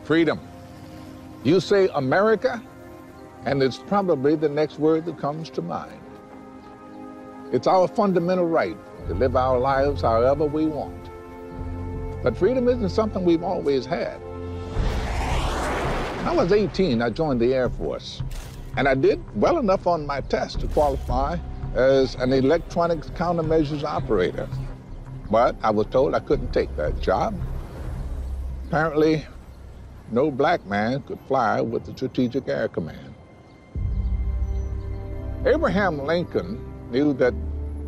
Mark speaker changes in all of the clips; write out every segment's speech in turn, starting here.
Speaker 1: Freedom. You say America, and it's probably the next word that comes to mind. It's our fundamental right to live our lives however we want. But freedom isn't something we've always had. When I was 18, I joined the Air Force, and I did well enough on my test to qualify as an electronics countermeasures operator. But I was told I couldn't take that job. Apparently, no black man could fly with the Strategic Air Command. Abraham Lincoln knew that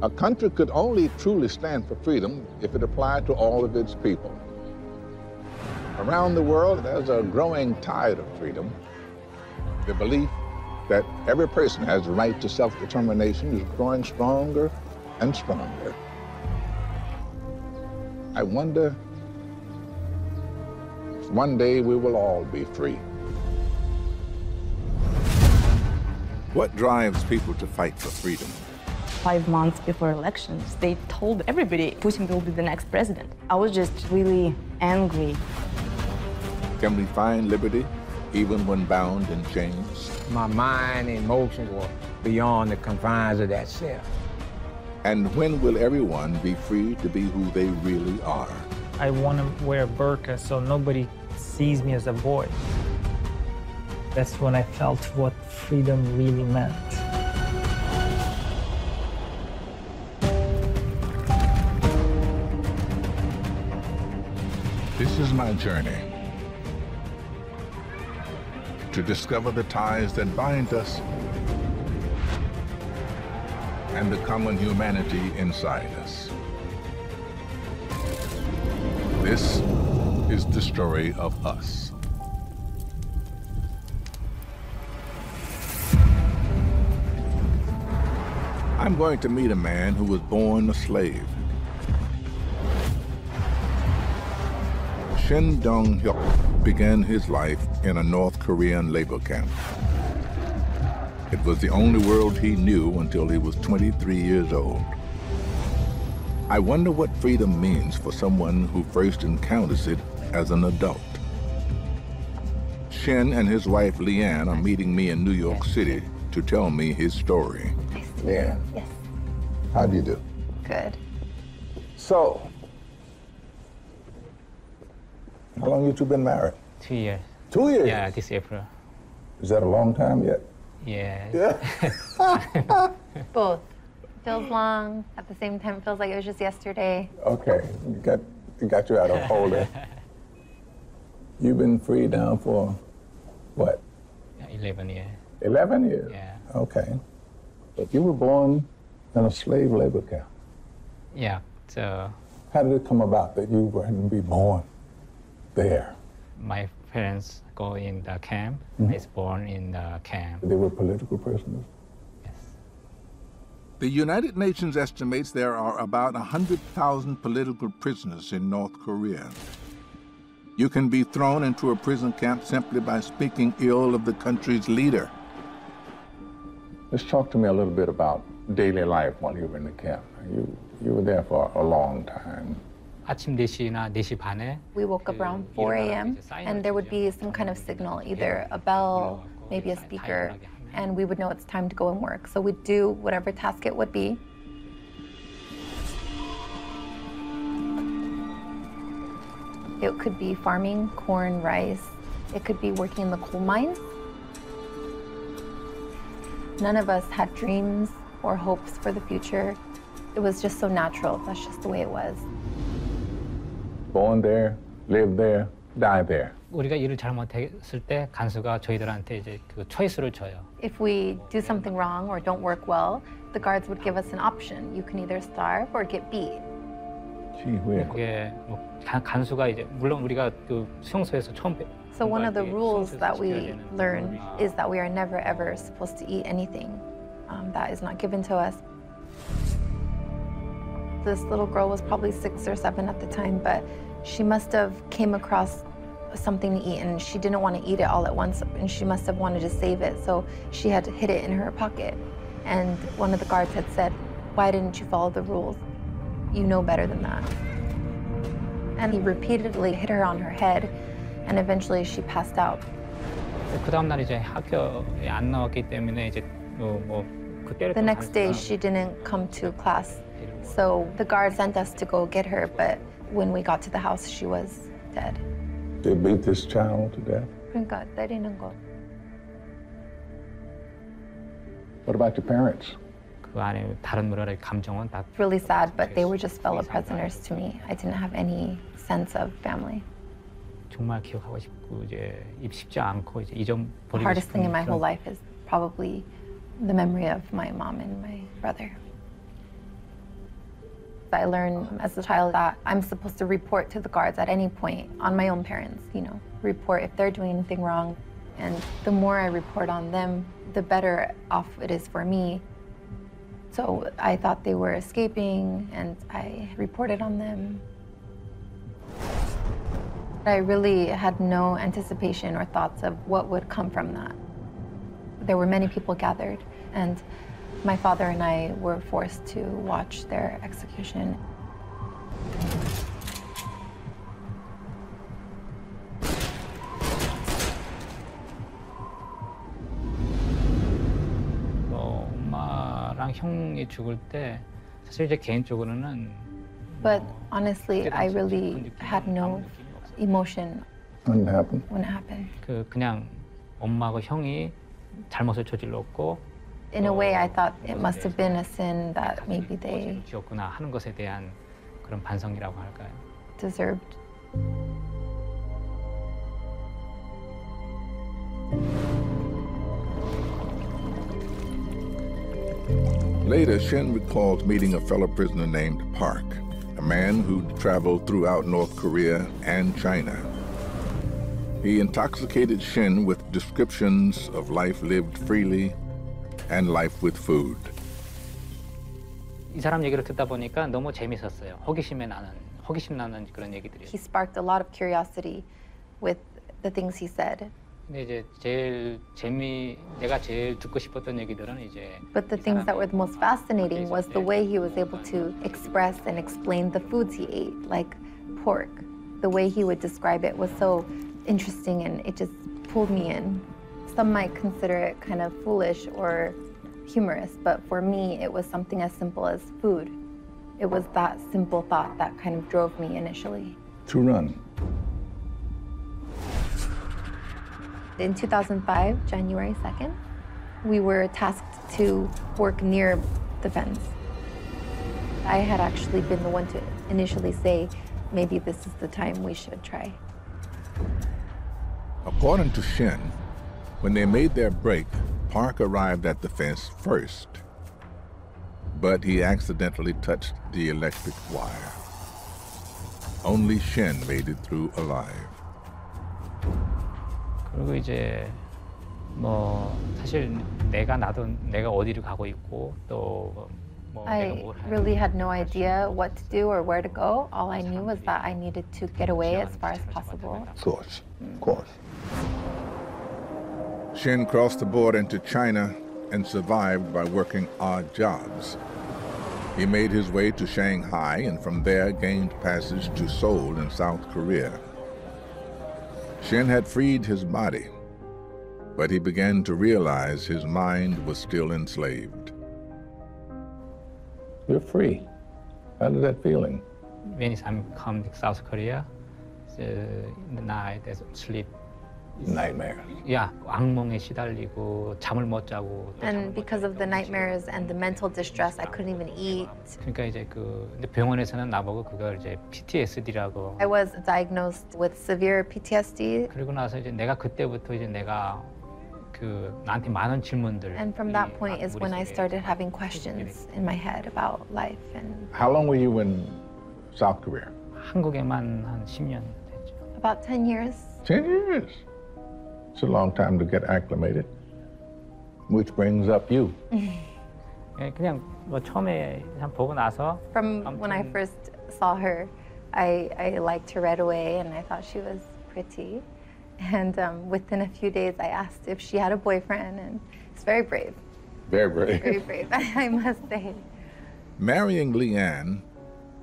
Speaker 1: a country could only truly stand for freedom if it applied to all of its people. Around the world, there's a growing tide of freedom. The belief that every person has the right to self-determination is growing stronger and stronger. I wonder if one day we will all be free.
Speaker 2: What drives people to fight for freedom?
Speaker 3: 5 months before elections, they told everybody Putin will be the next president. I was just really angry.
Speaker 2: Can we find liberty even when bound in chains?
Speaker 4: My mind and emotions were beyond the confines of that cell.
Speaker 2: And when will everyone be free to be who they really are?
Speaker 5: I want to wear a burqa so nobody sees me as a boy. That's when I felt what freedom really meant.
Speaker 2: This is my journey to discover the ties that bind us and the common humanity inside us. This is the story of us. I'm going to meet a man who was born a slave. Shin Dong-hyuk began his life in a North Korean labor camp. It was the only world he knew until he was 23 years old. I wonder what freedom means for someone who first encounters it as an adult. Shin and his wife Leanne are meeting me in New York City to tell me his story.
Speaker 6: Nice to meet
Speaker 1: Yeah.
Speaker 6: you. Yes.
Speaker 1: How do you do?
Speaker 6: Good.
Speaker 1: So, how long you two been married?
Speaker 5: 2 years.
Speaker 1: 2 years?
Speaker 5: Yeah, this April.
Speaker 1: Is that a long time yet?
Speaker 5: Yeah.
Speaker 1: Yeah.
Speaker 6: Both. Feels long. At the same time, it feels like it was just yesterday.
Speaker 1: Okay, you got you out of hold there. You've been free now for what?
Speaker 5: 11 years.
Speaker 1: 11 years?
Speaker 5: Yeah.
Speaker 1: Okay. But you were born in a slave labor camp.
Speaker 5: Yeah. So
Speaker 1: How did it come about that you were to be born there?
Speaker 5: my parents go in the camp.
Speaker 1: Mhm.
Speaker 5: I was born in the camp.
Speaker 1: They were political prisoners?
Speaker 5: Yes.
Speaker 2: The United Nations estimates there are about 100,000 political prisoners in North Korea. You can be thrown into a prison camp simply by speaking ill of the country's leader.
Speaker 1: Let's talk to me a little bit about daily life while you were in the camp. You were there for a long time.
Speaker 5: 아침 4시나 4시 반에
Speaker 6: We woke up around 4 a.m. and there would be some kind of signal, either a bell, maybe a speaker, and we would know it's time to go and work. So we'd do whatever task it would be. It could be farming corn, rice. It could be working in the coal mines. None of us had dreams or hopes for the future. It was just so natural. That's just the way it was.
Speaker 1: Born there, lived there, died there.
Speaker 5: 우리가 일을 잘못했을 때 간수가 저희들한테 이제 그 초이스를 줘요.
Speaker 6: If we do something wrong or don't work well, the guards would give us an option. You can either starve or get beat.
Speaker 1: Gee whiz.
Speaker 5: 그게 뭐 간수가 이제 물론 우리가 그 수용소에서 처음
Speaker 6: So one of the rules that we learn is that we are never ever supposed to eat anything that is not given to us. This little girl was probably 6 or 7 at the time, but she must have came across something to eat and she didn't want to eat it all at once and she must have wanted to save it, so she had hid it in her pocket. And one of the guards had said, "Why didn't you follow the rules? You know better than that." And he repeatedly hit her on her head and eventually she passed out.
Speaker 5: 그 다음 날 이제 학교에 안 나왔기 때문에 이제
Speaker 6: The next day she didn't come to class, so the guard sent us to go get her, but when we got to the house she was dead.
Speaker 1: They beat this child to death.
Speaker 6: 그러니까 때리는 거.
Speaker 1: What about your parents?
Speaker 5: 그 안에 다른 뭐랄 감정은 다
Speaker 6: Really sad, but they were just fellow prisoners to me. I didn't have any sense of family.
Speaker 5: 정말 기억하고 싶고 이제 쉽지 않고 이제 잊어버리고
Speaker 6: The hardest thing in my
Speaker 5: 싶은
Speaker 6: whole life is probably the memory of my mom and my brother. I learned as a child that I'm supposed to report to the guards at any point on my own parents, you know, report if they're doing anything wrong. And the more I report on them, the better off it is for me. So I thought they were escaping and I reported on them. I really had no anticipation or thoughts of what would come from that. There were many people gathered, and my father and I were forced to watch their execution.
Speaker 5: 엄마랑 형이 죽을 때 사실 이제 개인적으로는
Speaker 6: But honestly, I really had no emotion
Speaker 1: When it happened?
Speaker 6: when it happened.
Speaker 5: 그냥 엄마하고 형이 잘못을 저질렀고
Speaker 6: In a way, I thought it must have been a sin that maybe they
Speaker 5: 지었구나 하는 것에 대한 그런 반성이라고 할까요?
Speaker 6: deserved.
Speaker 2: Later, Shin recalls meeting a fellow prisoner named Park, a man who'd traveled throughout North Korea and China. He intoxicated Shin with descriptions of life lived freely and life with food.
Speaker 5: 이 사람 얘기를 듣다 보니까 너무 재밌었어요. 호기심 나는 그런 얘기들이.
Speaker 6: He sparked a lot of curiosity with the things he said.
Speaker 5: 근데 이제 내가 제일 듣고 싶었던 얘기들은 이제.
Speaker 6: But the things that were the most fascinating was the way he was able to express and explain the foods he ate, like pork. The way he would describe it was so interesting and it just pulled me in. Some might consider it kind of foolish or humorous, but for me, it was something as simple as food. It was that simple thought that kind of drove me initially.
Speaker 1: To run.
Speaker 6: In 2005, January 2nd, we were tasked to work near the fence. I had actually been the one to initially say, maybe this is the time we should try.
Speaker 2: According to Shin, when they made their break, Park arrived at the fence first, but he accidentally touched the electric wire. Only Shin made it through alive.
Speaker 5: 그리고 이제 사실 내가 어디를 가고 있고 또
Speaker 6: I really had no idea what to do or where to go. All I knew was that I needed to get away as far as possible.
Speaker 1: Of course, of course.
Speaker 2: Shin crossed the border into China and survived by working odd jobs. He made his way to Shanghai and from there gained passage to Seoul in South Korea. Shin had freed his body, but he began to realize his mind was still enslaved.
Speaker 1: You're free. How did that feeling?
Speaker 5: When I come to South Korea, in the night I sleep.
Speaker 1: Nightmares.
Speaker 5: Yeah, 악몽에 시달리고 잠을 못 자고.
Speaker 6: And because of the nightmares and the mental distress, I couldn't even eat.
Speaker 5: 그러니까 이제 근데 병원에서는 나보고 그걸 이제 PTSD라고.
Speaker 6: I was diagnosed with severe PTSD.
Speaker 5: 그리고 나서 이제 그때부터 이제 나한테 많은 질문들.
Speaker 6: And from that point is when I started having questions in my head about life and.
Speaker 1: How long were you in South Korea?
Speaker 5: 한국에만 한 10년 됐죠.
Speaker 6: About 10 years.
Speaker 1: 10 years. It's a long time to get acclimated. Which brings up you.
Speaker 5: 그냥 처음에 보고 나서.
Speaker 6: From when I first saw her, I liked her right away, and I thought she was pretty. And within a few days, I asked if she had a boyfriend, and it's very brave.
Speaker 1: Very brave.
Speaker 6: Very brave, I must say.
Speaker 2: Marrying Leanne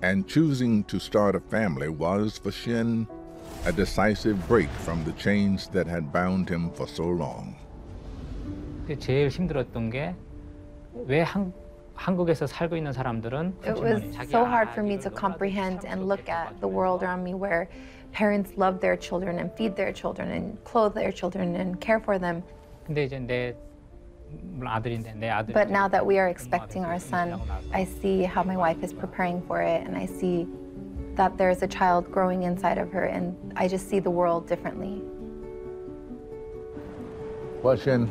Speaker 2: and choosing to start a family was for Shin a decisive break from the chains that had bound him for so long.
Speaker 5: 제일 힘들었던 게 왜 한국에서 살고 있는 사람들은
Speaker 6: It was so hard for me to comprehend and look at the world around me where parents love their children and feed their children and clothe their children and care for them.
Speaker 5: 근데 이제 내 아들인데 내 아들.
Speaker 6: But now that we are expecting our son, I see how my wife is preparing for it, and I see that there's a child growing inside of her, and I just see the world differently.
Speaker 1: Well, Shin,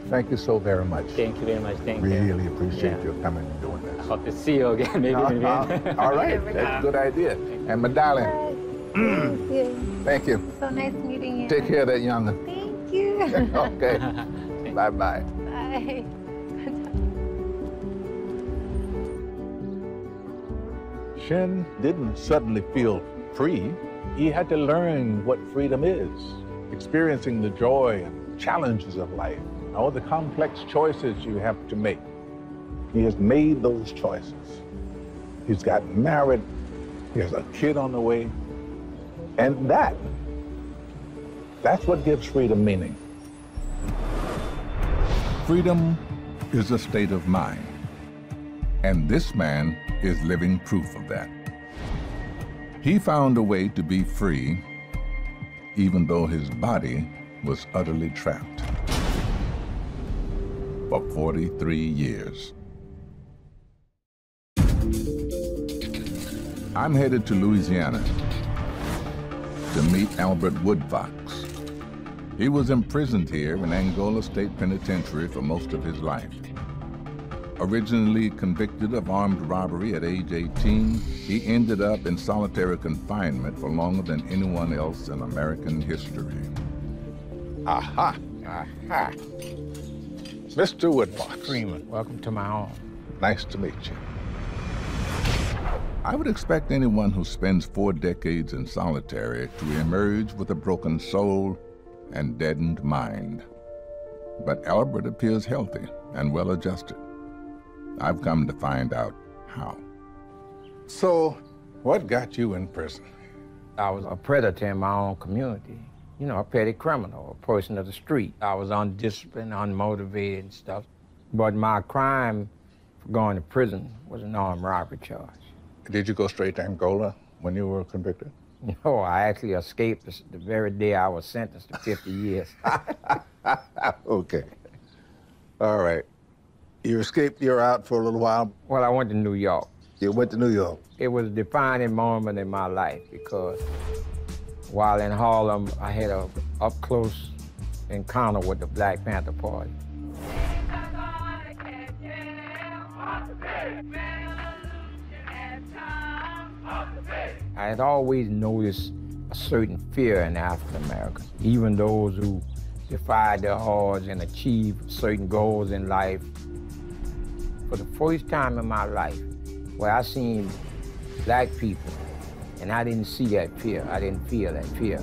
Speaker 1: thank you so very much.
Speaker 5: Thank you very much. Thank you.
Speaker 1: Really appreciate your coming and doing this.
Speaker 5: Hope to see you again, maybe.
Speaker 1: All right, that's a good idea. And my darling,
Speaker 6: Thank you.
Speaker 1: thank you.
Speaker 6: So nice meeting you.
Speaker 1: Take care of that young'un.
Speaker 6: Thank you.
Speaker 1: Okay. Bye-bye.
Speaker 6: Bye.
Speaker 1: Shin didn't suddenly feel free. He had to learn what freedom is, experiencing the joy and challenges of life, all the complex choices you have to make. He has made those choices. He's gotten married. He has a kid on the way. And that's what gives freedom meaning.
Speaker 2: Freedom is a state of mind, and this man is living proof of that. He found a way to be free, even though his body was utterly trapped. For 43 years. I'm headed to Louisiana to meet Albert Woodfox. He was imprisoned here in Angola State Penitentiary for most of his life. Originally convicted of armed robbery at age 18, he ended up in solitary confinement for longer than anyone else in American history.
Speaker 1: Aha, aha. Mr. Woodfox.
Speaker 4: Freeman, welcome to my home.
Speaker 1: Nice to meet you.
Speaker 2: I would expect anyone who spends 4 decades in solitary to emerge with a broken soul and deadened mind. But Albert appears healthy and well-adjusted. I've come to find out how.
Speaker 1: So, what got you in prison?
Speaker 4: I was a predator in my own community. You know, a petty criminal, a person of the street. I was undisciplined, unmotivated and stuff. But my crime for going to prison was an armed robbery charge.
Speaker 1: Did you go straight to Angola when you were convicted?
Speaker 4: No, I actually escaped the very day I was sentenced to 50 years.
Speaker 1: Okay. All right. You escaped, you're out for a little while.
Speaker 4: Well, I went to New York.
Speaker 1: You went to New York.
Speaker 4: It was a defining moment in my life because while in Harlem, I had a up-close encounter with the Black Panther Party. I had always noticed a certain fear in African Americans, even those who defied the odds and achieved certain goals in life. For the first time in my life, where I seen black people, and I didn't see that fear, I didn't feel that fear.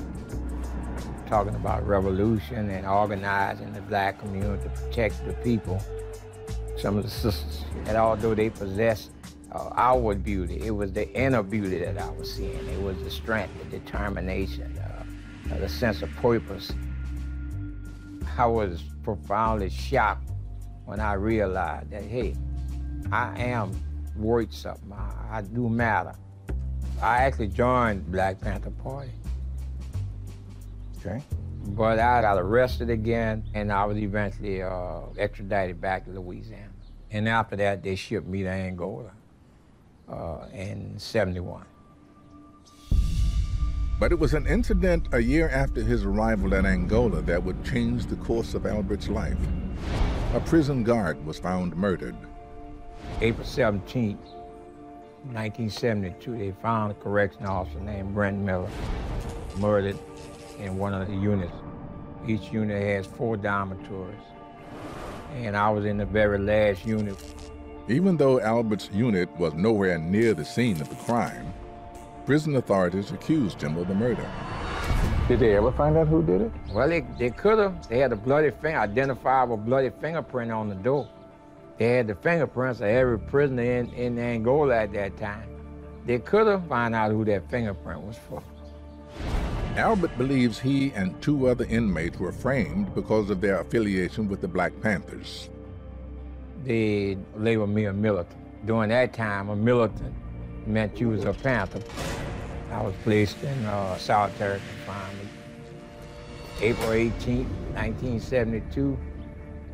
Speaker 4: Talking about revolution and organizing the black community to protect the people, some of the sisters, and although they possessed outward beauty, it was the inner beauty that I was seeing. It was the strength, the determination, the sense of purpose. I was profoundly shocked when I realized that, hey, I am worth something. I do matter. I actually joined Black Panther Party.
Speaker 1: Okay.
Speaker 4: But I got arrested again, and I was eventually extradited back to Louisiana. And after that, they shipped me to Angola in '71.
Speaker 2: But it was an incident a year after his arrival in Angola that would change the course of Albert's life. A prison guard was found murdered.
Speaker 4: April 17th, 1972, they found a correctional officer named Brent Miller murdered in one of the units. Each unit has 4 dormitories, and I was in the very last unit.
Speaker 2: Even though Albert's unit was nowhere near the scene of the crime, prison authorities accused him of the murder.
Speaker 1: Did they ever find out who did it?
Speaker 4: Well, they could have. They had a identifiable bloody fingerprint on the door. They had the fingerprints of every prisoner in Angola at that time. They could have found out who that fingerprint was for.
Speaker 2: Albert believes he and 2 other inmates were framed because of their affiliation with the Black Panthers.
Speaker 4: They labeled me a militant. During that time, a militant meant you was a Panther. I was placed in solitary confinement April 18, 1972,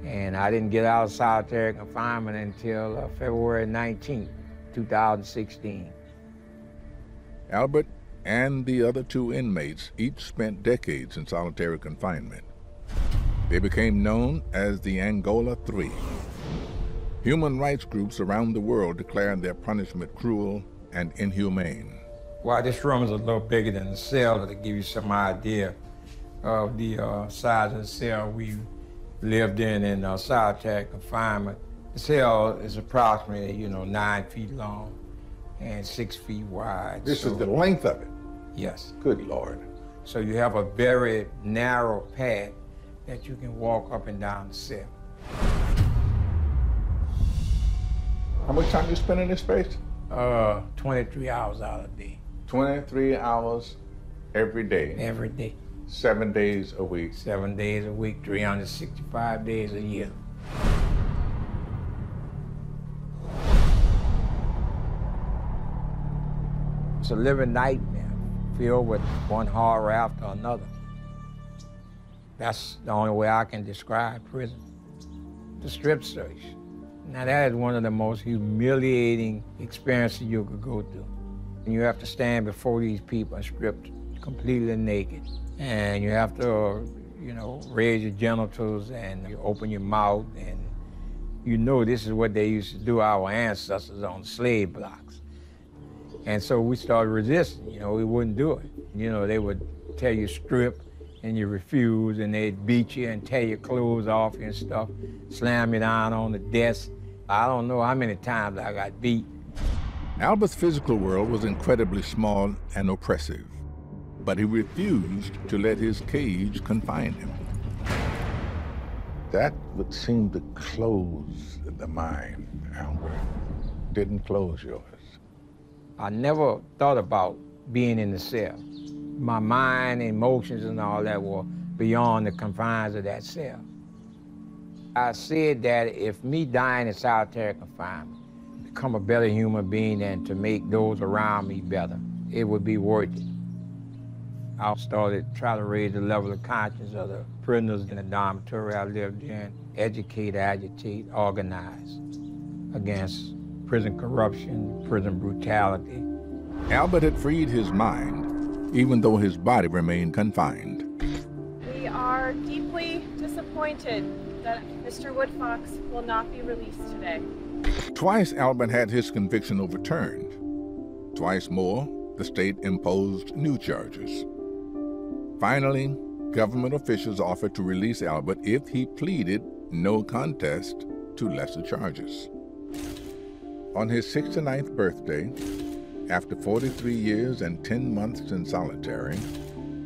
Speaker 4: and I didn't get out of solitary confinement until February 19, 2016.
Speaker 2: Albert and the other 2 inmates each spent decades in solitary confinement. They became known as the Angola Three. Human rights groups around the world declared their punishment cruel and inhumane.
Speaker 4: Well, this room is a little bigger than the cell to give you some idea of the size of the cell we lived in solitary confinement. The cell is approximately, 9 feet long and 6 feet wide.
Speaker 1: This is the length of it?
Speaker 4: Yes.
Speaker 1: Good Lord.
Speaker 4: So you have a very narrow path that you can walk up and down the cell.
Speaker 1: How much time you spend in this space?
Speaker 4: 23 hours out of the day.
Speaker 1: 23 hours every day?
Speaker 4: Every day.
Speaker 1: 7 days a week?
Speaker 4: 7 days a week, 365 days a year. It's a living nightmare, filled with one horror after another. That's the only way I can describe prison. The strip search. Now that is one of the most humiliating experiences you could go through. You have to stand before these people stripped completely naked. And you have to, raise your genitals and you open your mouth, and this is what they used to do, our ancestors on the slave blocks. And so we started resisting, we wouldn't do it. They would tell you strip and you refuse, and they'd beat you and tear your clothes off and stuff, slam you down on the desk. I don't know how many times I got beat.
Speaker 2: Albert's physical world was incredibly small and oppressive, but he refused to let his cage confine him.
Speaker 1: That would seem to close the mind, Albert. Didn't close yours.
Speaker 4: I never thought about being in the cell. My mind, emotions, and all that were beyond the confines of that cell. I said that if me dying in solitary confinement, become a better human being and to make those around me better, it would be worth it. I started trying to raise the level of conscience of the prisoners in the dormitory I lived in, educate, agitate, organize against prison corruption, prison brutality.
Speaker 2: Albert had freed his mind, even though his body remained confined.
Speaker 7: We are deeply disappointed that Mr. Woodfox will not be released today.
Speaker 2: Twice Albert had his conviction overturned. Twice more, the state imposed new charges. Finally, government officials offered to release Albert if he pleaded no contest to lesser charges. On his 69th birthday, after 43 years and 10 months in solitary,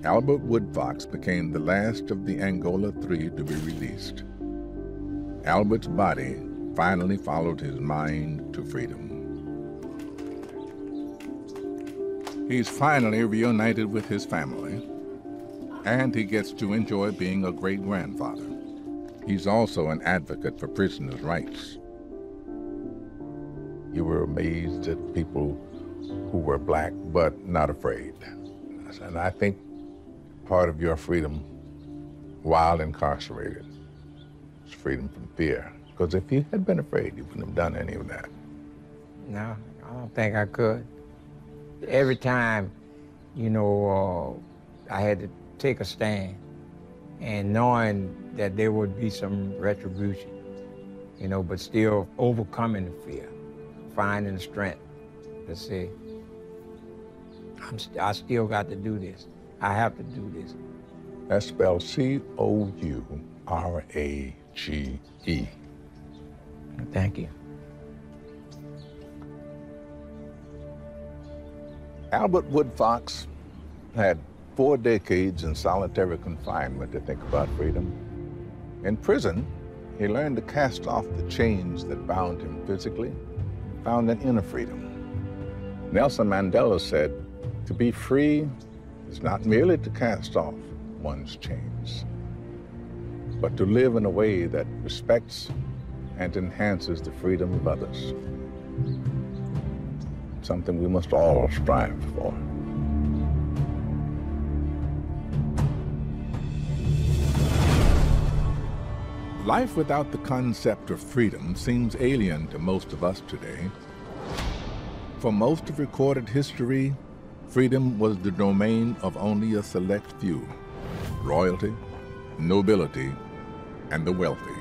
Speaker 2: Albert Woodfox became the last of the Angola Three to be released. Albert's body finally followed his mind to freedom. He's finally reunited with his family, and he gets to enjoy being a great-grandfather. He's also an advocate for prisoners' rights.
Speaker 1: You were amazed at people who were black but not afraid. And I think part of your freedom while incarcerated is freedom from fear. Because if you had been afraid, you wouldn't have done any of that.
Speaker 4: No, I don't think I could. Every time, I had to take a stand, and knowing that there would be some retribution, but still overcoming the fear, finding the strength to say, I still got to do this. I have to do this.
Speaker 1: That's spelled C-O-U-R-A-G-E.
Speaker 4: Thank you.
Speaker 1: Albert Woodfox had 4 decades in solitary confinement to think about freedom. In prison, he learned to cast off the chains that bound him physically, found an inner freedom. Nelson Mandela said, "To be free is not merely to cast off one's chains, but to live in a way that respects and enhances the freedom of others. Something we must all strive for. Life without the concept of freedom seems alien to most of us today. For most of recorded history, freedom was the domain of only a select few: royalty, nobility, and the wealthy.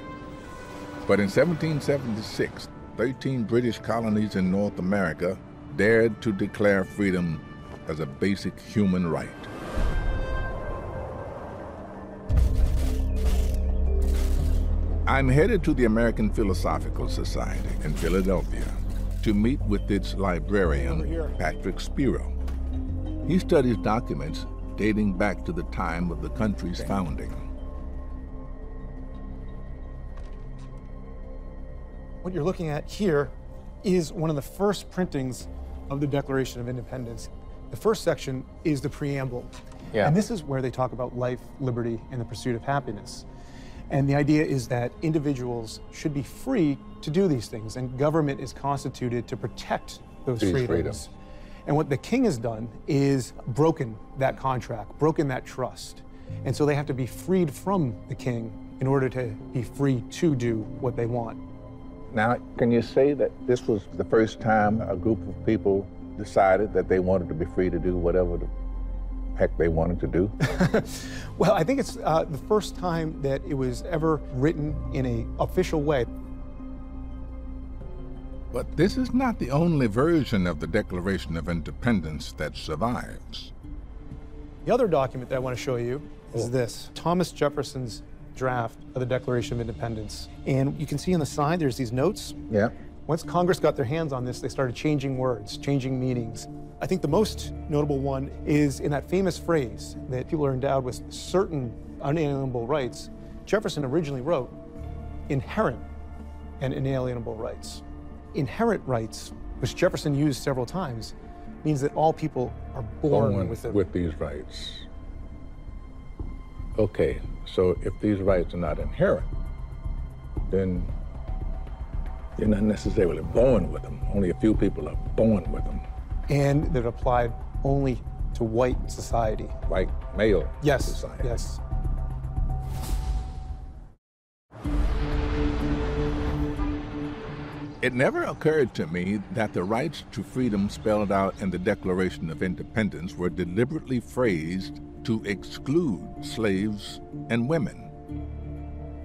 Speaker 1: But in 1776, 13 British colonies in North America dared to declare freedom as a basic human right. I'm headed to the American Philosophical Society in Philadelphia to meet with its librarian, Patrick Spiro. He studies documents dating back to the time of the country's founding.
Speaker 8: What you're looking at here is one of the first printings of the Declaration of Independence. The first section is the preamble.
Speaker 1: Yeah.
Speaker 8: And this is where they talk about life, liberty, and the pursuit of happiness. And the idea is that individuals should be free to do these things, and government is constituted to protect those freedoms. And what the king has done is broken that contract, broken that trust. And so they have to be freed from the king in order to be free to do what they want.
Speaker 1: Now, can you say that this was the first time a group of people decided that they wanted to be free to do whatever the heck they wanted to do?
Speaker 8: Well, I think it's the first time that it was ever written in an official way.
Speaker 2: But this is not the only version of the Declaration of Independence that survives.
Speaker 8: The other document that I want to show you is this, Thomas Jefferson's draft of the Declaration of Independence. And you can see on the side, there's these notes.
Speaker 1: Yeah.
Speaker 8: Once Congress got their hands on this, they started changing words, changing meanings. I think the most notable one is in that famous phrase that people are endowed with certain unalienable rights. Jefferson originally wrote inherent and inalienable rights. Inherent rights, which Jefferson used several times, means that all people are born with them.
Speaker 1: With these rights. Okay, so if these rights are not inherent, then you're not necessarily born with them. Only a few people are born with them.
Speaker 8: And that applied only to white society.
Speaker 1: White male
Speaker 8: Yes,
Speaker 1: society.
Speaker 8: yes.
Speaker 2: It never occurred to me that the rights to freedom spelled out in the Declaration of Independence were deliberately phrased to exclude slaves and women.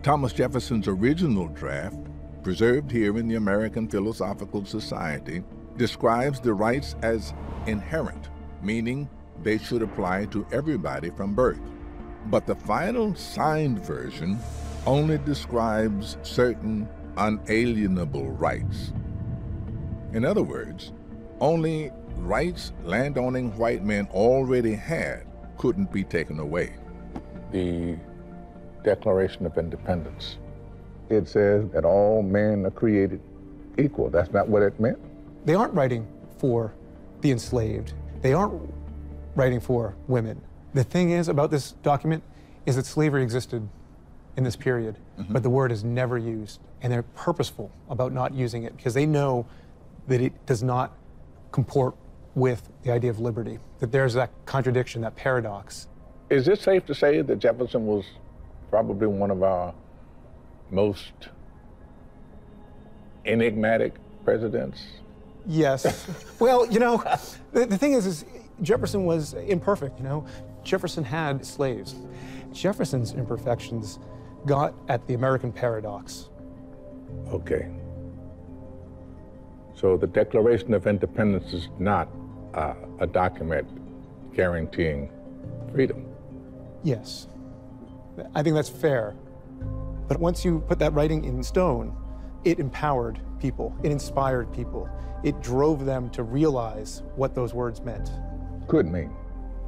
Speaker 2: Thomas Jefferson's original draft, preserved here in the American Philosophical Society, describes the rights as inherent, meaning they should apply to everybody from birth. But the final signed version only describes certain unalienable rights. In other words, only rights landowning white men already had couldn't be taken away.
Speaker 1: The Declaration of Independence, it says that all men are created equal. That's not what it meant?
Speaker 8: They aren't writing for the enslaved. They aren't writing for women. The thing is about this document is that slavery existed in this period, but the word is never used. And they're purposeful about not using it because they know that it does not comport with the idea of liberty, that there's that contradiction, that paradox.
Speaker 1: Is it safe to say that Jefferson was probably one of our most enigmatic presidents?
Speaker 8: Yes. Well, you know, the thing is Jefferson was imperfect, you know. Jefferson had slaves. Jefferson's imperfections got at the American paradox.
Speaker 1: Okay. So the Declaration of Independence is not a document guaranteeing freedom.
Speaker 8: Yes. I think that's fair. But once you put that writing in stone, it empowered people, it inspired people, it drove them to realize what those words meant.
Speaker 1: Could mean.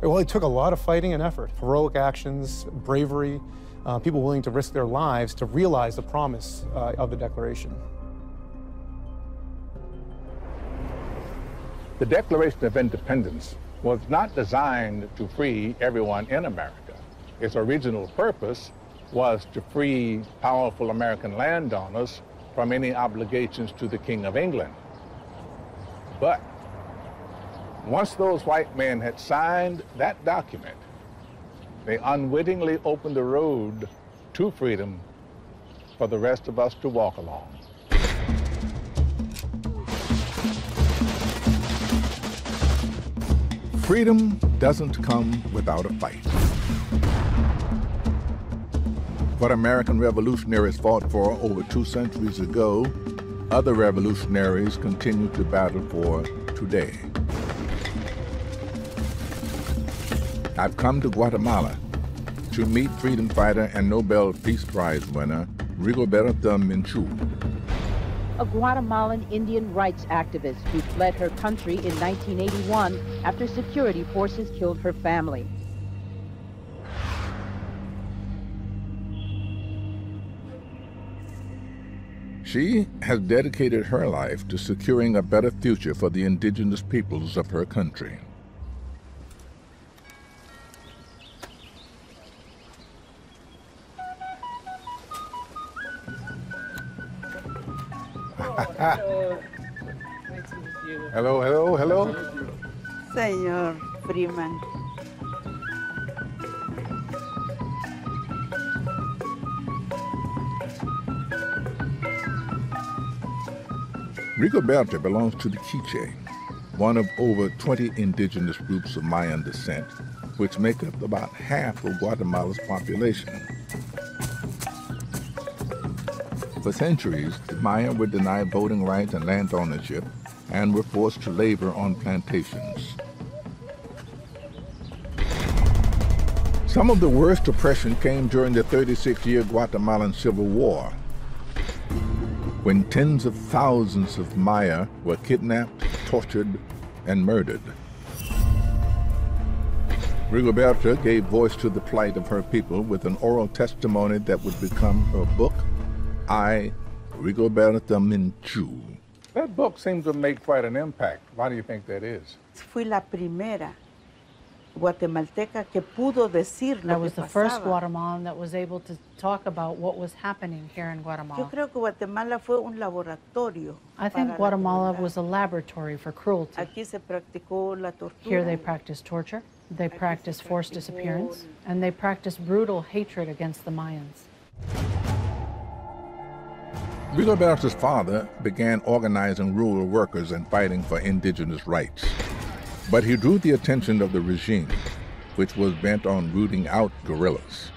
Speaker 8: Well, it took a lot of fighting and effort, heroic actions, bravery, people willing to risk their lives to realize the promise of the Declaration.
Speaker 1: The Declaration of Independence was not designed to free everyone in America. Its original purpose was to free powerful American landowners from any obligations to the King of England. But once those white men had signed that document, they unwittingly opened the road to freedom for the rest of us to walk along.
Speaker 2: Freedom doesn't come without a fight. What American revolutionaries fought for over 2 centuries ago, other revolutionaries continue to battle for today. I've come to Guatemala to meet freedom fighter and Nobel Peace Prize winner Rigoberta Menchú.
Speaker 9: A Guatemalan Indian rights activist who fled her country in 1981 after security forces killed her family.
Speaker 2: She has dedicated her life to securing a better future for the indigenous peoples of her country.
Speaker 1: Hello, hello, hello.
Speaker 10: Señor Freeman.
Speaker 2: Rigoberta belongs to the Quiche, one of over 20 indigenous groups of Mayan descent, which make up about half of Guatemala's population. For centuries, the Maya were denied voting rights and land ownership and were forced to labor on plantations. Some of the worst oppression came during the 36-year Guatemalan Civil War, when tens of thousands of Maya were kidnapped, tortured, and murdered. Rigoberta gave voice to the plight of her people with an oral testimony that would become her book, I, Rigoberta Menchú.
Speaker 1: That book seems to make quite an impact. Why do you think that is?
Speaker 10: Fui la primera guatemalteca que pudo decir lo
Speaker 3: I was
Speaker 10: que
Speaker 3: the first
Speaker 10: pasaba.
Speaker 3: Guatemalan that was able to talk about what was happening here in
Speaker 10: Yo
Speaker 3: Guatemala.
Speaker 10: creo que Guatemala fue un laboratorio.
Speaker 3: I think
Speaker 10: para la
Speaker 3: Guatemala
Speaker 10: crueldad.
Speaker 3: was a laboratory for cruelty.
Speaker 10: Aquí se practicó la tortura.
Speaker 3: Here they practiced torture, they practiced forced disappearance, and they practiced brutal hatred against the Mayans.
Speaker 2: Rigoberta's father began organizing rural workers and fighting for indigenous rights. But he drew the attention of the regime, which was bent on rooting out guerrillas.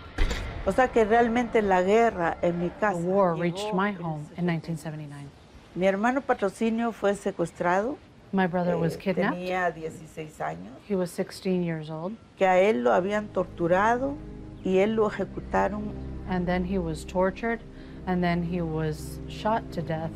Speaker 10: O sea que realmente la guerra en mi
Speaker 3: The
Speaker 10: casa.
Speaker 3: war
Speaker 10: llegó
Speaker 3: reached my
Speaker 10: en el
Speaker 3: home in 1979.
Speaker 10: Mi hermano Patrocinio fue secuestrado.
Speaker 3: My brother was kidnapped.
Speaker 10: Tenía 16 años.
Speaker 3: He was 16 years old,
Speaker 10: Que a él lo habían torturado y él lo ejecutaron.
Speaker 3: and then he was tortured, and then he was shot to death.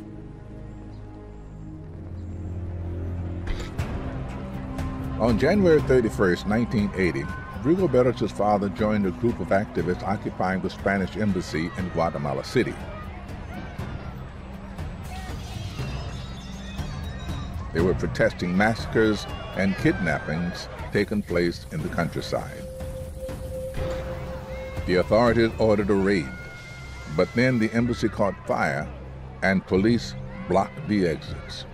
Speaker 2: On January 31st, 1980, Rigoberta's father joined a group of activists occupying the Spanish embassy in Guatemala City. They were protesting massacres and kidnappings taking place in the countryside. The authorities ordered a raid, but then the embassy caught fire and police blocked the exits.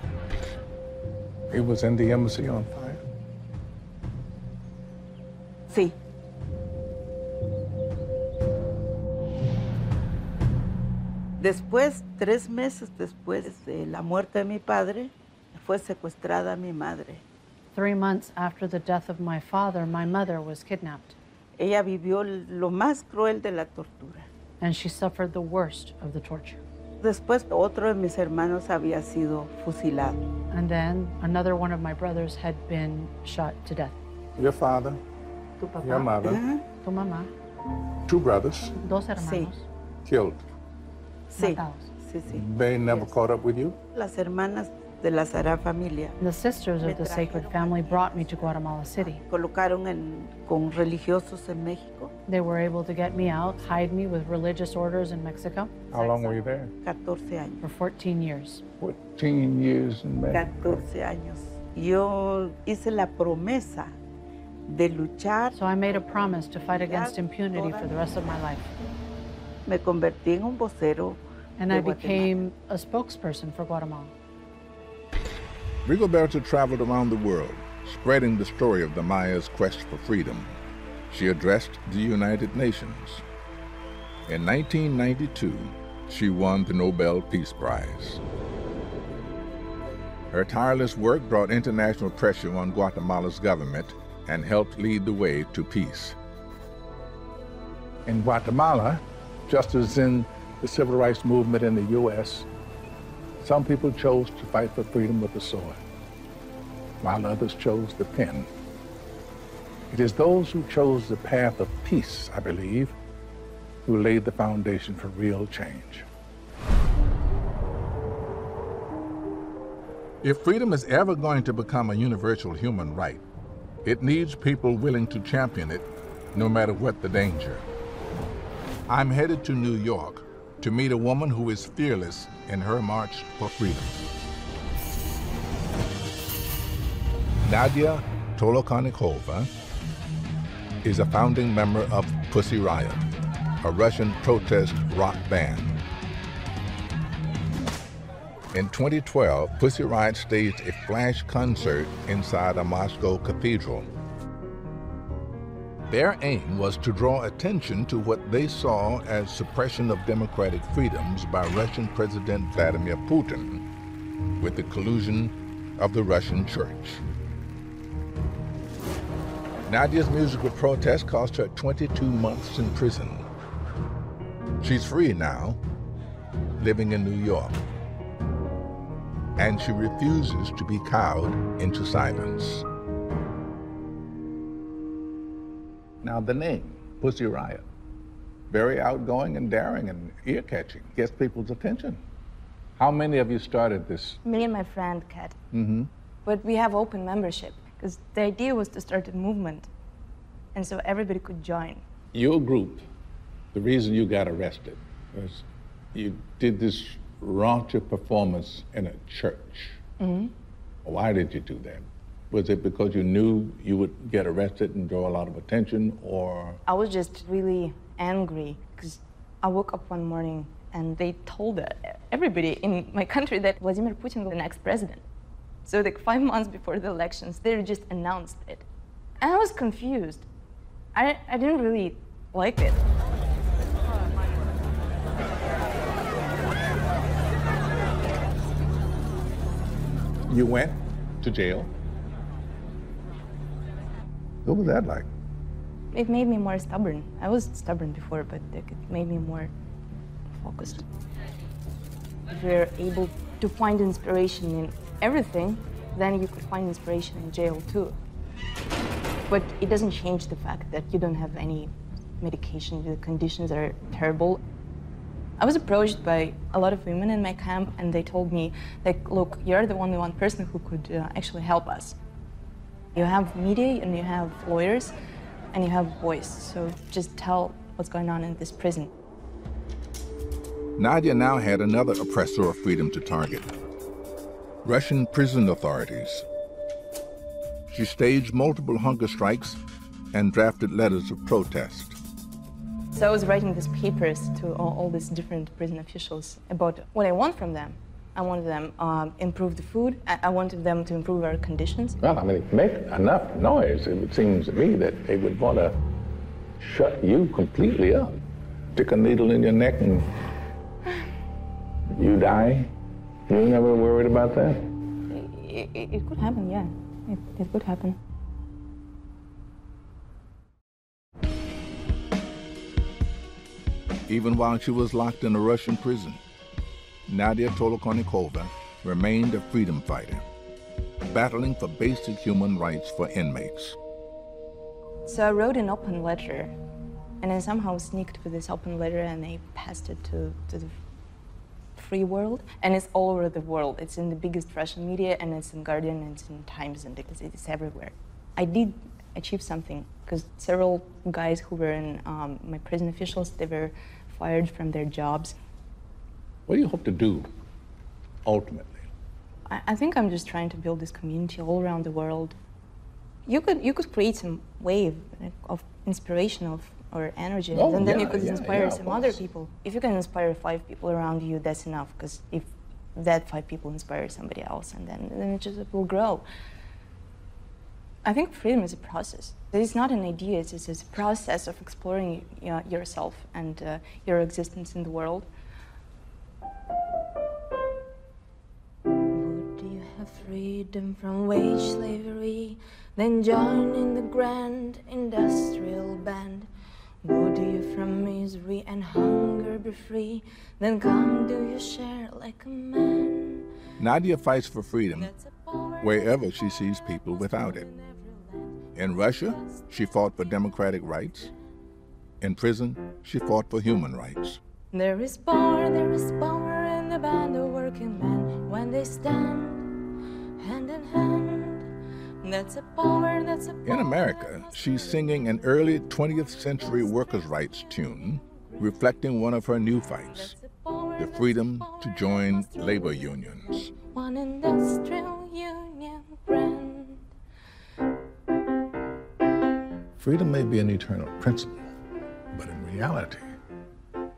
Speaker 1: He was in the embassy on fire.
Speaker 10: Sí. Después, 3 meses después de la muerte de mi padre, fue secuestrada mi madre.
Speaker 3: 3 months after the death of my father, my mother was kidnapped,
Speaker 10: Ella vivió lo más cruel de la tortura.
Speaker 3: and she suffered the worst of the torture.
Speaker 10: Después, otro de mis hermanos había sido fusilado.
Speaker 3: And then another one of my brothers had been shot to death.
Speaker 1: Your father,
Speaker 10: ¿Tu papá?
Speaker 1: your mother,
Speaker 10: Ajá.
Speaker 3: Tu mamá,
Speaker 1: 2 brothers
Speaker 3: dos hermanos,
Speaker 1: killed.
Speaker 10: Sí,
Speaker 3: matados.
Speaker 10: sí, sí.
Speaker 1: They never caught up with you?
Speaker 10: Las hermanas de la Sagrada Familia
Speaker 3: The sisters of the Sacred Family brought me to Guatemala City.
Speaker 10: colocaron con religiosos en México.
Speaker 3: They were able to get me out, hide me with religious orders in Mexico
Speaker 1: How long were you there?
Speaker 10: 14 años.
Speaker 3: for 14 years.
Speaker 1: 14 years in Mexico.
Speaker 10: 14 años. Yo hice la promesa de luchar.
Speaker 11: So I made a promise to fight against impunity for the rest of my life.
Speaker 10: Me convertí en un vocero.
Speaker 11: And I became a spokesperson for Guatemala.
Speaker 2: Rigoberta traveled around the world, spreading the story of the Maya's quest for freedom. She addressed the United Nations. In 1992, she won the Nobel Peace Prize. Her tireless work brought international pressure on Guatemala's government and helped lead the way to peace.
Speaker 1: In Guatemala, just as in the civil rights movement in the U.S., some people chose to fight for freedom with the sword, while others chose the pen. It is those who chose the path of peace, I believe, who laid the foundation for real change. If freedom is ever going to become a universal human right, it needs people willing to champion it, no matter what the danger. I'm headed to New York to meet a woman who is fearless in her march for freedom. Nadia Tolokonikova is a founding member of Pussy Riot, a Russian protest rock band. In 2012, Pussy Riot staged a flash concert inside a Moscow cathedral. Their aim was to draw attention to what they saw as suppression of democratic freedoms by Russian President Vladimir Putin, with the collusion of the Russian church. Nadia's musical protest cost her 22 months in prison. She's free now, living in New York. And she refuses to be cowed into silence. Now the name, Pussy Riot, very outgoing and daring and ear-catching, gets people's attention. How many of you started this?
Speaker 3: Me and my friend, Kat.
Speaker 1: Mm-hmm.
Speaker 3: But we have open membership, because the idea was to start a movement, and so everybody could join.
Speaker 1: Your group, the reason you got arrested was you did this raunchy performance in a church.
Speaker 3: Mm-hmm.
Speaker 1: Why did you do that? Was it because you knew you would get arrested and draw a lot of attention, or?
Speaker 3: I was just really angry, because I woke up one morning and they told everybody in my country that Vladimir Putin was the next president. So like 5 months before the elections, they just announced it. And I was confused. I didn't really like it.
Speaker 1: You went to jail. What was that like?
Speaker 3: It made me more stubborn. I was stubborn before, but it made me more focused. If you're able to find inspiration in everything, then you could find inspiration in jail too. But it doesn't change the fact that you don't have any medication, the conditions are terrible. I was approached by a lot of women in my camp, and they told me, like, look, you're the only one person who could actually help us. You have media, and you have lawyers, and you have voice, so just tell what's going on in this prison.
Speaker 2: Nadia now had another oppressor of freedom to target: Russian prison authorities. She staged multiple hunger strikes and drafted letters of protest.
Speaker 3: So I was writing these papers to all these different prison officials about what I want from them. I wanted them improve the food. I wanted them to improve our conditions.
Speaker 1: Well, I mean, make enough noise, it seems to me, that they would want to shut you completely up. Stick a needle in your neck and you die. You never worried about that?
Speaker 3: It could happen, yeah. It could happen.
Speaker 2: Even while she was locked in a Russian prison, Nadia Tolokonikova remained a freedom fighter, battling for basic human rights for inmates.
Speaker 3: So I wrote an open letter, and I somehow sneaked with this open letter, and I passed it to the free world, and it's all over the world. It's in the biggest Russian media, and it's in Guardian, and it's in Times, and it's everywhere. I did achieve something, because several guys who were in my prison officials, they were fired from their jobs.
Speaker 1: What do you hope to do, ultimately?
Speaker 3: I think I'm just trying to build this community all around the world, You could create some wave of inspiration or energy,
Speaker 1: Oh,
Speaker 3: and then
Speaker 1: yeah,
Speaker 3: you could
Speaker 1: yeah,
Speaker 3: inspire
Speaker 1: yeah,
Speaker 3: some
Speaker 1: of
Speaker 3: other
Speaker 1: course.
Speaker 3: people. If you can inspire 5 people around you, that's enough. Because if that 5 people inspire somebody else, and then it will grow. I think freedom is a process. It's not an idea. It's a process of exploring yourself and your existence in the world. Would you have freedom from wage slavery, then join in the grand industrial band? Would you from misery and hunger be free, then come do your share like a man?
Speaker 2: Nadia fights for freedom wherever she sees people without it. In Russia, she fought for democratic rights. In prison, she fought for human rights.
Speaker 3: There is power in the band of working men when they stand hand in hand. That's a power, that's a power.
Speaker 2: In America, she's singing an early 20th century workers' rights tune, reflecting one of her new fights, the freedom to join labor unions.
Speaker 3: One industrial union brand.
Speaker 1: Freedom may be an eternal principle, but in reality,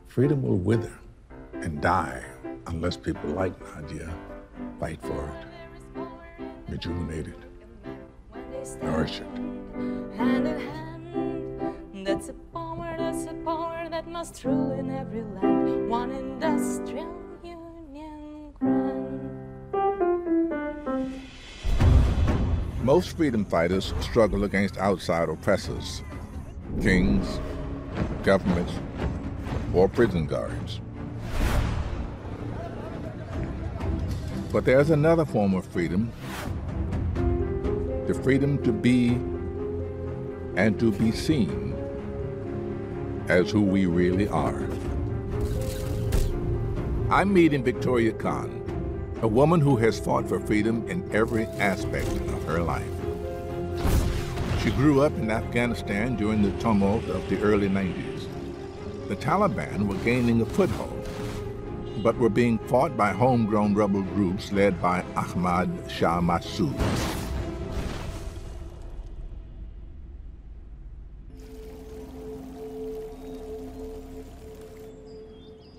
Speaker 1: freedom will wither and die unless people like Nadia fight for it, rejuvenate it, nourish it.
Speaker 3: Hand in hand, that's a power that must rule in every land. One industrial union grand.
Speaker 2: Most freedom fighters struggle against outside oppressors, kings, governments, or prison guards. But there's another form of freedom, the freedom to be and to be seen as who we really are. I'm meeting Victoria Khan, a woman who has fought for freedom in every aspect of her life. She grew up in Afghanistan during the tumult of the early 90s. The Taliban were gaining a foothold, but were being fought by homegrown rebel groups led by Ahmad Shah Massoud.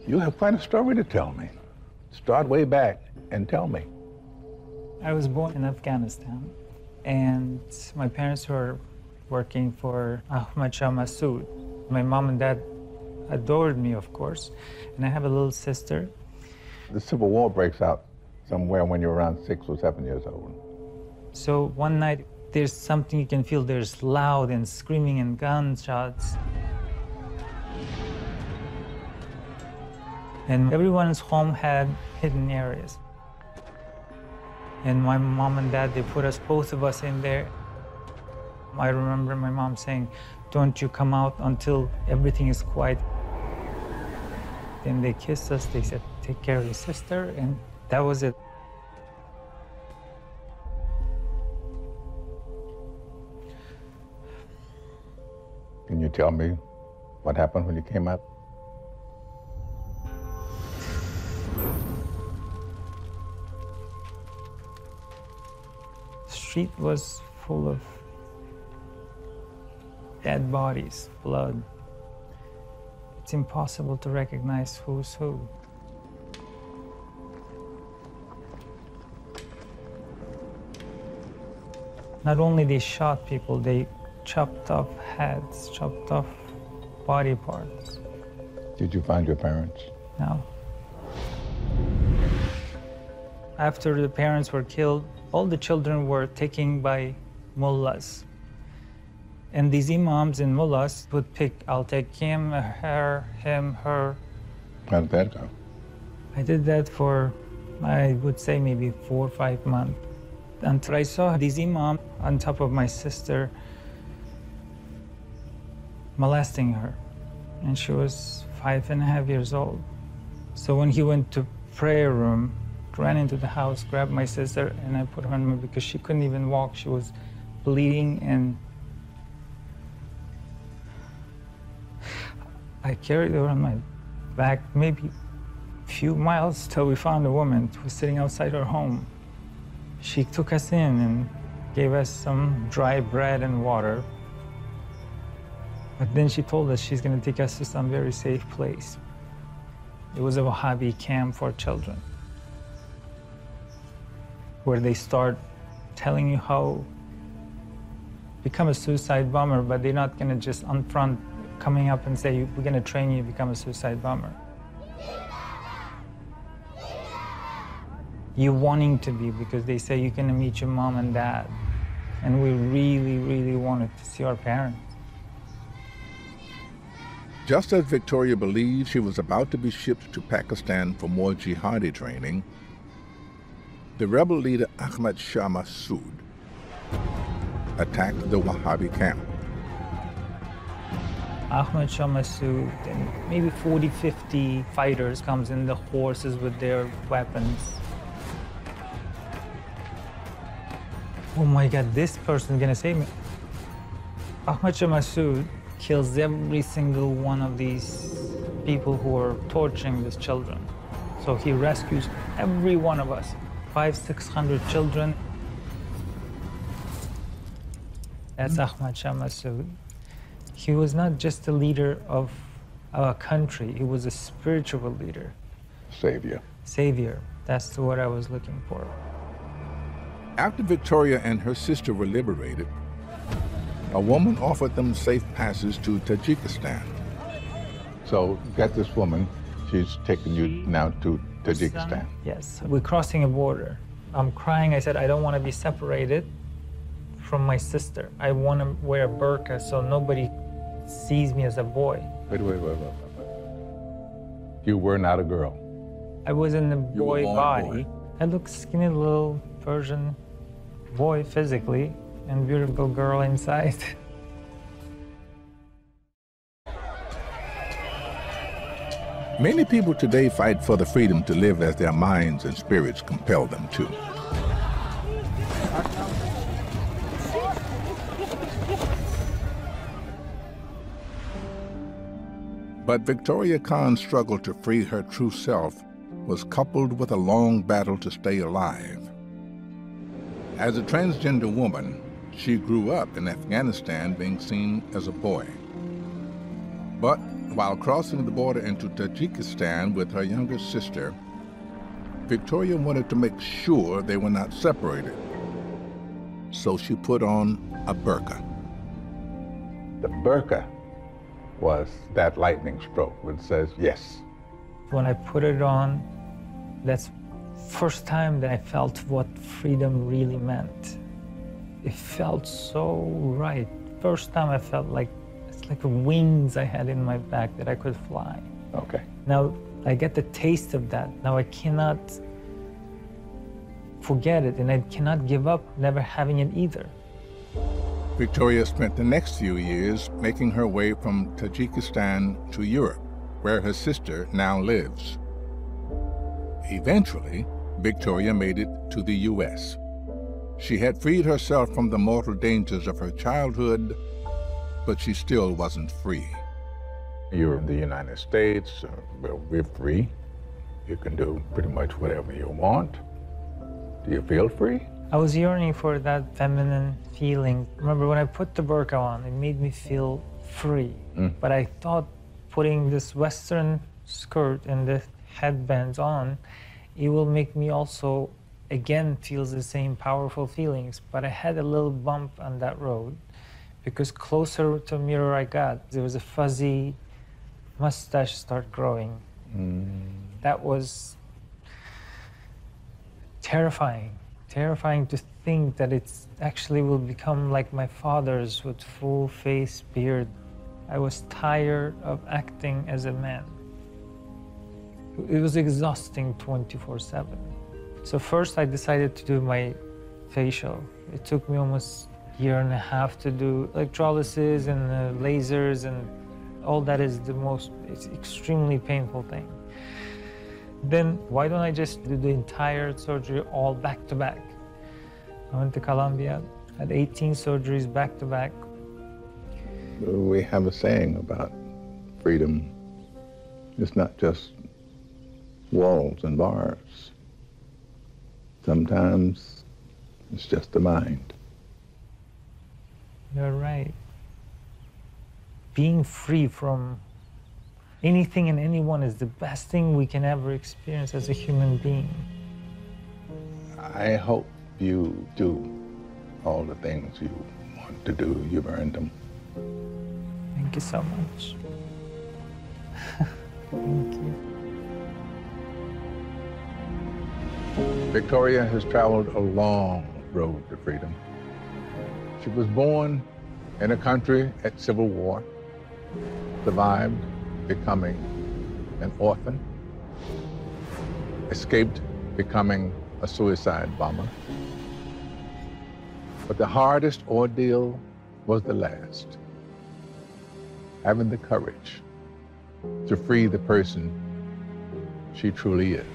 Speaker 1: You have quite a story to tell me. Start way back and tell me.
Speaker 5: I was born in Afghanistan, and my parents were working for Ahmad Shah Massoud. My mom and dad adored me, of course, and I have a little sister.
Speaker 1: The Civil War breaks out somewhere when you're around 6 or 7 years old.
Speaker 5: So one night, there's something you can feel. There's loud and screaming and gunshots. And everyone's home had hidden areas. And my mom and dad, they put us, both of us, in there. I remember my mom saying, "Don't you come out until everything is quiet." Then they kissed us. They said, "Take care of your sister," and that was it.
Speaker 1: Can you tell me what happened when you came out?
Speaker 5: The street was full of dead bodies, blood. It's impossible to recognize who's who. Not only they shot people, they chopped off heads, chopped off body parts.
Speaker 1: Did you find your parents?
Speaker 5: No. After the parents were killed, all the children were taken by mullahs. And these imams and mullahs would pick, I'll take him, her, him, her.
Speaker 1: How did that go?
Speaker 5: I did that for, I would say, maybe 4 or 5 months. Until I saw this imam on top of my sister molesting her. And she was 5.5 years old. So when he went to prayer room, ran into the house, grabbed my sister, and I put her on me because she couldn't even walk. She was bleeding, and I carried her on my back maybe a few miles till we found a woman who was sitting outside her home. She took us in, and gave us some dry bread and water. But then she told us she's going to take us to some very safe place. It was a Wahhabi camp for children, where they start telling you how become a suicide bomber, but they're not going to just upfront coming up and say, we're going to train you to become a suicide bomber. You wanting to be, because they say you're going to meet your mom and dad. And we really, really wanted to see our parents.
Speaker 2: Just as Victoria believed she was about to be shipped to Pakistan for more jihadi training, the rebel leader Ahmad Shah Massoud attacked the Wahhabi camp.
Speaker 5: Ahmad Shah Massoud and maybe 40, 50 fighters comes in the horses with their weapons. Oh my God, this person's gonna save me. Ahmad Shah Massoud kills every single one of these people who are torturing these children. So he rescues every one of us, 500, 600 children. That's Ahmad Shah Massoud. He was not just a leader of our country, he was a spiritual leader.
Speaker 1: Savior.
Speaker 5: Savior, that's what I was looking for.
Speaker 2: After Victoria and her sister were liberated, a woman offered them safe passes to Tajikistan.
Speaker 1: So get this woman, she's taking you now to Tajikistan.
Speaker 5: Yes, we're crossing a border. I'm crying, I said, I don't want to be separated from my sister. I want to wear a burqa so nobody sees me as a boy.
Speaker 1: Wait. You were not a girl.
Speaker 5: I was in the
Speaker 2: You were
Speaker 5: boy
Speaker 2: born
Speaker 5: body.
Speaker 2: boy.
Speaker 5: I looked skinny little Persian boy physically and beautiful girl inside.
Speaker 2: Many people today fight for the freedom to live as their minds and spirits compel them to. But Victoria Khan's struggle to free her true self was coupled with a long battle to stay alive. As a transgender woman, she grew up in Afghanistan being seen as a boy. But while crossing the border into Tajikistan with her younger sister, Victoria wanted to make sure they were not separated. So she put on a burqa.
Speaker 1: The burqa was that lightning stroke which says yes.
Speaker 5: When I put it on, that's first time that I felt what freedom really meant. It felt so right. First time I felt like it's like wings I had in my back that I could fly.
Speaker 1: Okay.
Speaker 5: Now I get the taste of that. Now I cannot forget it, and I cannot give up never having it either.
Speaker 2: Victoria spent the next few years making her way from Tajikistan to Europe, where her sister now lives. Eventually, Victoria made it to the U.S. She had freed herself from the mortal dangers of her childhood, but she still wasn't free.
Speaker 1: You're in the United States, well, we're free. You can do pretty much whatever you want. Do you feel free?
Speaker 5: I was yearning for that feminine feeling. Remember when I put the burqa on, it made me feel free. But I thought putting this Western skirt and the headbands on, it will make me also, again, feel the same powerful feelings. But I had a little bump on that road because closer to the mirror I got, there was a fuzzy mustache start growing. That was terrifying. Terrifying to think that it's actually will become like my father's with full face, beard. I was tired of acting as a man. It was exhausting 24/7. So first I decided to do my facial. It took me almost a year and a half to do electrolysis and lasers, and all that is it's extremely painful thing. Then why don't I just do the entire surgery all back to back? I went to Colombia, had 18 surgeries back to back.
Speaker 1: We have a saying about freedom. It's not just walls and bars. Sometimes it's just the mind.
Speaker 5: You're right. Being free from anything and anyone is the best thing we can ever experience as a human being.
Speaker 1: I hope you do all the things you want to do. You've earned them.
Speaker 5: Thank you so much. Thank you.
Speaker 1: Victoria has traveled a long road to freedom. She was born in a country at civil war, survived becoming an orphan, escaped becoming a suicide bomber. But the hardest ordeal was the last, having the courage to free the person she truly is.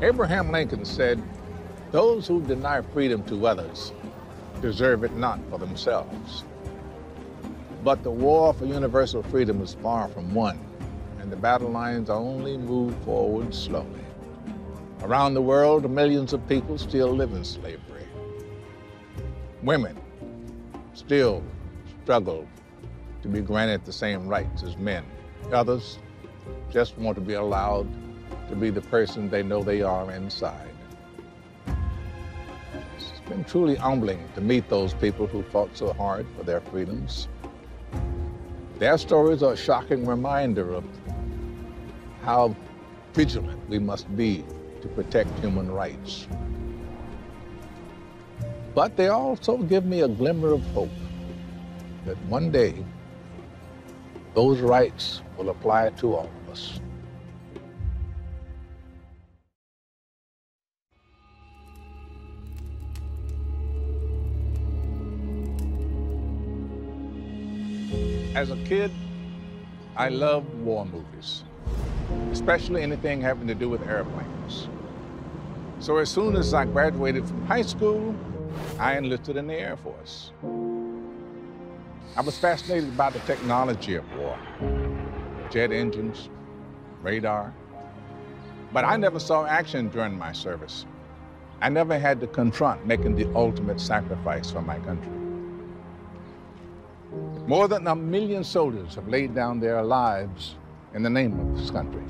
Speaker 1: Abraham Lincoln said, "Those who deny freedom to others deserve it not for themselves." But the war for universal freedom is far from won, and the battle lines only move forward slowly. Around the world, millions of people still live in slavery. Women still struggle to be granted the same rights as men. Others just want to be allowed to be the person they know they are inside. It's been truly humbling to meet those people who fought so hard for their freedoms. Their stories are a shocking reminder of how vigilant we must be to protect human rights. But they also give me a glimmer of hope that one day those rights will apply to all of us. As a kid, I loved war movies, especially anything having to do with airplanes. So as soon as I graduated from high school, I enlisted in the Air Force. I was fascinated by the technology of war, jet engines, radar, but I never saw action during my service. I never had to confront making the ultimate sacrifice for my country. More than 1 million soldiers have laid down their lives in the name of this country.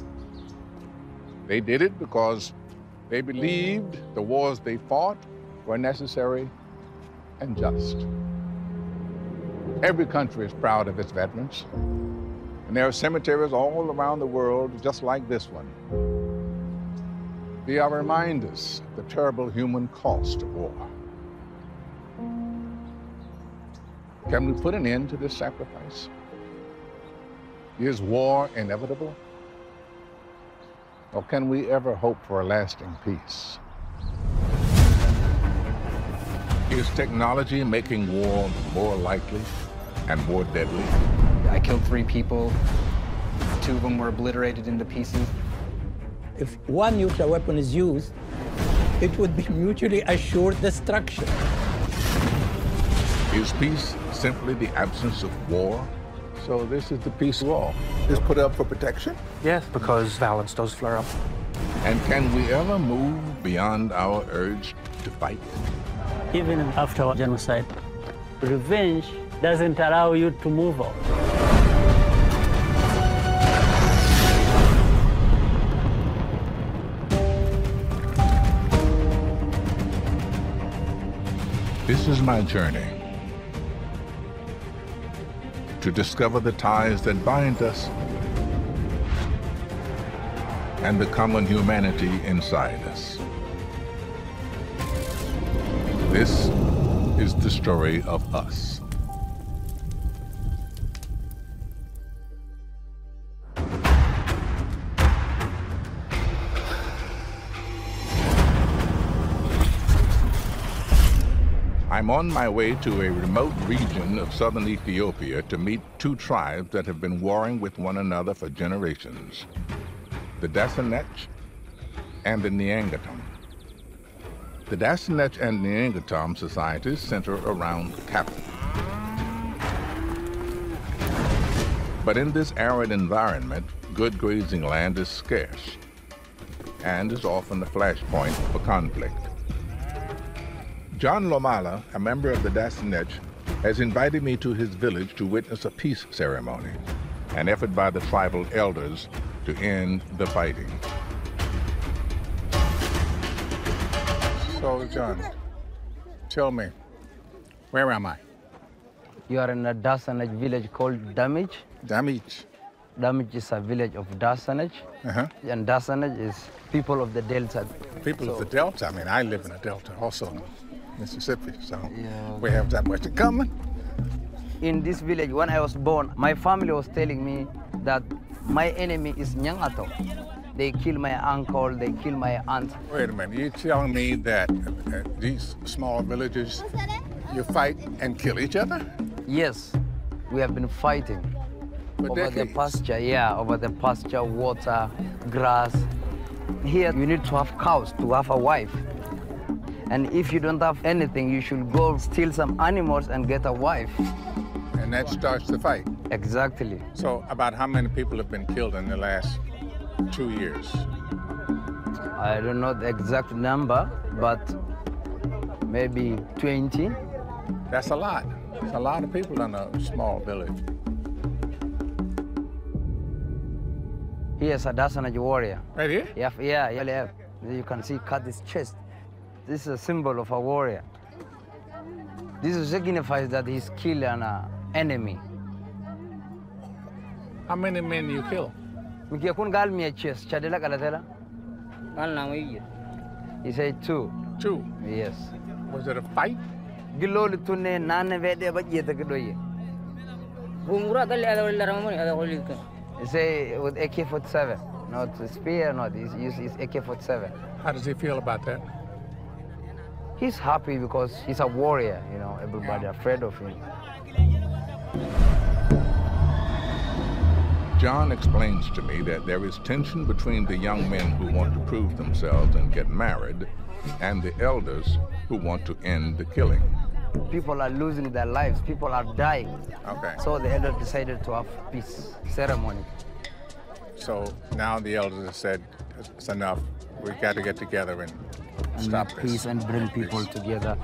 Speaker 1: They did it because they believed the wars they fought were necessary and just. Every country is proud of its veterans, and there are cemeteries all around the world just like this one. They are reminders of the terrible human cost of war. Can we put an end to this sacrifice? Is war inevitable? Or can we ever hope for a lasting peace? Is technology making war more likely and more deadly?
Speaker 12: I killed 3 people. 2 of them were obliterated into pieces.
Speaker 13: If one nuclear weapon is used, it would be mutually assured destruction.
Speaker 1: Is peace simply the absence of war? So this is the peace wall. Is put up for protection?
Speaker 14: Yes, because violence does flare up.
Speaker 1: And can we ever move beyond our urge to fight?
Speaker 15: Even after genocide, revenge doesn't allow you to move on.
Speaker 2: This is my journey to discover the ties that bind us and the common humanity inside us. This is the story of us. I'm on my way to a remote region of southern Ethiopia to meet 2 tribes that have been warring with one another for generations, the Dasanech and the Neangatum. The Dasanech and Neangatum societies center around cattle. But in this arid environment, good grazing land is scarce and is often the flashpoint for conflict. John Lomala, a member of the Dasanech, has invited me to his village to witness a peace ceremony, an effort by the tribal elders to end the fighting. So, John, tell me, where am I?
Speaker 16: You are in a Dasanech village called Damage.
Speaker 2: Damage.
Speaker 16: Damage is a village of Dasanech. And Dasanech is people of the Delta.
Speaker 2: People of the Delta? I mean, I live in a Delta also, Mississippi, so we have that much in common.
Speaker 16: In this village, when I was born, my family was telling me that my enemy is Nyangato. They kill my uncle, they kill my aunt.
Speaker 2: Wait a minute, you're telling me that these small villages, you fight and kill each other?
Speaker 16: Yes, we have been fighting over the pasture, over the pasture, water, grass. Here, you need to have cows to have a wife. And if you don't have anything, you should go steal some animals and get a wife.
Speaker 2: And that starts the fight?
Speaker 16: Exactly.
Speaker 2: So about how many people have been killed in the last 2 years?
Speaker 16: I don't know the exact number, but maybe 20.
Speaker 2: That's a lot. It's a lot of people in a small village.
Speaker 16: Here's a Dasanech warrior.
Speaker 2: Right here?
Speaker 16: Yeah. You can see cut his chest. This is a symbol of a warrior. This signifies that he's killed an enemy.
Speaker 2: How many men you kill?
Speaker 16: He said 2.
Speaker 2: 2?
Speaker 16: Yes.
Speaker 2: Was it a fight?
Speaker 16: He say with AK-47, not spear, not he's used AK-47.
Speaker 2: How does he feel about that?
Speaker 16: He's happy because he's a warrior, you know, everybody afraid of him.
Speaker 2: John explains to me that there is tension between the young men who want to prove themselves and get married and the elders who want to end the killing.
Speaker 16: People are losing their lives, people are dying.
Speaker 2: Okay.
Speaker 16: So the elders decided to have peace ceremony.
Speaker 2: So now the elders have said, it's enough, we've got to get together and stop this.
Speaker 16: Peace and bring people together.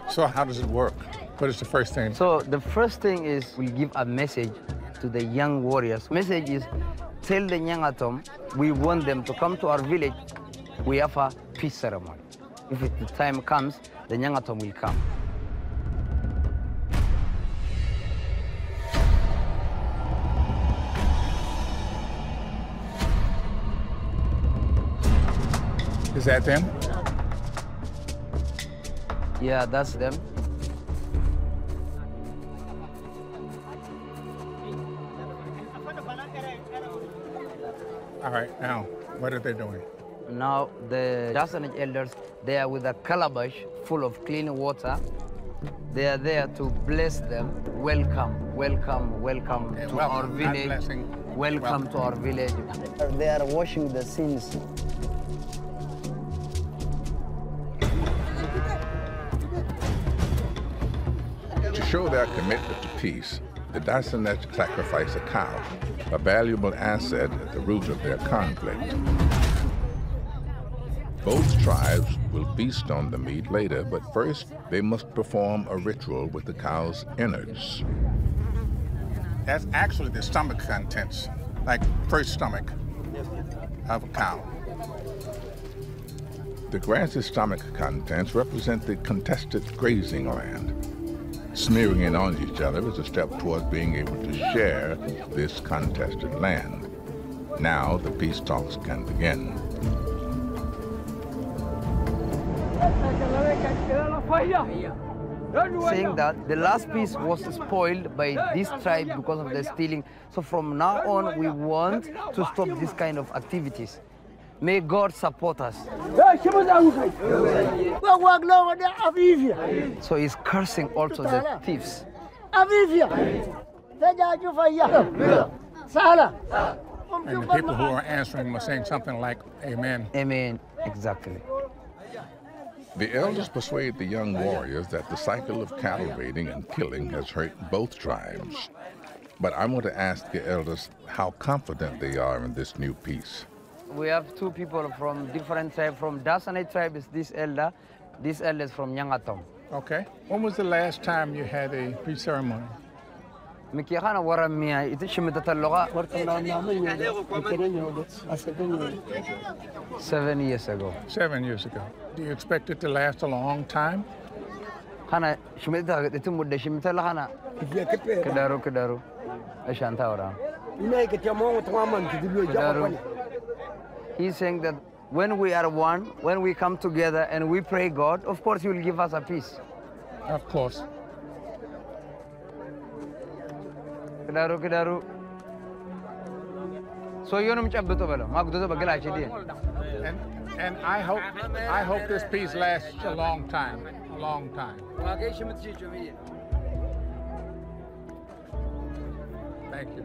Speaker 2: So how does it work? What is the first thing?
Speaker 16: So the first thing is we give a message to the young warriors. Message is, tell the Nyangatom, we want them to come to our village. We have a peace ceremony. If the time comes, the Nyangatom will come.
Speaker 2: Is that them?
Speaker 16: Yeah, that's them.
Speaker 2: All right, now, what are they doing?
Speaker 16: Now, the Dasanech elders, they are with a calabash full of clean water. They are there to bless them. Welcome, welcome, welcome to our village. Welcome to our village. They are washing the sins.
Speaker 2: To show their commitment to peace, the Dasanech sacrifice a cow, a valuable asset at the root of their conflict. Both tribes will feast on the meat later, but first they must perform a ritual with the cow's innards. That's actually the stomach contents, like first stomach of a cow. The grassy stomach contents represent the contested grazing land. Smearing it on each other is a step towards being able to share this contested land. Now the peace talks can begin.
Speaker 16: Saying that the last piece was spoiled by this tribe because of the stealing. So from now on, we want to stop this kind of activities. May God support us. So he's cursing also the thieves.
Speaker 2: And the people who are answering are saying something like, amen.
Speaker 16: Amen, exactly.
Speaker 2: The elders persuade the young warriors that the cycle of cattle raiding and killing has hurt both tribes. But I want to ask the elders how confident they are in this new peace.
Speaker 16: We have two people from different tribes. From Dasanay tribe is this elder is from Yangatom.
Speaker 1: Okay. When was the last time you had a peace ceremony?
Speaker 16: 7 years ago.
Speaker 1: 7 years ago. Do you expect it to last a long time?
Speaker 16: He's saying that when we are one, when we come together and we pray God, of course he will give us a peace.
Speaker 1: Of course.
Speaker 16: So you know
Speaker 1: and I hope this peace lasts a long time. A long time. Thank you.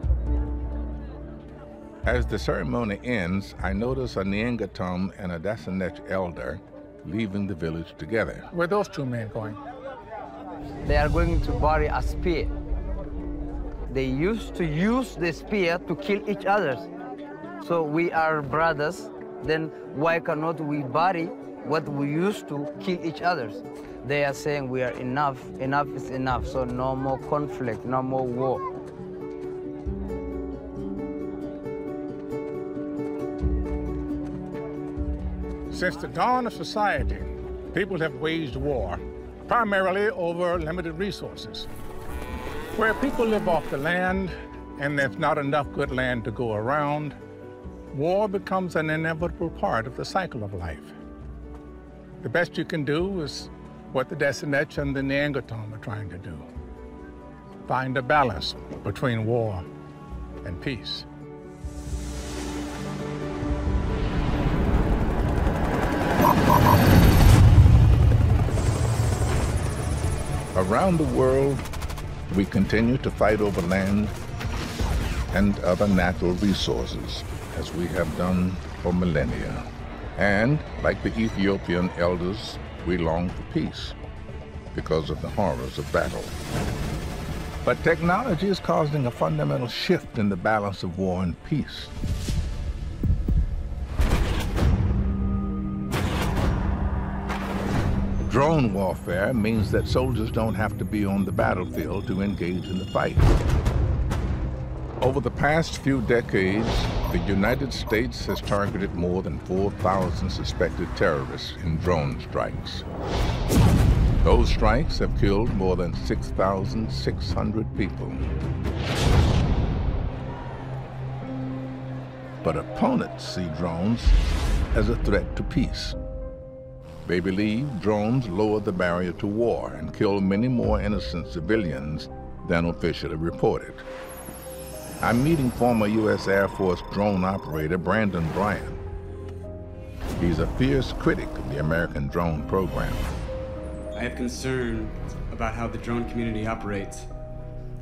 Speaker 2: As the ceremony ends, I notice a Neangatom and a Dasanech elder leaving the village together.
Speaker 1: Where are those two men going?
Speaker 16: They are going to bury a spear. They used to use the spear to kill each other. So we are brothers, then why cannot we bury what we used to kill each other? They are saying we are enough, enough is enough, so no more conflict, no more war.
Speaker 1: Since the dawn of society, people have waged war, primarily over limited resources. Where people live off the land and there's not enough good land to go around, war becomes an inevitable part of the cycle of life. The best you can do is what the Dasanech and the Neangatom are trying to do. Find a balance between war and peace.
Speaker 2: Around the world, we continue to fight over land and other natural resources, as we have done for millennia. And, like the Ethiopian elders, we long for peace because of the horrors of battle. But technology is causing a fundamental shift in the balance of war and peace. Drone warfare means that soldiers don't have to be on the battlefield to engage in the fight. Over the past few decades, the United States has targeted more than 4,000 suspected terrorists in drone strikes. Those strikes have killed more than 6,600 people. But opponents see drones as a threat to peace. They believe drones lower the barrier to war and kill many more innocent civilians than officially reported. I'm meeting former U.S. Air Force drone operator Brandon Bryan. He's a fierce critic of the American drone program.
Speaker 17: I have concern about how the drone community operates.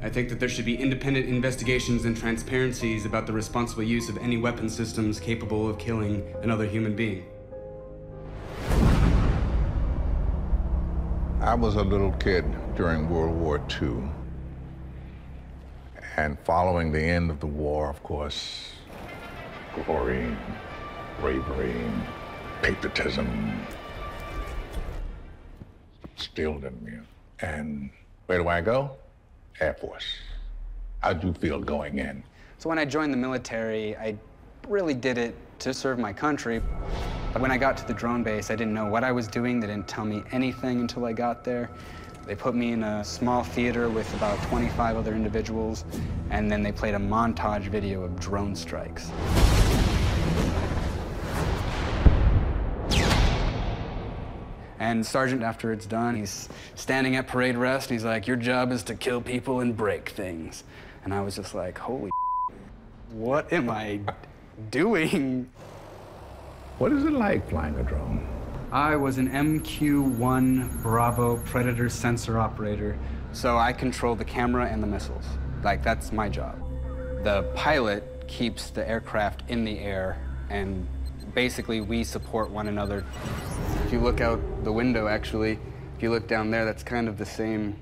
Speaker 17: I think that there should be independent investigations and transparencies about the responsible use of any weapon systems capable of killing another human being.
Speaker 2: I was a little kid during World War II. And following the end of the war, of course, glory, bravery, patriotism instilled in me. And where do I go? Air Force. How'd you feel going in?
Speaker 12: So when I joined the military, I really did it to serve my country. But when I got to the drone base, I didn't know what I was doing. They didn't tell me anything until I got there. They put me in a small theater with about 25 other individuals, and then they played a montage video of drone strikes. And Sergeant, after it's done, he's standing at parade rest, and he's like, your job is to kill people and break things. And I was just like, holy what am I doing?
Speaker 2: What is it like flying a drone?
Speaker 12: I was an MQ-1 Bravo Predator sensor operator, so I control the camera and the missiles. Like, that's my job. The pilot keeps the aircraft in the air, and basically we support one another. If you look out the window, actually, if you look down there, that's kind of the same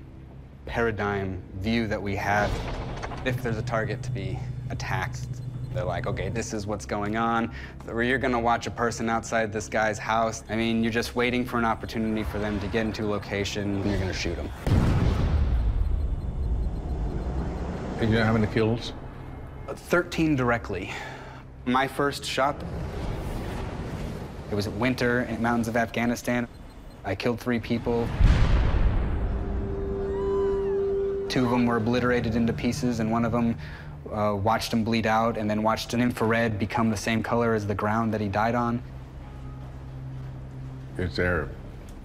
Speaker 12: paradigm view that we had. If there's a target to be attacked, they're like, okay, this is what's going on. Or you're gonna watch a person outside this guy's house. I mean, you're just waiting for an opportunity for them to get into a location, and you're gonna shoot them.
Speaker 1: And you know how many kills?
Speaker 12: 13 directly. My first shot, it was winter in the mountains of Afghanistan. I killed 3 people. 2 of them were obliterated into pieces, and one of them watched him bleed out and then watched an infrared become the same color as the ground that he died on.
Speaker 1: Is there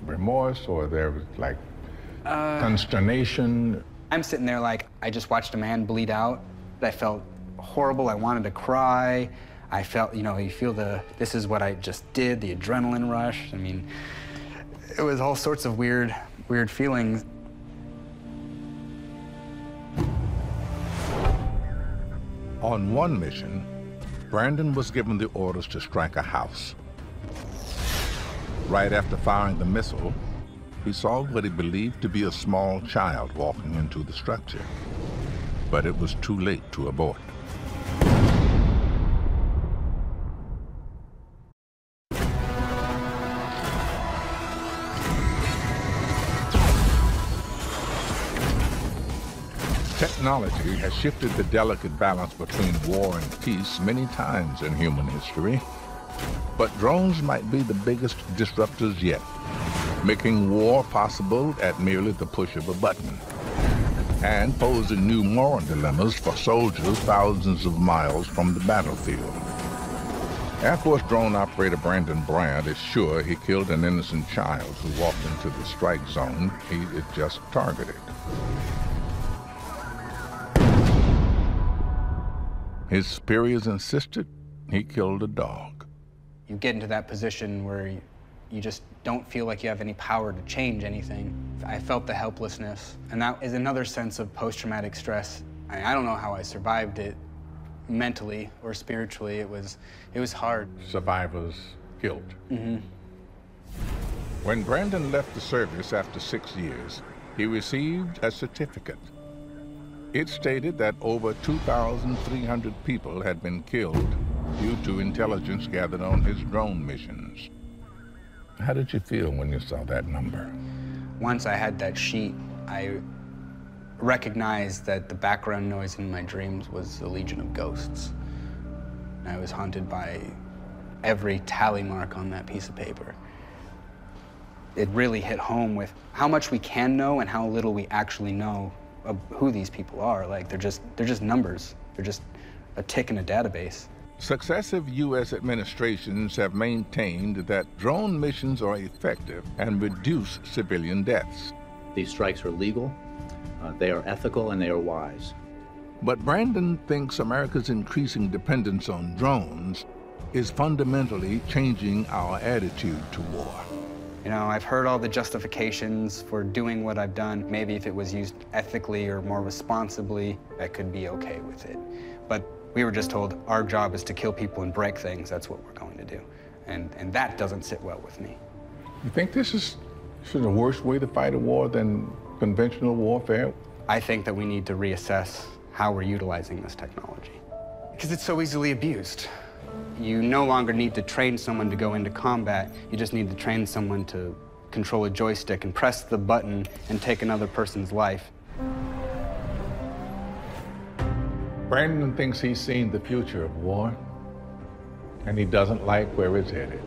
Speaker 1: remorse or there was like consternation?
Speaker 12: I'm sitting there like, I just watched a man bleed out. I felt horrible. I wanted to cry. I felt, you know, you feel this is what I just did, the adrenaline rush. I mean, it was all sorts of weird feelings.
Speaker 2: On one mission, Brandon was given the orders to strike a house. Right after firing the missile, he saw what he believed to be a small child walking into the structure. But it was too late to abort. Technology has shifted the delicate balance between war and peace many times in human history. But drones might be the biggest disruptors yet, making war possible at merely the push of a button, and posing new moral dilemmas for soldiers thousands of miles from the battlefield. Air Force drone operator Brandon Bryant is sure he killed an innocent child who walked into the strike zone he had just targeted. His superiors insisted he killed a dog.
Speaker 12: You get into that position where you just don't feel like you have any power to change anything. I felt the helplessness, and that is another sense of post-traumatic stress. I don't know how I survived it mentally or spiritually. It was hard.
Speaker 1: Survivor's guilt.
Speaker 12: Mm-hmm.
Speaker 2: When Brandon left the service after 6 years, he received a certificate. It stated that over 2,300 people had been killed due to intelligence gathered on his drone missions. How did you feel when you saw that number?
Speaker 12: Once I had that sheet, I recognized that the background noise in my dreams was a legion of ghosts. I was haunted by every tally mark on that piece of paper. It really hit home with how much we can know and how little we actually know of who these people are. Like, they're just numbers. They're just a tick in a database.
Speaker 2: Successive U.S. administrations have maintained that drone missions are effective and reduce civilian deaths.
Speaker 18: These strikes are legal, they are ethical, and they are wise.
Speaker 2: But Brandon thinks America's increasing dependence on drones is fundamentally changing our attitude to war.
Speaker 12: You know, I've heard all the justifications for doing what I've done. Maybe if it was used ethically or more responsibly, I could be okay with it. But we were just told our job is to kill people and break things. That's what we're going to do. And that doesn't sit well with me.
Speaker 1: You think this is a worse way to fight a war than conventional warfare?
Speaker 12: I think that we need to reassess how we're utilizing this technology, because it's so easily abused. You no longer need to train someone to go into combat. You just need to train someone to control a joystick and press the button and take another person's life.
Speaker 1: Brandon thinks he's seen the future of war, and he doesn't like where it's headed.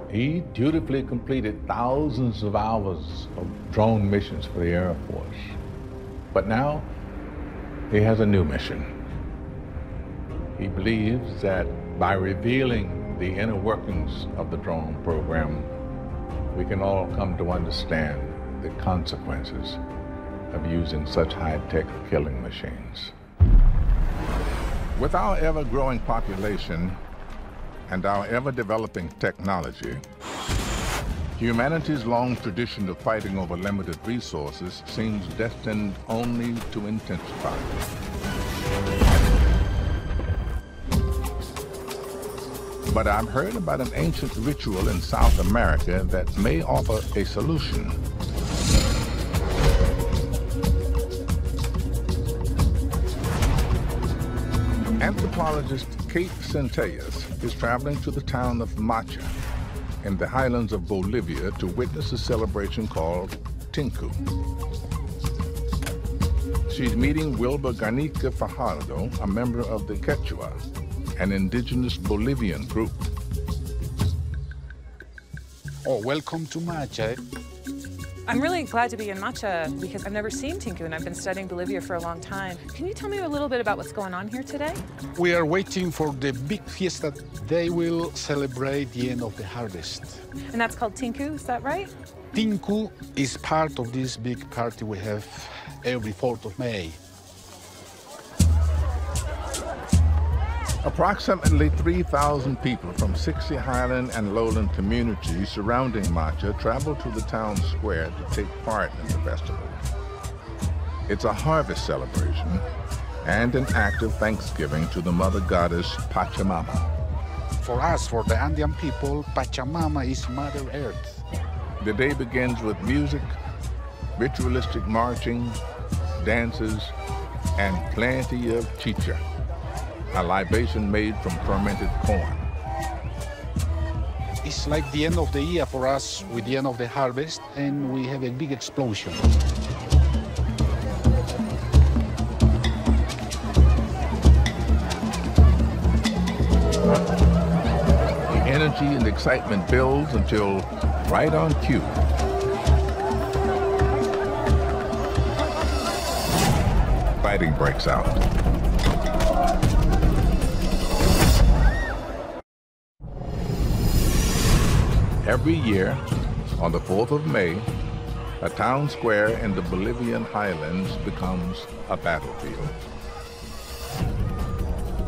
Speaker 1: He dutifully completed thousands of hours of drone missions for the Air Force. But now, he has a new mission. He believes that by revealing the inner workings of the drone program, we can all come to understand the consequences of using such high-tech killing machines. With our ever-growing population and our ever-developing technology, humanity's long tradition of fighting over limited resources seems destined only to intensify. But I've heard about an ancient ritual in South America that may offer a solution.
Speaker 2: Anthropologist Kate Centellas is traveling to the town of Macha in the highlands of Bolivia to witness a celebration called Tinku. She's meeting Wilba Garnica Fajardo, a member of the Quechua, an indigenous Bolivian group.
Speaker 19: Oh, welcome to Macha.
Speaker 20: I'm really glad to be in Macha because I've never seen Tinku and I've been studying Bolivia for a long time. Can you tell me a little bit about what's going on here today?
Speaker 19: We are waiting for the big fiesta. They will celebrate the end of the harvest.
Speaker 20: And that's called Tinku, is that right?
Speaker 19: Tinku is part of this big party we have every 4th of May.
Speaker 2: Approximately 3,000 people from 60 highland and lowland communities surrounding Macha travel to the town square to take part in the festival. It's a harvest celebration and an act of thanksgiving to the mother goddess Pachamama.
Speaker 19: For us, for the Andean people, Pachamama is Mother Earth.
Speaker 2: The day begins with music, ritualistic marching, dances, and plenty of chicha, a libation made from fermented corn.
Speaker 19: It's like the end of the year for us with the end of the harvest, and we have a big explosion.
Speaker 2: The energy and excitement builds until right on cue. Fighting breaks out. Every year, on the 4th of May, a town square in the Bolivian highlands becomes a battlefield.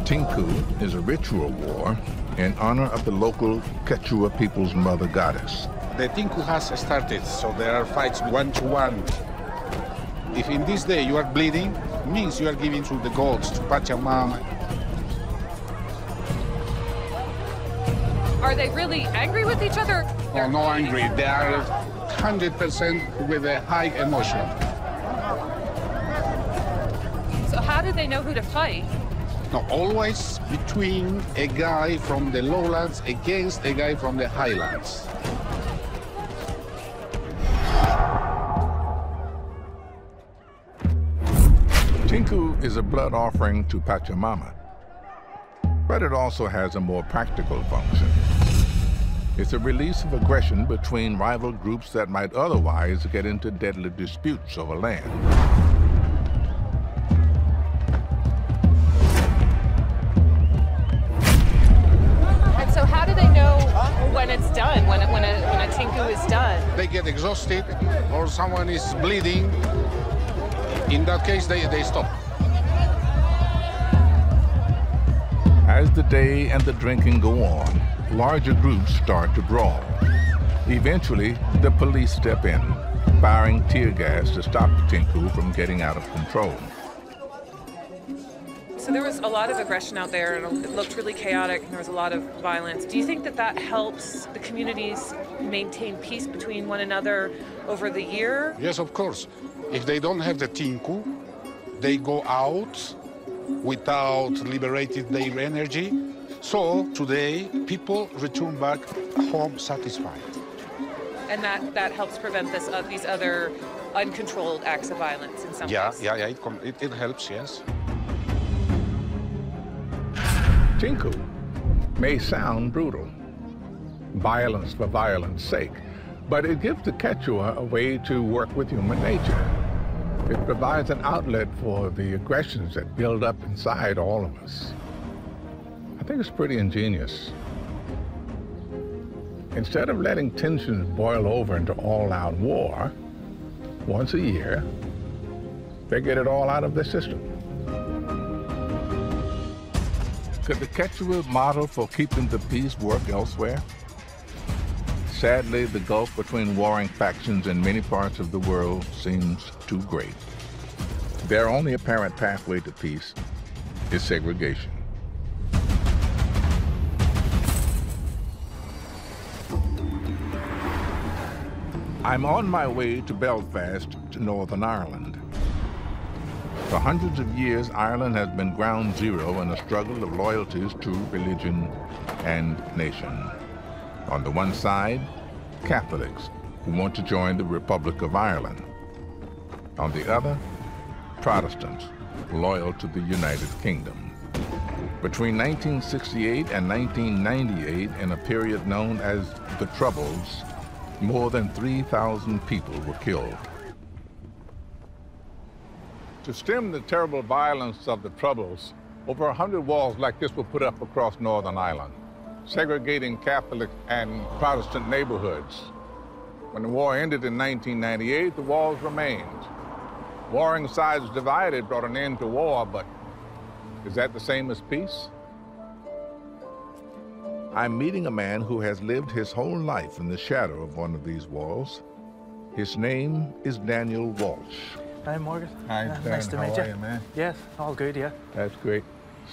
Speaker 2: Tinku is a ritual war in honor of the local Quechua people's mother goddess.
Speaker 19: The Tinku has started, so there are fights 1-to-1. If in this day you are bleeding, means you are giving to the gods, to Pachamama.
Speaker 20: Are they really angry with each other?
Speaker 19: No, no angry. They are 100% with a high emotion.
Speaker 20: So how do they know who to fight?
Speaker 19: No, always between a guy from the lowlands against a guy from the highlands.
Speaker 2: Tinku is a blood offering to Pachamama, but it also has a more practical function. It's a release of aggression between rival groups that might otherwise get into deadly disputes over land.
Speaker 20: And so how do they know when it's done, when a Tinku is done?
Speaker 19: They get exhausted or someone is bleeding. In that case, they stop.
Speaker 2: As the day and the drinking go on, larger groups start to brawl. Eventually, the police step in, firing tear gas to stop the Tinku from getting out of control.
Speaker 20: So there was a lot of aggression out there, and it looked really chaotic, and there was a lot of violence. Do you think that that helps the communities maintain peace between one another over the year?
Speaker 19: Yes, of course. If they don't have the Tinku, they go out without liberating their energy. So today, people return back home satisfied.
Speaker 20: And that helps prevent these other uncontrolled acts of violence in some ways?
Speaker 19: Yeah, it helps, yes.
Speaker 2: Tinku may sound brutal, violence for violence sake, but it gives the Quechua a way to work with human nature. It provides an outlet for the aggressions that build up inside all of us. I think it's pretty ingenious. Instead of letting tensions boil over into all-out war, once a year, they get it all out of their system. Could the Quechua model for keeping the peace work elsewhere? Sadly, the gulf between warring factions in many parts of the world seems too great. Their only apparent pathway to peace is segregation. I'm on my way to Belfast, to Northern Ireland. For hundreds of years, Ireland has been ground zero in a struggle of loyalties to religion and nation. On the one side, Catholics who want to join the Republic of Ireland. On the other, Protestants loyal to the United Kingdom. Between 1968 and 1998, in a period known as the Troubles, more than 3,000 people were killed. To stem the terrible violence of the Troubles, over 100 walls like this were put up across Northern Ireland, segregating Catholic and Protestant neighborhoods. When the war ended in 1998, the walls remained. Warring sides divided brought an end to war, but is that the same as peace? I'm meeting a man who has lived his whole life in the shadow of one of these walls. His name is Daniel Walsh.
Speaker 14: Hi, Morgan.
Speaker 1: Hi, Dan.
Speaker 14: Nice to meet you.
Speaker 1: How are you, man?
Speaker 14: Yes, all good, yeah.
Speaker 1: That's great.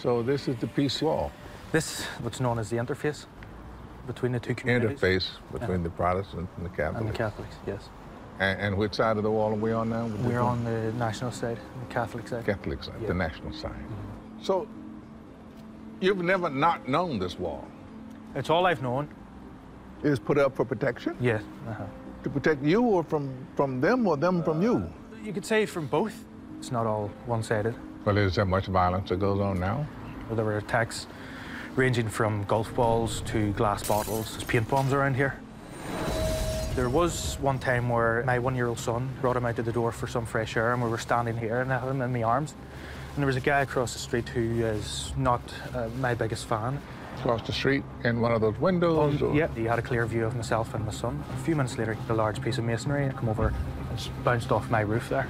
Speaker 1: So this is the peace wall?
Speaker 14: This, what's known as the interface between the two communities.
Speaker 1: Interface between the Protestants and the Catholics?
Speaker 14: And the Catholics, yes.
Speaker 1: And which side of the wall are we on now?
Speaker 14: We're on the national side, the Catholic side.
Speaker 1: Catholic side,
Speaker 14: yeah.
Speaker 1: The national side. So, you've never not known this wall?
Speaker 14: It's all I've known.
Speaker 1: It is put up for protection?
Speaker 14: Yes.
Speaker 1: To protect you or from them or them from you?
Speaker 14: You could say from both. It's not all one-sided.
Speaker 1: Well, is there much violence that goes on now?
Speaker 14: Well, there were attacks ranging from golf balls to glass bottles. There's paint bombs around here. There was one time where my one-year-old son brought him out to the door for some fresh air, and we were standing here and I had him in my arms. And there was a guy across the street who is not my biggest fan.
Speaker 1: Across the street in one of those windows?
Speaker 14: Or? Yeah, he had a clear view of myself and my son. A few minutes later, a large piece of masonry come over and bounced off my roof there.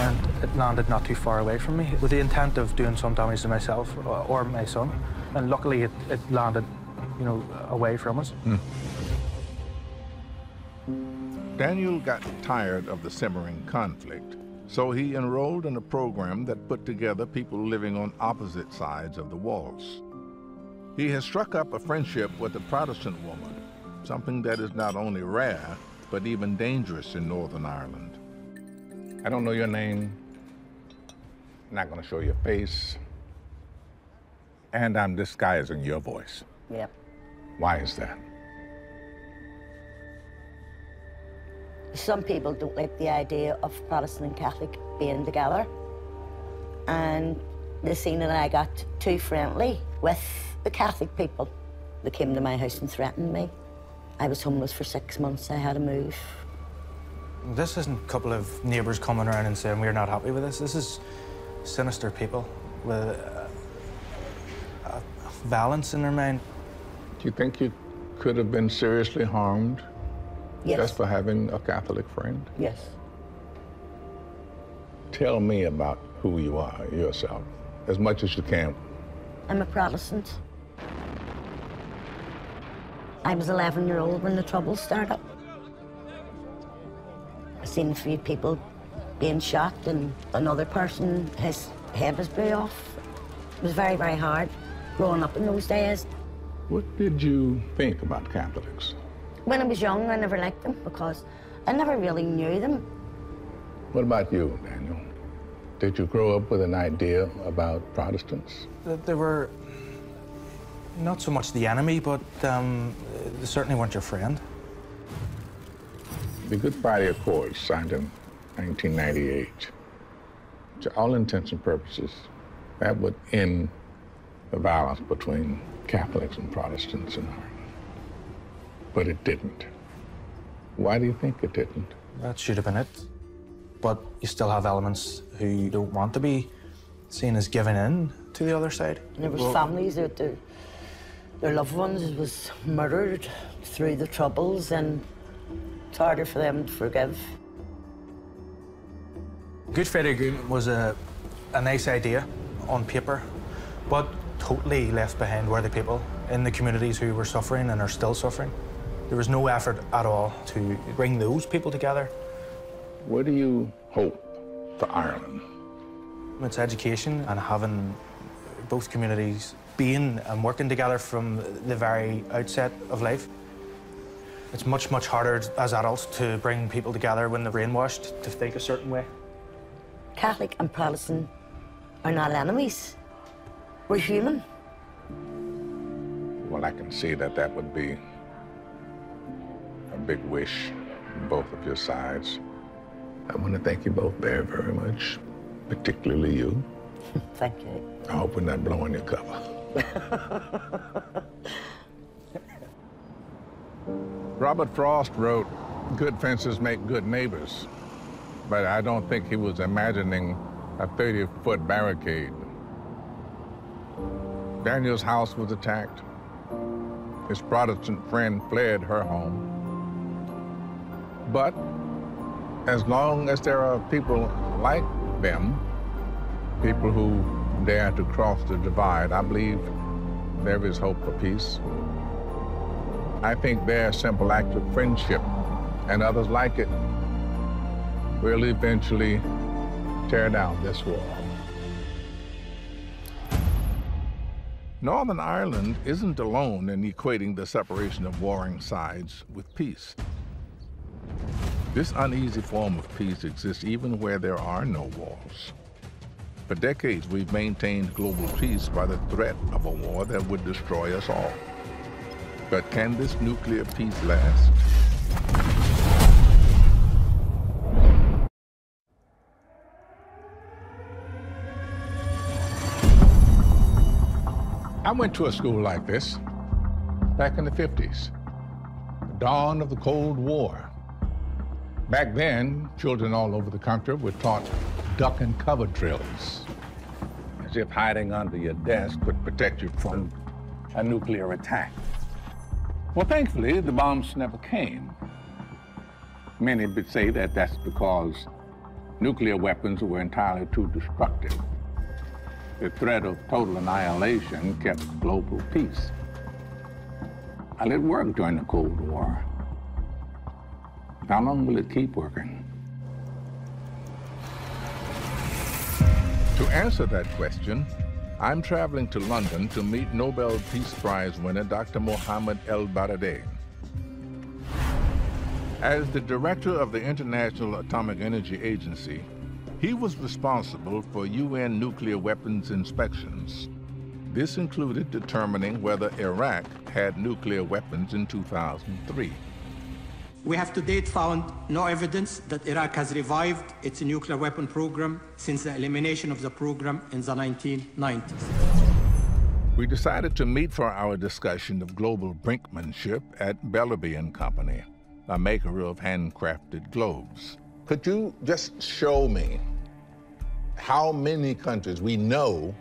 Speaker 14: And it landed not too far away from me with the intent of doing some damage to myself or my son. And luckily, it landed, you know, away from us.
Speaker 2: Daniel got tired of the simmering conflict, so he enrolled in a program that put together people living on opposite sides of the walls. He has struck up a friendship with a Protestant woman, something that is not only rare, but even dangerous in Northern Ireland. I don't know your name. I'm not going to show your face. And I'm disguising your voice.
Speaker 21: Yep.
Speaker 2: Why is that?
Speaker 21: Some people don't like the idea of Protestant and Catholic being together. And they seen that I got too friendly with the Catholic people. They came to my house and threatened me. I was homeless for 6 months. I had to move.
Speaker 14: This isn't a couple of neighbours coming around and saying we're not happy with this. This is sinister people with violence in their mind.
Speaker 1: Do you think you could have been seriously harmed?
Speaker 21: Yes.
Speaker 1: Just for having a Catholic friend?
Speaker 21: Yes.
Speaker 1: Tell me about who you are yourself, as much as you can.
Speaker 21: I'm a Protestant. I was 11-year-old when the Troubles started. I seen a few people being shot and another person, his head was blew off. It was very, very hard growing up in those days.
Speaker 1: What did you think about Catholics?
Speaker 21: When I was young, I never liked them because I never really knew them.
Speaker 1: What about you, Daniel? Did you grow up with an idea about Protestants?
Speaker 14: They were not so much the enemy, but they certainly weren't your friend.
Speaker 1: The Good Friday Accords, signed in 1998, to all intents and purposes, that would end the violence between Catholics and Protestants in Ireland. But it didn't. Why do you think it didn't?
Speaker 14: That should have been it. But you still have elements who don't want to be seen as giving in to the other side.
Speaker 21: And there was families that their loved ones was murdered through the Troubles, and it's harder for them to forgive.
Speaker 14: Good Friday Agreement was a nice idea on paper, but totally left behind were the people in the communities who were suffering and are still suffering. There was no effort at all to bring those people together.
Speaker 1: What do you hope for Ireland?
Speaker 14: It's education and having both communities being and working together from the very outset of life. It's much, much harder as adults to bring people together when they're brainwashed to think a certain way.
Speaker 21: Catholic and Protestant are not enemies. We're human.
Speaker 2: Well, I can see that that would be a big wish on both of your sides. I want to thank you both very, very much, particularly you.
Speaker 21: Thank you.
Speaker 2: I hope we're not blowing your cover. Robert Frost wrote, "Good fences make good neighbors," but I don't think he was imagining a 30-foot barricade. Daniel's house was attacked. His Protestant friend fled her home. But as long as there are people like them, people who dare to cross the divide, I believe there is hope for peace. I think their simple act of friendship and others like it will eventually tear down this wall. Northern Ireland isn't alone in equating the separation of warring sides with peace. This uneasy form of peace exists even where there are no wars. For decades, we've maintained global peace by the threat of a war that would destroy us all. But can this nuclear peace last? I went to a school like this back in the 50s, the dawn of the Cold War. Back then, children all over the country were taught duck and cover drills, as if hiding under your desk would protect you from a nuclear attack. Well, thankfully, the bombs never came. Many would say that that's because nuclear weapons were entirely too destructive. The threat of total annihilation kept global peace. Well, it worked during the Cold War. How long will it keep working? To answer that question, I'm traveling to London to meet Nobel Peace Prize winner Dr. Mohammed El-Baradei. As the director of the International Atomic Energy Agency, he was responsible for UN nuclear weapons inspections. This included determining whether Iraq had nuclear weapons in 2003.
Speaker 6: We have to date found no evidence that Iraq has revived its nuclear weapon program since the elimination of the program in the 1990s.
Speaker 2: We decided to meet for our discussion of global brinkmanship at Bellaby & Company, a maker of handcrafted globes. Could you just show me how many countries we know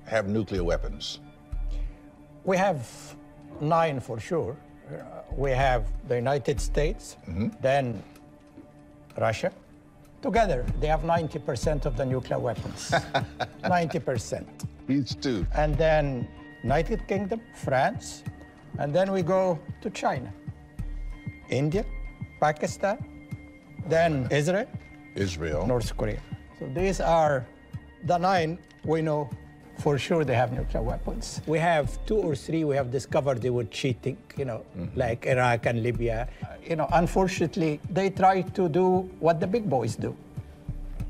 Speaker 2: have nuclear weapons?
Speaker 13: We have 9 for sure. We have the United States, then Russia. Together, they have 90% of the nuclear weapons. 90%.
Speaker 2: Each two.
Speaker 13: And then United Kingdom, France, and then we go to China, India, Pakistan, then Israel, North Korea. So these are the 9 we know for sure they have nuclear weapons. We have 2 or 3 we have discovered they were cheating, like Iraq and Libya. Unfortunately, they try to do what the big boys do,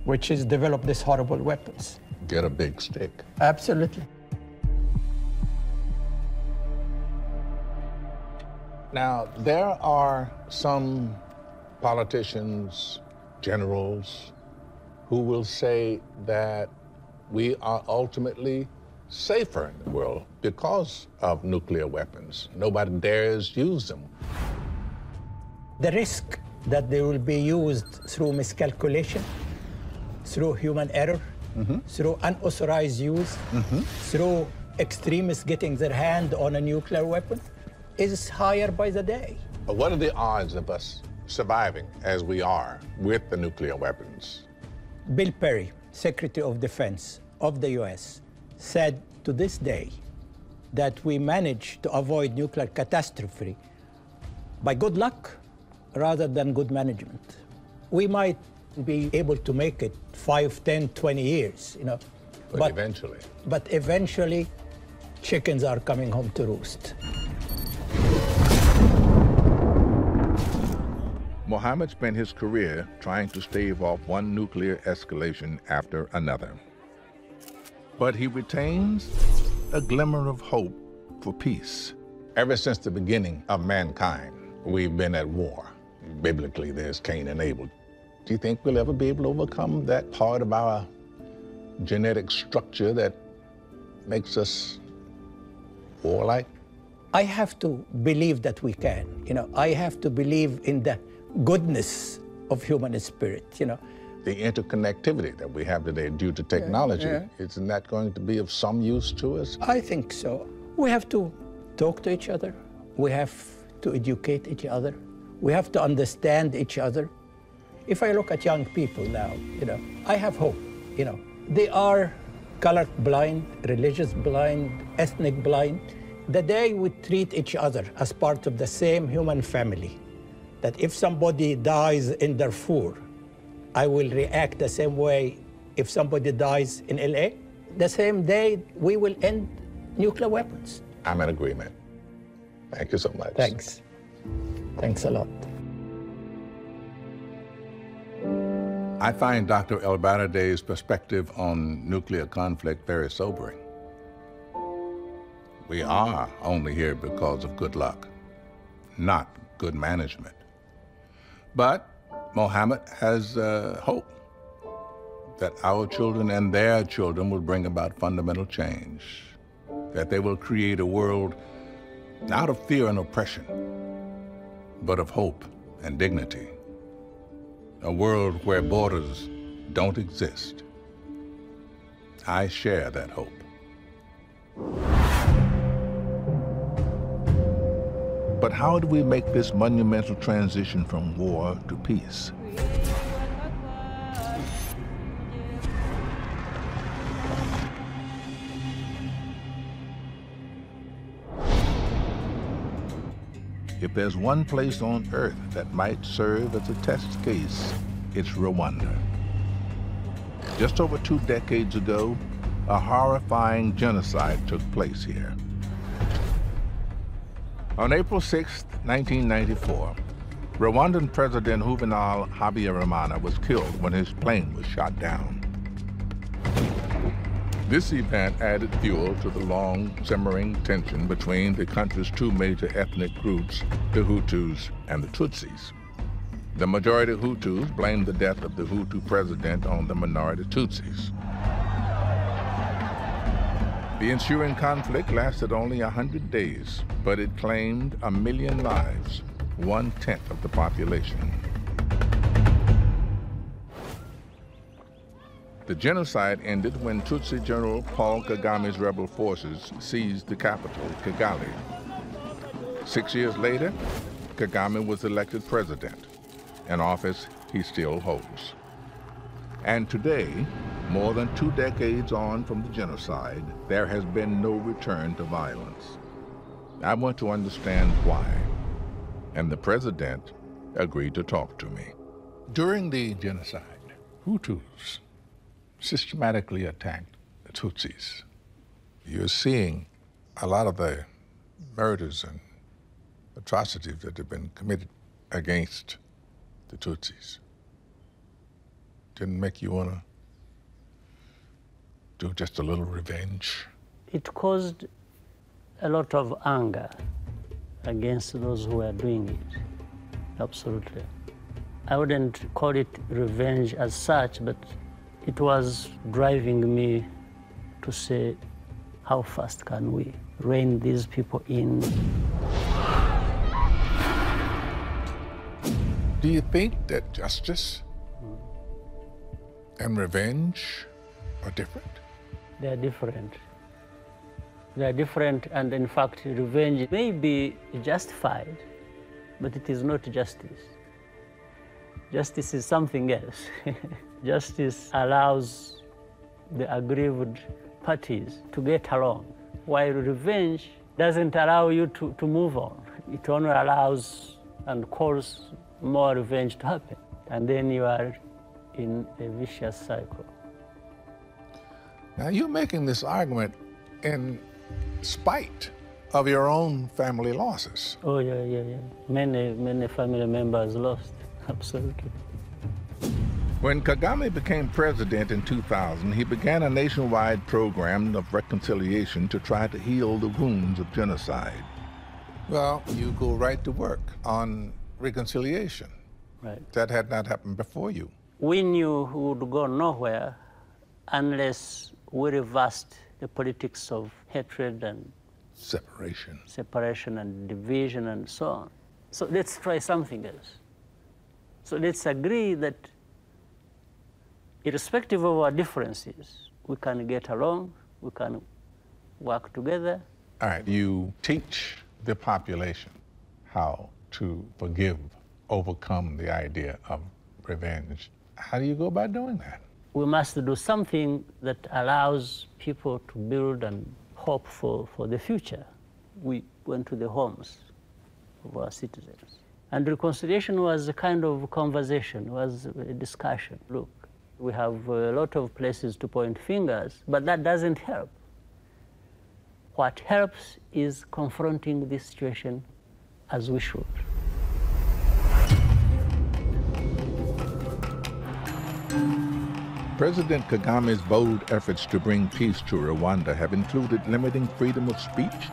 Speaker 13: which is develop these horrible weapons.
Speaker 2: Get a big stick.
Speaker 13: Absolutely.
Speaker 2: Now, there are some politicians, generals, who will say that we are ultimately safer in the world because of nuclear weapons. Nobody dares use them.
Speaker 13: The risk that they will be used through miscalculation, through human error, through unauthorized use, through extremists getting their hand on a nuclear weapon is higher by the day.
Speaker 2: But what are the odds of us surviving as we are with the nuclear weapons?
Speaker 13: Bill Perry, Secretary of Defense of the US, said to this day that we managed to avoid nuclear catastrophe by good luck rather than good management. We might be able to make it 5, 10, 20 years,
Speaker 2: But
Speaker 13: eventually, chickens are coming home to roost.
Speaker 2: Mohammed spent his career trying to stave off one nuclear escalation after another. But he retains a glimmer of hope for peace.
Speaker 1: Ever since the beginning of mankind, we've been at war. Biblically, there's Cain and Abel. Do you think we'll ever be able to overcome that part of our genetic structure that makes us warlike?
Speaker 13: I have to believe that we can. I have to believe in the goodness of human spirit,
Speaker 1: The interconnectivity that we have today due to technology, isn't that going to be of some use to us?
Speaker 13: I think so. We have to talk to each other. We have to educate each other. We have to understand each other. If I look at young people now, I have hope. They are color blind, religious blind, ethnic blind. The day we treat each other as part of the same human family, that if somebody dies in Darfur, I will react the same way if somebody dies in LA. The same day, we will end nuclear weapons.
Speaker 1: I'm in agreement. Thank you so much.
Speaker 13: Thanks. Thanks a lot.
Speaker 2: I find Dr. El-Baradei's perspective on nuclear conflict very sobering. We are only here because of good luck, not good management. But Mohammed has hope that our children and their children will bring about fundamental change, that they will create a world not of fear and oppression, but of hope and dignity. A world where borders don't exist. I share that hope. But how do we make this monumental transition from war to peace? If there's one place on earth that might serve as a test case, it's Rwanda. Just over 2 decades ago, a horrifying genocide took place here. On April 6, 1994, Rwandan President Juvenal Habyarimana was killed when his plane was shot down. This event added fuel to the long, simmering tension between the country's 2 major ethnic groups, the Hutus and the Tutsis. The majority Hutus blamed the death of the Hutu president on the minority Tutsis. The ensuing conflict lasted only 100 days, but it claimed 1 million lives, 1/10 of the population. The genocide ended when Tutsi General Paul Kagame's rebel forces seized the capital, Kigali. 6 years later, Kagame was elected president, an office he still holds. And today, more than 2 decades on from the genocide, there has been no return to violence. I want to understand why, and the president agreed to talk to me. During the genocide, Hutus systematically attacked the Tutsis. You're seeing a lot of the murders and atrocities that have been committed against the Tutsis. Didn't make you want to do just a little revenge?
Speaker 15: It caused a lot of anger against those who were doing it. Absolutely. I wouldn't call it revenge as such, but it was driving me to say, how fast can we rein these people in?
Speaker 2: Do you think that justice and revenge are different?
Speaker 15: They are different. They are different, and in fact, revenge may be justified, but it is not justice. Justice is something else. Justice allows the aggrieved parties to get along, while revenge doesn't allow you to move on. It only allows and calls more revenge to happen, and then you are in a vicious cycle.
Speaker 2: Now, you're making this argument in spite of your own family losses.
Speaker 15: Oh, yeah. Many family members lost. Absolutely.
Speaker 2: When Kagame became president in 2000, he began a nationwide program of reconciliation to try to heal the wounds of genocide. Well, you go right to work on reconciliation.
Speaker 15: Right.
Speaker 2: That had not happened before you.
Speaker 15: We knew we would go nowhere unless we reversed the politics of hatred and separation and division and so on. So let's try something else. So let's agree that irrespective of our differences, we can get along, we can work together.
Speaker 2: All right, you teach the population how to forgive, overcome the idea of revenge. How do you go about doing that?
Speaker 15: We must do something that allows people to build and hope for the future. We went to the homes of our citizens. And reconciliation was a kind of conversation, was a discussion. Look, we have a lot of places to point fingers, but that doesn't help. What helps is confronting this situation as we should.
Speaker 2: President Kagame's bold efforts to bring peace to Rwanda have included limiting freedom of speech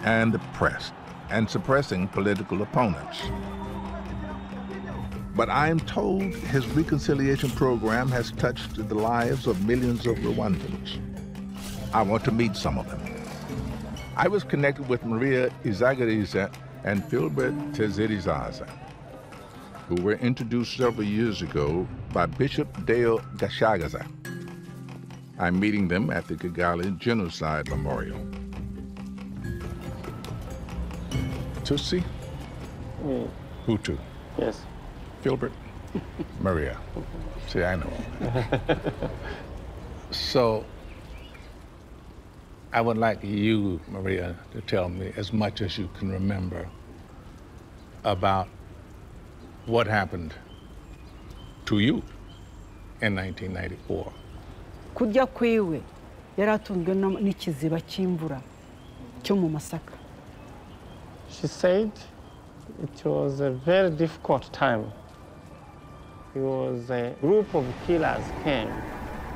Speaker 2: and the press and suppressing political opponents. But I am told his reconciliation program has touched the lives of millions of Rwandans. I want to meet some of them. I was connected with Maria Izagariza and Philbert Tezerizaza, who were introduced several years ago by Bishop Deo Gashagaza. I'm meeting them at the Kigali Genocide Memorial. Tutsi? Hutu?
Speaker 7: Yes.
Speaker 2: Philbert? Maria. See, I know. So, I would like you, Maria, to tell me as much as you can remember about what happened to you in 1994.
Speaker 22: Kujya kwiwe yaratunzwe n'ikiziba cy'imvura cyo mu Masaka.
Speaker 7: She said it was a very difficult time. It was a group of killers came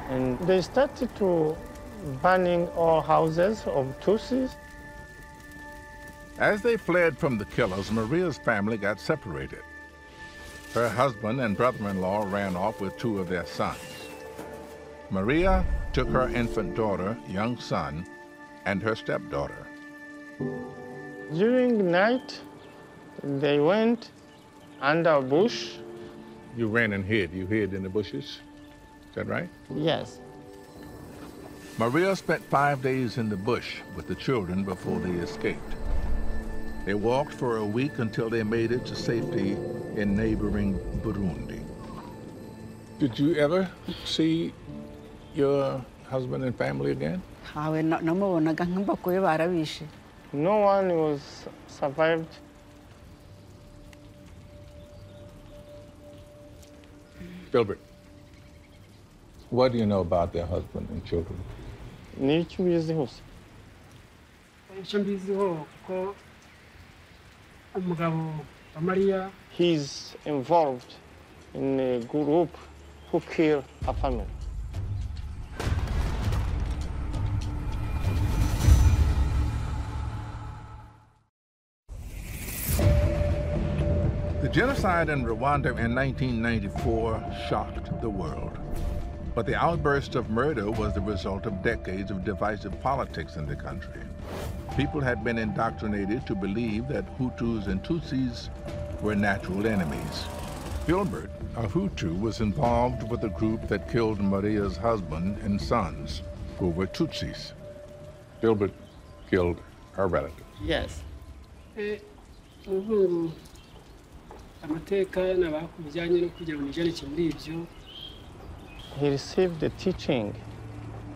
Speaker 7: and they started to burning all houses of Tutsis.
Speaker 2: As they fled from the killers, Maria's family got separated. Her husband and brother-in-law ran off with two of their sons. Maria took her infant daughter, young son, and her stepdaughter.
Speaker 7: During the night, they went under a bush.
Speaker 2: You ran and hid. You hid in the bushes? Is that right?
Speaker 7: Yes.
Speaker 2: Maria spent 5 days in the bush with the children before they escaped. They walked for a week until they made it to safety in neighboring Burundi. Did you ever see your husband and family again?
Speaker 7: No one was survived.
Speaker 2: Gilbert, what do you know about their husband and children?
Speaker 7: He's involved in a group who kill a family.
Speaker 2: The genocide in Rwanda in 1994 shocked the world. But the outburst of murder was the result of decades of divisive politics in the country. People had been indoctrinated to believe that Hutus and Tutsis were natural enemies. Gilbert, a Hutu, was involved with a group that killed Maria's husband and sons, who were Tutsis. Gilbert killed her relative.
Speaker 7: Yes.
Speaker 23: He
Speaker 7: received the teaching.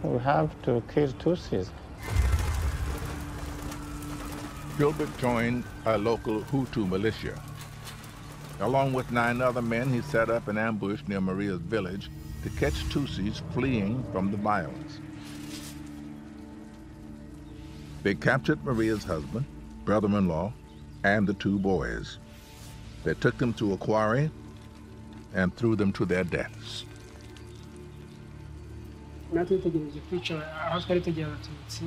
Speaker 7: We have to kill Tutsis.
Speaker 2: Gilbert joined a local Hutu militia. Along with 9 other men, he set up an ambush near Maria's village to catch Tutsis fleeing from the violence. They captured Maria's husband, brother-in-law, and the 2 boys. They took them to a quarry and threw them to their deaths.
Speaker 4: natwe dutegereje kwica aho twari tugiye abatutsi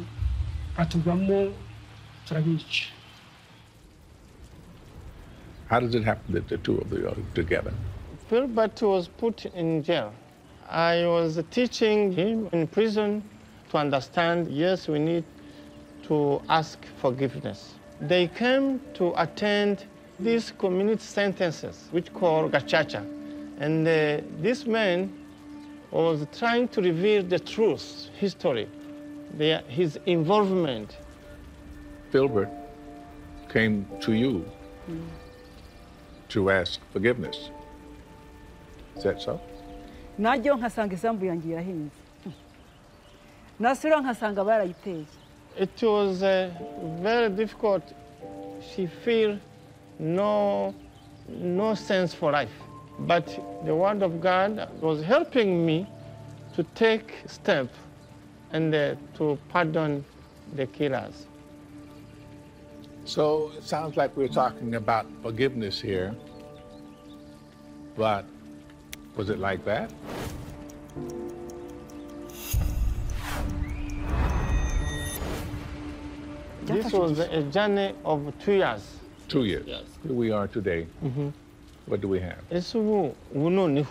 Speaker 4: batugwamo turabica.
Speaker 1: How does it happen that the two of you are together?
Speaker 7: Filbert was put in jail. I was teaching him in prison to understand, yes, we need to ask forgiveness. They came to attend these community sentences, which called gachacha. And this man was trying to reveal the truth, history, his involvement.
Speaker 1: Filbert came to you to ask forgiveness. Is that so?
Speaker 22: najyo nkasanga isambu yanjye irahinze nasura nkasanga barayiteye.
Speaker 7: It was very difficult. She felt no sense for life. But the word of God was helping me to take steps and to pardon the killers.
Speaker 1: So it sounds like we're talking about forgiveness here, but was it like that?
Speaker 7: This was a journey of 2 years.
Speaker 1: 2 years.
Speaker 7: Yes.
Speaker 1: Here we are today. What do we have?
Speaker 7: Ese ubu noneho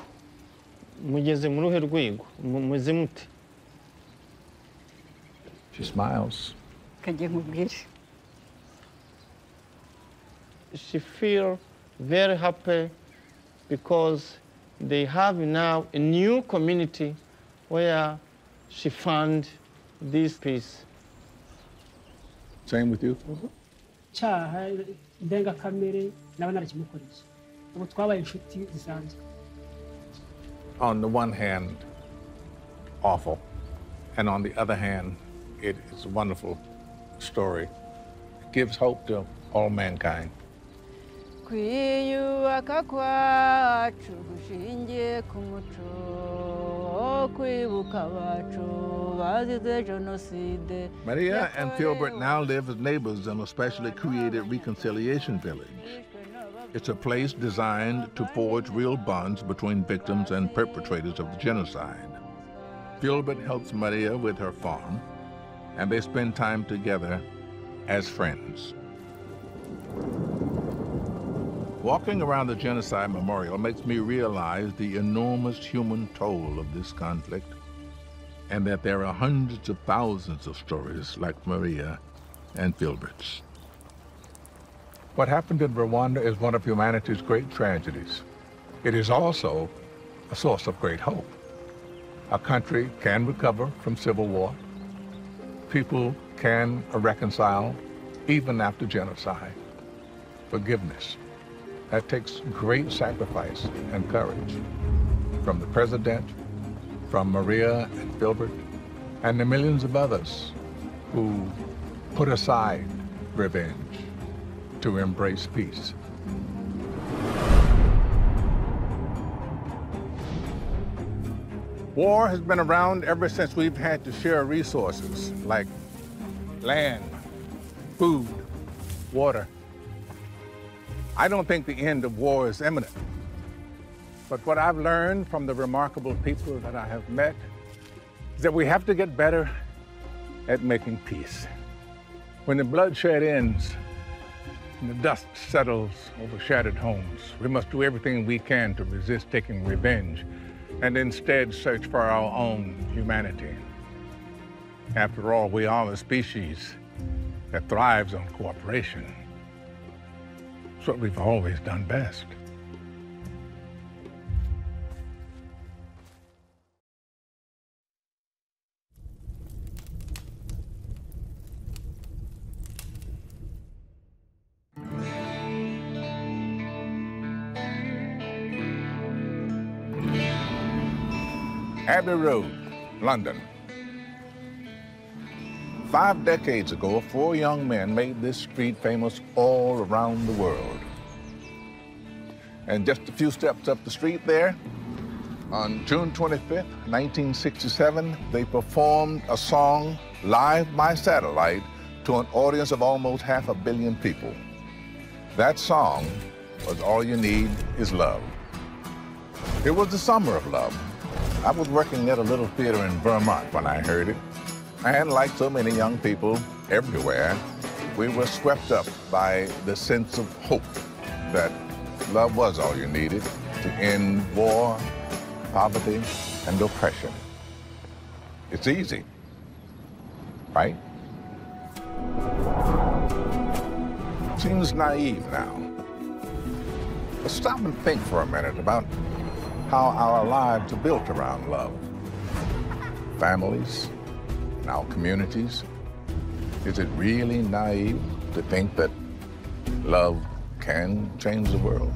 Speaker 7: mugeze mu ruhe rwego mumeze mute?
Speaker 1: She smiles.
Speaker 22: Kagiye nkubwire.
Speaker 7: She feels very happy because they have now a new community where she found this peace.
Speaker 1: Same with you?
Speaker 4: Cyaha ndengakamere naba narakimukoreye ubu twabaye inshuti zisanzwe.
Speaker 1: On the one hand, awful, and on the other hand, it is a wonderful story. It gives hope to all mankind.
Speaker 22: Kwiyubaka kwacu gushingiye ku muco kwibuka abacu bazize jenoside.
Speaker 2: Maria and Filbert now live as neighbors in a specially created reconciliation village. It's a place designed to forge real bonds between victims and perpetrators of the genocide. Filbert helps Maria with her farm, and they spend time together as friends. Walking around the Genocide Memorial makes me realize the enormous human toll of this conflict, and that there are hundreds of thousands of stories like Maria and Filbert's.
Speaker 1: What happened in Rwanda is one of humanity's great tragedies. It is also a source of great hope. A country can recover from civil war. People can reconcile even after genocide. Forgiveness. That takes great sacrifice and courage from the president, from Maria and Filbert, and the millions of others who put aside revenge to embrace peace. War has been around ever since we've had to share resources like land, food, water. I don't think the end of war is imminent. But what I've learned from the remarkable people that I have met is that we have to get better at making peace. When the bloodshed ends and the dust settles over shattered homes, we must do everything we can to resist taking revenge and instead search for our own humanity. After all, we are a species that thrives on cooperation. It's what we've always done best. Abbey Road, London. 5 decades ago, 4 young men made this street famous all around the world. And just a few steps up the street there, on June 25th, 1967, they performed a song live by satellite to an audience of almost 500 million people. That song was All You Need Is Love.
Speaker 2: It was the summer of love. I was working at a little theater in Vermont when I heard it. And like so many young people everywhere, we were swept up by the sense of hope that love was all you needed to end war, poverty, and oppression. It's easy, right? Seems naive now. But stop and think for a minute about how our lives are built around love. Families, and our communities. Is it really naive to think that love can change the world?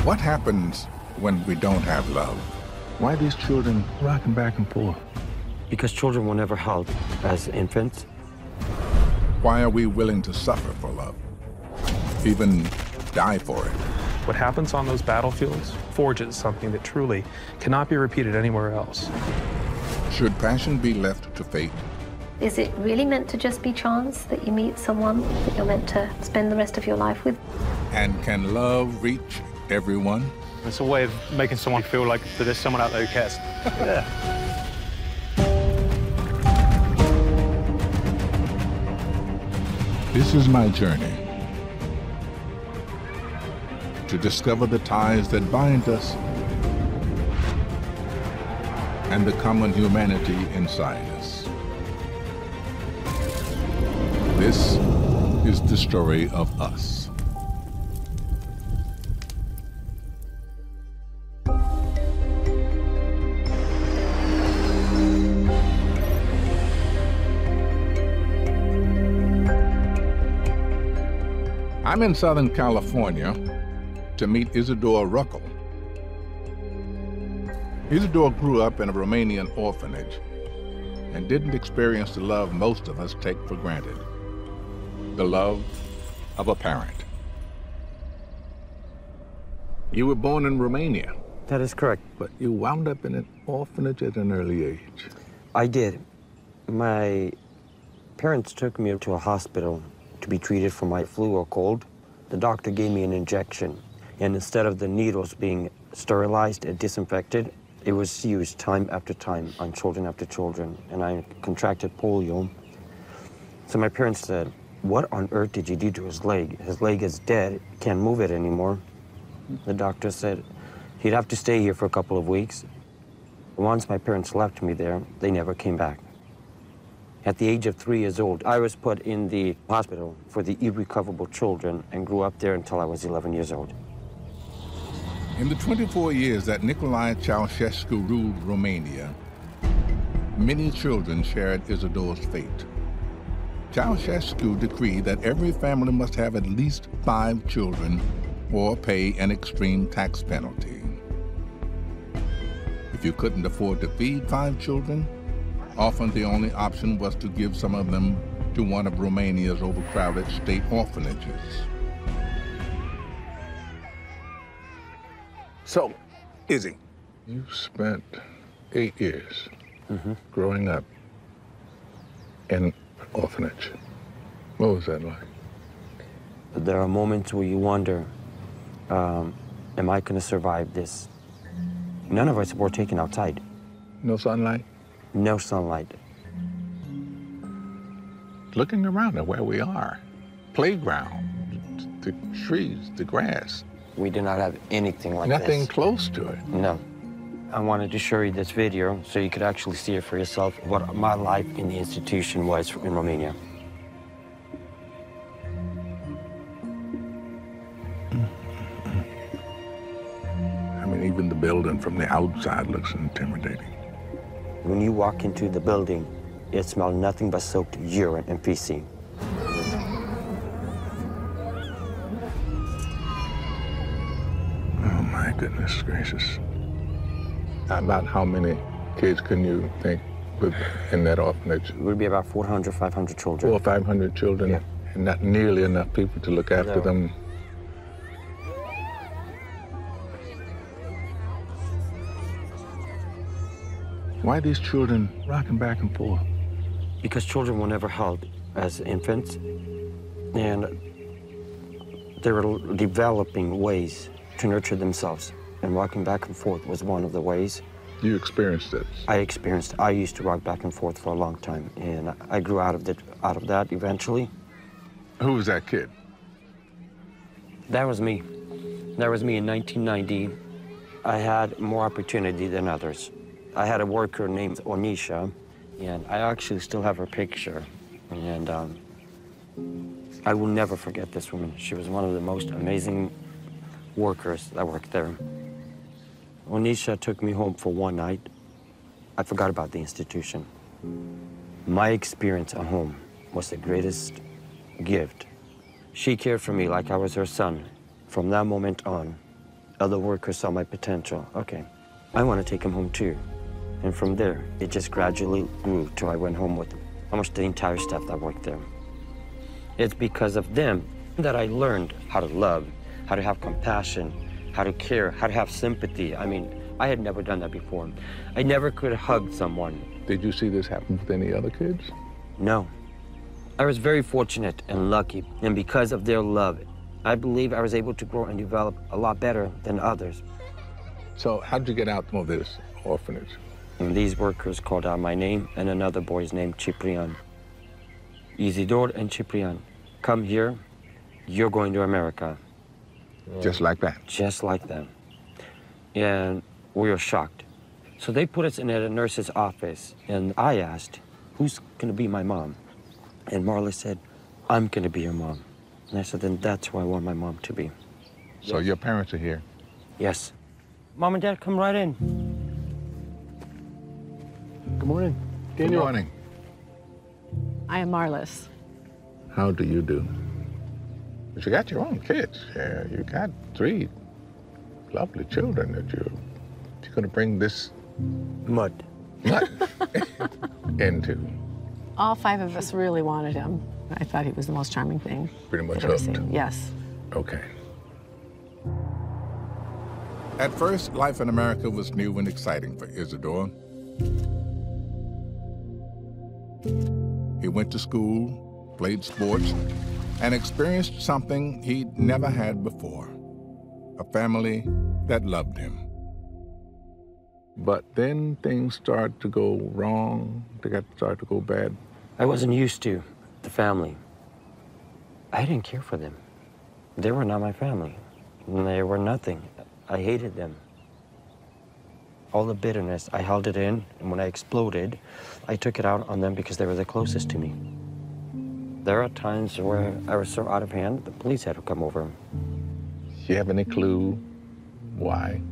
Speaker 2: What happens when we don't have love? Why are these children rocking back and forth?
Speaker 8: Because children were never held as infants.
Speaker 2: Why are we willing to suffer for love? Even die for it?
Speaker 9: What happens on those battlefields forges something that truly cannot be repeated anywhere else.
Speaker 2: Should passion be left to fate?
Speaker 23: Is it really meant to just be chance that you meet someone that you're meant to spend the rest of your life with?
Speaker 2: And can love reach everyone?
Speaker 14: It's a way of making someone feel like there's someone out there who cares. Yeah.
Speaker 2: This is my journey to discover the ties that bind us and the common humanity inside us. This is the story of us. I'm in Southern California to meet Isidore Ruckel. Isidore grew up in a Romanian orphanage and didn't experience the love most of us take for granted, the love of a parent. You were born in Romania.
Speaker 8: That is correct.
Speaker 2: But you wound up in an orphanage at an early age.
Speaker 8: I did. My parents took me to a hospital to be treated for my flu or cold. The doctor gave me an injection, and instead of the needles being sterilized and disinfected, it was used time after time on children after children, and I contracted polio. So my parents said, "What on earth did you do to his leg? His leg is dead, can't move it anymore." The doctor said he'd have to stay here for a couple of weeks. Once my parents left me there, they never came back. At the age of 3 years old, I was put in the hospital for the irreconcilable children and grew up there until I was 11 years old.
Speaker 2: In the 24 years that Nicolae Ceausescu ruled Romania, many children shared Isidore's fate. Ceausescu decreed that every family must have at least 5 children or pay an extreme tax penalty. If you couldn't afford to feed 5 children, often the only option was to give some of them to one of Romania's overcrowded state orphanages. So, Izzy, you spent 8 years growing up in an orphanage. What was that like?
Speaker 8: There are moments where you wonder, am I going to survive this? None of us were taken outside.
Speaker 2: No sunlight?
Speaker 8: No sunlight.
Speaker 2: Looking around at where we are, playground, the trees, the grass.
Speaker 8: We did not have anything like
Speaker 2: Nothing
Speaker 8: this.
Speaker 2: close to it.
Speaker 8: No. I wanted to show you this video so you could actually see it for yourself, what my life in the institution was in Romania.
Speaker 2: I mean, even the building from the outside looks intimidating.
Speaker 8: When you walk into the building, it smelled nothing but soaked urine and feces.
Speaker 2: Oh, my goodness gracious. About how many kids can you think in that orphanage?
Speaker 8: It would be about 400, 500 children.
Speaker 2: 400 or 500 children, yeah. And not nearly enough people to look after them. Why are these children rocking back and forth?
Speaker 8: Because children were never held as infants. And They were developing ways to nurture themselves, and walking back and forth was one of the ways.
Speaker 1: You experienced it?
Speaker 8: I experienced. I used to walk back and forth for a long time, and I grew out of that eventually.
Speaker 1: Who was that kid?
Speaker 8: That was me. That was me in 1990. I had more opportunity than others. I had a worker named Onisha, and I actually still have her picture. And I will never forget this woman. She was one of the most amazing workers that worked there. Onisha took me home for one night. I forgot about the institution. My experience at home was the greatest gift. She cared for me like I was her son. From that moment on, other workers saw my potential. Okay, I want to take him home too. And from there, it just gradually grew till I went home with almost the entire staff that worked there. It's because of them that I learned how to love, how to have compassion, how to care, how to have sympathy. I mean, I had never done that before. I never could hug someone.
Speaker 1: Did you see this happen with any other kids?
Speaker 8: No. I was very fortunate and lucky, and because of their love, I believe I was able to grow and develop a lot better than others.
Speaker 1: So how did you get out of this orphanage?
Speaker 8: And these workers called out my name and another boy's name, Ciprian. Isidore and Ciprian, come here, you're going to America.
Speaker 1: Just like that?
Speaker 8: Just like that. And we were shocked. So they put us in a nurse's office, and I asked, who's gonna be my mom? And Marla said, I'm gonna be your mom. And I said, then that's who I want my mom to be.
Speaker 1: So your parents are here?
Speaker 8: Yes. Mom and Dad, come right in.
Speaker 3: Good morning. Daniel.
Speaker 1: Good morning.
Speaker 10: I am Marlis.
Speaker 1: How do you do? But you got your own kids. Yeah, you got 3 lovely children that you're going to bring this
Speaker 8: mud
Speaker 1: into.
Speaker 10: All 5 of us really wanted him. I thought he was the most charming thing.
Speaker 1: Pretty much
Speaker 10: I've ever
Speaker 1: hooked.
Speaker 10: seen. Yes.
Speaker 1: Okay.
Speaker 2: At first, life in America was new and exciting for Isidore. He went to school, played sports, and experienced something he'd never had before, a family that loved him.
Speaker 1: But then things started to go wrong. They started to go bad.
Speaker 8: I wasn't used to the family. I didn't care for them. They were not my family. They were nothing. I hated them. All the bitterness, I held it in, and when I exploded, I took it out on them because they were the closest to me. There are times where I was so out of hand, the police had to come over.
Speaker 1: Do you have any clue why?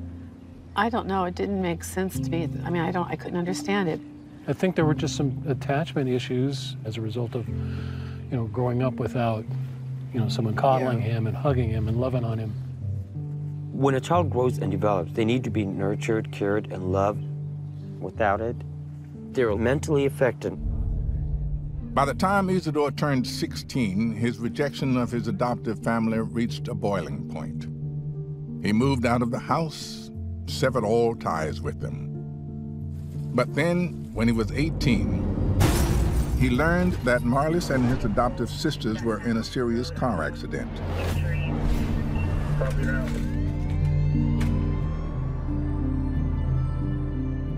Speaker 10: I don't know. It didn't make sense to me. I mean, I couldn't understand it.
Speaker 3: I think there were just some attachment issues as a result of, growing up without, someone coddling him and hugging him and loving on him.
Speaker 8: When a child grows and develops, they need to be nurtured, cared, and loved. Without it, they're mentally affected.
Speaker 2: By the time Isidore turned 16, his rejection of his adoptive family reached a boiling point. He moved out of the house, severed all ties with them. But then, when he was 18, he learned that Marlis and his adoptive sisters were in a serious car accident.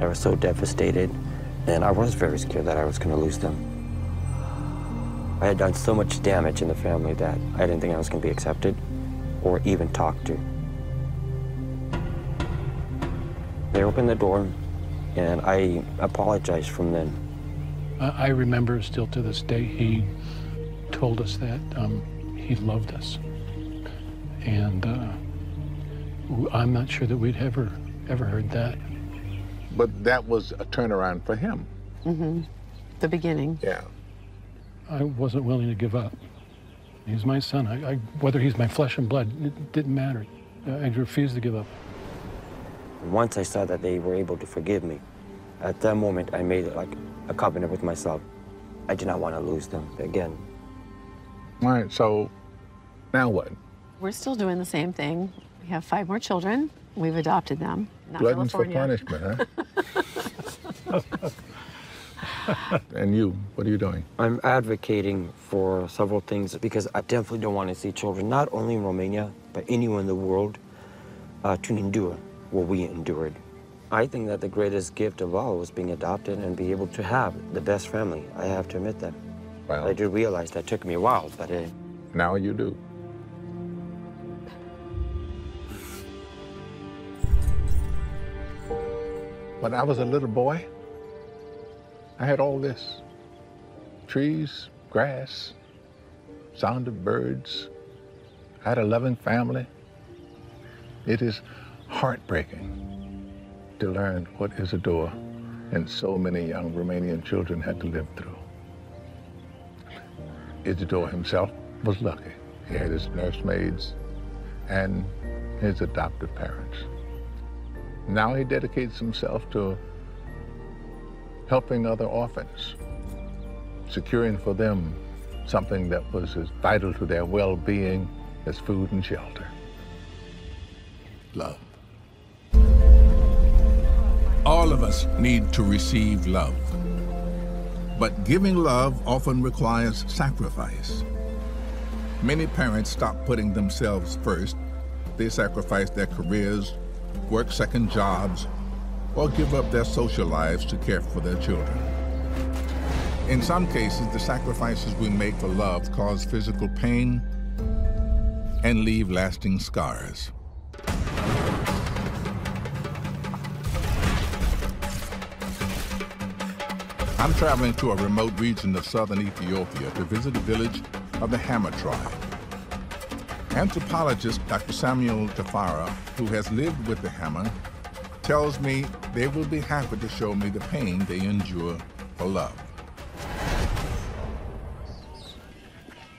Speaker 8: I was so devastated, and I was very scared that I was going to lose them. I had done so much damage in the family that I didn't think I was going to be accepted or even talked to. They opened the door, and I apologized from then.
Speaker 3: I remember still to this day, he told us that he loved us. And I'm not sure that we'd ever heard that.
Speaker 1: But that was a turnaround for him.
Speaker 10: Mm-hmm. The beginning.
Speaker 1: Yeah.
Speaker 3: I wasn't willing to give up. He's my son. Whether he's my flesh and blood, it didn't matter. I refused to give up.
Speaker 8: Once I saw that they were able to forgive me, at that moment I made like a covenant with myself. I did not want to lose them again.
Speaker 1: All right, so now what?
Speaker 10: We're still doing the same thing. We have 5 more children. We've adopted them. Not
Speaker 1: Gluttons for
Speaker 10: California.
Speaker 1: punishment, huh? And you, what are you doing?
Speaker 8: I'm advocating for several things because I definitely don't want to see children, not only in Romania, but anywhere in the world, to endure what we endured. I think that the greatest gift of all was being adopted and be able to have the best family. I have to admit that.
Speaker 1: Well,
Speaker 8: I did realize that took me a while, but
Speaker 1: now you do. When I was a little boy, I had all this. Trees, grass, sound of birds. I had a loving family. It is heartbreaking to learn what Isidore and so many young Romanian children had to live through. Isidore himself was lucky. He had his nursemaids and his adoptive parents. Now he dedicates himself to helping other orphans, securing for them something that was as vital to their well-being as food and shelter.
Speaker 2: Love. All of us need to receive love. But giving love often requires sacrifice. Many parents stop putting themselves first. They sacrifice their careers, work second jobs, or give up their social lives to care for their children. In some cases, the sacrifices we make for love cause physical pain and leave lasting scars. I'm traveling to a remote region of southern Ethiopia to visit a village of the Hammer tribe. Anthropologist Dr. Samuel Tafara, who has lived with the Hammer, tells me they will be happy to show me the pain they endure for love.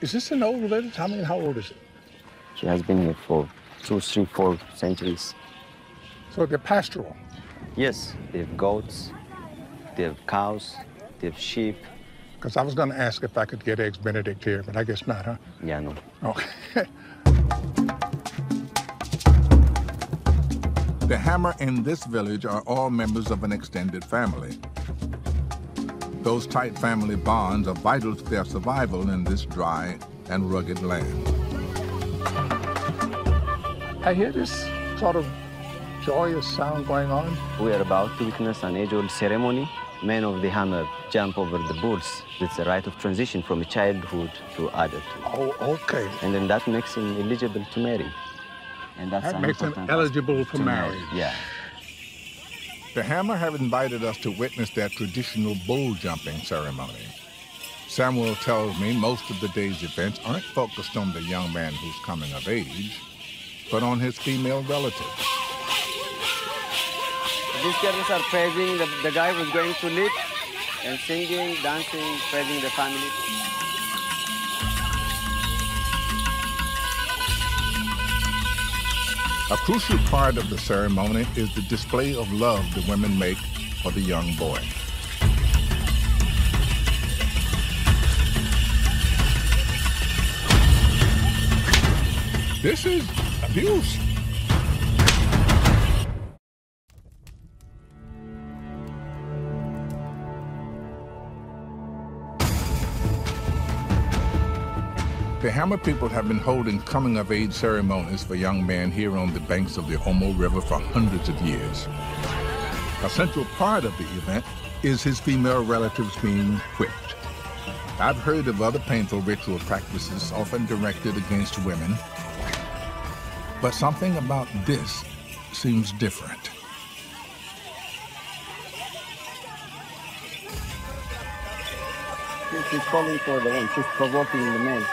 Speaker 1: Is this an old village? I mean, how old is it?
Speaker 8: she has been here for 2, 3, 4 centuries.
Speaker 1: So they're pastoral?
Speaker 8: Yes, they have goats, they have cows, they have sheep.
Speaker 1: Because I was going to ask if I could get Eggs Benedict here, but I guess not, huh?
Speaker 8: Yeah, no.
Speaker 1: Okay.
Speaker 2: The Hammer in this village are all members of an extended family. Those tight family bonds are vital to their survival in this dry and rugged land.
Speaker 1: I hear this sort of joyous sound going on.
Speaker 8: We are about to witness an age-old ceremony. Men of the Hammer jump over the bulls. It's a rite of transition from childhood to adulthood.
Speaker 1: Oh, okay.
Speaker 8: And then that makes him eligible to marry. And
Speaker 1: that makes him eligible for marriage.
Speaker 8: Yeah.
Speaker 2: The Hammer have invited us to witness their traditional bull jumping ceremony. Samuel tells me most of the day's events aren't focused on the young man who's coming of age, but on his female relatives.
Speaker 8: These girls are praising the guy who's going to live and singing, dancing, praising the family.
Speaker 2: A crucial part of the ceremony is the display of love the women make for the young boy. This is abuse. The Hammer people have been holding coming-of-age ceremonies for young men here on the banks of the Omo River for hundreds of years. A central part of the event is his female relatives being whipped. I've heard of other painful ritual practices often directed against women, but something about this seems different.
Speaker 8: She's calling for the one. She's provoking the men.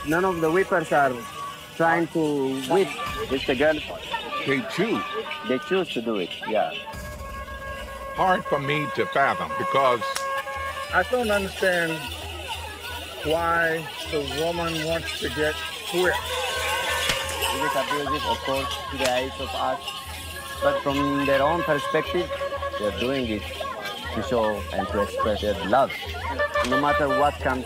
Speaker 8: None of the whippers are trying to whip. It's the girls.
Speaker 2: They choose.
Speaker 8: They choose to do it, yeah.
Speaker 2: Hard for me to fathom because
Speaker 1: I don't understand why the woman wants to get whipped.
Speaker 8: It is abusive, of course, to the eyes of us. But from their own perspective, they're doing it to show and to express their love. No matter what comes,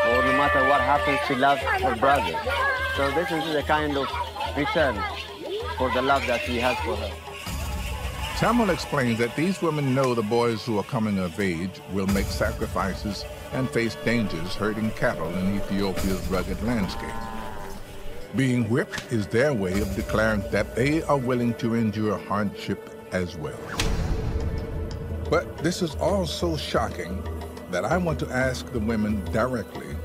Speaker 8: or no matter what happens, she loves her brother. So this is a kind of return for the love that he has for her.
Speaker 2: Samuel explains that these women know the boys who are coming of age will make sacrifices and face dangers herding cattle in Ethiopia's rugged landscape. Being whipped is their way of declaring that they are willing to endure hardship as well. But this is all so shocking that I want to ask the women directly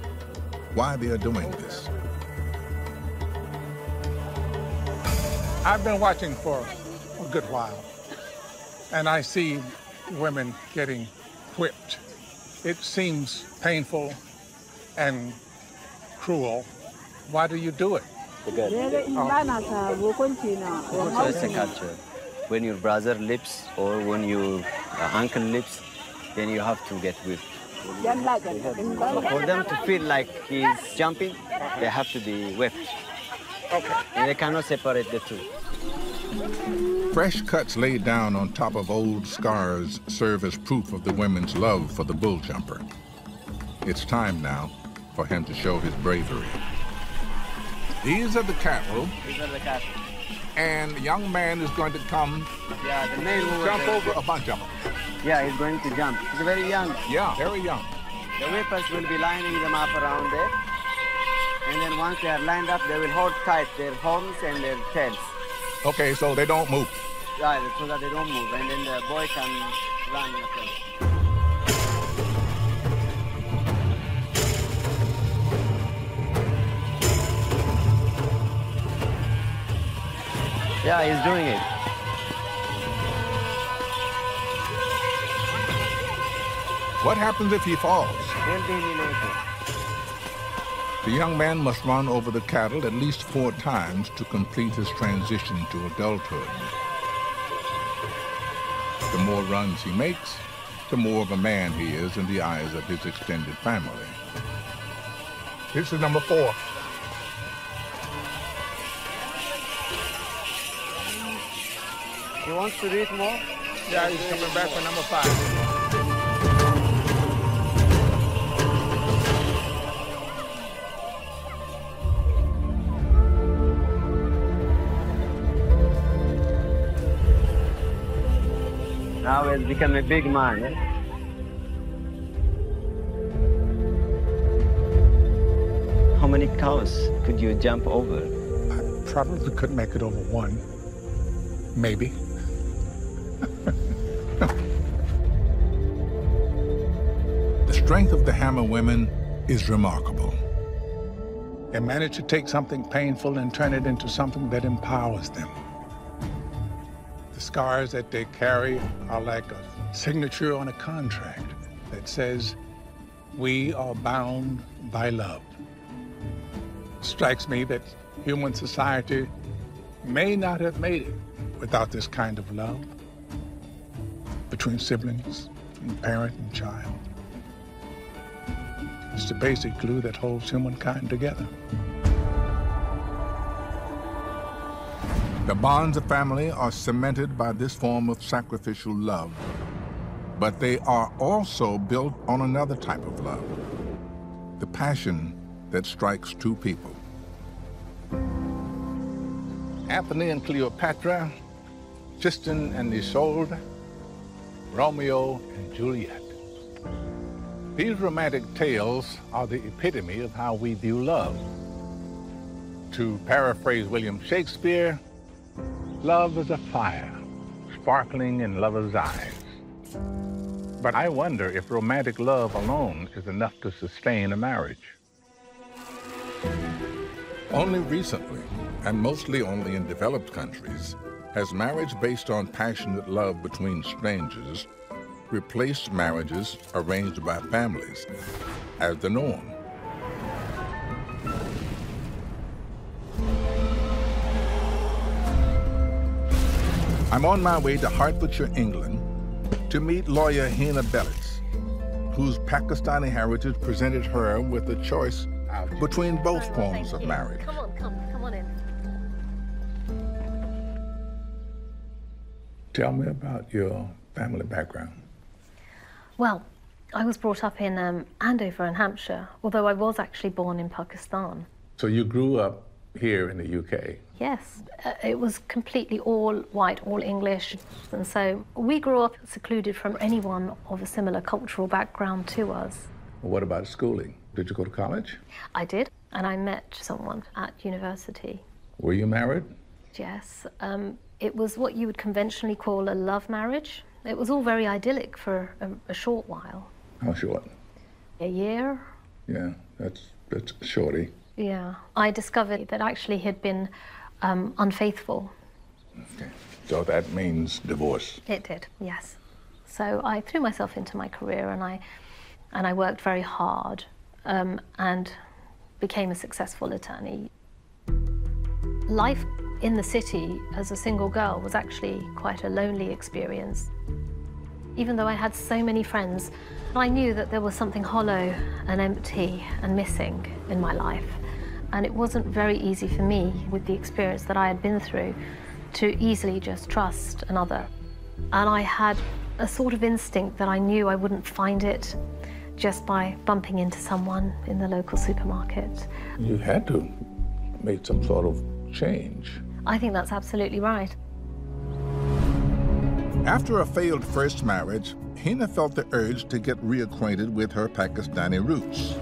Speaker 2: why they are doing this.
Speaker 5: I've been watching for a good while, and I see women getting whipped. It seems painful and cruel. Why do you do it?
Speaker 11: Because it's a culture. When your brother lips or when your uncle lips, then you have to get whipped. For them to feel like he's jumping, they have to be whipped.
Speaker 5: Okay.
Speaker 11: And they cannot separate the two.
Speaker 2: Fresh cuts laid down on top of old scars serve as proof of the women's love for the bull jumper. It's time now for him to show his bravery. These are the cattle.
Speaker 11: These are the cattle.
Speaker 2: And the young man is going to come
Speaker 11: the male will
Speaker 2: jump over a bunch of them.
Speaker 11: Yeah, he's going to jump. He's very young.
Speaker 2: Yeah, very young.
Speaker 11: The whippers will be lining them up around there. And then once they are lined up, they will hold tight their horns and their tails.
Speaker 2: Okay, so they don't move.
Speaker 11: Right, so that they don't move. And then the boy can run. Yeah, he's doing it.
Speaker 2: What happens if he falls?
Speaker 11: He'll be eliminated.
Speaker 2: The young man must run over the cattle at least 4 times to complete his transition to adulthood. The more runs he makes, the more of a man he is in the eyes of his extended family. This is number 4.
Speaker 11: He wants to read more?
Speaker 5: Yeah, he's coming back for number 5.
Speaker 11: Now he's become a big man. Eh? How many cows could you jump over?
Speaker 5: I probably could make it over 1, maybe.
Speaker 2: The strength of the Hammer women is remarkable.
Speaker 5: They manage to take something painful and turn it into something that empowers them. The scars that they carry are like a signature on a contract that says, we are bound by love. It strikes me that human society may not have made it without this kind of love between siblings, between parent and child. It's the basic glue that holds humankind together.
Speaker 2: The bonds of family are cemented by this form of sacrificial love, but they are also built on another type of love, the passion that strikes 2 people.
Speaker 1: Anthony and Cleopatra, Tristan and Isolde, Romeo and Juliet. These romantic tales are the epitome of how we view love. To paraphrase William Shakespeare, love is a fire, sparkling in lovers' eyes. But I wonder if romantic love alone is enough to sustain a marriage.
Speaker 2: Only recently, and mostly only in developed countries, has marriage based on passionate love between strangers replaced marriages arranged by families as the norm. I'm on my way to Hertfordshire, England, to meet lawyer Hina Belitz, whose Pakistani heritage presented her with a choice between both forms of marriage.
Speaker 16: Come on in.
Speaker 5: Tell me about your family background.
Speaker 16: Well, I was brought up in Andover in Hampshire, although I was actually born in Pakistan.
Speaker 1: So you grew up here in the UK?
Speaker 16: Yes, it was completely all white, all English. And so we grew up secluded from anyone of a similar cultural background to us.
Speaker 1: What about schooling? Did you go to college?
Speaker 16: I did, and I met someone at university.
Speaker 1: Were you married?
Speaker 16: Yes. It was what you would conventionally call a love marriage. It was all very idyllic for a short while.
Speaker 1: How short?
Speaker 16: A year.
Speaker 1: Yeah, that's shorty.
Speaker 16: Yeah. I discovered that actually he'd been unfaithful.
Speaker 1: Okay. So that means divorce?
Speaker 16: It did, yes. So I threw myself into my career and I worked very hard and became a successful attorney. Life in the city as a single girl was actually quite a lonely experience. Even though I had so many friends, I knew that there was something hollow and empty and missing in my life. And it wasn't very easy for me, with the experience that I had been through, to easily just trust another. And I had a sort of instinct that I knew I wouldn't find it just by bumping into someone in the local supermarket.
Speaker 1: You had to make some sort of change.
Speaker 16: I think that's absolutely right.
Speaker 2: After a failed first marriage, Hina felt the urge to get reacquainted with her Pakistani roots.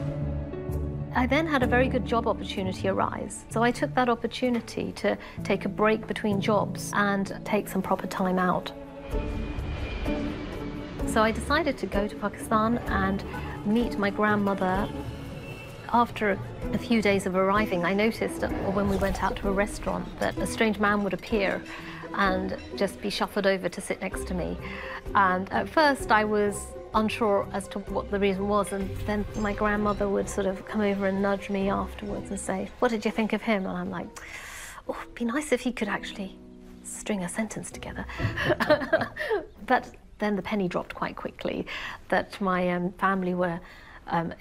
Speaker 16: I then had a very good job opportunity arise. So I took that opportunity to take a break between jobs and take some proper time out. So I decided to go to Pakistan and meet my grandmother. After a few days of arriving, I noticed when we went out to a restaurant that a strange man would appear and just be shuffled over to sit next to me. And at first I was unsure as to what the reason was, and then my grandmother would sort of come over and nudge me afterwards and say, "What did you think of him?" And I'm like, "Oh, it'd be nice if he could actually string a sentence together." But then the penny dropped quite quickly that my family were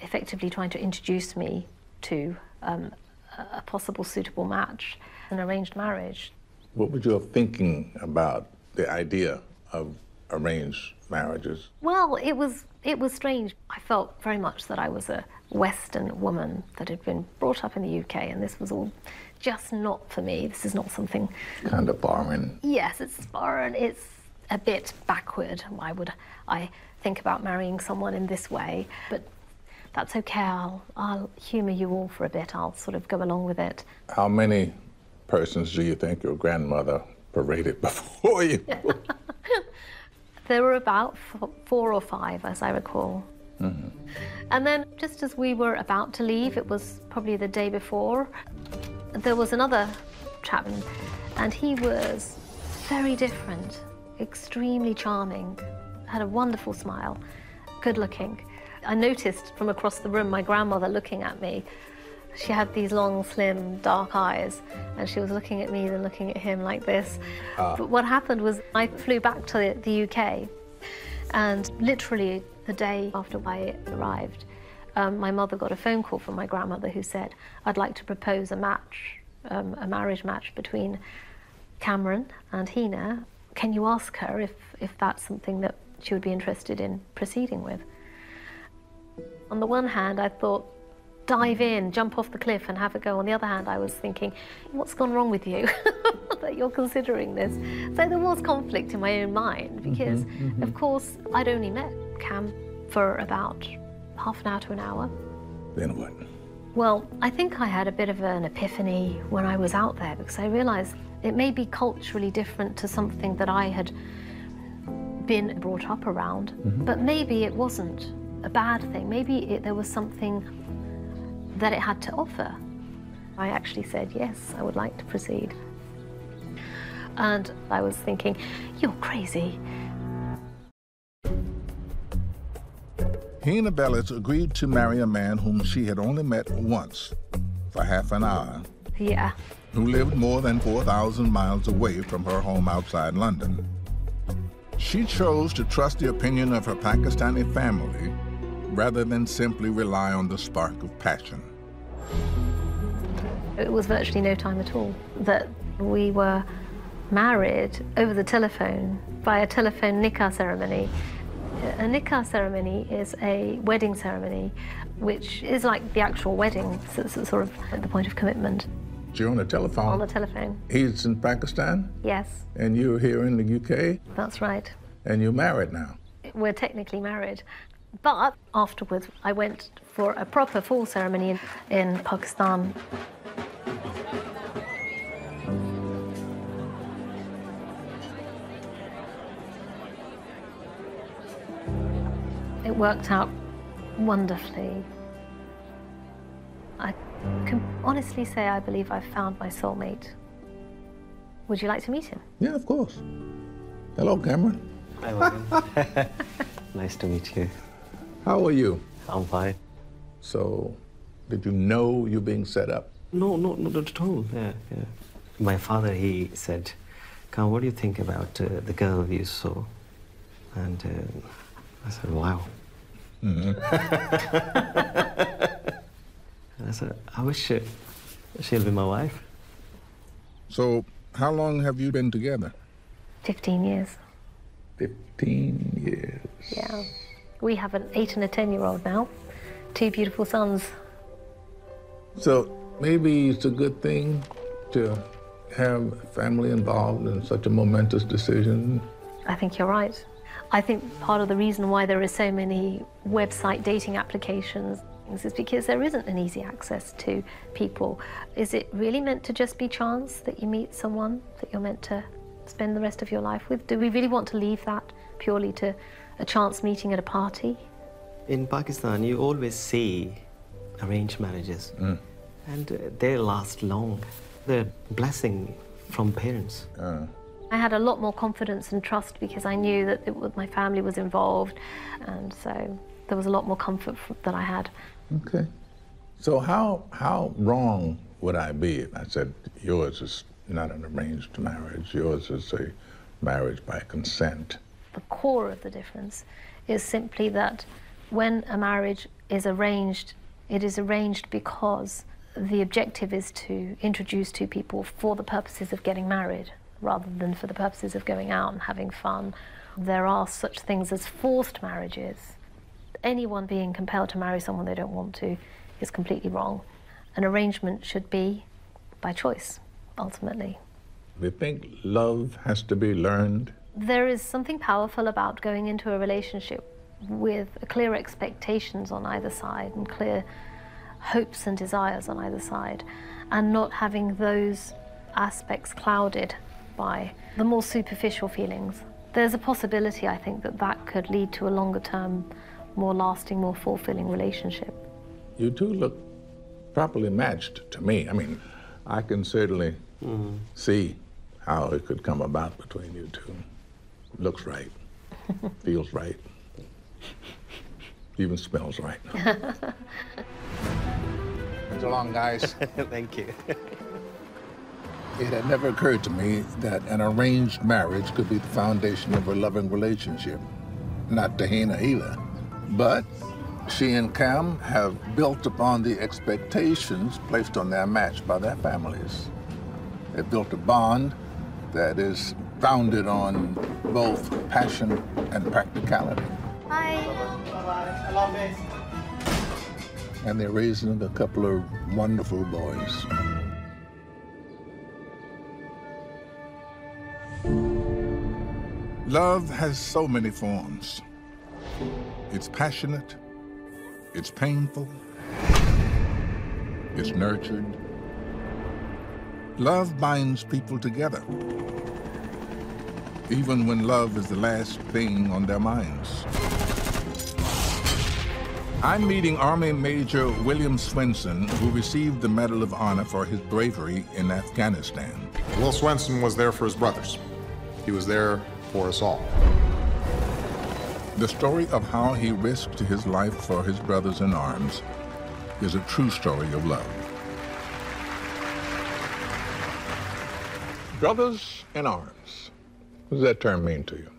Speaker 16: effectively trying to introduce me to a possible suitable match, an arranged marriage.
Speaker 1: What was your thinking about the idea of arranged marriages?
Speaker 16: Well, it was strange. I felt very much that I was a Western woman that had been brought up in the UK, and this was all just not for me. This is not something...
Speaker 1: Kind of foreign.
Speaker 16: Yes, it's foreign. It's a bit backward. Why would I think about marrying someone in this way? But that's okay. I'll humour you all for a bit. I'll sort of go along with it.
Speaker 1: How many persons do you think your grandmother paraded before you?
Speaker 16: There were about 4 or 5, as I recall.
Speaker 1: Mm-hmm.
Speaker 16: And then, just as we were about to leave, it was probably the day before, there was another chap, and he was very different, extremely charming, had a wonderful smile, good looking. I noticed from across the room my grandmother looking at me. She had these long, slim, dark eyes, and she was looking at me, then looking at him like this. But what happened was I flew back to the UK, and literally the day after I arrived, my mother got a phone call from my grandmother who said, "I'd like to propose a match, a marriage match between Cameron and Hina. Can you ask her if that's something that she would be interested in proceeding with?" On the one hand, I thought, dive in, jump off the cliff and have a go. On the other hand, I was thinking, what's gone wrong with you that you're considering this? So there was conflict in my own mind because, of course, I'd only met Cam for about half an hour to an hour.
Speaker 1: Then what?
Speaker 16: Well, I think I had a bit of an epiphany when I was out there because I realised it may be culturally different to something that I had been brought up around, but maybe it wasn't a bad thing. Maybe there was something that it had to offer. I actually said, yes, I would like to proceed. And I was thinking, you're crazy.
Speaker 2: Hina Bellis agreed to marry a man whom she had only met once, for half an hour.
Speaker 16: Yeah.
Speaker 2: Who lived more than 4,000 miles away from her home outside London. She chose to trust the opinion of her Pakistani family rather than simply rely on the spark of passion.
Speaker 16: It was virtually no time at all that we were married over the telephone by a telephone nikah ceremony. A nikah ceremony is a wedding ceremony which is like the actual wedding, so it's sort of at the point of commitment.
Speaker 1: You're on the telephone?
Speaker 16: On the telephone.
Speaker 1: He's in Pakistan?
Speaker 16: Yes.
Speaker 1: And you're here in the UK?
Speaker 16: That's right.
Speaker 1: And you're married now?
Speaker 16: We're technically married. But afterwards, I went for a proper full ceremony in Pakistan. It worked out wonderfully. I can honestly say I believe I've found my soulmate. Would you like to meet him?
Speaker 1: Yeah, of course. Hello, Cameron.
Speaker 12: Hi, Logan. Nice to meet you.
Speaker 1: How are you?
Speaker 12: I'm fine.
Speaker 1: So, did you know you're being set up?
Speaker 12: No, not at all. Yeah. My father, he said, "Come, what do you think about the girl you saw?" And I said, "Wow."
Speaker 1: Mm-hmm.
Speaker 12: I said, "I wish she'll be my wife."
Speaker 1: So, how long have you been together?
Speaker 16: 15 years.
Speaker 1: 15 years.
Speaker 16: Yeah. We have an 8- and a 10-year-old now. 2 beautiful sons.
Speaker 1: So, maybe it's a good thing to have family involved in such a momentous decision.
Speaker 16: I think you're right. I think part of the reason why there are so many website dating applications is because there isn't an easy access to people. Is it really meant to just be chance that you meet someone that you're meant to spend the rest of your life with? Do we really want to leave that purely to a chance meeting at a party?
Speaker 12: In Pakistan, you always see arranged marriages, and they last long. They're a blessing from parents.
Speaker 16: I had a lot more confidence and trust because I knew that my family was involved, and so there was a lot more comfort that I had.
Speaker 1: Okay. So how wrong would I be if I said yours is not an arranged marriage, yours is a marriage by consent?
Speaker 16: The core of the difference is simply that when a marriage is arranged, it is arranged because the objective is to introduce 2 people for the purposes of getting married, rather than for the purposes of going out and having fun. There are such things as forced marriages. Anyone being compelled to marry someone they don't want to is completely wrong. An arrangement should be by choice, ultimately.
Speaker 1: Do you think love has to be learned?
Speaker 16: There is something powerful about going into a relationship with clear expectations on either side and clear hopes and desires on either side, and not having those aspects clouded by the more superficial feelings. There's a possibility, I think, that could lead to a longer term, more lasting, more fulfilling relationship.
Speaker 1: You 2 look properly matched to me. I mean, I can certainly see how it could come about between you 2. Looks right, feels right, even smells right. So long, guys.
Speaker 12: Thank you.
Speaker 1: It had never occurred to me that an arranged marriage could be the foundation of a loving relationship. Not Tahina either. But she and Cam have built upon the expectations placed on their match by their families. They've built a bond that is founded on both passion and practicality.
Speaker 16: Hi.
Speaker 1: And they're raising a couple of wonderful boys. Love has so many forms. It's passionate, it's painful, it's nurtured. Love binds people together, even when love is the last thing on their minds. I'm meeting Army Major William Swenson, who received the Medal of Honor for his bravery in Afghanistan.
Speaker 17: Will Swenson was there for his brothers. He was there for us all.
Speaker 1: The story of how he risked his life for his brothers in arms is a true story of love. Brothers in arms. What does that term mean to you?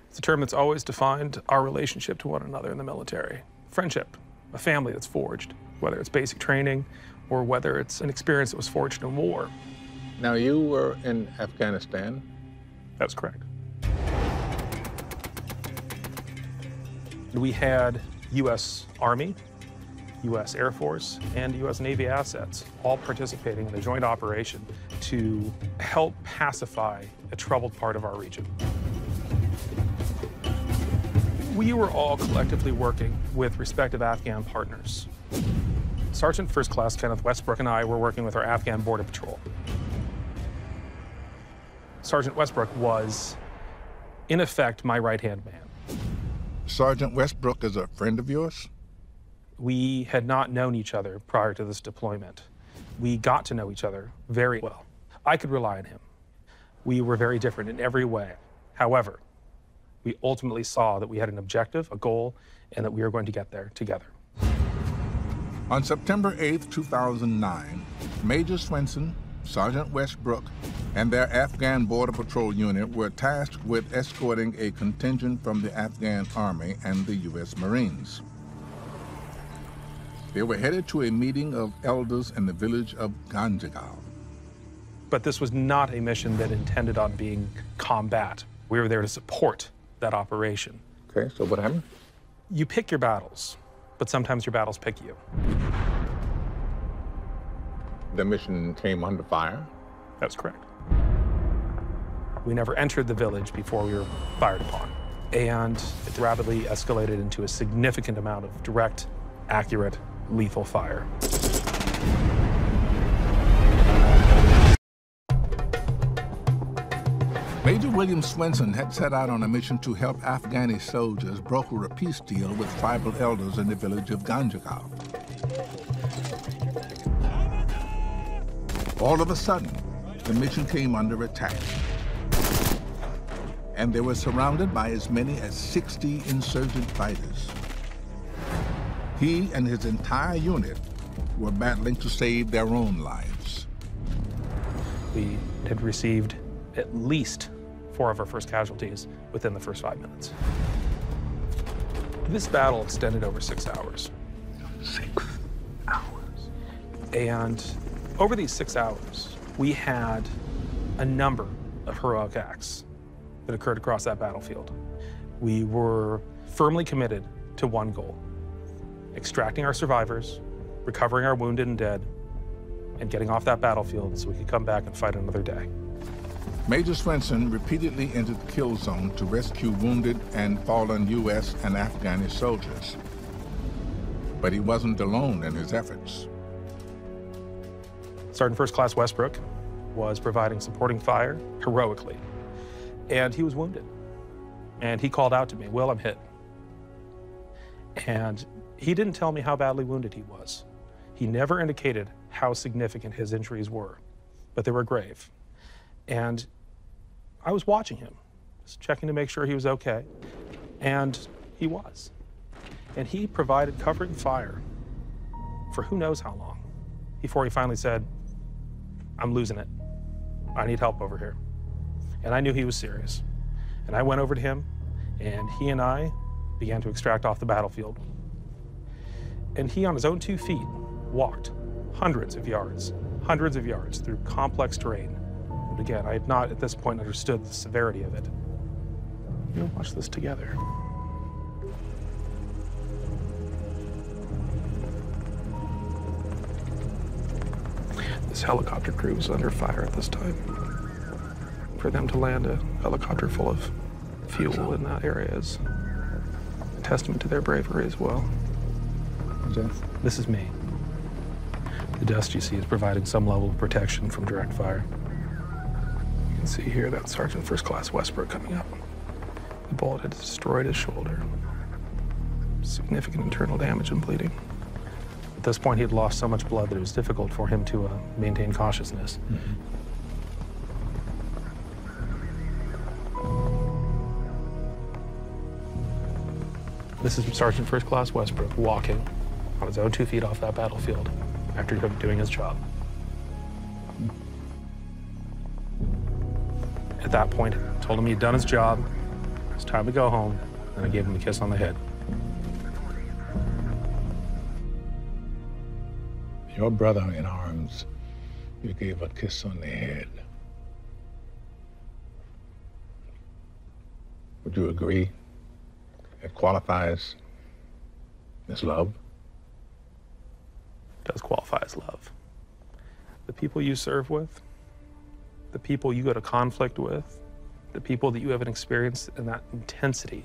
Speaker 9: It's a term that's always defined our relationship to one another in the military. Friendship, a family that's forged, whether it's basic training or whether it's an experience that was forged in war.
Speaker 1: Now, you were in Afghanistan?
Speaker 9: That's correct. We had U.S. Army U.S. Air Force and U.S. Navy assets, all participating in a joint operation to help pacify a troubled part of our region. We were all collectively working with respective Afghan partners. Sergeant First Class Kenneth Westbrook and I were working with our Afghan Border Patrol. Sergeant Westbrook was, in effect, my right-hand man.
Speaker 2: Sergeant Westbrook is a friend of yours?
Speaker 9: We had not known each other prior to this deployment. We got to know each other very well. I could rely on him. We were very different in every way. However, we ultimately saw that we had an objective, a goal, and that we were going to get there together.
Speaker 2: On September 8, 2009, Major Swenson, Sergeant Westbrook, and their Afghan Border Patrol unit were tasked with escorting a contingent from the Afghan Army and the U.S. Marines. They were headed to a meeting of elders in the village of Ganjagal.
Speaker 9: But this was not a mission that intended on being combat. We were there to support that operation.
Speaker 1: Okay, so what happened?
Speaker 9: You pick your battles, but sometimes your battles pick you.
Speaker 1: The mission came under fire?
Speaker 9: That's correct. We never entered the village before we were fired upon. And it rapidly escalated into a significant amount of direct, accurate, lethal fire.
Speaker 2: Major William Swenson had set out on a mission to help Afghani soldiers broker a peace deal with tribal elders in the village of Ganjagal. All of a sudden, the mission came under attack. And they were surrounded by as many as 60 insurgent fighters. He and his entire unit were battling to save their own lives.
Speaker 9: We had received at least 4 of our first casualties within the first 5 minutes. This battle extended over 6 hours.
Speaker 1: 6 hours.
Speaker 9: And over these 6 hours, we had a number of heroic acts that occurred across that battlefield. We were firmly committed to one goal: extracting our survivors, recovering our wounded and dead, and getting off that battlefield so we could come back and fight another day.
Speaker 2: Major Swenson repeatedly entered the kill zone to rescue wounded and fallen U.S. and Afghani soldiers. But he wasn't alone in his efforts.
Speaker 9: Sergeant First Class Westbrook was providing supporting fire heroically, and he was wounded. And he called out to me, "Will, I'm hit." And he didn't tell me how badly wounded he was. He never indicated how significant his injuries were, but they were grave. And I was watching him, just checking to make sure he was okay, and he was. And he provided covering fire for who knows how long before he finally said, "I'm losing it. I need help over here." And I knew he was serious. And I went over to him, and he and I began to extract off the battlefield. And he, on his own 2 feet, walked hundreds of yards through complex terrain. And again, I had not at this point understood the severity of it. We'll watch this together. This helicopter crew was under fire at this time. For them to land a helicopter full of fuel in that area is a testament to their bravery as well. This is me. The dust you see is providing some level of protection from direct fire. You can see here that Sergeant First Class Westbrook coming up. The bullet had destroyed his shoulder. Significant internal damage and bleeding. At this point, he had lost so much blood that it was difficult for him to maintain consciousness. This is Sergeant First Class Westbrook walking on his own 2 feet off that battlefield after doing his job. At that point, I told him he'd done his job. It was time to go home, and I gave him a kiss on the head.
Speaker 5: Your brother in arms, you gave a kiss on the head.
Speaker 1: Would you agree it qualifies as love?
Speaker 9: does qualify as love. The people you serve with, the people you go to conflict with, the people that you have an experience in that intensity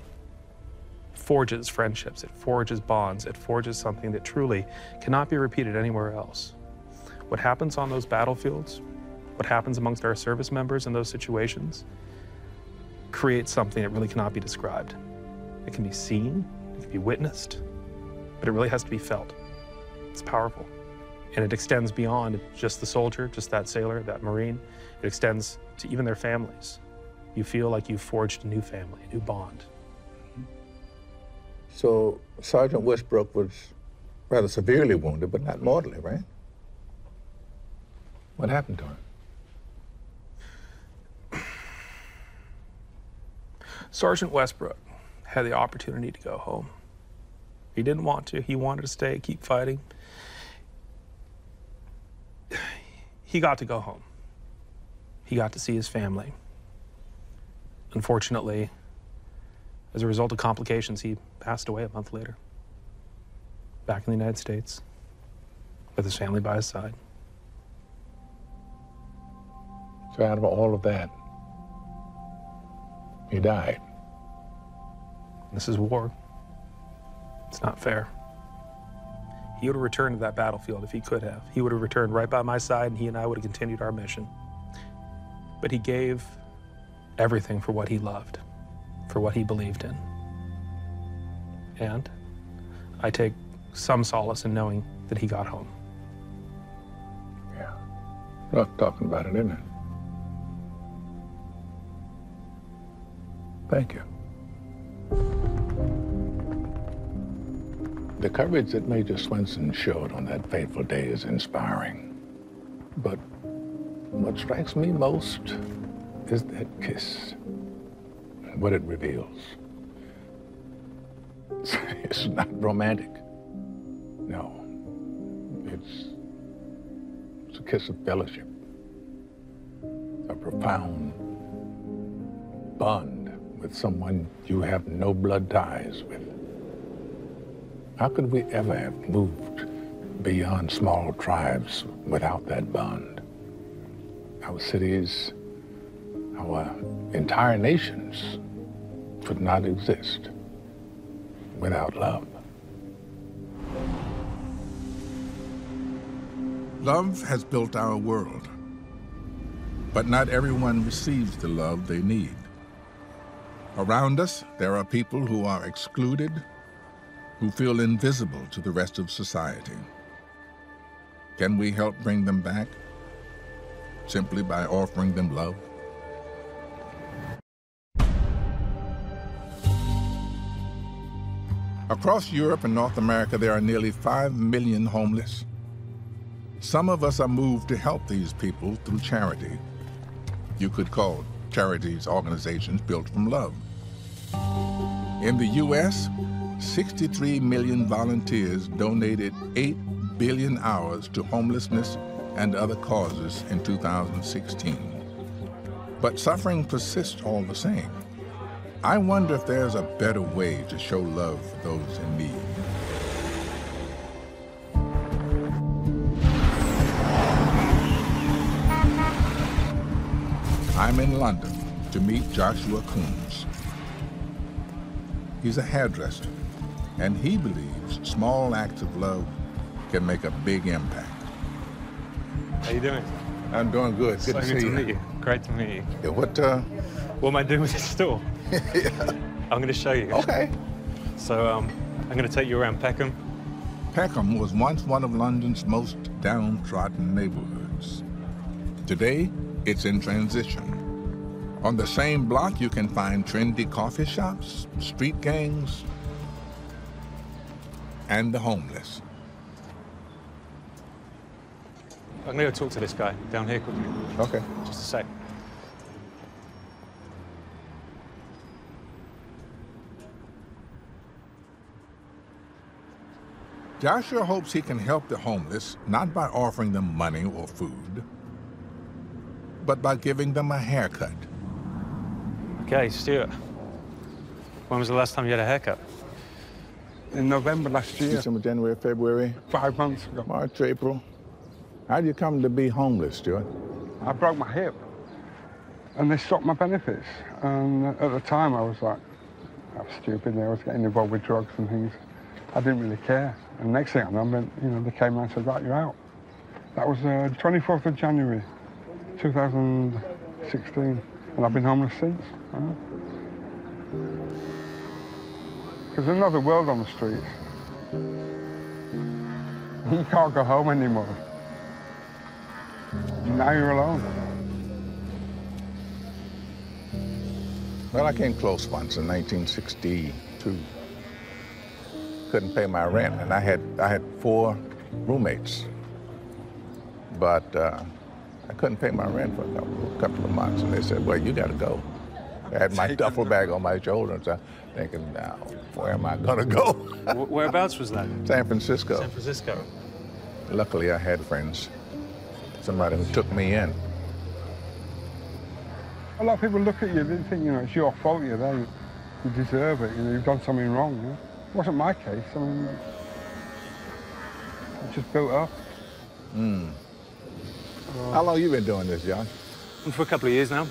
Speaker 9: forges friendships, it forges bonds, it forges something that truly cannot be repeated anywhere else. What happens on those battlefields, what happens amongst our service members in those situations, creates something that really cannot be described. It can be seen, it can be witnessed, but it really has to be felt. It's powerful. And it extends beyond just the soldier, just that sailor, that Marine. It extends to even their families. You feel like you've forged a new family, a new bond.
Speaker 1: So Sergeant Westbrook was rather severely wounded, but not mortally, right? What happened to him?
Speaker 9: Sergeant Westbrook had the opportunity to go home. He didn't want to. He wanted to stay, keep fighting. He got to go home. He got to see his family. Unfortunately, as a result of complications, he passed away a month later, back in the United States, with his family by his side.
Speaker 1: So out of all of that, he died.
Speaker 9: This is war. It's not fair. He would have returned to that battlefield if he could have. He would have returned right by my side, and he and I would have continued our mission. But he gave everything for what he loved, for what he believed in. And I take some solace in knowing that he got home.
Speaker 1: Yeah. Rough talking about it, isn't it? Thank you. The courage that Major Swenson showed on that fateful day is inspiring. But what strikes me most is that kiss and what it reveals. It's not romantic. No. It's a kiss of fellowship, a profound bond with someone you have no blood ties with. How could we ever have moved beyond small tribes without that bond? Our cities, our entire nations could not exist without love.
Speaker 2: Love has built our world, but not everyone receives the love they need. Around us, there are people who are excluded, who feel invisible to the rest of society. Can we help bring them back simply by offering them love? Across Europe and North America, there are nearly 5 million homeless. Some of us are moved to help these people through charity. You could call charities organizations built from love. In the U.S., 63 million volunteers donated 8 billion hours to homelessness and other causes in 2016. But suffering persists all the same. I wonder if there's a better way to show love for those in need. I'm in London to meet Joshua Coombs. He's a hairdresser, and he believes small acts of love can make a big impact.
Speaker 18: How you doing?
Speaker 1: I'm doing good. Good to see you.
Speaker 18: Meet you. Great to meet you.
Speaker 1: Yeah, what
Speaker 18: am I doing with this store?
Speaker 1: Yeah.
Speaker 18: I'm going to show you.
Speaker 1: Okay.
Speaker 18: So I'm going to take you around Peckham.
Speaker 2: Peckham was once one of London's most downtrodden neighborhoods. Today, it's in transition. On the same block, you can find trendy coffee shops, street gangs, and the homeless.
Speaker 18: I'm going to go talk to this guy down here quickly.
Speaker 1: Okay.
Speaker 18: Just a sec.
Speaker 2: Joshua hopes he can help the homeless, not by offering them money or food, but by giving them a haircut.
Speaker 18: Okay, Stuart. When was the last time you had a haircut?
Speaker 19: in November last year.
Speaker 1: December, January, February?
Speaker 19: 5 months ago.
Speaker 1: March, April. How'd you come to be homeless, Stuart?
Speaker 19: I broke my hip, and they stopped my benefits. And at the time, I was like, I'm stupid. I was getting involved with drugs and things. I didn't really care. And next thing I know, they came out and said, right, you're out. That was 24th of January, 2016. And I've been homeless since. Because there's another world on the streets. You can't go home anymore. Now you're alone.
Speaker 1: Well, I came close once in 1962. Couldn't pay my rent, and I had 4 roommates. But I couldn't pay my rent for a couple of months, and they said, well, you got to go. I had my duffel bag on my shoulders, thinking, now, where am I going to go?
Speaker 18: Whereabouts was that?
Speaker 1: San Francisco.
Speaker 18: San Francisco.
Speaker 1: Luckily, I had friends, somebody who took me in.
Speaker 19: A lot of people look at you, they think, it's your fault you're there. You deserve it, you've done something wrong. It wasn't my case. I mean, it just built up.
Speaker 1: How long have you been doing this, John?
Speaker 18: For a couple of years now.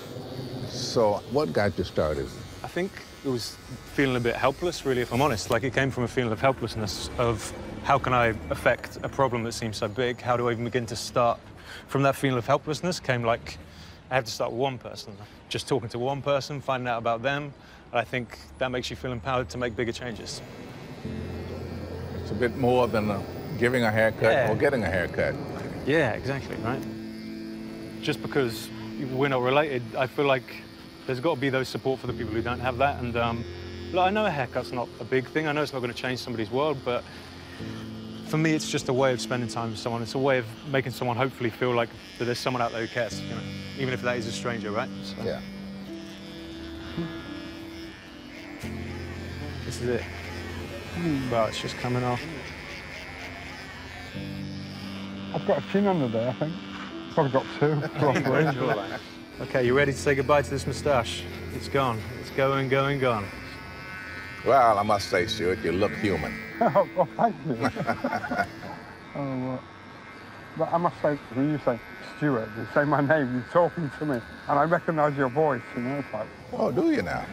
Speaker 1: So what got you started?
Speaker 18: I think it was feeling a bit helpless, really, if I'm honest. Like, it came from a feeling of helplessness of how can I affect a problem that seems so big? How do I even begin to start? From that feeling of helplessness came, like, I have to start with one person. Just talking to one person, finding out about them, and I think that makes you feel empowered to make bigger changes.
Speaker 1: It's a bit more than giving a haircut or getting a haircut.
Speaker 18: Yeah, exactly, right? Just because we're not related, I feel like there's got to be those support for the people who don't have that. And look, I know a haircut's not a big thing. I know it's not going to change somebody's world, but for me, it's just a way of spending time with someone. It's a way of making someone hopefully feel like that there's someone out there who cares, even if that is a stranger, right? So.
Speaker 1: Yeah.
Speaker 18: This is it. Well, it's just coming off.
Speaker 19: I've got a chin under there, I think. Probably got 2.
Speaker 18: Okay, you ready to say goodbye to this moustache? It's gone. It's going, going, gone.
Speaker 1: Well, I must say, Stuart, you look human.
Speaker 19: Oh, thank you. But I must say, when you say Stuart, you say my name, you're talking to me, and I recognise your voice, it's like...
Speaker 1: Oh, do you now?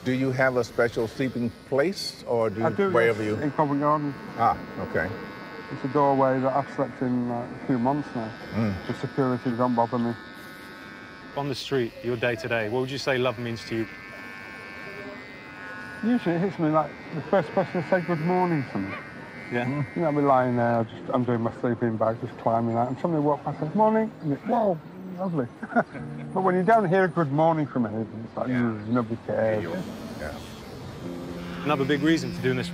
Speaker 1: Do you have a special sleeping place, or do you,
Speaker 19: I do,
Speaker 1: wherever you...
Speaker 19: in Covent Garden.
Speaker 1: Ah, okay.
Speaker 19: It's a doorway that I've slept in a few months now. The security don't bother me.
Speaker 18: On the street, your day-to-day, what would you say love means to you?
Speaker 19: Usually it hits me like the first person to say good morning to me.
Speaker 18: Yeah?
Speaker 19: I'll be lying there, just undoing my sleeping bag, just climbing out, and somebody walks past and says, morning, and whoa, lovely. But when you don't hear a good morning from anything, it's like, nobody cares.
Speaker 1: Yeah.
Speaker 18: Another big reason for doing this,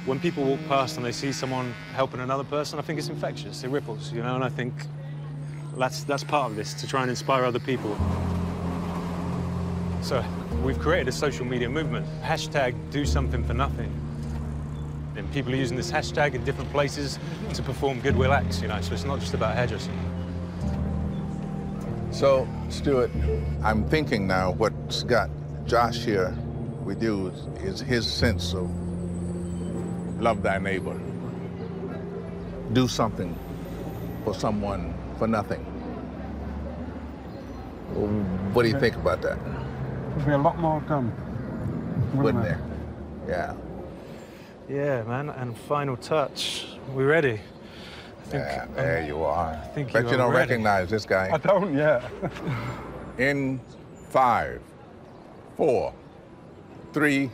Speaker 18: when people walk past and they see someone helping another person, I think it's infectious, it ripples, and I think that's part of this, to try and inspire other people. So we've created a social media movement, hashtag do something for nothing. And people are using this hashtag in different places to perform goodwill acts, so it's not just about hairdressing.
Speaker 1: So, Stuart, I'm thinking now what's got Josh here with you is his sense of love thy neighbor. Do something for someone for nothing. What do you think about that?
Speaker 19: There'll be a lot more done.
Speaker 1: Wouldn't there? Yeah.
Speaker 18: Yeah, man, and final touch. We ready? I think,
Speaker 1: yeah, there you are.
Speaker 18: I think
Speaker 1: Bet you don't
Speaker 18: ready.
Speaker 1: recognize this guy.
Speaker 19: I don't yet.
Speaker 1: In 5, 4, 3,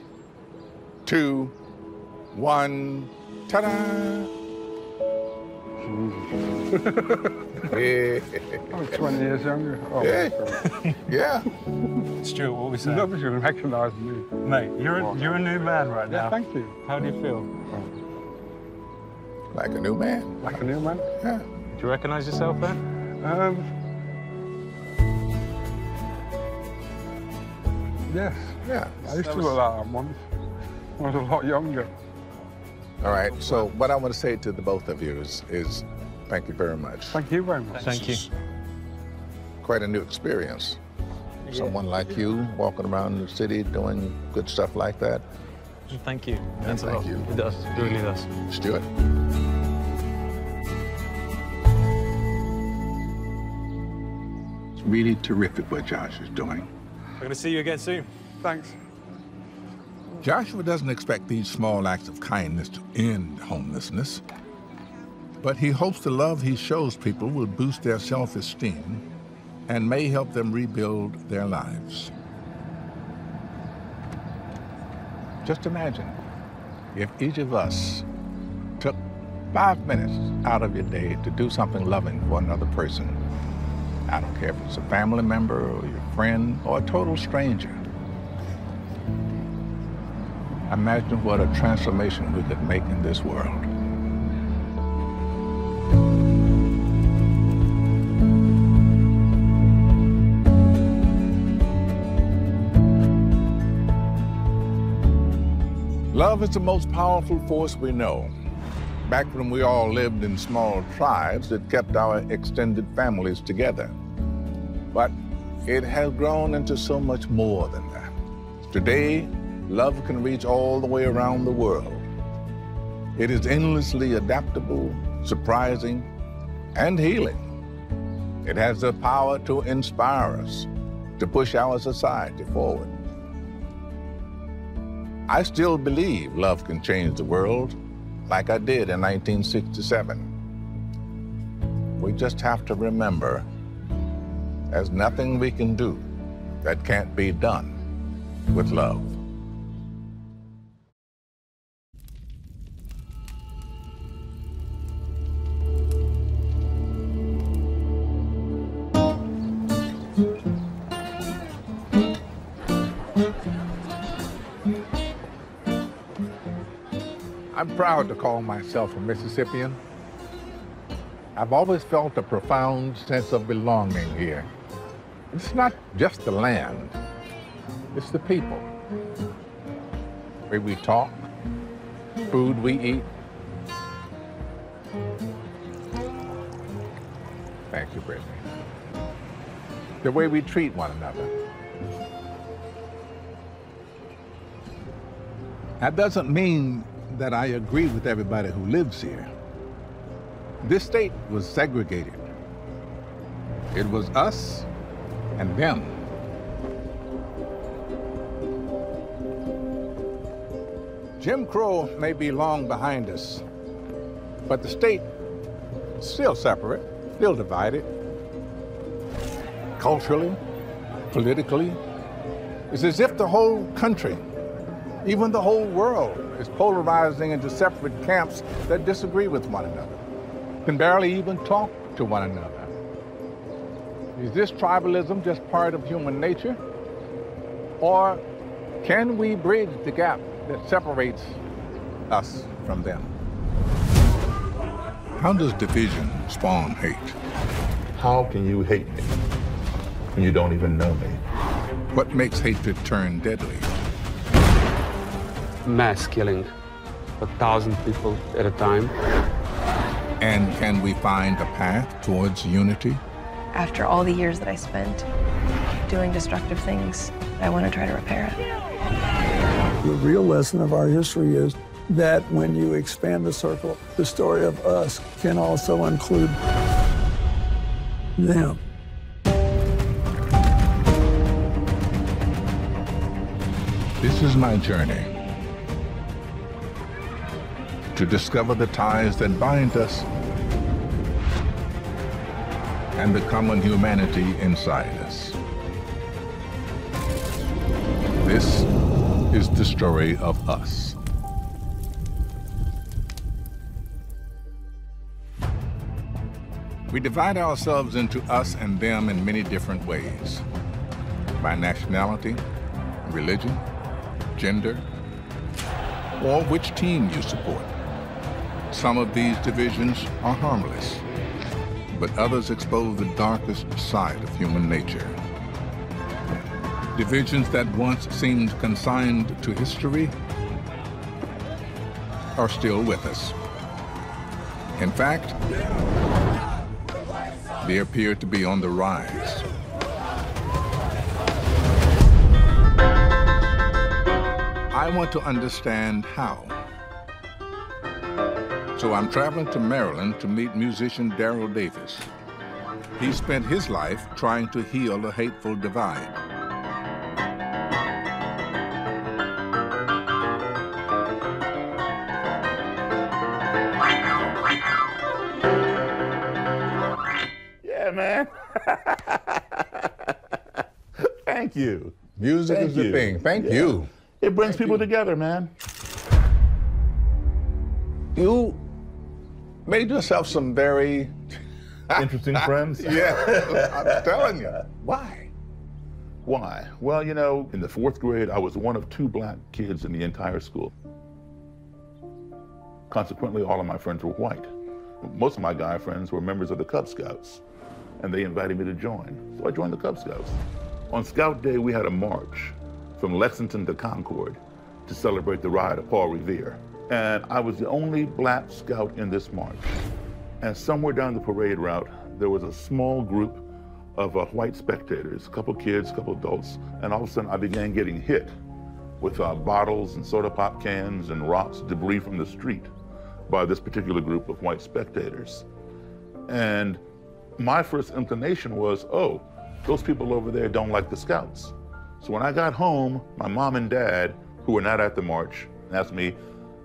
Speaker 1: 2, 1, ta-da!
Speaker 19: I'm 20 years younger. Oh,
Speaker 1: yeah.
Speaker 18: Stuart, what we saying?
Speaker 19: Nobody's going to recognise me.
Speaker 18: Mate, you're a new man right now.
Speaker 19: Yeah, thank you.
Speaker 18: How do you feel?
Speaker 1: Like a new man.
Speaker 19: Like a new man?
Speaker 1: Yeah.
Speaker 18: Do you recognise yourself then?
Speaker 19: Yes.
Speaker 1: Yeah.
Speaker 19: I used to look like that once. I was a lot younger.
Speaker 1: All right, so what I want to say to the both of you is thank you very much.
Speaker 19: Thank you very much.
Speaker 18: Thank you.
Speaker 1: Quite a new experience. Someone like you walking around the city doing good stuff like that.
Speaker 14: Thank you.
Speaker 1: And thank you.
Speaker 14: It does. It really does.
Speaker 1: Stuart. It's really terrific what Josh is doing.
Speaker 14: I'm going to see you again soon.
Speaker 19: Thanks.
Speaker 2: Joshua doesn't expect these small acts of kindness to end homelessness, but he hopes the love he shows people will boost their self-esteem and may help them rebuild their lives.
Speaker 1: Just imagine if each of us took 5 minutes out of your day to do something loving for another person. I don't care if it's a family member or your friend or a total stranger. Imagine what a transformation we could make in this world. Love is the most powerful force we know. Back when we all lived in small tribes, it kept our extended families together. But it has grown into so much more than that. Today, love can reach all the way around the world. It is endlessly adaptable, surprising, and healing. It has the power to inspire us, to push our society forward. I still believe love can change the world like I did in 1967. We just have to remember there's nothing we can do that can't be done with love. I'm proud to call myself a Mississippian. I've always felt a profound sense of belonging here. It's not just the land, it's the people. The way we talk, food we eat. Thank you, Brittany. The way we treat one another. That doesn't mean that I agree with everybody who lives here. This state was segregated. It was us and them. Jim Crow may be long behind us, but the state is still separate, still divided. Culturally, politically, it's as if the whole country, even the whole world, is polarizing into separate camps that disagree with one another, can barely even talk to one another. Is this tribalism just part of human nature? Or can we bridge the gap that separates us from them?
Speaker 2: How does division spawn hate?
Speaker 1: How can you hate me when you don't even know me?
Speaker 2: What makes hatred turn deadly?
Speaker 6: Mass killing, 1,000 people at a time.
Speaker 2: And can we find a path towards unity?
Speaker 20: After all the years that I spent doing destructive things, I want to try to repair it.
Speaker 21: The real lesson of our history is that when you expand the circle, the story of us can also include them.
Speaker 2: This is my journey to discover the ties that bind us and the common humanity inside us. This is the story of us. We divide ourselves into us and them in many different ways, by nationality, religion, gender, or which team you support. Some of these divisions are harmless, but others expose the darkest side of human nature. Divisions that once seemed consigned to history are still with us. In fact, they appear to be on the rise. I want to understand how. So I'm traveling to Maryland to meet musician Darrell Davis. He spent his life trying to heal a hateful divide.
Speaker 7: Yeah, man. Thank you.
Speaker 1: Music is the thing. Thank you.
Speaker 7: It brings people together, man.
Speaker 1: You made yourself some very
Speaker 7: interesting friends.
Speaker 1: Yeah, I'm telling you. Why?
Speaker 7: Why? Well, you know, in the 4th grade, I was one of 2 black kids in the entire school. Consequently, all of my friends were white. Most of my guy friends were members of the Cub Scouts, and they invited me to join. So I joined the Cub Scouts. On Scout Day, we had a march from Lexington to Concord to celebrate the ride of Paul Revere. And I was the only black scout in this march. And somewhere down the parade route, there was a small group of white spectators, a couple kids, a couple adults, and all of a sudden I began getting hit with bottles and soda pop cans and rocks, debris from the street by this particular group of white spectators. And my first inclination was, oh, those people over there don't like the Scouts. So when I got home, my mom and dad, who were not at the march, asked me,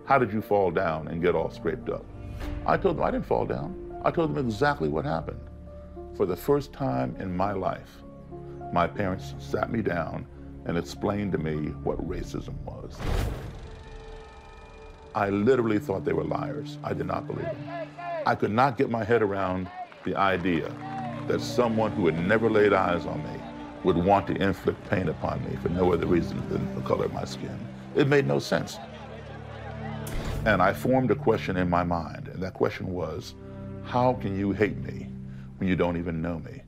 Speaker 7: how did you fall down and get all scraped up? I told them I didn't fall down. I told them exactly what happened. For the first time in my life, my parents sat me down and explained to me what racism was. I literally thought they were liars. I did not believe them. I could not get my head around the idea that someone who had never laid eyes on me would want to inflict pain upon me for no other reason than the color of my skin. It made no sense. And I formed a question in my mind, and that question was, how can you hate me when you don't even know me?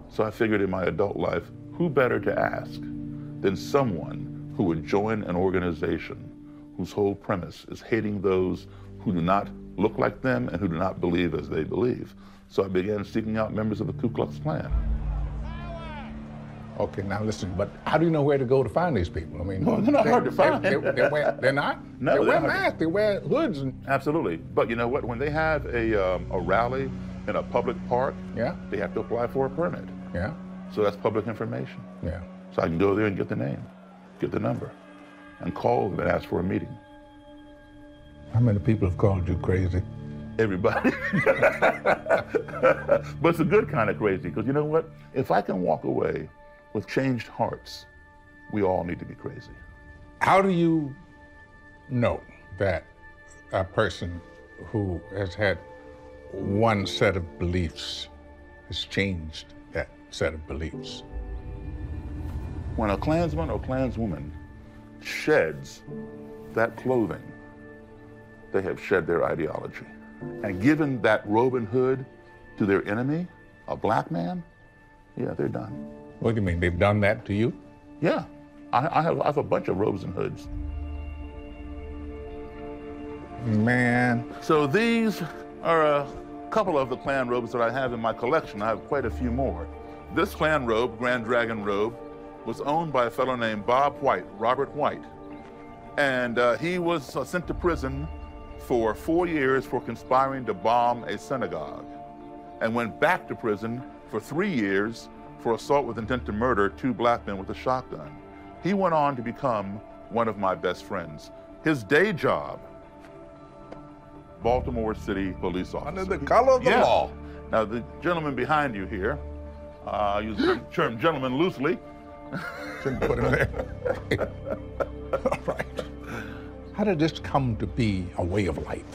Speaker 7: So I figured in my adult life, who better to ask than someone who would join an organization whose whole premise is hating those who do not look like them and who do not believe as they believe. So I began seeking out members of the Ku Klux Klan.
Speaker 1: Okay, now listen, but how do you know where to go to find these people? I mean,
Speaker 7: well, they're not hard to find.
Speaker 1: They're not?
Speaker 7: No,
Speaker 1: they wear masks, they wear hoods.
Speaker 7: Absolutely, but you know what? When they have a rally in a public park,
Speaker 1: yeah,
Speaker 7: they have to apply for a permit.
Speaker 1: Yeah.
Speaker 7: So that's public information.
Speaker 1: Yeah.
Speaker 7: So I can go there and get the name, get the number, and call them and ask for a meeting.
Speaker 1: How many people have called you crazy?
Speaker 7: Everybody. But it's a good kind of crazy, because you know what? If I can walk away with changed hearts, we all need to be crazy.
Speaker 1: How do you know that a person who has had one set of beliefs has changed that set of beliefs?
Speaker 7: When a Klansman or Klanswoman sheds that clothing, they have shed their ideology. And given that robe and hood to their enemy, a black man, yeah, they're done.
Speaker 1: What do you mean, they've done that to you?
Speaker 7: Yeah, I have a bunch of robes and hoods.
Speaker 1: Man.
Speaker 7: So these are a couple of the Klan robes that I have in my collection. I have quite a few more. This Klan robe, Grand Dragon robe, was owned by a fellow named Bob White, Robert White. And he was sent to prison for 4 years for conspiring to bomb a synagogue, and went back to prison for 3 years for assault with intent to murder 2 black men with a shotgun. He went on to become one of my best friends. His day job, Baltimore City police officer.
Speaker 1: Under the color of the law.
Speaker 7: Now, the gentleman behind you here, I use the term gentleman loosely.
Speaker 1: Shouldn't put him there. All right. How did this come to be a way of life?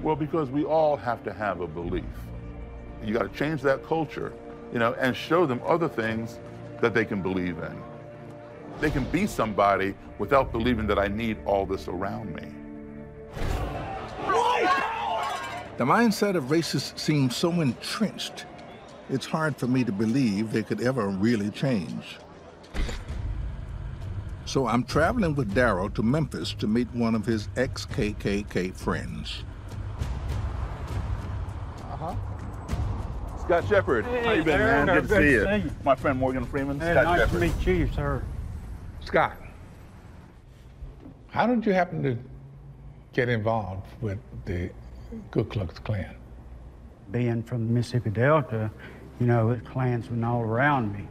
Speaker 7: Well, because we all have to have a belief. You got to change that culture, you know, and show them other things that they can believe in. They can be somebody without believing that I need all this around me.
Speaker 2: The mindset of racists seems so entrenched, it's hard for me to believe they could ever really change. So I'm traveling with Darrell to Memphis to meet one of his ex-KKK friends.
Speaker 7: Scott Shepard.
Speaker 13: Hey,
Speaker 7: how you been, man? Good to see you. My friend Morgan Freeman.
Speaker 13: Hey,
Speaker 7: Scott
Speaker 13: nice
Speaker 7: Shepard.
Speaker 13: to meet you, sir.
Speaker 5: Scott, how did you happen to get involved with the Ku Klux Klan?
Speaker 4: Being from the Mississippi Delta, you know, the Klansmen all around me.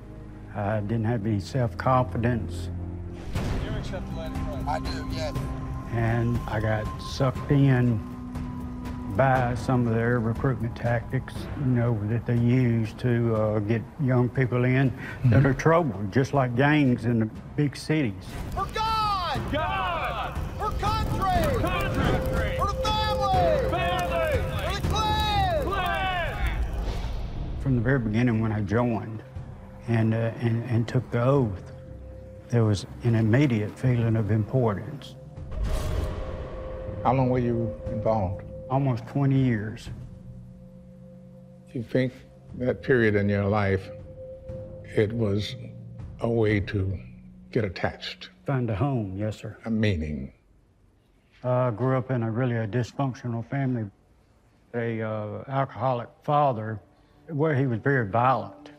Speaker 4: I didn't have any self-confidence.
Speaker 13: You accept the land of Christ? I do, yes.
Speaker 4: And I got sucked in by some of their recruitment tactics, you know, that they use to get young people in that are troubled, just like gangs in the big cities.
Speaker 13: For God! God! For country! For country! For the family! Family! For the Klan! Klan!
Speaker 4: From the very beginning when I joined and took the oath, there was an immediate feeling of importance.
Speaker 5: How long were you involved?
Speaker 4: Almost 20 years.
Speaker 5: Do you think that period in your life, it was a way to get attached?
Speaker 4: Find a home, yes, sir.
Speaker 5: A meaning?
Speaker 4: I grew up in a dysfunctional family. A alcoholic father, where he was very violent,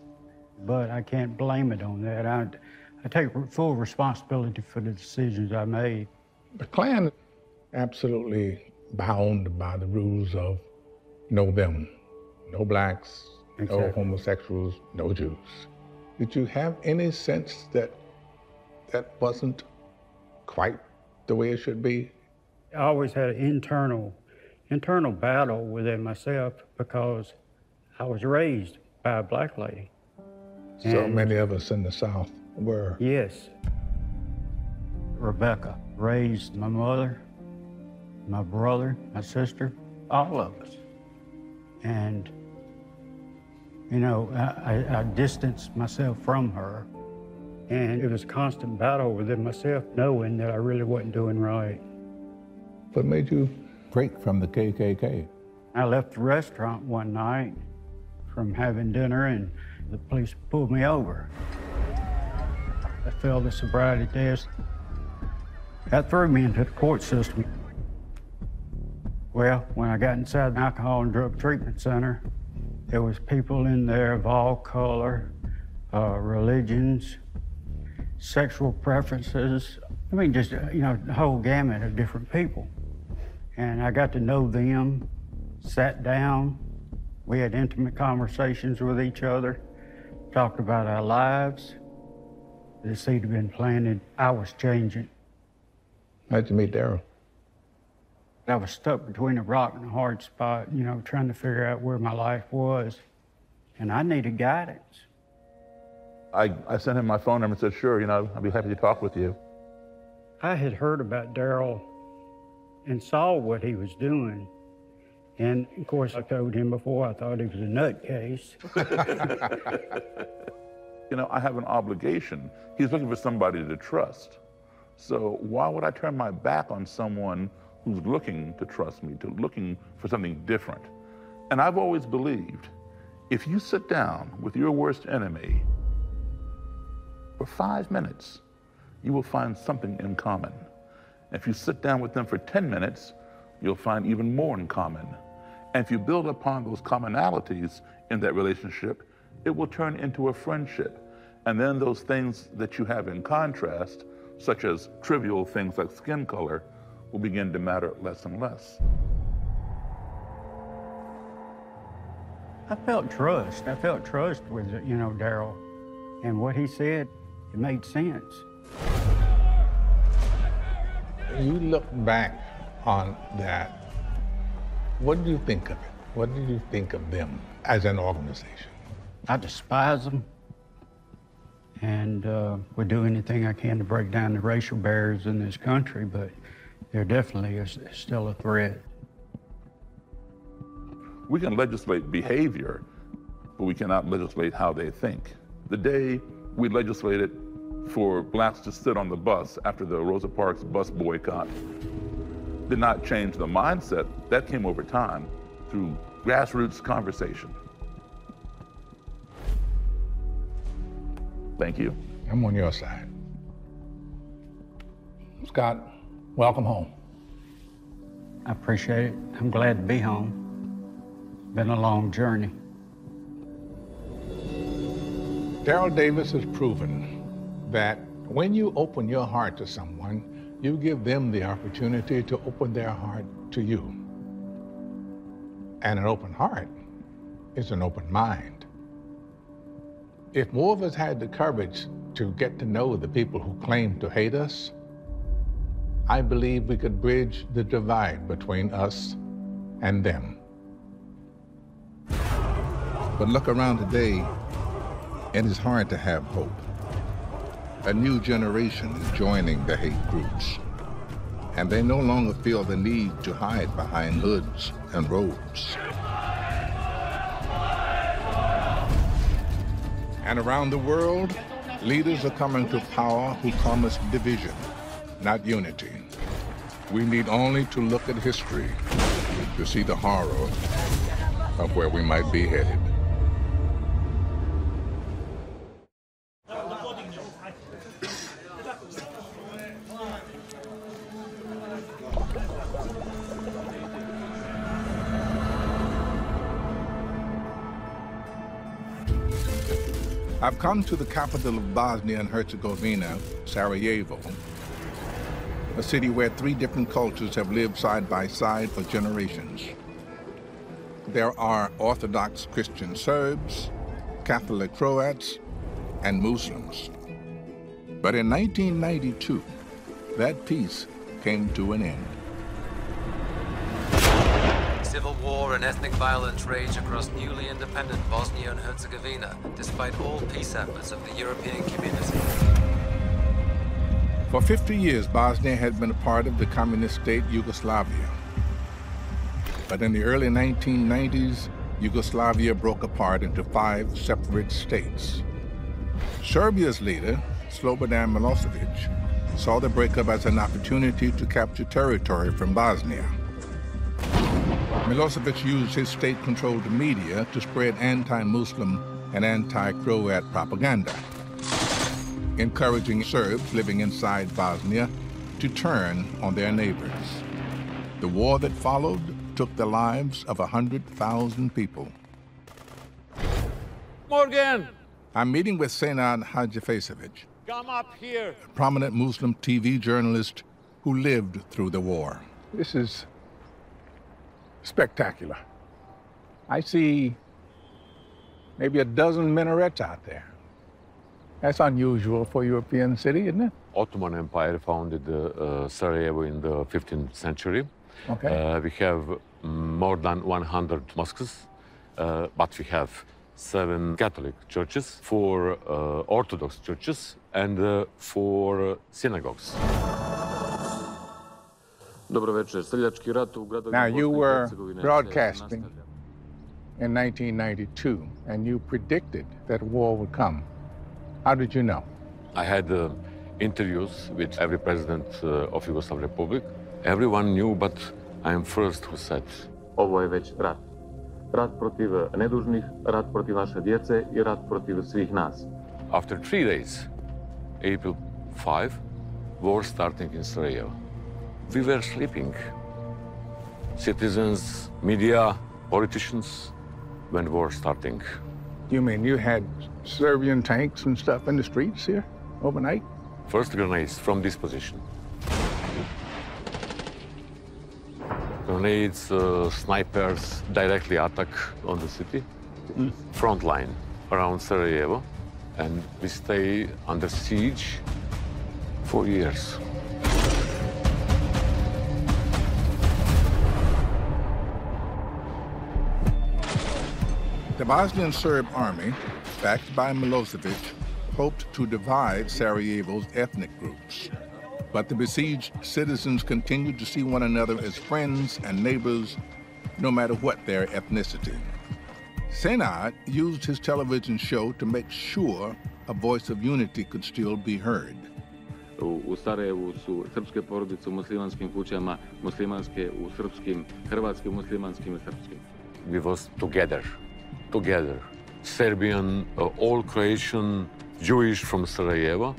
Speaker 4: but I can't blame it on that. I take full responsibility for the decisions I made.
Speaker 5: The Klan absolutely bound by the rules of no them, no blacks, no homosexuals, no Jews. Did you have any sense that that wasn't quite the way it should be?
Speaker 4: I always had an internal battle within myself because I was raised by a black lady.
Speaker 5: So many of us in the South were.
Speaker 4: Yes. Rebecca raised my mother, my brother, my sister, all of us. And, you know, I distanced myself from her. And it was a constant battle within myself, knowing that I really wasn't doing right.
Speaker 5: What made you break from the KKK?
Speaker 4: I left the restaurant one night from having dinner, and the police pulled me over. I failed the sobriety test. That threw me into the court system. Well, when I got inside the Alcohol and Drug Treatment Center, there was people in there of all color, religions, sexual preferences. I mean, just, you know, the whole gamut of different people. And I got to know them, sat down, we had intimate conversations with each other, talked about our lives. The seed had been planted. I was changing.
Speaker 5: How'd you meet Daryl?
Speaker 4: I was stuck between a rock and a hard spot, you know, trying to figure out where my life was. And I needed guidance.
Speaker 7: I sent him my phone number and said, sure, you know, I'd be happy to talk with you.
Speaker 4: I had heard about Daryl and saw what he was doing. And of course, I told him before, I thought he was a nutcase.
Speaker 7: You know, I have an obligation. He's looking for somebody to trust. So why would I turn my back on someone who's looking to trust me, looking for something different? And I've always believed, if you sit down with your worst enemy for 5 minutes, you will find something in common. If you sit down with them for 10 minutes, you'll find even more in common. And if you build upon those commonalities in that relationship, it will turn into a friendship. And then those things that you have in contrast, such as trivial things like skin color, will begin to matter less and less.
Speaker 4: I felt trust. I felt trust with, you know, Daryl. And what he said, it made sense.
Speaker 5: You look back on that, what do you think of it? What do you think of them as an organization?
Speaker 4: I despise them, and would do anything I can to break down the racial barriers in this country, but they're definitely still a threat.
Speaker 7: We can legislate behavior, but we cannot legislate how they think. The day we legislated for blacks to sit on the bus after the Rosa Parks bus boycott did not change the mindset. That came over time through grassroots conversation. Thank you.
Speaker 5: I'm on your side. Scott, welcome home.
Speaker 4: I appreciate it. I'm glad to be home. Been a long journey.
Speaker 5: Daryl Davis has proven that
Speaker 1: When you open your heart to someone, you give them the opportunity to open their heart to you. And an open heart is an open mind. If more of us had the courage to get to know the people who claim to hate us, I believe we could bridge the divide between us and them.
Speaker 2: But look around today, and it's hard to have hope. A new generation is joining the hate groups, and they no longer feel the need to hide behind hoods and robes. And around the world, leaders are coming to power who promise division, not unity. We need only to look at history to see the horror of where we might be headed. I've come to the capital of Bosnia and Herzegovina, Sarajevo, a city where 3 different cultures have lived side by side for generations. There are Orthodox Christian Serbs, Catholic Croats, and Muslims. But in 1992, that peace came to an end.
Speaker 15: Civil war and ethnic violence rage across newly independent Bosnia and Herzegovina, despite all peace efforts of the European community.
Speaker 2: For 50 years, Bosnia had been a part of the communist state Yugoslavia. But in the early 1990s, Yugoslavia broke apart into 5 separate states. Serbia's leader, Slobodan Milosevic, saw the breakup as an opportunity to capture territory from Bosnia. Milosevic used his state-controlled media to spread anti-Muslim and anti-Croat propaganda, encouraging Serbs living inside Bosnia to turn on their neighbors. The war that followed took the lives of 100,000 people.
Speaker 22: Morgan!
Speaker 2: I'm meeting with Senad Hadjifesovic,
Speaker 22: Come up here.
Speaker 2: a prominent Muslim TV journalist who lived through the war.
Speaker 1: This is spectacular. I see maybe a dozen minarets out there. That's unusual for a European city, isn't it?
Speaker 22: Ottoman Empire founded Sarajevo in the 15th century.
Speaker 1: Okay.
Speaker 22: We have more than 100 mosques, but we have 7 Catholic churches, 4 Orthodox churches, and 4 synagogues.
Speaker 1: Now, you were broadcasting in 1992, and you predicted that war would come. How did you know?
Speaker 22: I had interviews with every president of Yugoslav Republic. Everyone knew, but I am first who said, ovo je već rat. Rat protiv nedužnih, rat protiv vaše djece I rat protiv svih nas. After 3 days, April 5, war starting in Sarajevo. We were sleeping. Citizens, media, politicians, when war starting.
Speaker 1: You mean you had Serbian tanks and stuff in the streets here overnight?
Speaker 22: First grenades from this position. Grenades, snipers directly attack on the city. Front line around Sarajevo. And we stay under siege for years.
Speaker 2: The Bosnian Serb army, backed by Milosevic, hoped to divide Sarajevo's ethnic groups. But the besieged citizens continued to see one another as friends and neighbors, no matter what their ethnicity. Senad used his television show to make sure a voice of unity could still be heard.
Speaker 22: U Sarajevu su srpske porodice u muslimanskim kućama, muslimanske u srpskim, hrvatskim muslimanskim I srpskim. We was together. Serbian, all Croatian, Jewish from Sarajevo,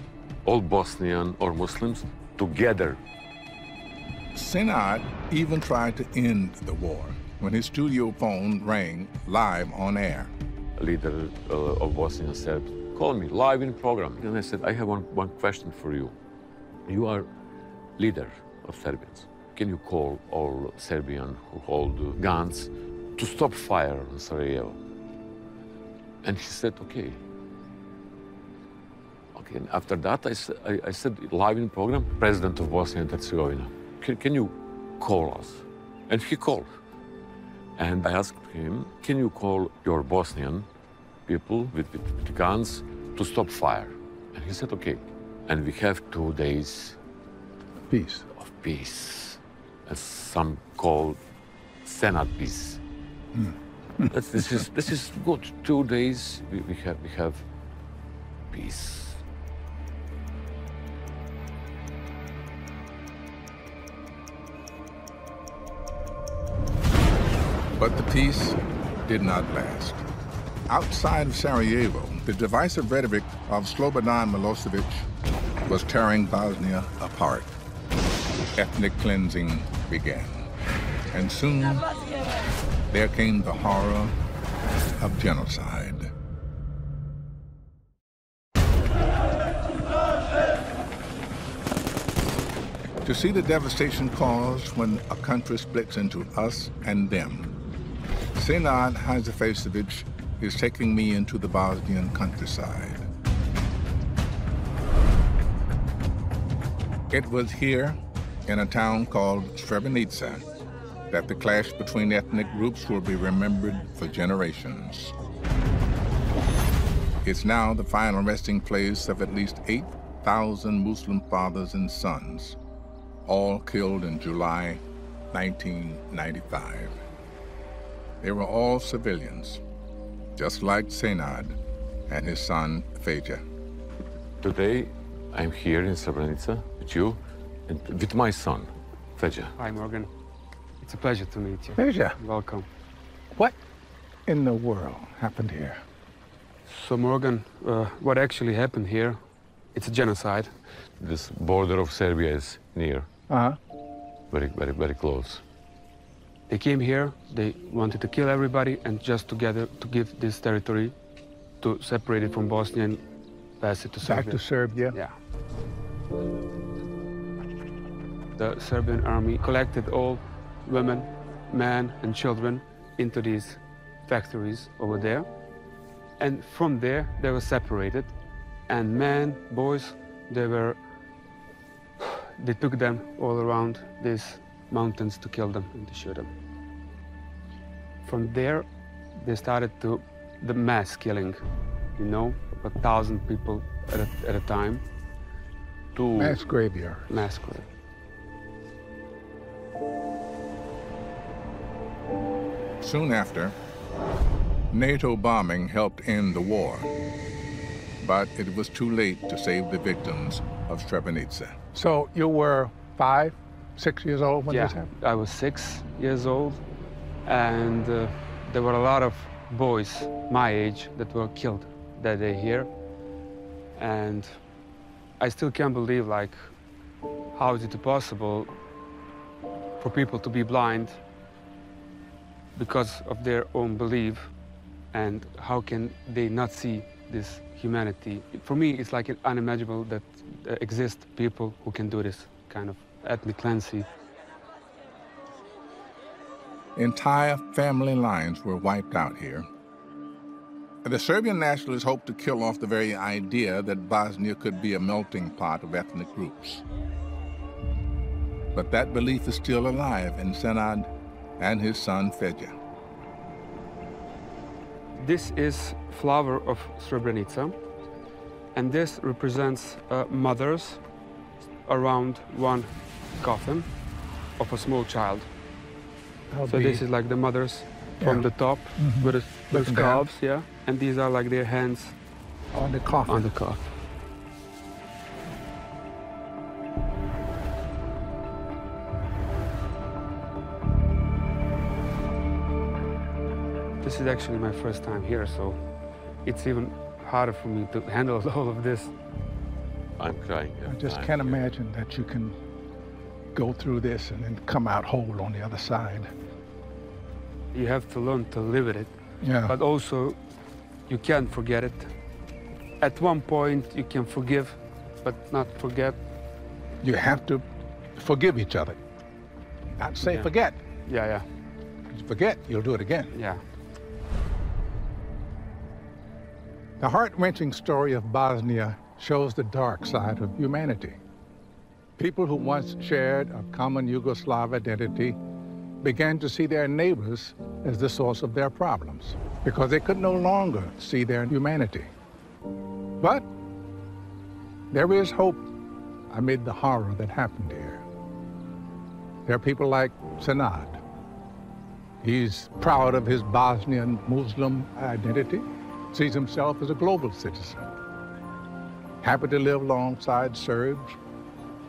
Speaker 22: all Bosnian or Muslims, together.
Speaker 2: Senad even tried to end the war when his studio phone rang live on air.
Speaker 22: A leader of Bosnian Serbs called me live in program. And I said, I have one question for you. You are leader of Serbians. Can you call all Serbians who hold guns to stop fire in Sarajevo? And he said, okay. Okay, and after that, I said live in program, President of Bosnia and Herzegovina, can you call us? And he called. And I asked him, can you call your Bosnian people with guns to stop fire? And he said, okay. And we have 2 days
Speaker 1: peace.
Speaker 22: Of peace, as some call Senate peace. This is good. 2 days we have peace.
Speaker 2: But the peace did not last. Outside of Sarajevo, the divisive rhetoric of Slobodan Milosevic was tearing Bosnia apart. Ethnic cleansing began. And soon, there came the horror of genocide. To see the devastation caused when a country splits into us and them, Senad Hadživašević is taking me into the Bosnian countryside. It was here, in a town called Srebrenica, that the clash between ethnic groups will be remembered for generations. It's now the final resting place of at least 8,000 Muslim fathers and sons, all killed in July 1995. They were all civilians, just like Senad and his son, Feja.
Speaker 22: Today, I'm here in Srebrenica with you and with my son, Feja.
Speaker 3: Hi, Morgan. It's a pleasure to meet you.
Speaker 1: Feja.
Speaker 3: Welcome.
Speaker 1: What in the world happened here?
Speaker 3: So, Morgan, what actually happened here, it's a genocide.
Speaker 22: This border of Serbia is near.
Speaker 1: Uh-huh.
Speaker 22: Very close.
Speaker 3: They came here, they wanted to kill everybody and just together to give this territory, to separate it from Bosnia and pass it to Serbia.
Speaker 1: Back to Serbia?
Speaker 3: Yeah. The Serbian army collected all women, men, and children into these factories over there. And from there, they were separated. And men, boys, they took them all around these mountains to kill them and to shoot them. From there, they started the mass killing, you know, 1,000 people at a time.
Speaker 1: Mass graveyard.
Speaker 3: Mass grave.
Speaker 2: Soon after, NATO bombing helped end the war, but it was too late to save the victims of Srebrenica.
Speaker 1: So you were 5, 6 years old when this happened?
Speaker 3: I was 6 years old, and there were a lot of boys my age that were killed that day here. And I still can't believe, like, how is it possible for people to be blind because of their own belief, and how can they not see this humanity? For me, it's like unimaginable that there exist people who can do this kind of ethnic cleansing.
Speaker 2: Entire family lines were wiped out here. The Serbian nationalists hoped to kill off the very idea that Bosnia could be a melting pot of ethnic groups. But that belief is still alive in Senad and his son Feja.
Speaker 3: This is flower of Srebrenica, and this represents mothers around one coffin of a small child. So this is like the mothers from the top with the scarves, and these are like their hands
Speaker 1: on the coffin.
Speaker 3: On the coffin. This is actually my first time here, so it's even harder for me to handle all of this.
Speaker 22: I'm crying.
Speaker 1: I just can't imagine that you can go through this and then come out whole on the other side.
Speaker 3: You have to learn to live with it, but also you can't forget it. At one point, you can forgive, but not forget.
Speaker 5: You have to forgive each other. Not say forget.
Speaker 3: Yeah, yeah.
Speaker 5: If you forget, you'll do it again.
Speaker 3: Yeah.
Speaker 5: The heart-wrenching story of Bosnia shows the dark side of humanity. People who once shared a common Yugoslav identity began to see their neighbors as the source of their problems because they could no longer see their humanity. But there is hope amid the horror that happened here. There are people like Senad. He's proud of his Bosnian Muslim identity, sees himself as a global citizen, happy to live alongside Serbs,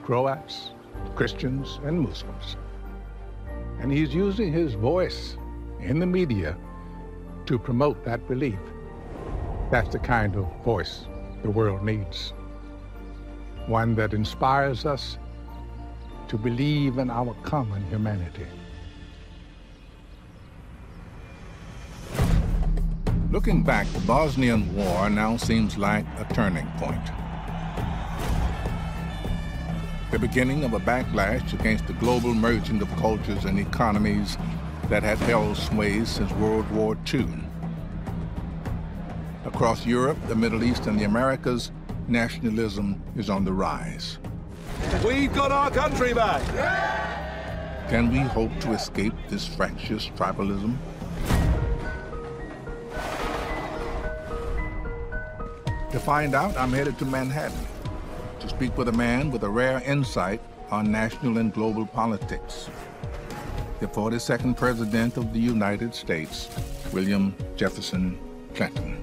Speaker 5: Croats, Christians, and Muslims. And he's using his voice in the media to promote that belief. That's the kind of voice the world needs. One that inspires us to believe in our common humanity.
Speaker 2: Looking back, the Bosnian War now seems like a turning point. The beginning of a backlash against the global merging of cultures and economies that had held sway since World War II. Across Europe, the Middle East, and the Americas, nationalism is on the rise.
Speaker 13: We've got our country back!
Speaker 2: Can we hope to escape this fractious tribalism? To find out, I'm headed to Manhattan to speak with a man with a rare insight on national and global politics. The 42nd President of the United States, William Jefferson Clinton.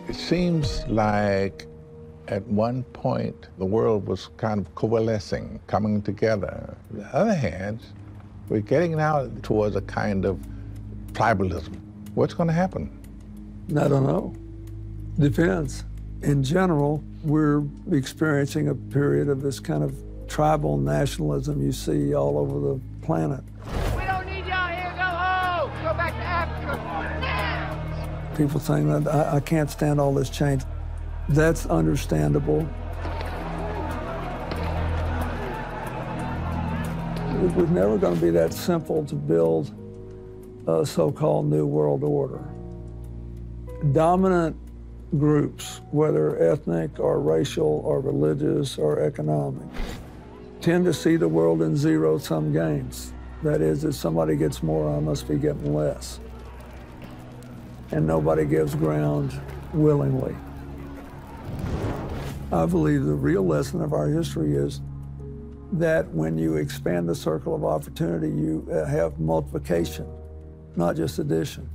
Speaker 1: It seems like at one point the world was kind of coalescing, coming together. On the other hand, we're getting now towards a kind of tribalism. What's going to happen?
Speaker 21: I don't know. Depends. In general, we're experiencing a period of this kind of tribal nationalism you see all over the planet.
Speaker 13: We don't need y'all here, go home! Go back to Africa!
Speaker 21: People saying that I can't stand all this change. That's understandable. It was never going to be that simple to build a so-called New World Order. Dominant groups, whether ethnic or racial or religious or economic, tend to see the world in zero-sum games. That is, if somebody gets more, I must be getting less. And nobody gives ground willingly. I believe the real lesson of our history is that when you expand the circle of opportunity, you have multiplication, not just addition.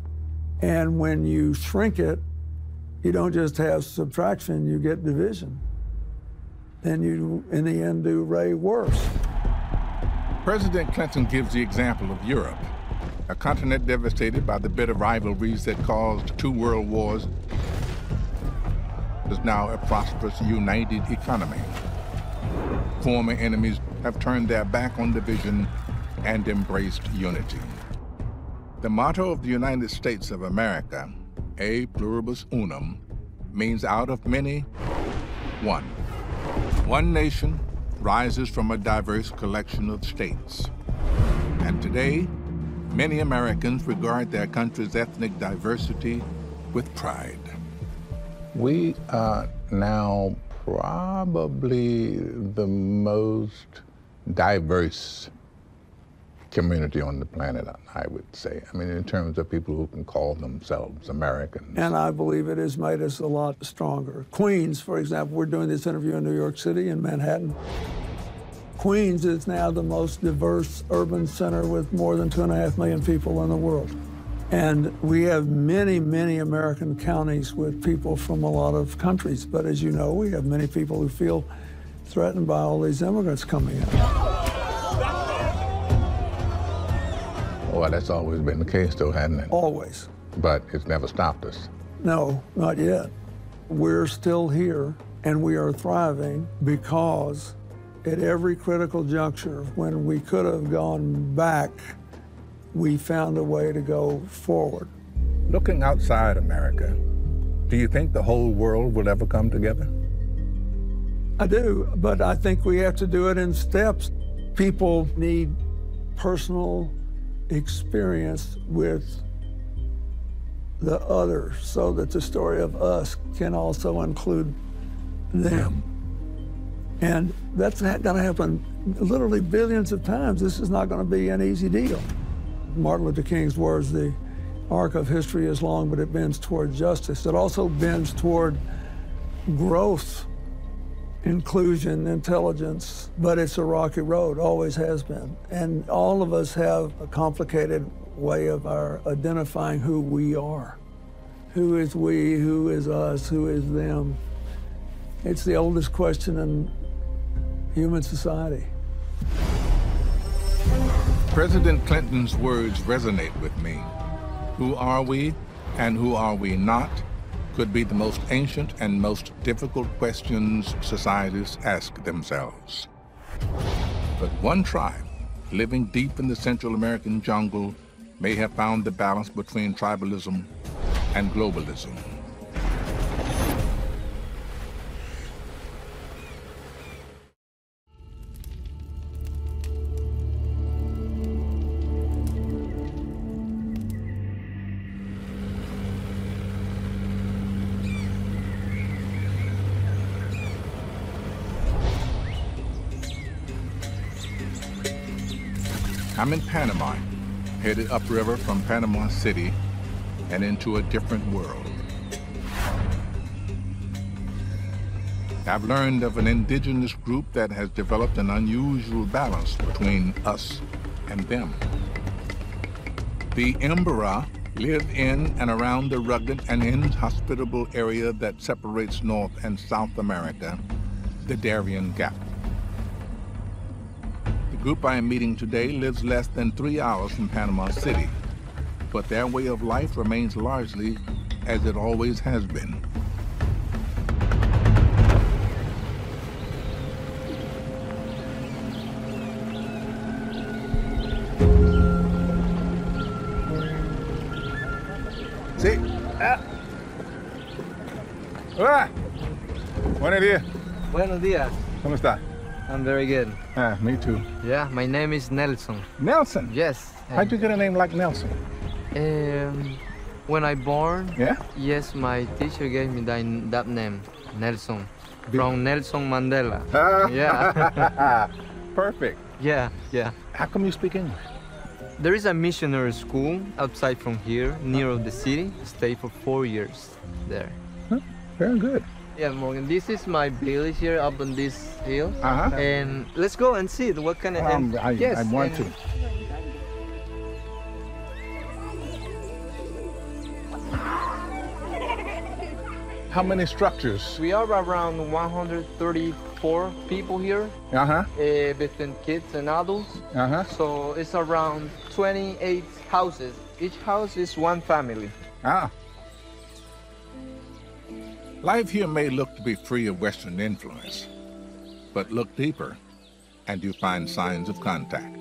Speaker 21: And when you shrink it, you don't just have subtraction, you get division. And you, in the end, do way worse.
Speaker 2: President Clinton gives the example of Europe, a continent devastated by the bitter rivalries that caused 2 world wars, is now a prosperous, united economy. Former enemies have turned their back on division and embraced unity. The motto of the United States of America, E pluribus unum, means out of many, one. One nation rises from a diverse collection of states. And today, many Americans regard their country's ethnic diversity with pride.
Speaker 1: We are now probably the most diverse community on the planet, I would say. I mean, in terms of people who can call themselves Americans.
Speaker 21: And I believe it has made us a lot stronger. Queens, for example, we're doing this interview in New York City, in Manhattan. Queens is now the most diverse urban center with more than 2.5 million people in the world. And we have many, many American counties with people from a lot of countries. But as you know, we have many people who feel threatened by all these immigrants coming in.
Speaker 1: Well, that's always been the case, though, hasn't it?
Speaker 21: Always.
Speaker 1: But it's never stopped us.
Speaker 21: No, not yet. We're still here, and we are thriving because at every critical juncture, when we could have gone back, we found a way to go forward.
Speaker 1: Looking outside America, Do you think the whole world will ever come together?
Speaker 21: I do, but I think we have to do it in steps. People need personal experience with the other so that the story of us can also include them. And that's going to happen literally billions of times. This is not going to be an easy deal. Martin Luther King's words, the arc of history is long, but it bends toward justice. It also bends toward growth, inclusion, intelligence, but it's a rocky road, always has been. And all of us have a complicated way of our identifying who we are. Who is we, who is us, who is them? It's the oldest question in human society.
Speaker 2: President Clinton's words resonate with me. Who are we and who are we not could be the most ancient and most difficult questions societies ask themselves. But one tribe living deep in the Central American jungle may have found the balance between tribalism and globalism. I'm in Panama, headed upriver from Panama City and into a different world. I've learned of an indigenous group that has developed an unusual balance between us and them. The Embera live in and around the rugged and inhospitable area that separates North and South America, the Darien Gap. The group I am meeting today lives less than 3 hours from Panama City, but their way of life remains largely as it always has been.
Speaker 1: Sí. Hola. Buenos días.
Speaker 8: Buenos días.
Speaker 1: ¿Cómo está?
Speaker 8: I'm very good.
Speaker 1: Ah, me too.
Speaker 8: Yeah, my name is Nelson.
Speaker 1: Nelson?
Speaker 8: Yes.
Speaker 1: How'd you get a name like Nelson?
Speaker 8: When I born,
Speaker 1: yeah?
Speaker 8: Yes, my teacher gave me that name, Nelson, from Nelson Mandela. Yeah.
Speaker 1: Perfect.
Speaker 8: Yeah, yeah.
Speaker 1: How come you speak English?
Speaker 8: There is a missionary school outside from here, near the city. Stay for 4 years there.
Speaker 1: Huh? Very good.
Speaker 8: Yeah, Morgan, this is my village here up on this hill.
Speaker 1: Uh-huh.
Speaker 8: And let's go and see what kind of...
Speaker 1: I want to. How many structures?
Speaker 8: We are around 134 people here, between kids and adults. So it's around 28 houses. Each house is one family.
Speaker 2: Ah. Life here may look to be free of Western influence, but look deeper and you find signs of contact.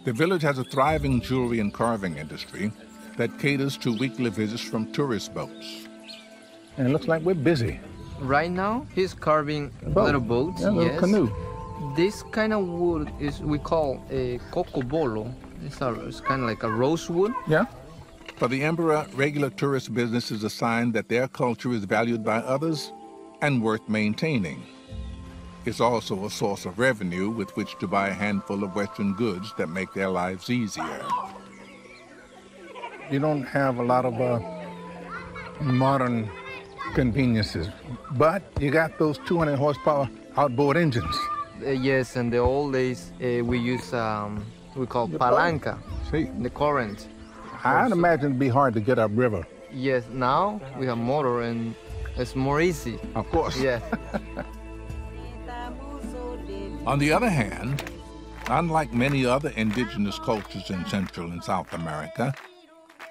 Speaker 2: The village has a thriving jewelry and carving industry that caters to weekly visits from tourist boats.
Speaker 1: And it looks like we're busy.
Speaker 8: Right now, he's carving little boats.
Speaker 1: Yeah, little canoe.
Speaker 8: This kind of wood is we call a cocobolo. It's kind of like a rosewood.
Speaker 2: Yeah. For the Embera, regular tourist business is a sign that their culture is valued by others and worth maintaining. It's also a source of revenue with which to buy a handful of Western goods that make their lives easier.
Speaker 1: You don't have a lot of modern conveniences, but you got those 200 horsepower outboard engines.
Speaker 8: Yes, in the old days we use we call palanca, the current.
Speaker 1: I'd imagine it'd be hard to get upriver.
Speaker 8: Yes, now we have motor and it's more easy.
Speaker 1: Of course.
Speaker 8: Yes.
Speaker 2: On the other hand, unlike many other indigenous cultures in Central and South America,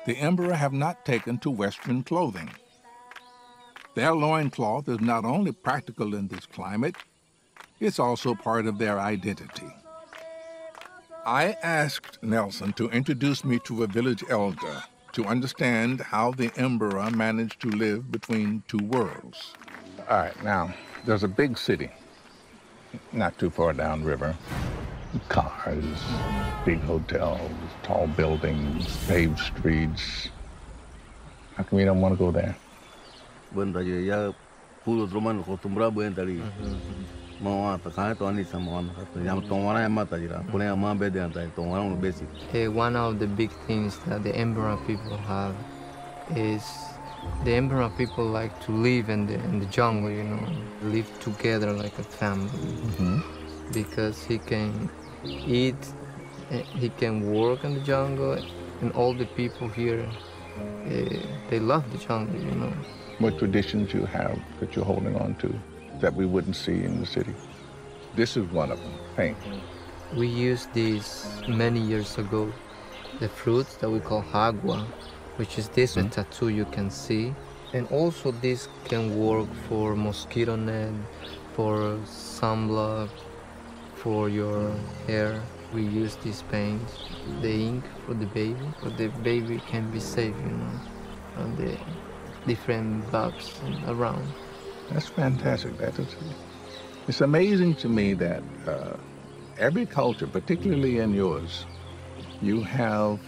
Speaker 2: the Embera have not taken to Western clothing. Their loincloth is not only practical in this climate, it's also part of their identity. I asked Nelson to introduce me to a village elder to understand how the Emperor managed to live between two worlds.
Speaker 1: All right, now, there's a big city not too far downriver. Cars, big hotels, tall buildings, paved streets. How come you don't want to go there?
Speaker 8: One of the big things that the Emperor people have is the Emperor people like to live in the jungle, you know, live together like a family. Because he can eat, he can work in the jungle, and all the people here, they love the jungle, you know.
Speaker 1: What traditions you have that you're holding on to that we wouldn't see in the city? This is one of them, paint.
Speaker 8: We used these many years ago, the fruits that we call hagua, which is this tattoo you can see. And also this can work for mosquito net, for sunblock, for your hair. We use this paint, the ink for the baby can be safe, you know, from the different bugs around.
Speaker 1: That's fantastic. It's amazing to me that every culture, particularly in yours, you have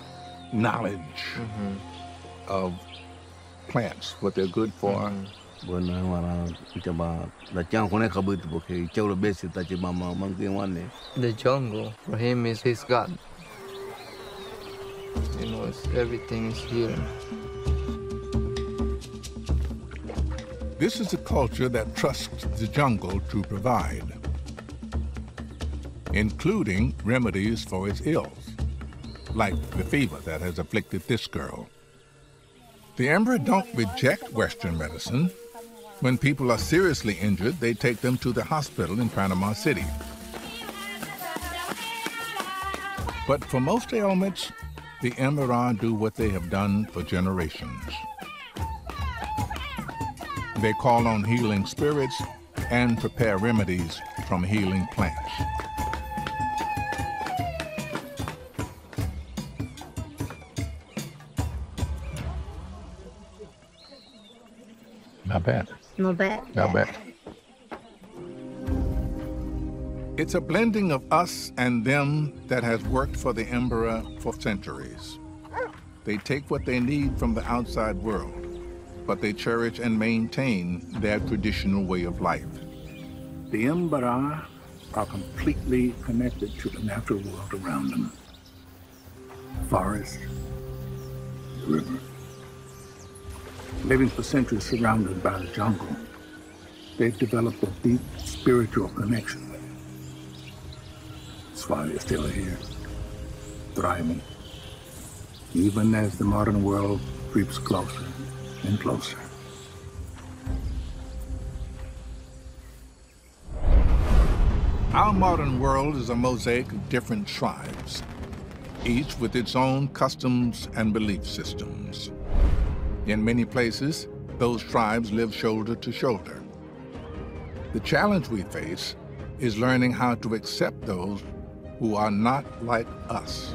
Speaker 1: knowledge of plants, what they're good for.
Speaker 8: The jungle, for him, is his God. You know, everything is here.
Speaker 2: This is a culture that trusts the jungle to provide, including remedies for its ills, like the fever that has afflicted this girl. The Emperor don't reject Western medicine. When people are seriously injured, they take them to the hospital in Panama City. But for most ailments, the Emperor do what they have done for generations. They call on healing spirits and prepare remedies from healing plants.
Speaker 1: Not bad.
Speaker 10: Not bad.
Speaker 1: Not bad.
Speaker 2: It's a blending of us and them that has worked for the Emperor for centuries. They take what they need from the outside world, but they cherish and maintain their traditional way of life.
Speaker 5: The Emperor are completely connected to the natural world around them. The forest, the river. Living for centuries surrounded by the jungle, they've developed a deep spiritual connection with it. That's why they're still here, thriving, even as the modern world creeps closer and closer.
Speaker 2: Our modern world is a mosaic of different tribes, each with its own customs and belief systems. In many places, those tribes live shoulder to shoulder. The challenge we face is learning how to accept those who are not like us.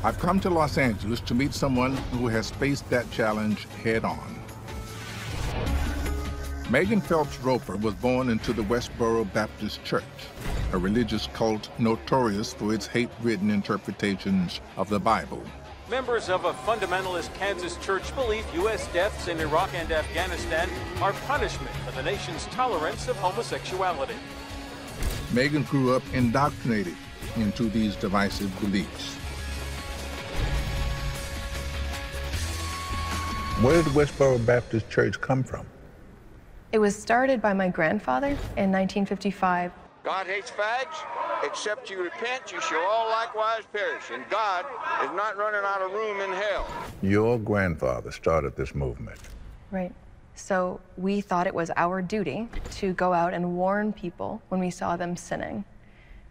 Speaker 2: I've come to Los Angeles to meet someone who has faced that challenge head-on. Megan Phelps Roper was born into the Westboro Baptist Church, a religious cult notorious for its hate-ridden interpretations of the Bible.
Speaker 11: Members of a fundamentalist Kansas church believe U.S. deaths in Iraq and Afghanistan are punishment for the nation's tolerance of homosexuality.
Speaker 2: Megan grew up indoctrinated into these divisive beliefs.
Speaker 1: Where did Westboro Baptist Church come from?
Speaker 20: It was started by my grandfather in 1955.
Speaker 23: God hates fags. Except you repent, you shall all likewise perish. And God is not running out of room in hell.
Speaker 1: Your grandfather started this movement.
Speaker 20: Right. So we thought it was our duty to go out and warn people when we saw them sinning,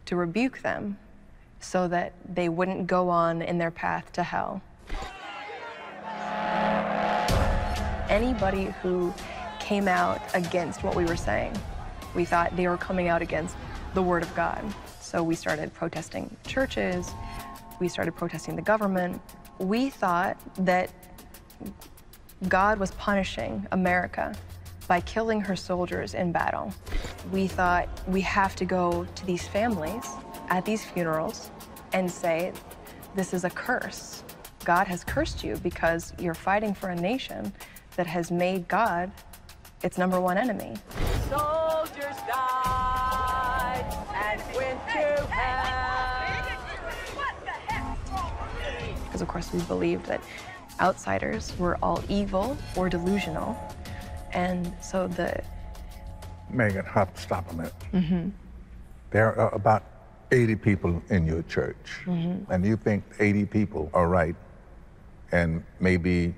Speaker 20: to rebuke them so that they wouldn't go on in their path to hell. Anybody who came out against what we were saying, we thought they were coming out against the word of God. So we started protesting churches, we started protesting the government. We thought that God was punishing America by killing her soldiers in battle. We thought we have to go to these families at these funerals and say, this is a curse. God has cursed you because you're fighting for a nation that has made God its #1 enemy.
Speaker 13: Soldiers died and went to hell.
Speaker 20: Because of course we believed that outsiders were all evil or delusional. And so
Speaker 1: Megan, have to stop a minute.
Speaker 20: Mm-hmm.
Speaker 1: There are about 80 people in your church, and you think 80 people are right, and maybe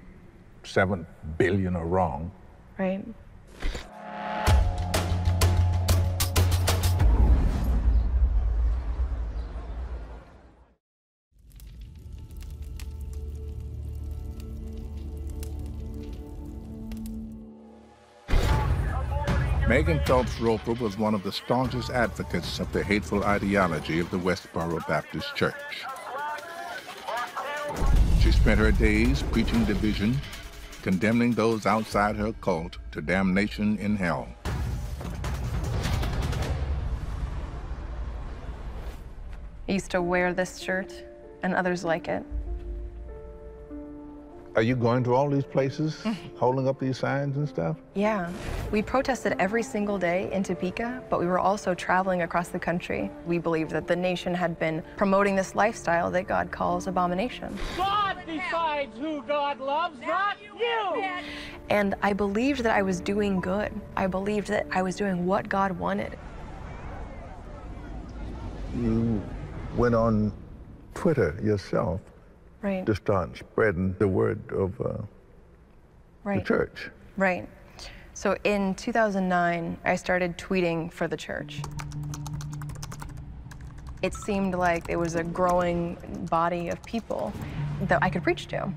Speaker 1: 7 billion are wrong.
Speaker 20: Right.
Speaker 2: Megan Phelps Roper was one of the staunchest advocates of the hateful ideology of the Westboro Baptist Church. She spent her days preaching division, condemning those outside her cult to damnation in hell.
Speaker 20: I used to wear this shirt and others like it.
Speaker 1: Are you going to all these places, holding up these signs and stuff?
Speaker 20: Yeah. We protested every single day in Topeka, but we were also traveling across the country. We believed that the nation had been promoting this lifestyle that God calls abomination.
Speaker 13: God decides who God loves, not you.
Speaker 20: And I believed that I was doing good. I believed that I was doing what God wanted.
Speaker 1: You went on Twitter yourself
Speaker 20: Right.
Speaker 1: to start spreading the word of the
Speaker 20: Right.
Speaker 1: church.
Speaker 20: Right. So in 2009, I started tweeting for the church. It seemed like there was a growing body of people that I could preach to.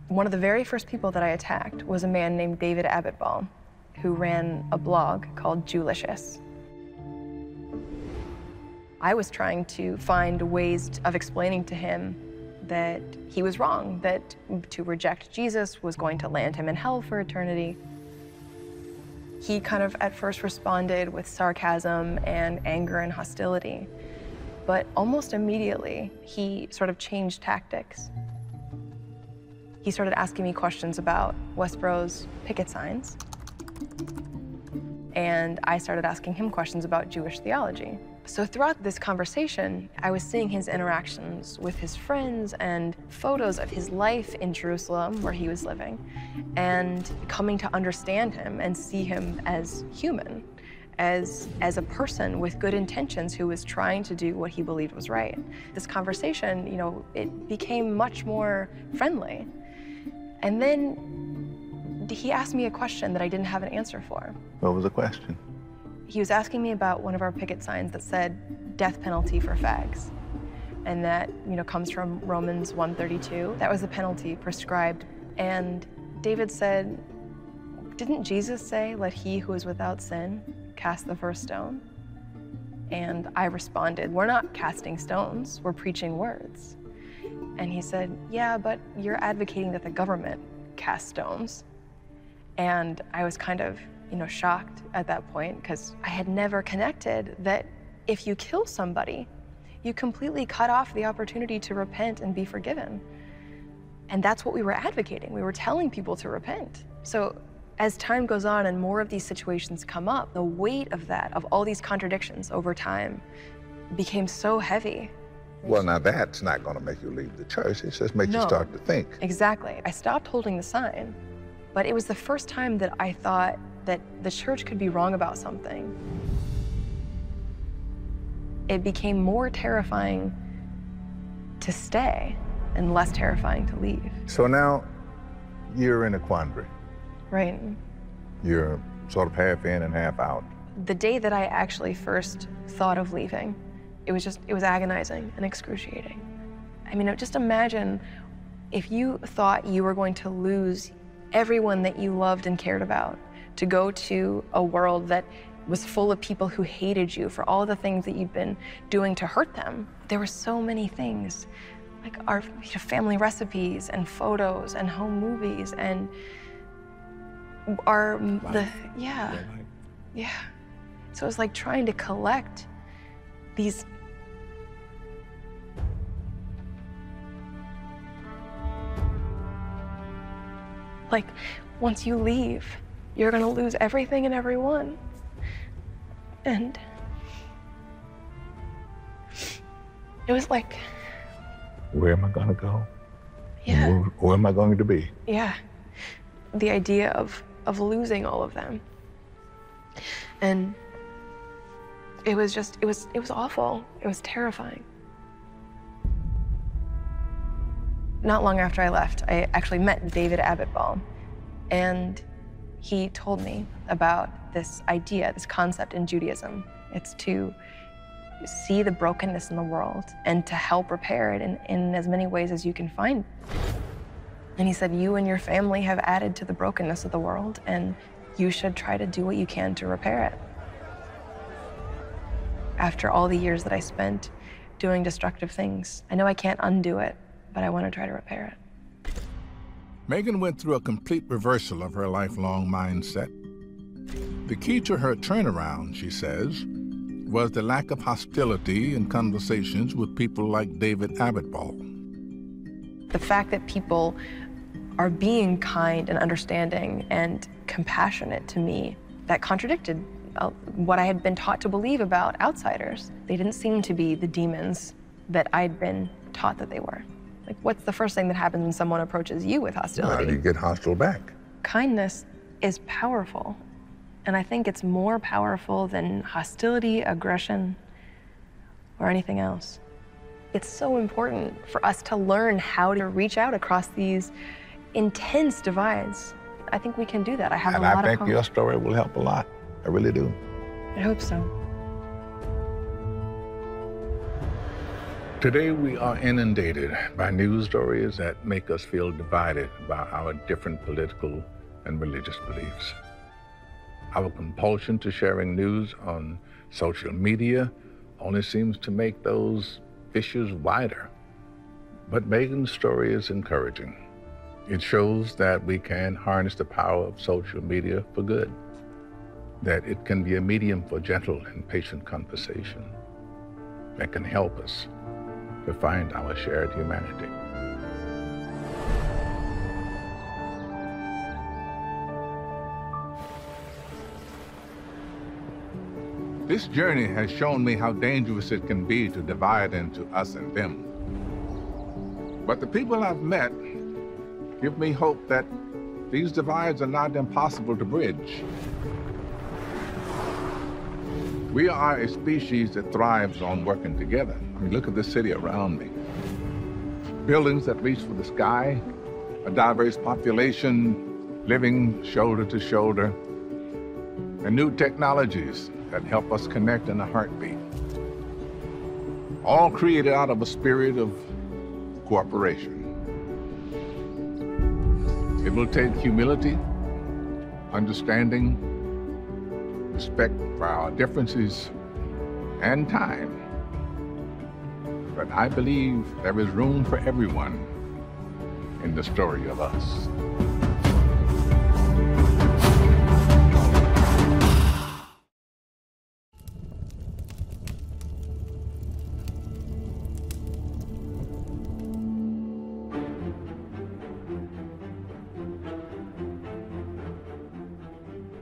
Speaker 20: One of the very first people that I attacked was a man named David Abitball, who ran a blog called Jewlicious. I was trying to find ways of explaining to him that he was wrong, that to reject Jesus was going to land him in hell for eternity. He kind of at first responded with sarcasm and anger and hostility, but almost immediately he sort of changed tactics. He started asking me questions about Westboro's picket signs, and I started asking him questions about Jewish theology. So throughout this conversation, I was seeing his interactions with his friends and photos of his life in Jerusalem, where he was living, and coming to understand him and see him as human, as a person with good intentions who was trying to do what he believed was right. This conversation, you know, it became much more friendly. And then he asked me a question that I didn't have an answer for.
Speaker 1: What was the question?
Speaker 20: He was asking me about one of our picket signs that said death penalty for fags. And that, you know, comes from Romans 1:32. That was the penalty prescribed. And David said, didn't Jesus say, let he who is without sin cast the first stone? And I responded, we're not casting stones, we're preaching words. And he said, yeah, but you're advocating that the government cast stones. And I was kind of, you know, shocked at that point, because I had never connected that if you kill somebody, you completely cut off the opportunity to repent and be forgiven. And that's what we were advocating. We were telling people to repent. So as time goes on and more of these situations come up, the weight of that, of all these contradictions over time, became so heavy.
Speaker 1: Well, now that's not going to make you leave the church. It just makes you start to think.
Speaker 20: Exactly. I stopped holding the sign, but it was the first time that I thought that the church could be wrong about something. It became more terrifying to stay and less terrifying to leave.
Speaker 1: So now you're in a quandary.
Speaker 20: Right.
Speaker 1: You're sort of half in and half out.
Speaker 20: The day that I actually first thought of leaving, it was agonizing and excruciating. I mean, just imagine if you thought you were going to lose everyone that you loved and cared about to go to a world that was full of people who hated you for all the things that you'd been doing to hurt them. There were so many things, like our family recipes and photos and home movies and yeah. So it was like trying to collect these like, once you leave, you're gonna lose everything and everyone. And it was like,
Speaker 1: where am I gonna go?
Speaker 20: Yeah.
Speaker 1: Where am I going to be?
Speaker 20: Yeah. The idea of losing all of them. And it was just, it was awful. It was terrifying. Not long after I left, I actually met David Abitbol, and he told me about this idea, this concept in Judaism. It's to see the brokenness in the world and to help repair it in as many ways as you can find. And he said, you and your family have added to the brokenness of the world, and you should try to do what you can to repair it. After all the years that I spent doing destructive things, I know I can't undo it, but I want to try to repair it.
Speaker 2: Megan went through a complete reversal of her lifelong mindset. The key to her turnaround, she says, was the lack of hostility in conversations with people like David Abitbol.
Speaker 20: The fact that people are being kind and understanding and compassionate to me, that contradicted what I had been taught to believe about outsiders. They didn't seem to be the demons that I'd been taught that they were. Like, what's the first thing that happens when someone approaches you with hostility?
Speaker 1: You get hostile back.
Speaker 20: Kindness is powerful. And I think it's more powerful than hostility, aggression, or anything else. It's so important for us to learn how to reach out across these intense divides. I think we can do that. I have a lot of hope.
Speaker 1: And I think your story will help a lot. I really do.
Speaker 20: I hope so.
Speaker 1: Today we are inundated by news stories that make us feel divided about our different political and religious beliefs. Our compulsion to sharing news on social media only seems to make those fissures wider. But Megan's story is encouraging. It shows that we can harness the power of social media for good, that it can be a medium for gentle and patient conversation that can help us to find our shared humanity. This journey has shown me how dangerous it can be to divide into us and them. But the people I've met give me hope that these divides are not impossible to bridge. We are a species that thrives on working together. I mean, look at the city around me. Buildings that reach for the sky, a diverse population living shoulder to shoulder, and new technologies that help us connect in a heartbeat. All created out of a spirit of cooperation. It will take humility, understanding, respect for our differences, and time. But I believe there is room for everyone in the story of us.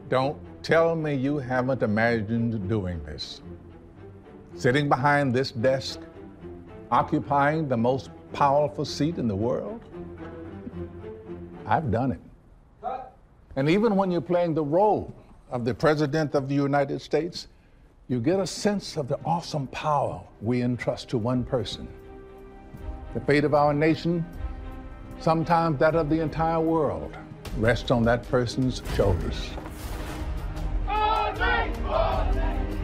Speaker 1: Don't tell me you haven't imagined doing this. Sitting behind this desk, occupying the most powerful seat in the world. I've done it. And even when you're playing the role of the President of the United States, you get a sense of the awesome power we entrust to one person. The fate of our nation, sometimes that of the entire world, rests on that person's shoulders.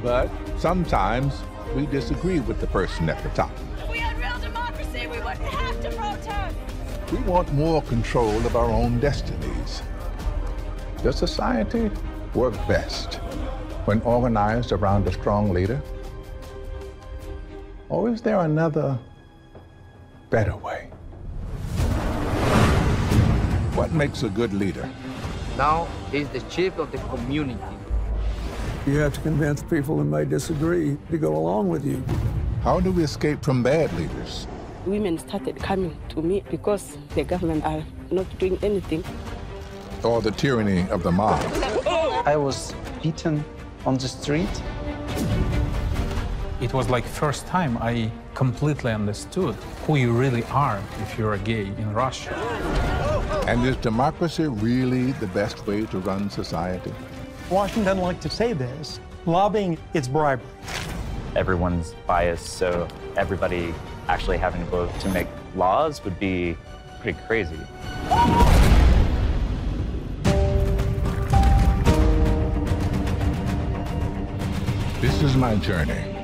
Speaker 1: But sometimes we disagree with the person at the top.
Speaker 10: If we had real democracy, we wouldn't have to protest.
Speaker 1: We want more control of our own destinies. Does society work best when organized around a strong leader? Or is there another, better way? What makes a good leader?
Speaker 8: Now he's the chief of the community.
Speaker 21: You have to convince people who may disagree to go along with you.
Speaker 1: How do we escape from bad leaders?
Speaker 12: Women started coming to me because the government are not doing anything.
Speaker 1: Or the tyranny of the mob?
Speaker 16: I was beaten on the street.
Speaker 17: It was like first time I completely understood who you really are if you're a gay in Russia.
Speaker 1: And is democracy really the best way to run society?
Speaker 24: Washington doesn't like to say this. Lobbying, it's bribery.
Speaker 25: Everyone's biased, so everybody actually having to vote to make laws would be pretty crazy.
Speaker 1: This is my journey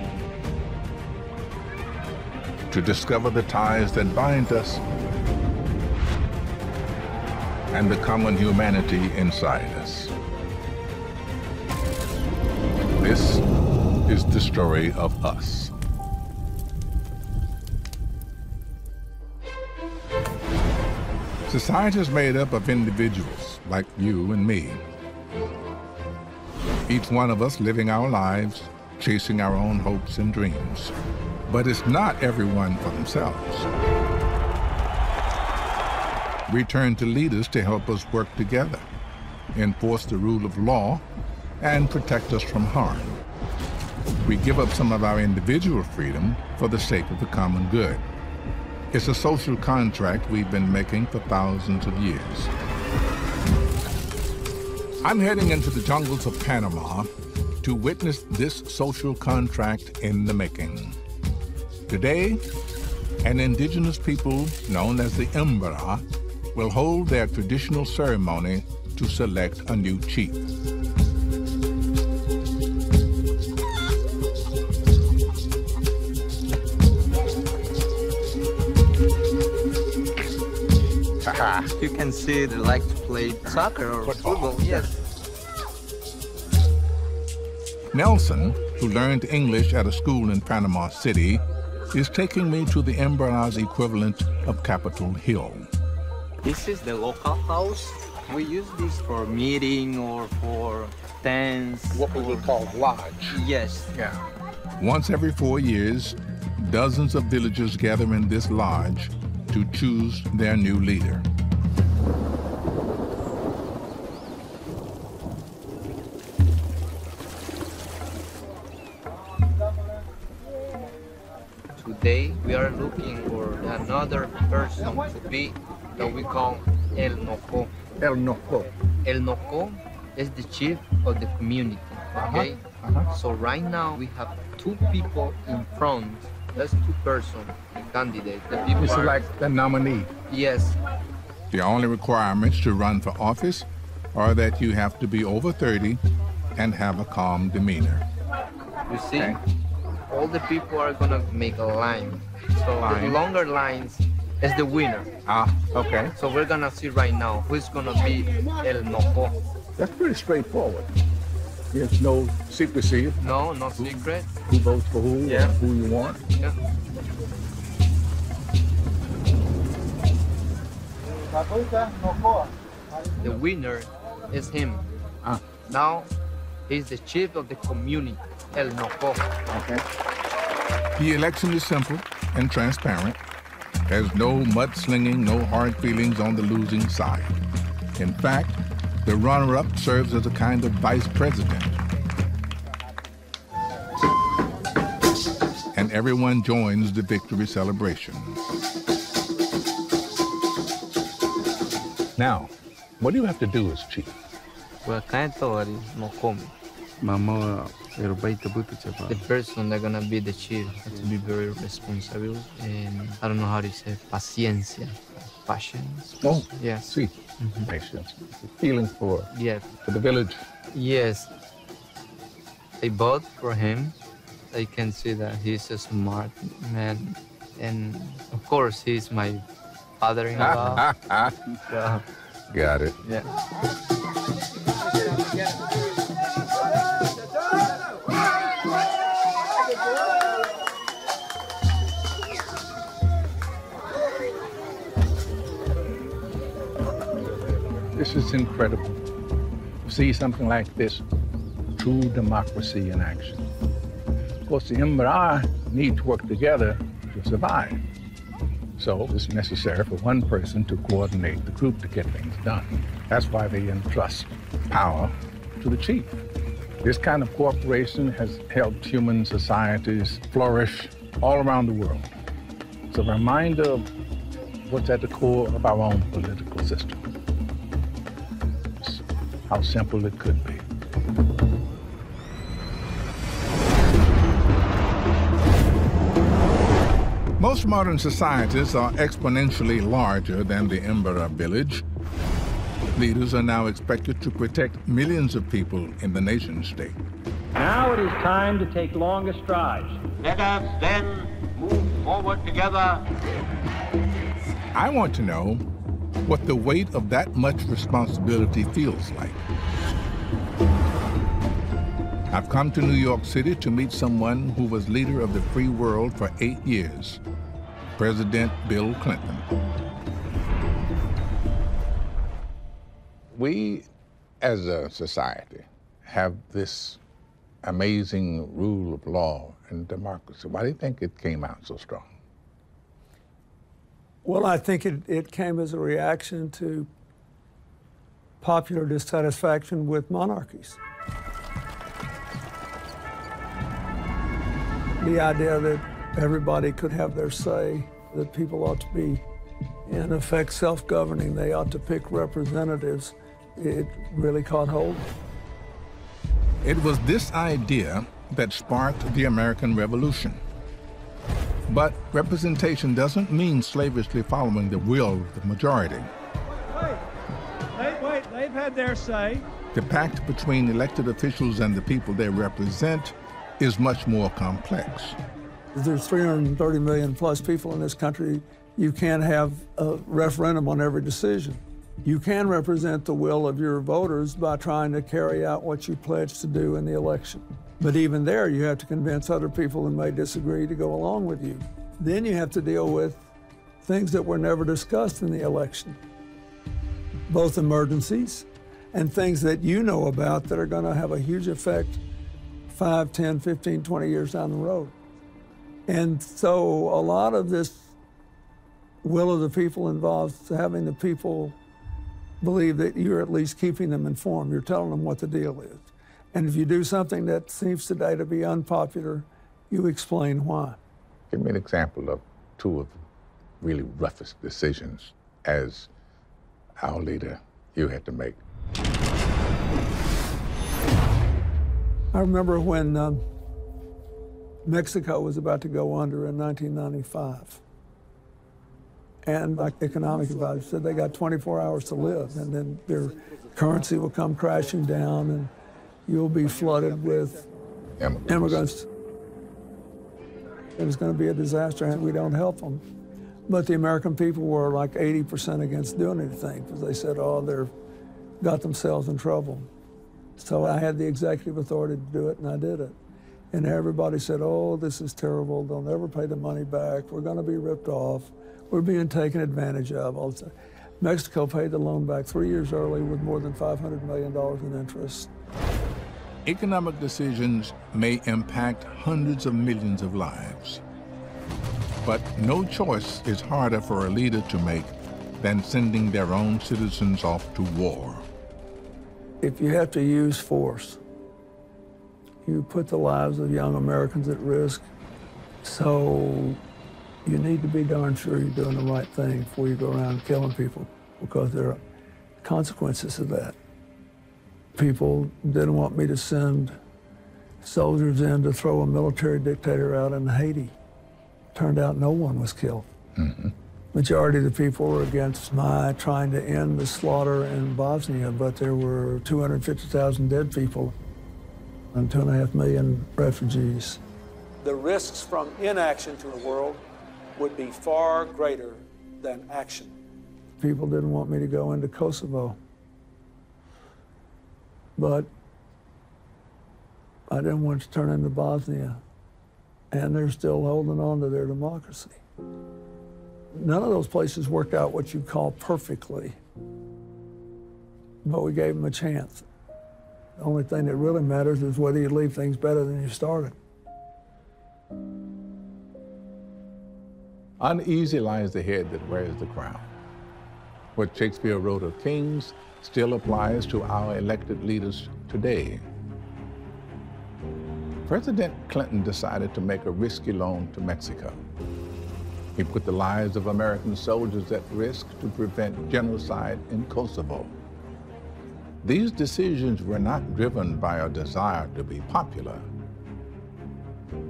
Speaker 1: to discover the ties that bind us and the common humanity inside us. This is the story of us. Society is made up of individuals like you and me. Each one of us living our lives, chasing our own hopes and dreams. But it's not everyone for themselves. We turn to leaders to help us work together, enforce the rule of law, and protect us from harm. We give up some of our individual freedom for the sake of the common good. It's a social contract we've been making for thousands of years. I'm heading into the jungles of Panama to witness this social contract in the making. Today, an indigenous people known as the Embera will hold their traditional ceremony to select a new chief.
Speaker 8: You can see they like to play soccer or football, yes.
Speaker 1: Nelson, who learned English at a school in Panama City, is taking me to the Embera's equivalent of Capitol Hill.
Speaker 8: This is the local house. We use this for meeting or for dance. What we would call lodge. Yes.
Speaker 1: Yeah. Once every 4 years, dozens of villagers gather in this lodge to choose their new leader.
Speaker 8: Today we are looking for another person to be that we call El Noco.
Speaker 1: El Noco.
Speaker 8: El Noco is the chief of the community, okay? So right now we have two people in front. That's two persons, the candidate. The people
Speaker 1: This is
Speaker 8: are,
Speaker 1: like the nominee.
Speaker 8: yes.
Speaker 1: The only requirements to run for office are that you have to be over 30 and have a calm demeanor.
Speaker 8: You see, all the people are gonna make a line. So the longer lines is the winner.
Speaker 1: Okay.
Speaker 8: So we're gonna see right now who's gonna be El Noco.
Speaker 1: That's pretty straightforward. There's no secrecy.
Speaker 8: No, no secret.
Speaker 1: Who votes for who,
Speaker 8: Yeah.
Speaker 1: or who you want.
Speaker 8: Yeah. The winner is him. Now he's the chief of the community, El Noco.
Speaker 1: Okay. The election is simple and transparent. There's no mudslinging, no hard feelings on the losing side. In fact, the runner-up serves as a kind of vice president. And everyone joins the victory celebration. Now, what do you have to do as chief?
Speaker 8: Well, can't already no come. The person that's gonna be the chief has to be very responsible and I don't know how to say paciencia. Patience.
Speaker 1: Oh,
Speaker 8: yes.
Speaker 1: See, patience. Feeling for the village.
Speaker 8: Yes. I vote for him. I can see that he's a smart man. And of course, he's my father-in-law. So,
Speaker 1: got it.
Speaker 8: yeah.
Speaker 5: This is incredible. To see something like this, true democracy in action. Of course, the MRI need to work together to survive. So it's necessary for one person to coordinate the group to get things done. That's why they entrust power to the chief. This kind of cooperation has helped human societies flourish all around the world. It's a reminder of what's at the core of our own political system. It's how simple it could be.
Speaker 2: Most modern societies are exponentially larger than the Embera village. Leaders are now expected to protect millions of people in the nation state.
Speaker 6: Now it is time to take longer strides.
Speaker 23: Let us then move forward together.
Speaker 2: I want to know what the weight of that much responsibility feels like. I've come to New York City to meet someone who was leader of the free world for 8 years, President Bill Clinton.
Speaker 1: We, as a society, have this amazing rule of law and democracy. Why do you think it came out so strong?
Speaker 21: Well, I think it came as a reaction to popular dissatisfaction with monarchies. The idea that everybody could have their say, that people ought to be, in effect, self-governing, they ought to pick representatives, it really caught hold.
Speaker 2: It was this idea that sparked the American Revolution. But representation doesn't mean slavishly following the will of the majority.
Speaker 24: Wait, they've had their say.
Speaker 2: The pact between elected officials and the people they represent is much more complex.
Speaker 21: There's 330 million plus people in this country. You can't have a referendum on every decision. You can represent the will of your voters by trying to carry out what you pledged to do in the election. But even there, you have to convince other people who may disagree to go along with you. Then you have to deal with things that were never discussed in the election, both emergencies and things that you know about that are going to have a huge effect 5, 10, 15, 20 years down the road. And so a lot of this will of the people involves having the people believe that you're at least keeping them informed. You're telling them what the deal is. And if you do something that seems today to be unpopular, you explain why.
Speaker 1: Give me an example of two of the really roughest decisions as our leader you had to make.
Speaker 21: I remember when Mexico was about to go under in 1995. And my economic advisor said they got 24 hours to live, and then their currency will come crashing down, and you'll be flooded with immigrants. It was going to be a disaster, and we don't help them. But the American people were like 80% against doing anything, because they said, oh, they've got themselves in trouble. So I had the executive authority to do it, and I did it. And everybody said, oh, this is terrible. They'll never pay the money back. We're going to be ripped off. We're being taken advantage of. Also, Mexico paid the loan back 3 years early with more than $500 million in interest.
Speaker 2: Economic decisions may impact hundreds of millions of lives. But no choice is harder for a leader to make than sending their own citizens off to war.
Speaker 21: If you have to use force, you put the lives of young Americans at risk. So you need to be darn sure you're doing the right thing before you go around killing people, because there are consequences of that. People didn't want me to send soldiers in to throw a military dictator out in Haiti. Turned out no one was killed.
Speaker 1: Mm-hmm.
Speaker 21: Majority of the people were against my trying to end the slaughter in Bosnia, but there were 250,000 dead people and 2.5 million refugees.
Speaker 9: The risks from inaction to the world would be far greater than action.
Speaker 21: People didn't want me to go into Kosovo, but I didn't want to turn into Bosnia, and they're still holding on to their democracy. None of those places worked out what you call perfectly, but we gave him a chance. The only thing that really matters is whether you leave things better than you started.
Speaker 1: Uneasy lies the head that wears the crown. What Shakespeare wrote of kings still applies to our elected leaders today. President Clinton decided to make a risky loan to Mexico. He put the lives of American soldiers at risk to prevent genocide in Kosovo. These decisions were not driven by a desire to be popular,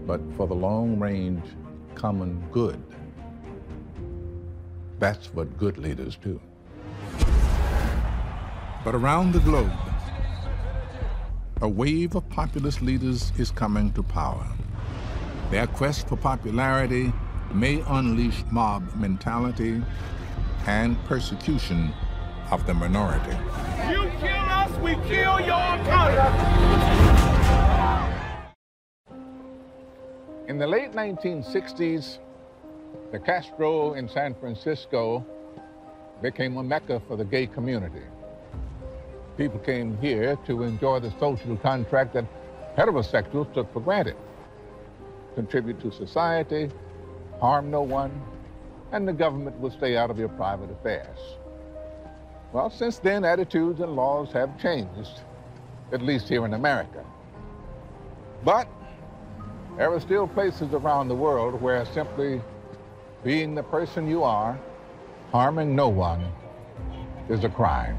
Speaker 1: but for the long-range common good. That's what good leaders do.
Speaker 2: But around the globe, a wave of populist leaders is coming to power. Their quest for popularity may unleash mob mentality and persecution of the minority.
Speaker 13: You kill us, we kill your country.
Speaker 1: In the late 1960s, the Castro in San Francisco became a mecca for the gay community. People came here to enjoy the social contract that heterosexuals took for granted. Contribute to society, harm no one, and the government will stay out of your private affairs. Well, since then, attitudes and laws have changed, at least here in America. But there are still places around the world where simply being the person you are, harming no one, is a crime.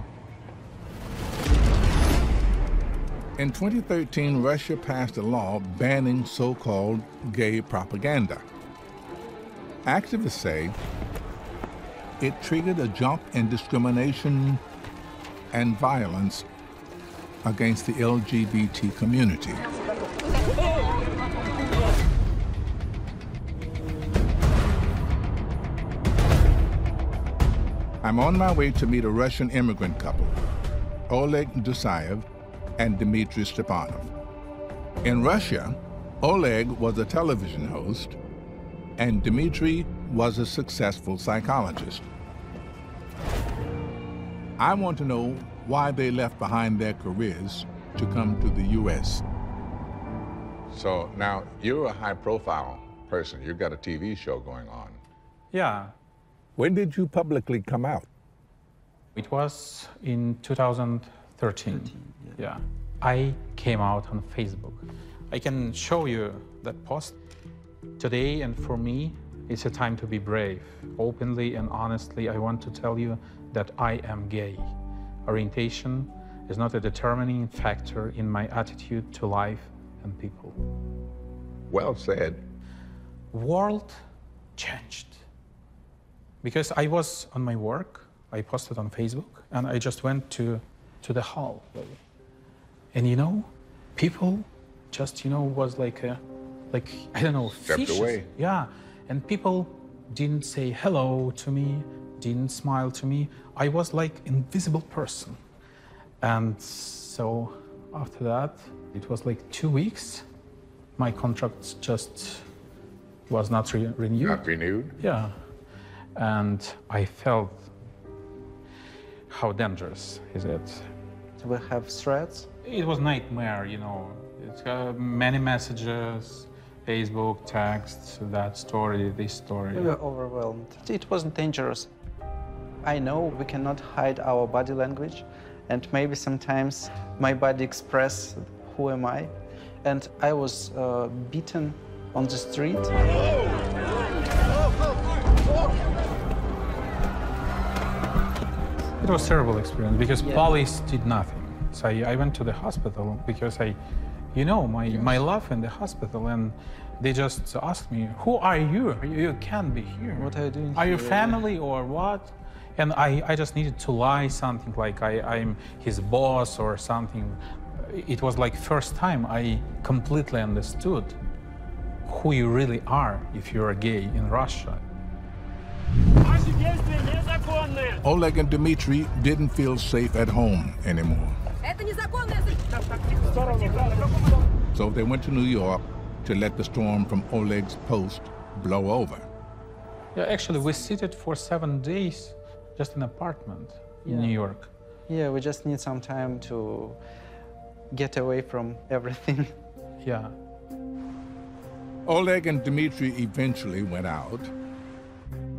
Speaker 2: In 2013, Russia passed a law banning so-called gay propaganda. Activists say it triggered a jump in discrimination and violence against the LGBT community. I'm on my way to meet a Russian immigrant couple, Oleg Dusayev and Dmitry Stepanov. In Russia, Oleg was a television host and Dmitry was a successful psychologist. I want to know why they left behind their careers to come to the U.S.
Speaker 1: So now you're a high-profile person. You've got a TV show going on.
Speaker 17: Yeah.
Speaker 1: When did you publicly come out?
Speaker 17: It was in 2013. Yeah. I came out on Facebook. I can show you that post. Today, and for me, it's a time to be brave. Openly and honestly, I want to tell you that I am gay. Orientation is not a determining factor in my attitude to life and people.
Speaker 1: Well said.
Speaker 17: World changed. Because I was on my work, I posted on Facebook, and I just went to the hall. And you know, people just, was like, I don't know,
Speaker 1: stepped
Speaker 17: fishes.
Speaker 1: Away.
Speaker 17: Yeah, and people didn't say hello to me, didn't smile to me. I was like invisible person. And so after that, it was like 2 weeks. My contract just was not renewed.
Speaker 1: Not renewed?
Speaker 17: Yeah. And I felt how dangerous is it.
Speaker 16: We have threats.
Speaker 17: It was nightmare, It's many messages, Facebook, texts, that story, this story.
Speaker 16: We were overwhelmed. It wasn't dangerous. I know we cannot hide our body language, and maybe sometimes my body expresses who am I. And I was beaten on the street.
Speaker 17: It was a terrible experience because police did nothing. So I went to the hospital because my love in the hospital, and they just asked me, who are you? You can't be here.
Speaker 16: What are you doing
Speaker 17: Are
Speaker 16: here?
Speaker 17: you family or what? And I just needed to lie something like I'm his boss or something. It was like first time I completely understood who you really are if you're gay in Russia.
Speaker 2: Oleg and Dmitry didn't feel safe at home anymore. So they went to New York to let the storm from Oleg's post blow over.
Speaker 17: Yeah, actually, we seated for 7 days just in an apartment in New York.
Speaker 16: Yeah, we just need some time to get away from everything.
Speaker 17: Yeah.
Speaker 2: Oleg and Dmitry eventually went out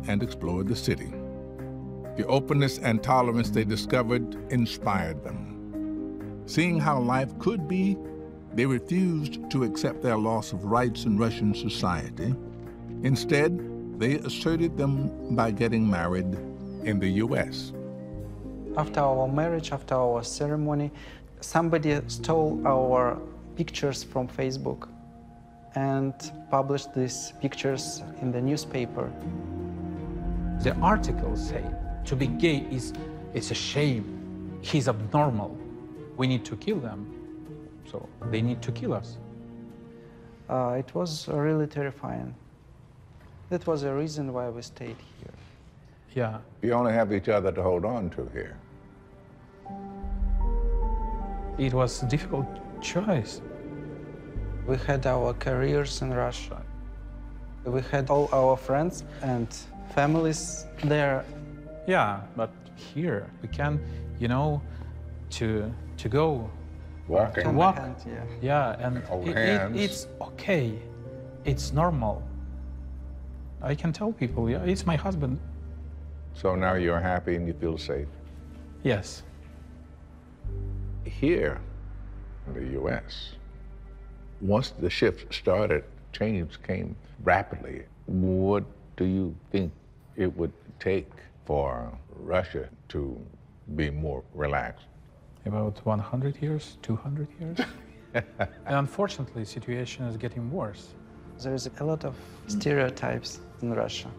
Speaker 2: and explored the city. The openness and tolerance they discovered inspired them. Seeing how life could be, they refused to accept their loss of rights in Russian society. Instead, they asserted them by getting married in the U.S.
Speaker 16: After our marriage, after our ceremony, somebody stole our pictures from Facebook and published these pictures in the newspaper.
Speaker 17: The articles say to be gay it's a shame. He's abnormal. We need to kill them. So they need to kill us.
Speaker 16: It was really terrifying. That was a reason why we stayed here.
Speaker 17: Yeah.
Speaker 1: You only have each other to hold on to here.
Speaker 17: It was a difficult choice.
Speaker 16: We had our careers in Russia. We had all our friends and families there.
Speaker 17: Yeah, but here we can, you know, to go.
Speaker 1: Walking.
Speaker 17: To walk.
Speaker 16: Hand, yeah.
Speaker 17: Yeah, and
Speaker 1: hold hands.
Speaker 17: it's okay. It's normal. I can tell people, yeah, it's my husband.
Speaker 1: So now you're happy and you feel safe?
Speaker 17: Yes.
Speaker 1: Here in the U.S., once the shift started, change came rapidly. What do you think it would take for Russia to be more relaxed?
Speaker 17: About 100 years, 200 years. And unfortunately, the situation is getting worse.
Speaker 16: There is a lot of stereotypes in Russia.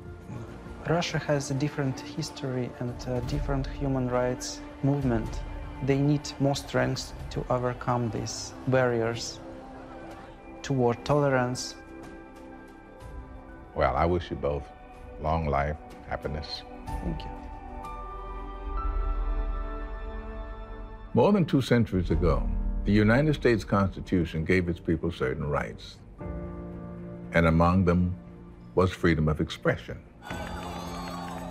Speaker 16: Russia has a different history and a different human rights movement. They need more strength to overcome these barriers toward tolerance.
Speaker 1: Well, I wish you both long life, happiness.
Speaker 16: Thank you.
Speaker 1: More than 2 centuries ago, the United States Constitution gave its people certain rights, and among them was freedom of expression.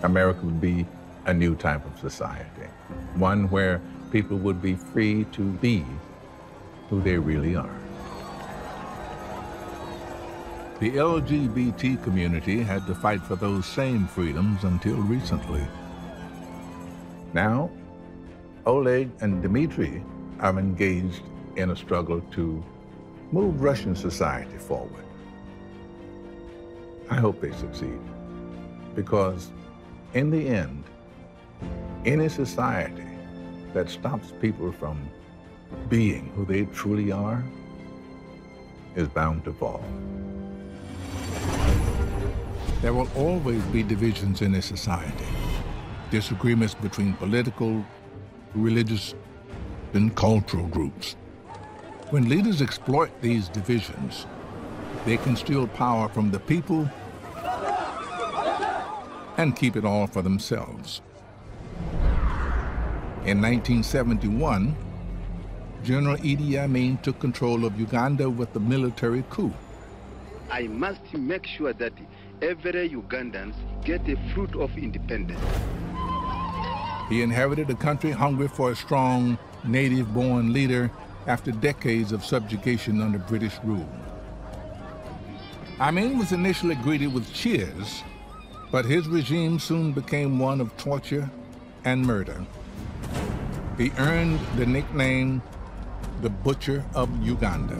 Speaker 1: America would be a new type of society, one where people would be free to be who they really are. The LGBT community had to fight for those same freedoms until recently. Now, Oleg and Dmitry are engaged in a struggle to move Russian society forward. I hope they succeed, because in the end, any society that stops people from being who they truly are is bound to fall.
Speaker 2: There will always be divisions in a society, disagreements between political, religious, and cultural groups. When leaders exploit these divisions, they can steal power from the people and keep it all for themselves. In 1971, General Idi Amin took control of Uganda with a military coup.
Speaker 4: I must make sure that every Ugandans get the fruit of independence.
Speaker 2: He inherited a country hungry for a strong, native-born leader after decades of subjugation under British rule. Amin was initially greeted with cheers, but his regime soon became one of torture and murder. He earned the nickname, the Butcher of Uganda.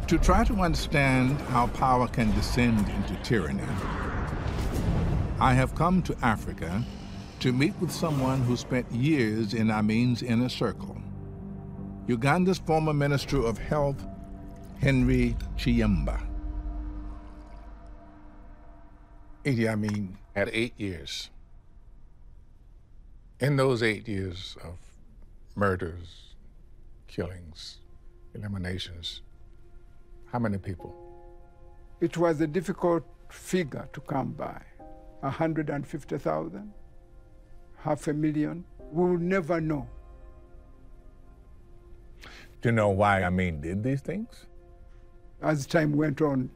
Speaker 2: To try to understand how power can descend into tyranny, I have come to Africa to meet with someone who spent years in Amin's inner circle, Uganda's former Minister of Health, Henry Chiyemba. Idi Amin had 8 years. In those 8 years of murders, killings, eliminations, how many people?
Speaker 7: It was a difficult figure to come by. 150,000, 500,000. We will never know.
Speaker 1: Do you know why Amin did these things?
Speaker 7: As time went on,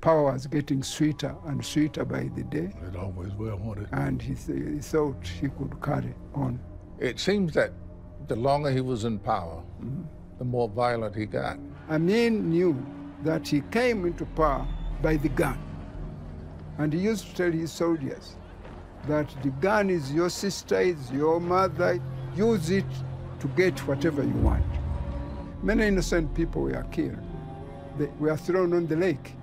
Speaker 7: power was getting sweeter and sweeter by the day.
Speaker 1: It always will, won't it?
Speaker 7: And he thought he could carry on.
Speaker 1: It seems that the longer he was in power, the more violent he got.
Speaker 7: Amin knew that he came into power by the gun. And he used to tell his soldiers that the gun is your sister, it's your mother, use it to get whatever you want. Many innocent people were killed. They were thrown on the lake,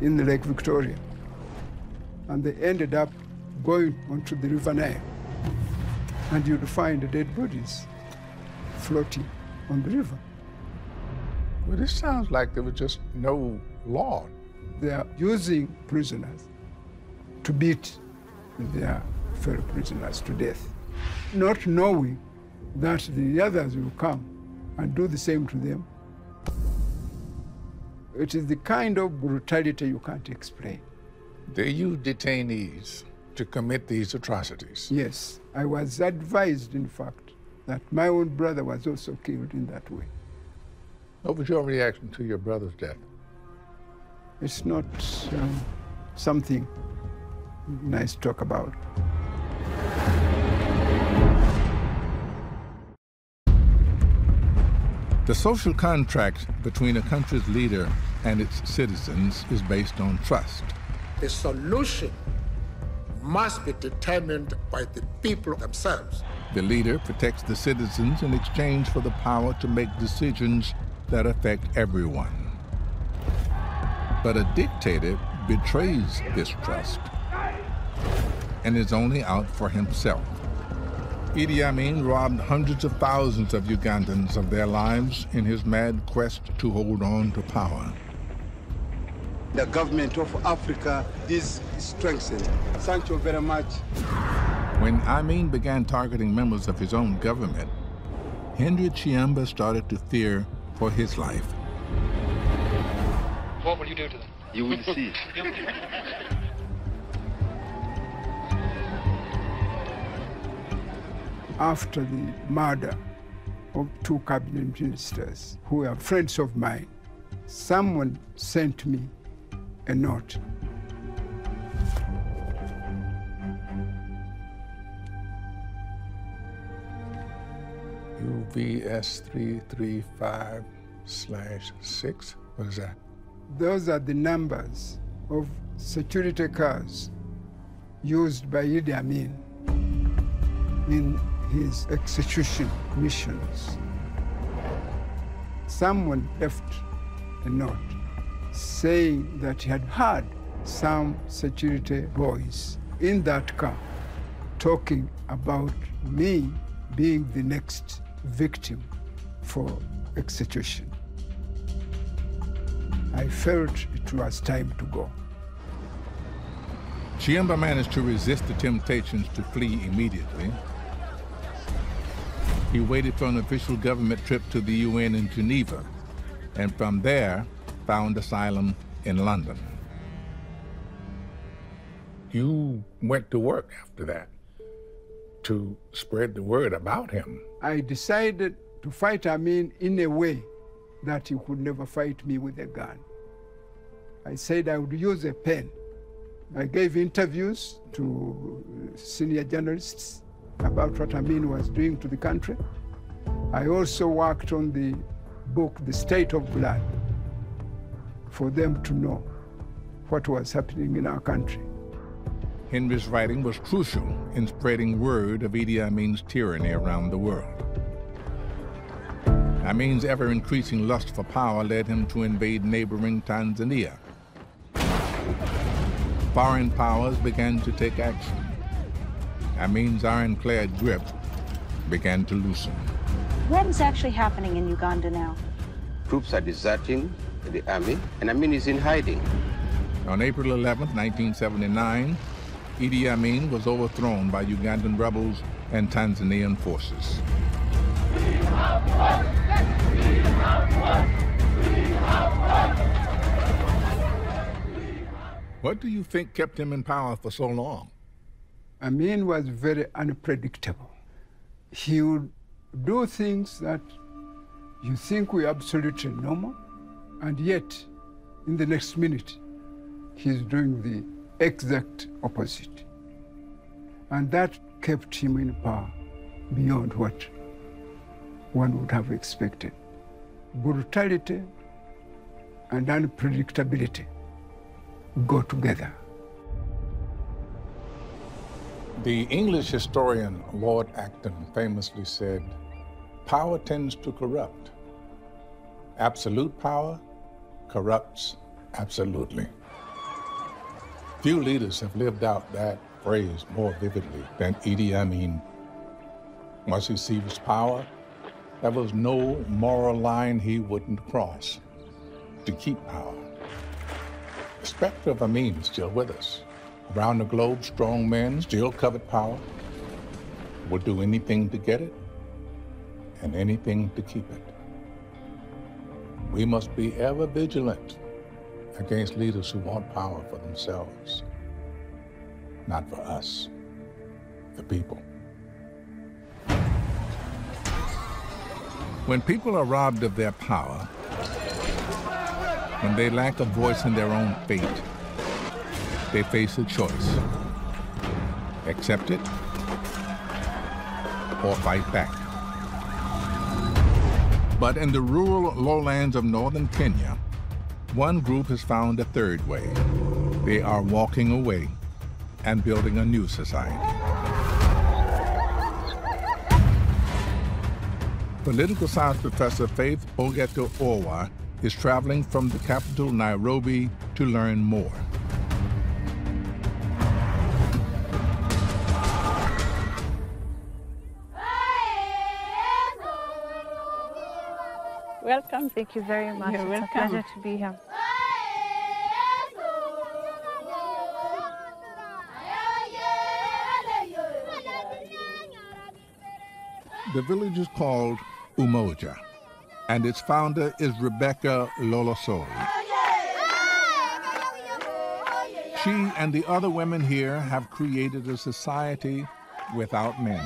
Speaker 7: in the Lake Victoria. And they ended up going onto the River Nile. And you'd find the dead bodies floating on the river.
Speaker 1: Well, this sounds like there was just no law.
Speaker 7: They are using prisoners to beat their fellow prisoners to death, not knowing that the others will come and do the same to them. It is the kind of brutality you can't explain.
Speaker 1: They use detainees to commit these atrocities.
Speaker 7: Yes, I was advised, in fact, that my own brother was also killed in that way.
Speaker 1: What was your reaction to your brother's death?
Speaker 7: It's not something nice to talk about.
Speaker 2: The social contract between a country's leader and its citizens is based on trust.
Speaker 14: The solution must be determined by the people themselves.
Speaker 2: The leader protects the citizens in exchange for the power to make decisions that affect everyone. But a dictator betrays this trust and is only out for himself. Idi Amin robbed hundreds of thousands of Ugandans of their lives in his mad quest to hold on to power.
Speaker 15: The government of Africa is strengthened. Thank you very much.
Speaker 2: When Amin began targeting members of his own government, Henry Chiemba started to fear for his life.
Speaker 18: What will you do to them?
Speaker 4: You will see.
Speaker 7: After the murder of 2 cabinet ministers who were friends of mine, someone sent me a note.
Speaker 1: UVS 335/6. What is that?
Speaker 7: Those are the numbers of security cars used by Idi Amin in his execution missions. Someone left a note saying that he had heard some security boys in that car talking about me being the next victim for execution. I felt it was time to go.
Speaker 2: Chiemba managed to resist the temptations to flee immediately. He waited for an official government trip to the UN in Geneva, and from there found asylum in London.
Speaker 1: You went to work after that to spread the word about him.
Speaker 7: I decided to fight Amin in a way that he could never fight me with a gun. I said I would use a pen. I gave interviews to senior journalists about what Amin was doing to the country. I also worked on the book, The State of Blood, for them to know what was happening in our country.
Speaker 2: Henry's writing was crucial in spreading word of Idi Amin's tyranny around the world. Amin's ever-increasing lust for power led him to invade neighboring Tanzania. Foreign powers began to take action. Amin's ironclad grip began to loosen.
Speaker 19: What is actually happening in Uganda now?
Speaker 23: Troops are deserting the army, and Amin is in hiding.
Speaker 2: On April 11, 1979, Idi Amin was overthrown by Ugandan rebels and Tanzanian forces. What do you think kept him in power for so long?
Speaker 7: Amin was very unpredictable. He would do things that you think were absolutely normal, and yet In the next minute, he's doing the exact opposite. And that kept him in power beyond what one would have expected. Brutality and unpredictability go together.
Speaker 1: The English historian Lord Acton famously said, "Power tends to corrupt. Absolute power corrupts absolutely." Few leaders have lived out that phrase more vividly than Idi Amin. Once he seized power, there was no moral line he wouldn't cross to keep power. The specter of Amin is still with us. Around the globe, strong men still covet power, will do anything to get it and anything to keep it. We must be ever vigilant against leaders who want power for themselves, not for us, the people.
Speaker 2: When people are robbed of their power, when they lack a voice in their own fate, they face a choice: accept it or fight back. But in the rural lowlands of northern Kenya, one group has found a third way. They are walking away and building a new society. Political science professor Faith Ogeto Orwa is traveling from the capital, Nairobi, to learn more.
Speaker 3: Welcome. Thank you very much.
Speaker 12: You're
Speaker 3: It's a pleasure to be here.
Speaker 2: The village is called Umoja, and its founder is Rebecca Lolosoli. She and the other women here have created a society without men.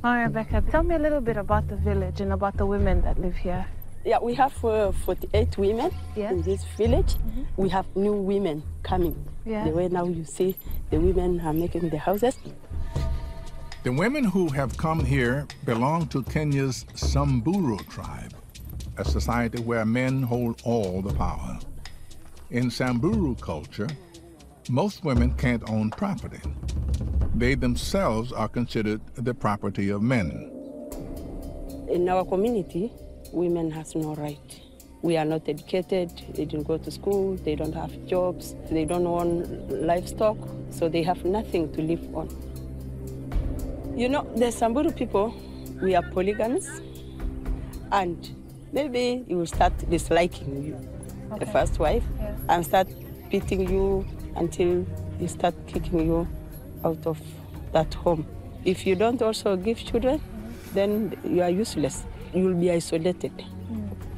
Speaker 3: Hi, Rebecca. Tell me a little bit about the village and about the women that live here.
Speaker 12: Yeah, we have 48 women in this village. We have new women coming.
Speaker 3: Yeah.
Speaker 12: The way now you see the women are making the houses.
Speaker 2: The women who have come here belong to Kenya's Samburu tribe, a society where men hold all the power. In Samburu culture, most women can't own property. They themselves are considered the property of men.
Speaker 12: In our community, women has no right. We are not educated, they didn't go to school, they don't have jobs, they don't own livestock, so they have nothing to live on. You know, the Samburu people, we are polygamous, and maybe you will start disliking you, the first wife, and start beating you until they start kicking you out of that home. If you don't also give children, then you are useless. You will be isolated.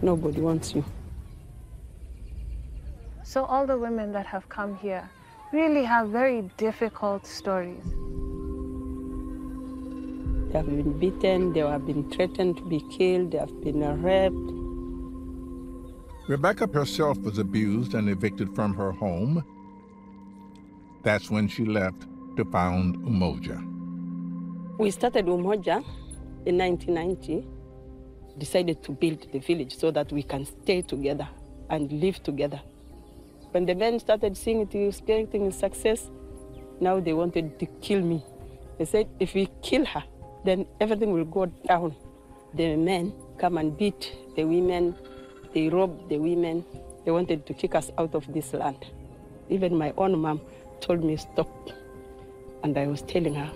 Speaker 12: Nobody wants you.
Speaker 3: So all the women that have come here really have very difficult stories.
Speaker 12: They have been beaten, they have been threatened to be killed, they have been raped.
Speaker 2: Rebecca herself was abused and evicted from her home. That's when she left to found Umoja.
Speaker 12: We started Umoja in 1990, decided to build the village so that we can stay together and live together. When the men started seeing it, expecting success, now they wanted to kill me. They said, if we kill her, then everything will go down. The men come and beat the women, they rob the women. They wanted to kick us out of this land. Even my own mom told me stop. And I was telling her,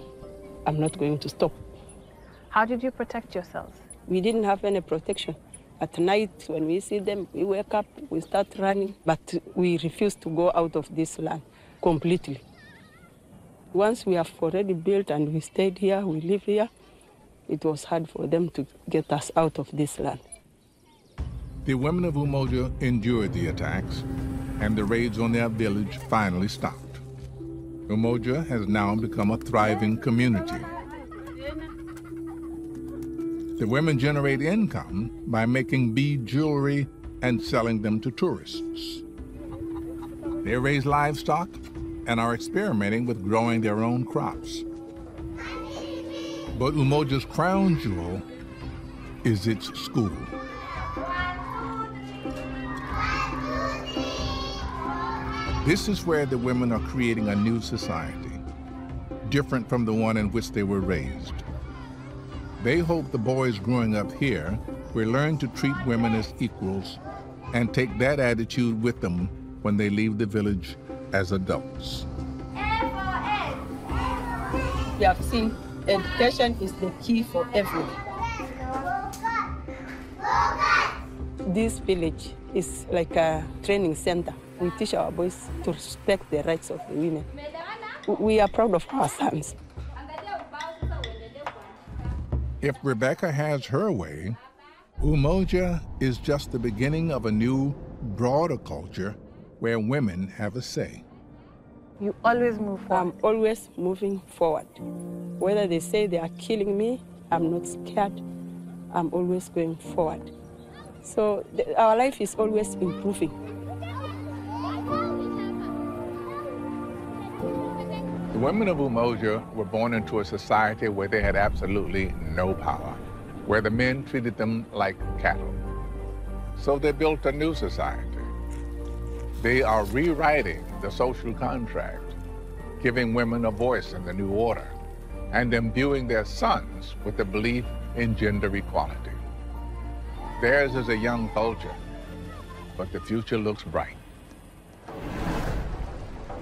Speaker 12: I'm not going to stop.
Speaker 3: How did you protect yourselves?
Speaker 12: We didn't have any protection. At night, when we see them, we wake up, we start running, but we refuse to go out of this land completely. Once we have already built and we stayed here, we live here, it was hard for them to get us out of this land.
Speaker 2: The women of Umoja endured the attacks, and the raids on their village finally stopped. Umoja has now become a thriving community. The women generate income by making bead jewelry and selling them to tourists. They raise livestock and are experimenting with growing their own crops. But Umoja's crown jewel is its school. This is where the women are creating a new society, different from the one in which they were raised. They hope the boys growing up here will learn to treat women as equals and take that attitude with them when they leave the village as adults.
Speaker 12: We have seen education is the key for everything. This village is like a training center. We teach our boys to respect the rights of the women. We are proud of our sons.
Speaker 2: If Rebecca has her way, Umoja is just the beginning of a new, broader culture where women have a say.
Speaker 3: You always move forward.
Speaker 12: I'm always moving forward. Whether they say they are killing me, I'm not scared. I'm always going forward. So our life is always improving.
Speaker 1: The women of Umoja were born into a society where they had absolutely no power, where the men treated them like cattle. So they built a new society. They are rewriting the social contract, giving women a voice in the new order, and imbuing their sons with the belief in gender equality. Theirs is a young culture, but the future looks bright.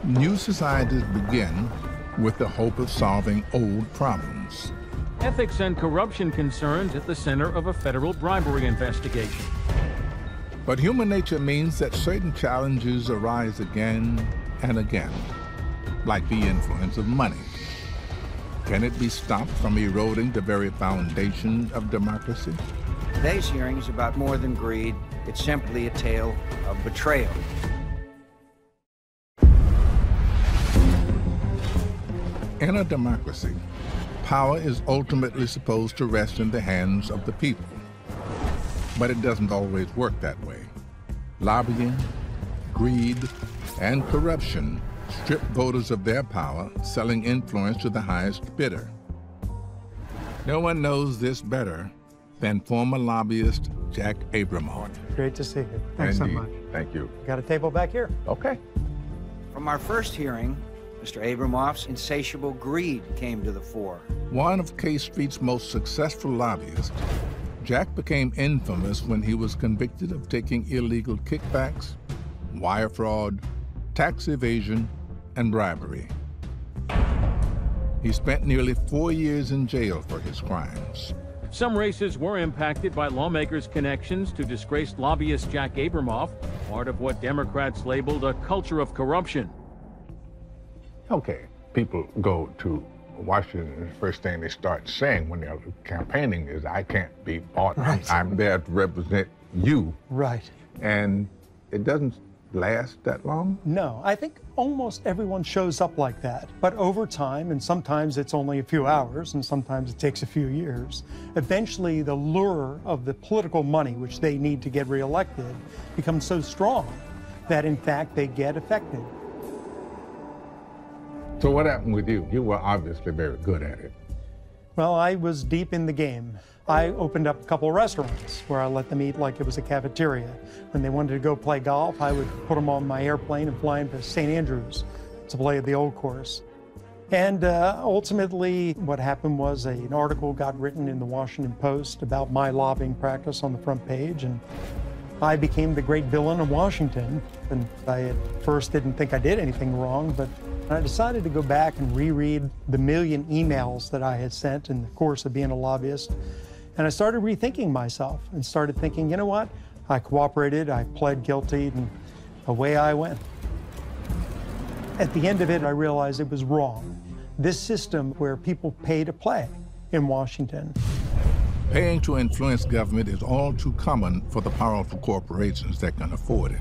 Speaker 2: New societies begin with the hope of solving old problems.
Speaker 6: Ethics and corruption concerns at the center of a federal bribery investigation.
Speaker 2: But human nature means that certain challenges arise again and again, like the influence of money. Can it be stopped from eroding the very foundation of democracy?
Speaker 10: Today's hearing is about more than greed. It's simply a tale of betrayal.
Speaker 2: In a democracy, power is ultimately supposed to rest in the hands of the people. But it doesn't always work that way. Lobbying, greed, and corruption strip voters of their power, selling influence to the highest bidder. No one knows this better than former lobbyist Jack Abramoff.
Speaker 24: Great to see you. Thanks so much.
Speaker 1: Thank you.
Speaker 24: Got a table back here.
Speaker 1: Okay.
Speaker 10: From our first hearing, Mr. Abramoff's insatiable greed came to the fore.
Speaker 2: One of K Street's most successful lobbyists, Jack became infamous when he was convicted of taking illegal kickbacks, wire fraud, tax evasion, and bribery. He spent nearly 4 years in jail for his crimes.
Speaker 6: Some races were impacted by lawmakers' connections to disgraced lobbyist Jack Abramoff, part of what Democrats labeled a culture of corruption.
Speaker 1: Okay, people go to Washington, the first thing they start saying when they're campaigning is, I can't be bought.
Speaker 24: Right.
Speaker 1: I'm there to represent you.
Speaker 24: Right.
Speaker 1: And it doesn't last that long?
Speaker 24: No, I think almost everyone shows up like that. But over time, and sometimes it's only a few hours, and sometimes it takes a few years, eventually the lure of the political money, which they need to get reelected, becomes so strong that, in fact, they get affected.
Speaker 1: So what happened with you? You were obviously very good at it.
Speaker 24: Well, I was deep in the game. I opened up a couple of restaurants where I let them eat like it was a cafeteria. When they wanted to go play golf, I would put them on my airplane and fly into St. Andrews to play at the old course. And ultimately, what happened was an article got written in the Washington Post about my lobbying practice on the front page, and I became the great villain of Washington. And I at first didn't think I did anything wrong, but I decided to go back and reread the million emails that I had sent in the course of being a lobbyist. And I started rethinking myself and started thinking, you know what? I cooperated, I pled guilty, and away I went. At the end of it, I realized it was wrong. This system where people pay to play in Washington.
Speaker 2: Paying to influence government is all too common for the powerful corporations that can afford it.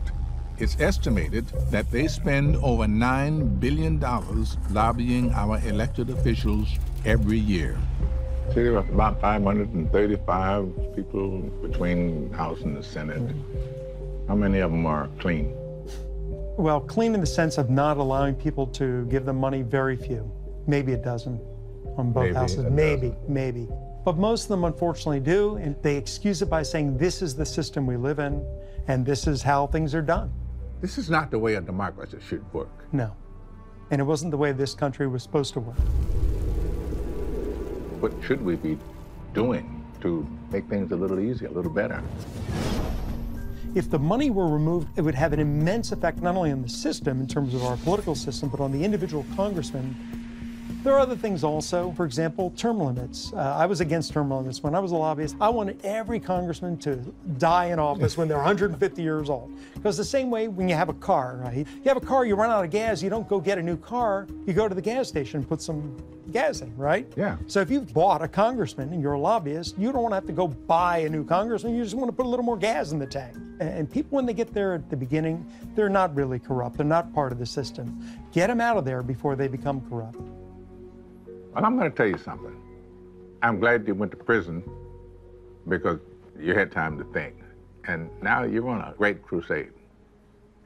Speaker 2: It's estimated that they spend over $9 billion lobbying our elected officials every year.
Speaker 1: City of about 535 people between House and the Senate. How many of them are clean?
Speaker 24: Well, clean in the sense of not allowing people to give them money, very few. Maybe a dozen on both houses. Maybe. But most of them unfortunately do, and they excuse it by saying this is the system we live in, and this is how things are done.
Speaker 1: This is not the way a democracy should work.
Speaker 24: No. And it wasn't the way this country was supposed to work.
Speaker 1: What should we be doing to make things a little easier, a little better?
Speaker 24: If the money were removed, it would have an immense effect not only on the system in terms of our political system, but on the individual congressman. There are other things also. For example, term limits. I was against term limits. When I was a lobbyist, I wanted every congressman to die in office when they're 150 years old. Because the same way when you have a car, right? You have a car, you run out of gas, you don't go get a new car, you go to the gas station and put some gas in, right?
Speaker 1: Yeah.
Speaker 24: So if you've bought a congressman and you're a lobbyist, you don't want to have to go buy a new congressman, you just want to put a little more gas in the tank. And people, when they get there at the beginning, they're not really corrupt, they're not part of the system. Get them out of there before they become corrupt.
Speaker 1: Well, I'm going to tell you something. I'm glad you went to prison because you had time to think. And now you're on a great crusade.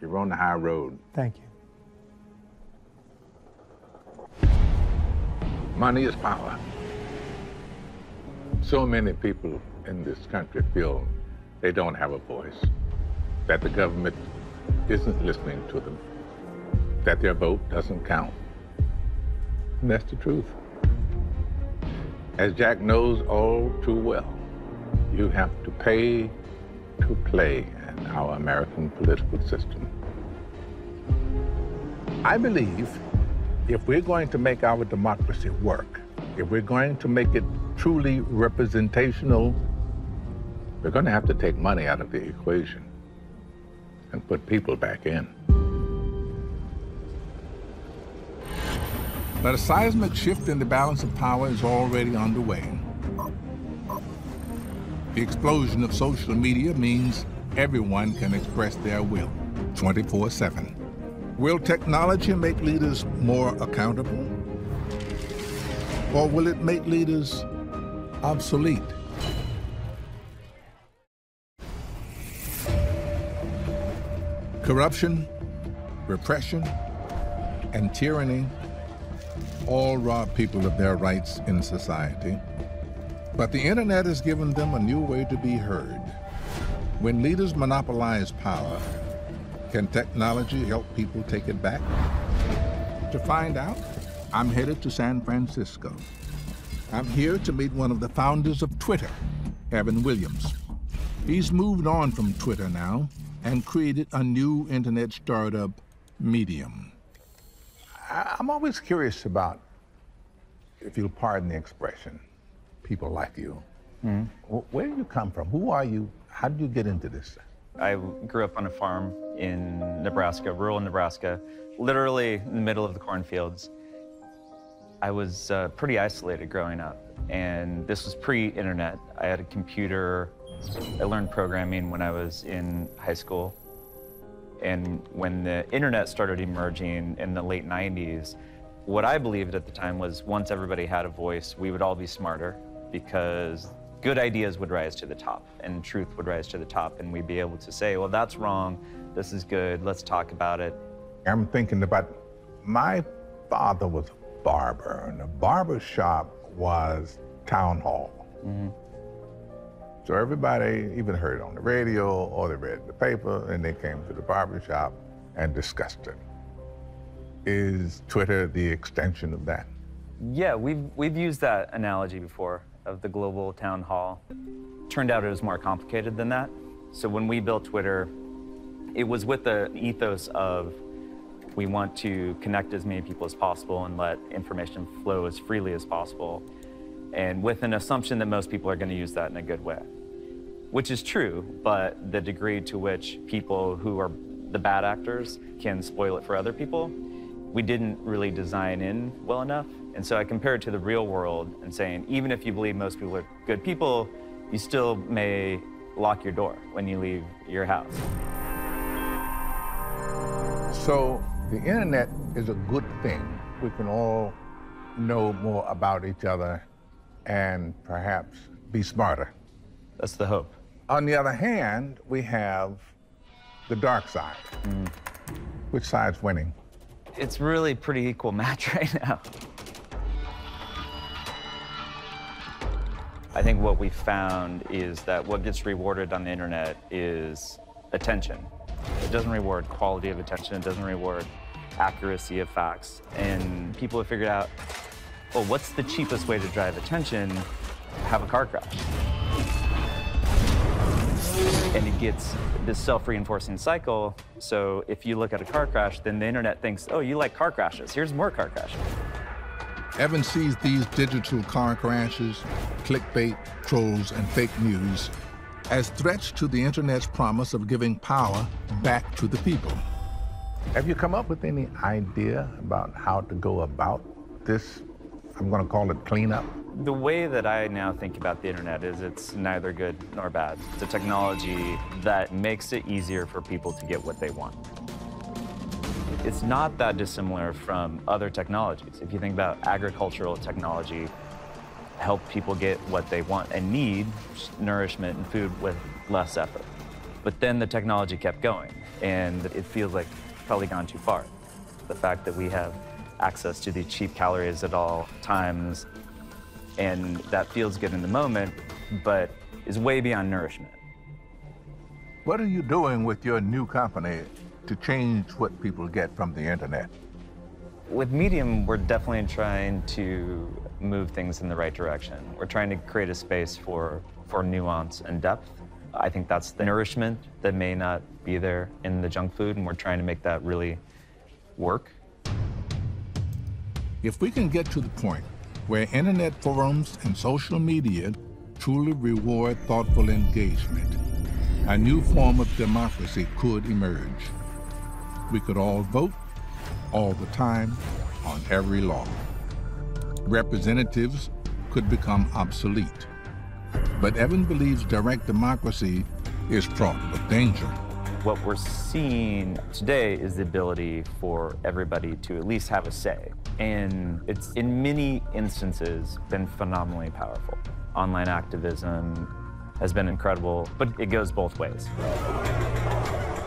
Speaker 1: You're on the high road.
Speaker 24: Thank
Speaker 1: you. Money is power. So many people in this country feel they don't have a voice, that the government isn't listening to them, that their vote doesn't count. And that's the truth. As Jack knows all too well, you have to pay to play in our American political system. I believe if we're going to make our democracy work, if we're going to make it truly representational, we're going to have to take money out of the equation and put people back in.
Speaker 2: But a seismic shift in the balance of power is already underway. The explosion of social media means everyone can express their will 24/7. Will technology make leaders more accountable? Or will it make leaders obsolete? Corruption, repression, and tyranny all rob people of their rights in society. But the internet has given them a new way to be heard. When leaders monopolize power, can technology help people take it back? To find out, I'm headed to San Francisco. I'm here to meet one of the founders of Twitter, Evan Williams. He's moved on from Twitter now and created a new internet startup, Medium.
Speaker 1: I'm always curious about, if you'll pardon the expression, people like you. Mm-hmm. Where do you come from? Who are you? How did you get into this?
Speaker 11: I grew up on a farm in Nebraska, rural Nebraska, literally in the middle of the cornfields. I was pretty isolated growing up, and this was pre-internet. I had a computer. I learned programming when I was in high school. And when the internet started emerging in the late 90s, what I believed at the time was once everybody had a voice, we would all be smarter because good ideas would rise to the top and truth would rise to the top, and we'd be able to say, well, that's wrong, this is good, let's talk about it.
Speaker 1: I'm thinking about, my father was a barber, and a barber shop was town hall. Mm-hmm. So everybody even heard it on the radio or they read the paper and they came to the barbershop and discussed it. Is Twitter the extension of that?
Speaker 11: Yeah, we've used that analogy before of the global town hall. Turned out it was more complicated than that. So when we built Twitter, it was with the ethos of we want to connect as many people as possible and let information flow as freely as possible, and with an assumption that most people are going to use that in a good way, which is true, but the degree to which people who are the bad actors can spoil it for other people, we didn't really design in well enough. And so I compare it to the real world and saying, even if you believe most people are good people, you still may lock your door when you leave your house.
Speaker 1: So the internet is a good thing. We can all know more about each other and perhaps be smarter.
Speaker 11: That's the hope.
Speaker 1: On the other hand, we have the dark side. Which side's winning?
Speaker 11: It's really pretty equal match right now. I think what we found is that what gets rewarded on the internet is attention. It doesn't reward quality of attention. It doesn't reward accuracy of facts. And people have figured out, well, what's the cheapest way to drive attention? Have a car crash. And it gets this self-reinforcing cycle. So if you look at a car crash, then the internet thinks, oh, you like car crashes. Here's more car crashes.
Speaker 2: Evan sees these digital car crashes, clickbait, trolls, and fake news as threats to the internet's promise of giving power back to the people.
Speaker 1: Have you come up with any idea about how to go about this, I'm going to call it cleanup?
Speaker 11: The way that I now think about the internet is it's neither good nor bad. It's a technology that makes it easier for people to get what they want. It's not that dissimilar from other technologies. If you think about agricultural technology, help people get what they want and need, nourishment and food with less effort. But then the technology kept going, and it feels like it's probably gone too far. The fact that we have access to these cheap calories at all times, and that feels good in the moment, but is way beyond nourishment.
Speaker 1: What are you doing with your new company to change what people get from the internet?
Speaker 11: With Medium, we're definitely trying to move things in the right direction. We're trying to create a space for nuance and depth. I think that's the nourishment that may not be there in the junk food, and we're trying to make that really work.
Speaker 2: If we can get to the point where internet forums and social media truly reward thoughtful engagement, a new form of democracy could emerge. We could all vote all the time on every law. Representatives could become obsolete. But Evan believes direct democracy is fraught with danger.
Speaker 11: What we're seeing today is the ability for everybody to at least have a say. And it's, in many instances, been phenomenally powerful. Online activism has been incredible, but it goes both ways.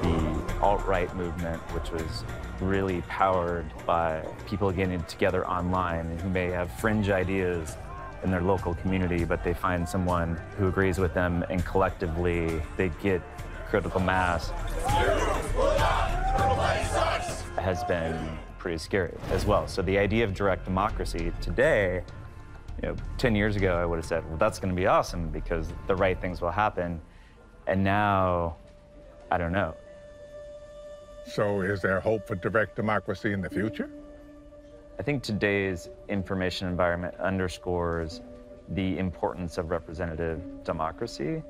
Speaker 11: The alt-right movement, which was really powered by people getting together online and who may have fringe ideas in their local community, but they find someone who agrees with them, and collectively they get critical mass, has been pretty scary as well. So the idea of direct democracy today, 10 years ago, I would have said, well, that's going to be awesome because the right things will happen. And now, I don't know.
Speaker 1: So is there hope for direct democracy in the future?
Speaker 11: I think today's information environment underscores the importance of representative democracy.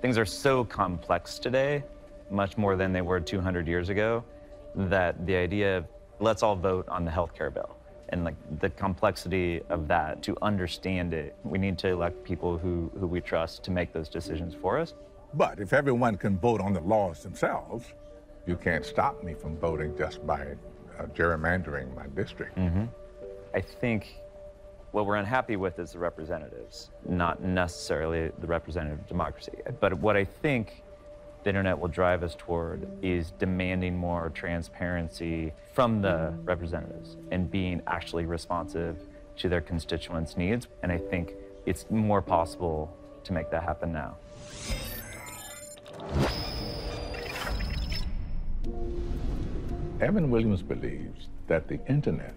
Speaker 11: Things are so complex today, much more than they were 200 years ago, that the idea of let's all vote on the healthcare bill, and like the complexity of that, to understand it, we need to elect people who we trust to make those decisions for us.
Speaker 1: But if everyone can vote on the laws themselves, you can't stop me from voting just by gerrymandering my district.
Speaker 11: I think what we're unhappy with is the representatives, not necessarily the representative democracy. But what I think the internet will drive us toward is demanding more transparency from the representatives and being actually responsive to their constituents' needs. And I think it's more possible to make that happen now.
Speaker 1: Evan Williams believes that the internet,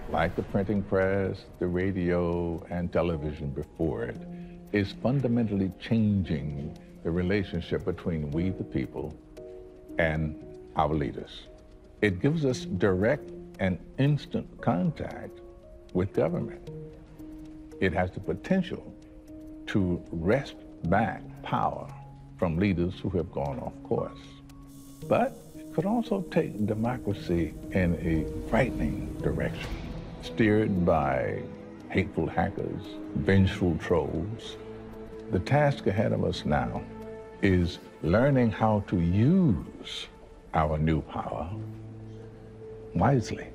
Speaker 1: like the printing press, the radio, and television before it, is fundamentally changing the relationship between we, the people, and our leaders. It gives us direct and instant contact with government. It has the potential to wrest back power from leaders who have gone off course. But it could also take democracy in a frightening direction, steered by hateful hackers, vengeful trolls. The task ahead of us now is learning how to use our new power wisely.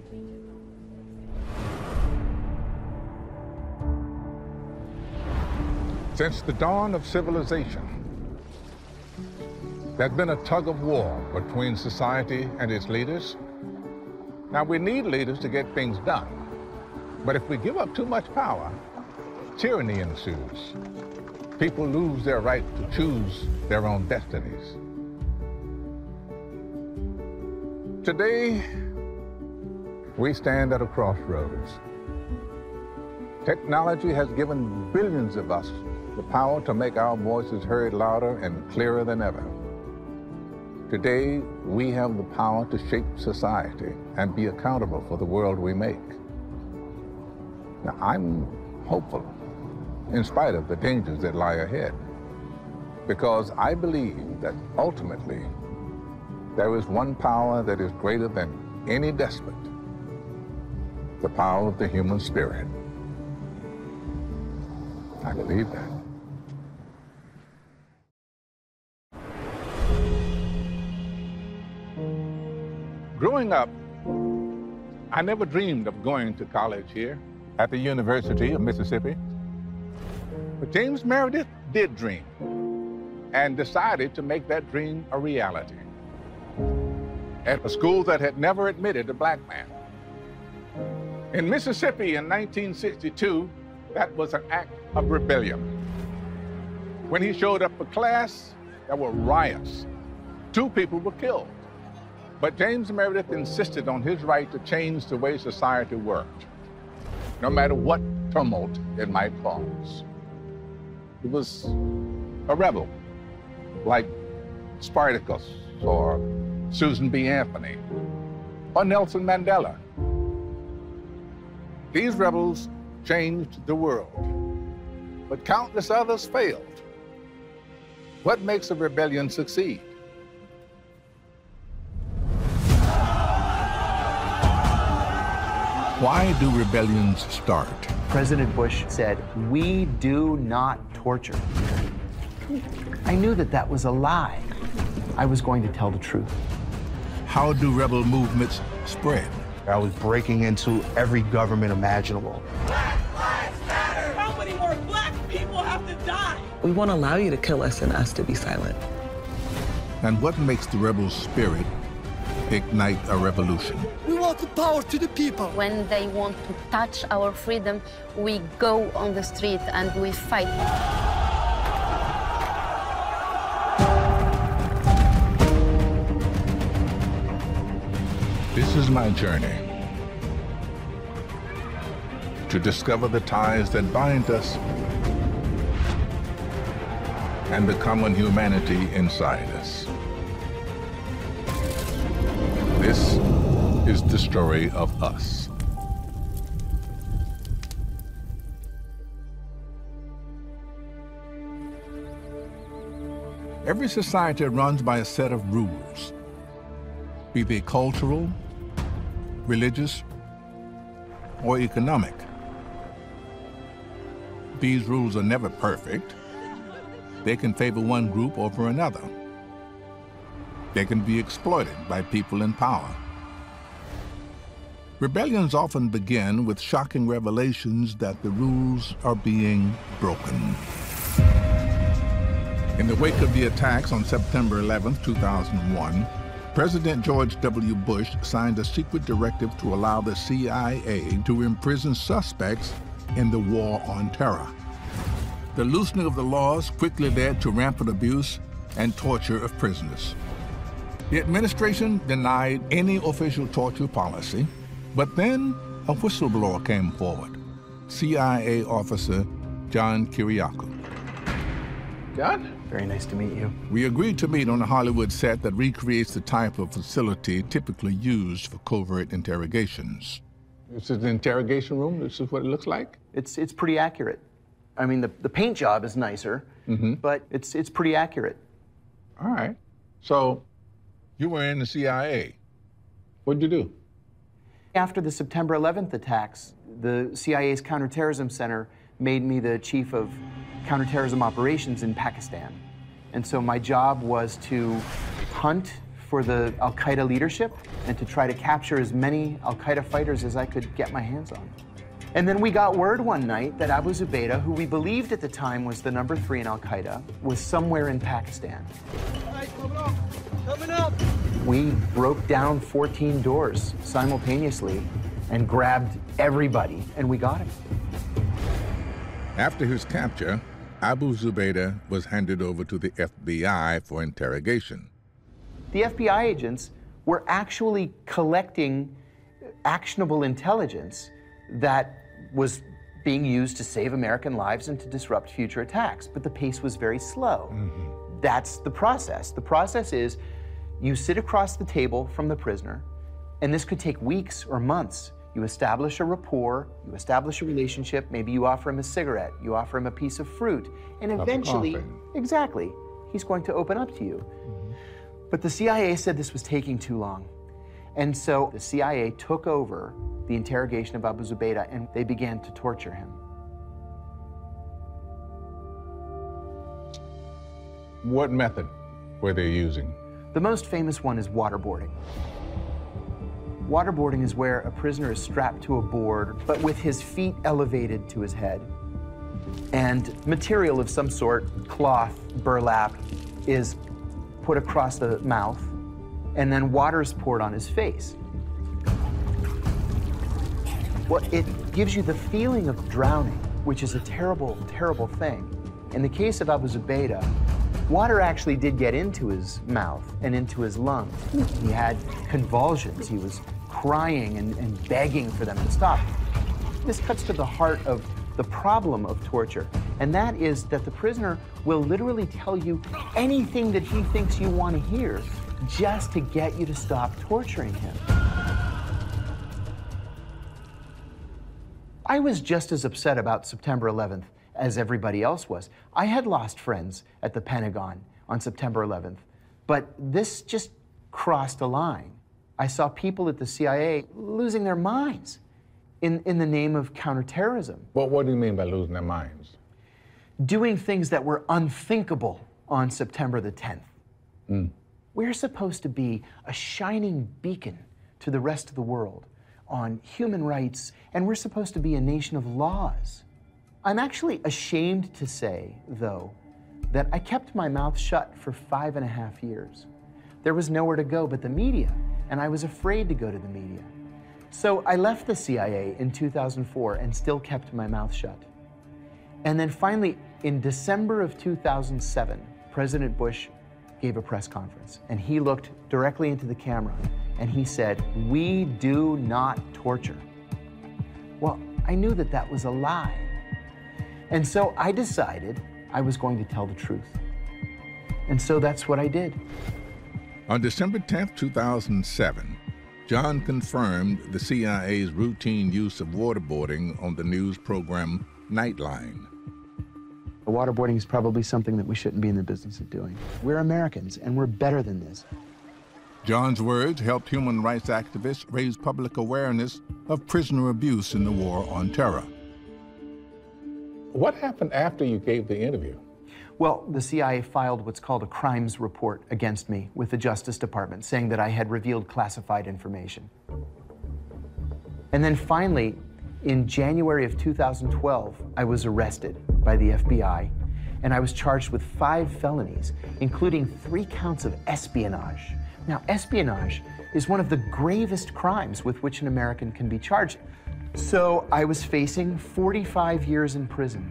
Speaker 1: Since the dawn of civilization, there's been a tug of war between society and its leaders. Now, we need leaders to get things done. But if we give up too much power, tyranny ensues. People lose their right to choose their own destinies. Today, we stand at a crossroads. Technology has given billions of us the power to make our voices heard louder and clearer than ever. Today, we have the power to shape society and be accountable for the world we make. Now, I'm hopeful, in spite of the dangers that lie ahead, because I believe that ultimately, there is one power that is greater than any despot, the power of the human spirit. I believe that. Growing up, I never dreamed of going to college here at the University of Mississippi. But James Meredith did dream and decided to make that dream a reality at a school that had never admitted a black man. In Mississippi in 1962, that was an act of rebellion. When he showed up for class, there were riots. 2 people were killed. But James Meredith insisted on his right to change the way society worked, no matter what tumult it might cause. He was a rebel, like Spartacus or Susan B. Anthony or Nelson Mandela. These rebels changed the world, but countless others failed. What makes a rebellion succeed?
Speaker 2: Why do rebellions start?
Speaker 8: President Bush said, "We do not torture." I knew that that was a lie. I was going to tell the truth.
Speaker 2: How do rebel movements spread?
Speaker 18: I was breaking into every government imaginable.
Speaker 20: Black lives matter! How many more black people have to die?
Speaker 22: We won't allow you to kill us and us to be silent.
Speaker 2: And what makes the rebel spirit ignite a revolution?
Speaker 25: We want the power to the people.
Speaker 26: When they want to touch our freedom, we go on the street and we fight.
Speaker 2: This is my journey to discover the ties that bind us and the common humanity inside us. This is the story of us. Every society runs by a set of rules, be they cultural, religious, or economic. These rules are never perfect. They can favor one group over another. They can be exploited by people in power. Rebellions often begin with shocking revelations that the rules are being broken. In the wake of the attacks on September 11, 2001, President George W. Bush signed a secret directive to allow the CIA to imprison suspects in the war on terror. The loosening of the laws quickly led to rampant abuse and torture of prisoners. The administration denied any official torture policy, but then a whistleblower came forward, CIA officer John Kiriakou.
Speaker 1: John?
Speaker 8: Very nice to meet you.
Speaker 2: We agreed to meet on a Hollywood set that recreates the type of facility typically used for covert interrogations.
Speaker 1: This is an interrogation room? This is what it looks like?
Speaker 8: It's pretty accurate. I mean, the paint job is nicer, but it's pretty accurate.
Speaker 1: All right. So you were in the CIA. What'd you do?
Speaker 8: After the September 11th attacks, the CIA's Counterterrorism Center made me the chief of counterterrorism operations in Pakistan. And so my job was to hunt for the Al-Qaeda leadership and to try to capture as many Al-Qaeda fighters as I could get my hands on. And then we got word one night that Abu Zubaydah, who we believed at the time was the number 3 in Al-Qaeda, was somewhere in Pakistan.
Speaker 25: Coming up.
Speaker 8: We broke down 14 doors simultaneously and grabbed everybody, and we got him.
Speaker 2: After his capture, Abu Zubaydah was handed over to the FBI for interrogation.
Speaker 8: The FBI agents were actually collecting actionable intelligence that was being used to save American lives and to disrupt future attacks, but the pace was very slow. That's the process. The process is you sit across the table from the prisoner, and this could take weeks or months. You establish a rapport, you establish a relationship, maybe you offer him a cigarette, you offer him a piece of fruit, and eventually, exactly, he's going to open up to you. But the CIA said this was taking too long. And so the CIA took over the interrogation of Abu Zubaydah and they began to torture him.
Speaker 1: What method were they using?
Speaker 8: The most famous one is waterboarding. Waterboarding is where a prisoner is strapped to a board, but with his feet elevated to his head. And material of some sort, cloth, burlap, is put across the mouth, and then water is poured on his face. Well, it gives you the feeling of drowning, which is a terrible, terrible thing. In the case of Abu Zubaydah, water actually did get into his mouth and into his lungs. He had convulsions. He was crying and begging for them to stop. This cuts to the heart of the problem of torture, and that is that the prisoner will literally tell you anything that he thinks you want to hear just to get you to stop torturing him. I was just as upset about September 11th as everybody else was. I had lost friends at the Pentagon on September 11th, but this just crossed a line. I saw people at the CIA losing their minds in the name of counterterrorism.
Speaker 1: What do you mean by losing their minds?
Speaker 8: Doing things that were unthinkable on September the 10th. We're supposed to be a shining beacon to the rest of the world on human rights, and we're supposed to be a nation of laws. I'm actually ashamed to say, though, that I kept my mouth shut for 5.5 years. There was nowhere to go but the media, and I was afraid to go to the media. So I left the CIA in 2004 and still kept my mouth shut. And then finally, in December of 2007, President Bush gave a press conference, and he looked directly into the camera, and he said, "We do not torture." Well, I knew that that was a lie. And so I decided I was going to tell the truth. And so that's what I did.
Speaker 2: On December 10th, 2007, John confirmed the CIA's routine use of waterboarding on the news program Nightline.
Speaker 8: Waterboarding is probably something that we shouldn't be in the business of doing. We're Americans, and we're better than this.
Speaker 2: John's words helped human rights activists raise public awareness of prisoner abuse in the war on terror.
Speaker 1: What happened after you gave the interview?
Speaker 8: Well, the CIA filed what's called a crimes report against me with the Justice Department, saying that I had revealed classified information. And then finally, in January of 2012, I was arrested by the FBI, and I was charged with 5 felonies, including 3 counts of espionage. Now, espionage is one of the gravest crimes with which an American can be charged. So I was facing 45 years in prison.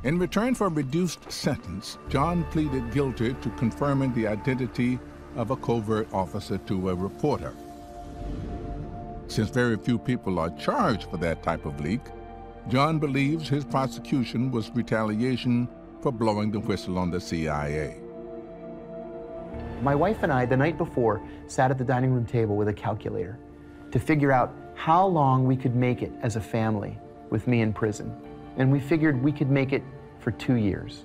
Speaker 2: In return for a reduced sentence, John pleaded guilty to confirming the identity of a covert officer to a reporter. Since very few people are charged for that type of leak, John believes his prosecution was retaliation for blowing the whistle on the CIA.
Speaker 8: My wife and I, the night before, sat at the dining room table with a calculator to figure out how long we could make it as a family with me in prison. And we figured we could make it for 2 years.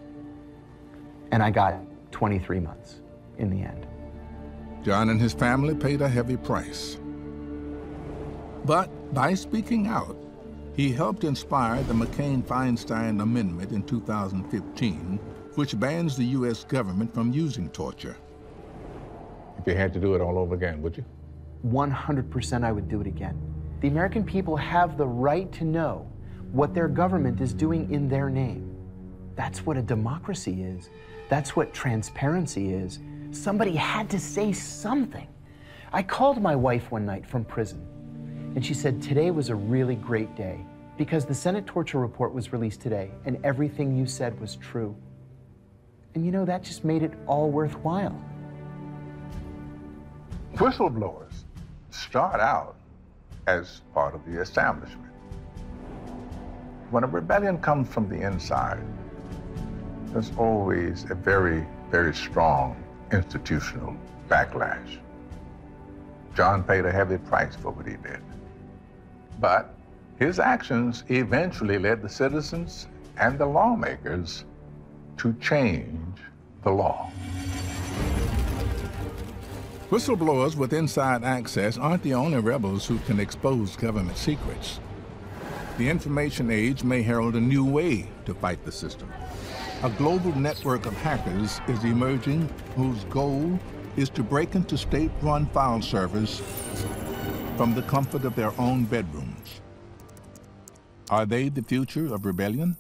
Speaker 8: And I got 23 months in the end.
Speaker 2: John and his family paid a heavy price. But by speaking out, he helped inspire the McCain-Feinstein Amendment in 2015, which bans the U.S. government from using torture.
Speaker 1: If you had to do it all over again, would you?
Speaker 8: 100% I would do it again. The American people have the right to know what their government is doing in their name. That's what a democracy is. That's what transparency is. Somebody had to say something. I called my wife one night from prison, and she said, today was a really great day because the Senate torture report was released today, and everything you said was true. And you know, that just made it all worthwhile.
Speaker 2: Whistleblowers start out as part of the establishment. When a rebellion comes from the inside, there's always a very, very strong institutional backlash. John paid a heavy price for what he did. But his actions eventually led the citizens and the lawmakers to change the law. Whistleblowers with inside access aren't the only rebels who can expose government secrets. The information age may herald a new way to fight the system. A global network of hackers is emerging whose goal is to break into state-run file servers from the comfort of their own bedrooms. Are they the future of rebellion?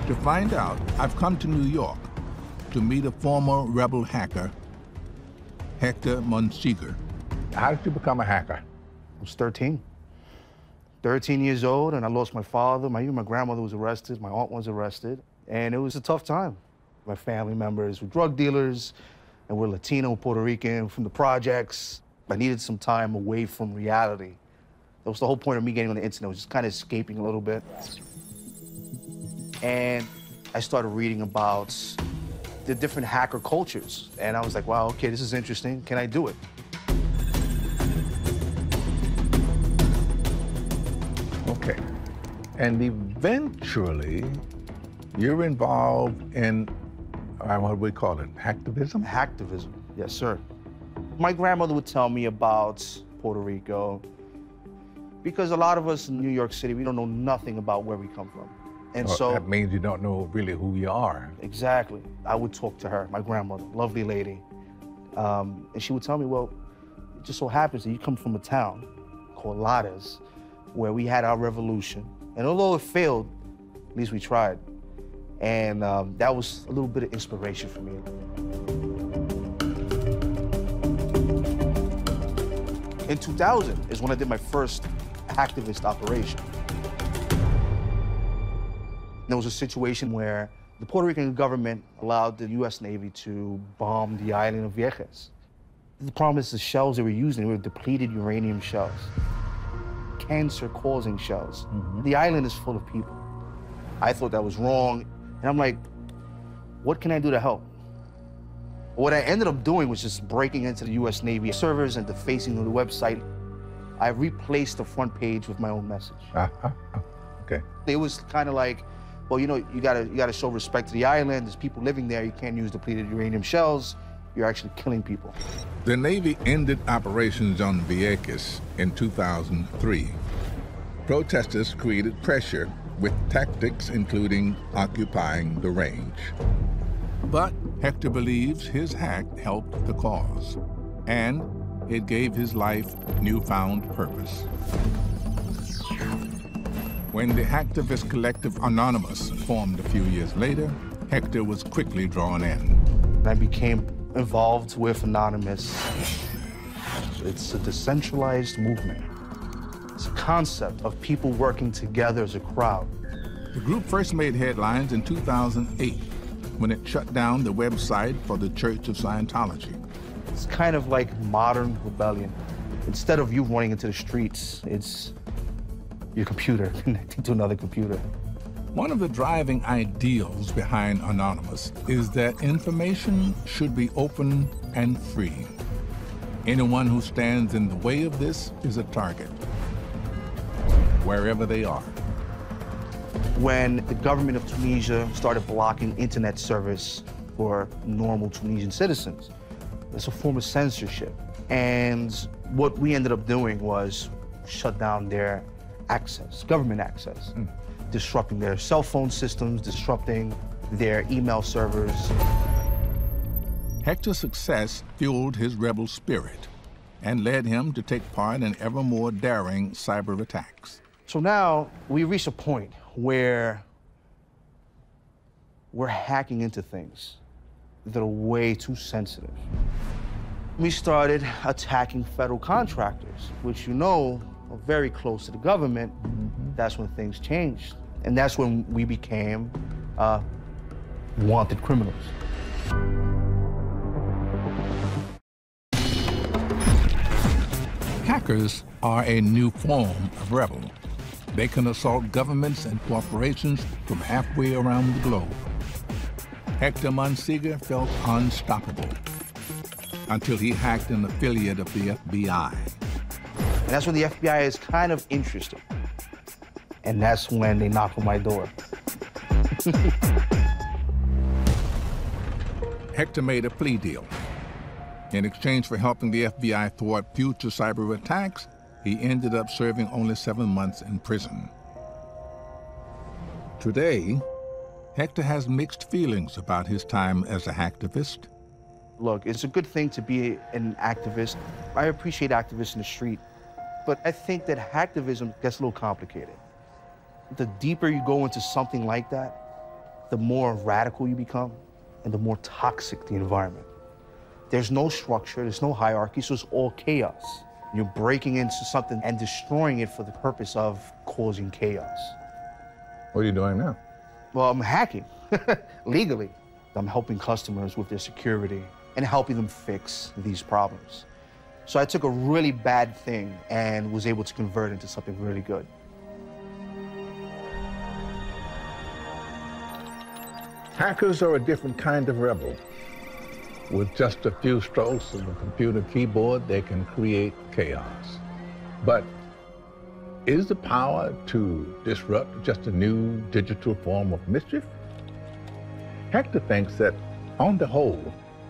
Speaker 2: To find out, I've come to New York to meet a former rebel hacker, Hector Monsegur. How did you become a hacker?
Speaker 18: I was 13 years old, and I lost my father. My grandmother was arrested, my aunt was arrested, and it was a tough time. My family members were drug dealers, and we're Latino, Puerto Rican, from the projects. I needed some time away from reality. That was the whole point of me getting on the internet, was just kind of escaping a little bit. And I started reading about the different hacker cultures, and I was like, wow, okay, this is interesting. Can I do it?
Speaker 2: Okay. And eventually, you're involved in, what do we call it, hacktivism?
Speaker 18: Hacktivism, yes, sir. My grandmother would tell me about Puerto Rico, because a lot of us in New York City, we don't know nothing about where we come from. And so
Speaker 2: that means you don't know really who you are.
Speaker 18: Exactly. I would talk to her, my grandmother, lovely lady. And she would tell me, well, it just so happens that you come from a town called Lares, where we had our revolution. And although it failed, at least we tried. And that was a little bit of inspiration for me. In 2000 is when I did my first activist operation. There was a situation where the Puerto Rican government allowed the U.S. Navy to bomb the island of Vieques. The problem is the shells they were using were depleted uranium shells, cancer-causing shells. The island is full of people. I thought that was wrong, and I'm like, what can I do to help? What I ended up doing was just breaking into the U.S. Navy servers and defacing the website. I replaced the front page with my own message.
Speaker 2: Okay.
Speaker 18: It was kind of like, well, you know, you gotta show respect to the island. There's people living there. You can't use depleted uranium shells. You're actually killing people.
Speaker 2: The Navy ended operations on Vieques in 2003. Protesters created pressure with tactics including occupying the range. But Hector believes his hack helped the cause, and it gave his life newfound purpose. When the hacktivist collective Anonymous formed a few years later, Hector was quickly drawn in.
Speaker 18: I became involved with Anonymous. It's a decentralized movement. It's a concept of people working together as a crowd.
Speaker 2: The group first made headlines in 2008 when it shut down the website for the Church of Scientology.
Speaker 18: It's kind of like modern rebellion. Instead of you running into the streets, it's your computer connecting to another computer.
Speaker 2: One of the driving ideals behind Anonymous is that information should be open and free. Anyone who stands in the way of this is a target, wherever they are.
Speaker 18: When the government of Tunisia started blocking internet service for normal Tunisian citizens, it's a form of censorship. And what we ended up doing was shut down their access, government access, disrupting their cell phone systems, disrupting their email servers.
Speaker 2: Hector's success fueled his rebel spirit and led him to take part in ever more daring cyber attacks.
Speaker 18: So now we reach a point where we're hacking into things that are way too sensitive. We started attacking federal contractors, which you know are very close to the government. That's when things changed. And that's when we became wanted criminals.
Speaker 2: Hackers are a new form of rebel. They can assault governments and corporations from halfway around the globe. Hector Monsiga felt unstoppable until he hacked an affiliate of the FBI.
Speaker 18: And that's when the FBI is kind of interested. And that's when they knock on my door.
Speaker 2: Hector made a plea deal. In exchange for helping the FBI thwart future cyber attacks, he ended up serving only 7 months in prison. Today, Hector has mixed feelings about his time as a hacktivist.
Speaker 18: Look, it's a good thing to be an activist. I appreciate activists in the street, but I think that hacktivism gets a little complicated. The deeper you go into something like that, the more radical you become and the more toxic the environment. There's no structure, there's no hierarchy, so it's all chaos. You're breaking into something and destroying it for the purpose of causing chaos.
Speaker 1: What are you doing now?
Speaker 18: Well, I'm hacking, legally. I'm helping customers with their security and helping them fix these problems. So I took a really bad thing and was able to convert it into something really good.
Speaker 1: Hackers are a different kind of rebel. With just a few strokes of a computer keyboard, they can create chaos. But is the power to disrupt just a new digital form of mischief? Hector thinks that, on the whole,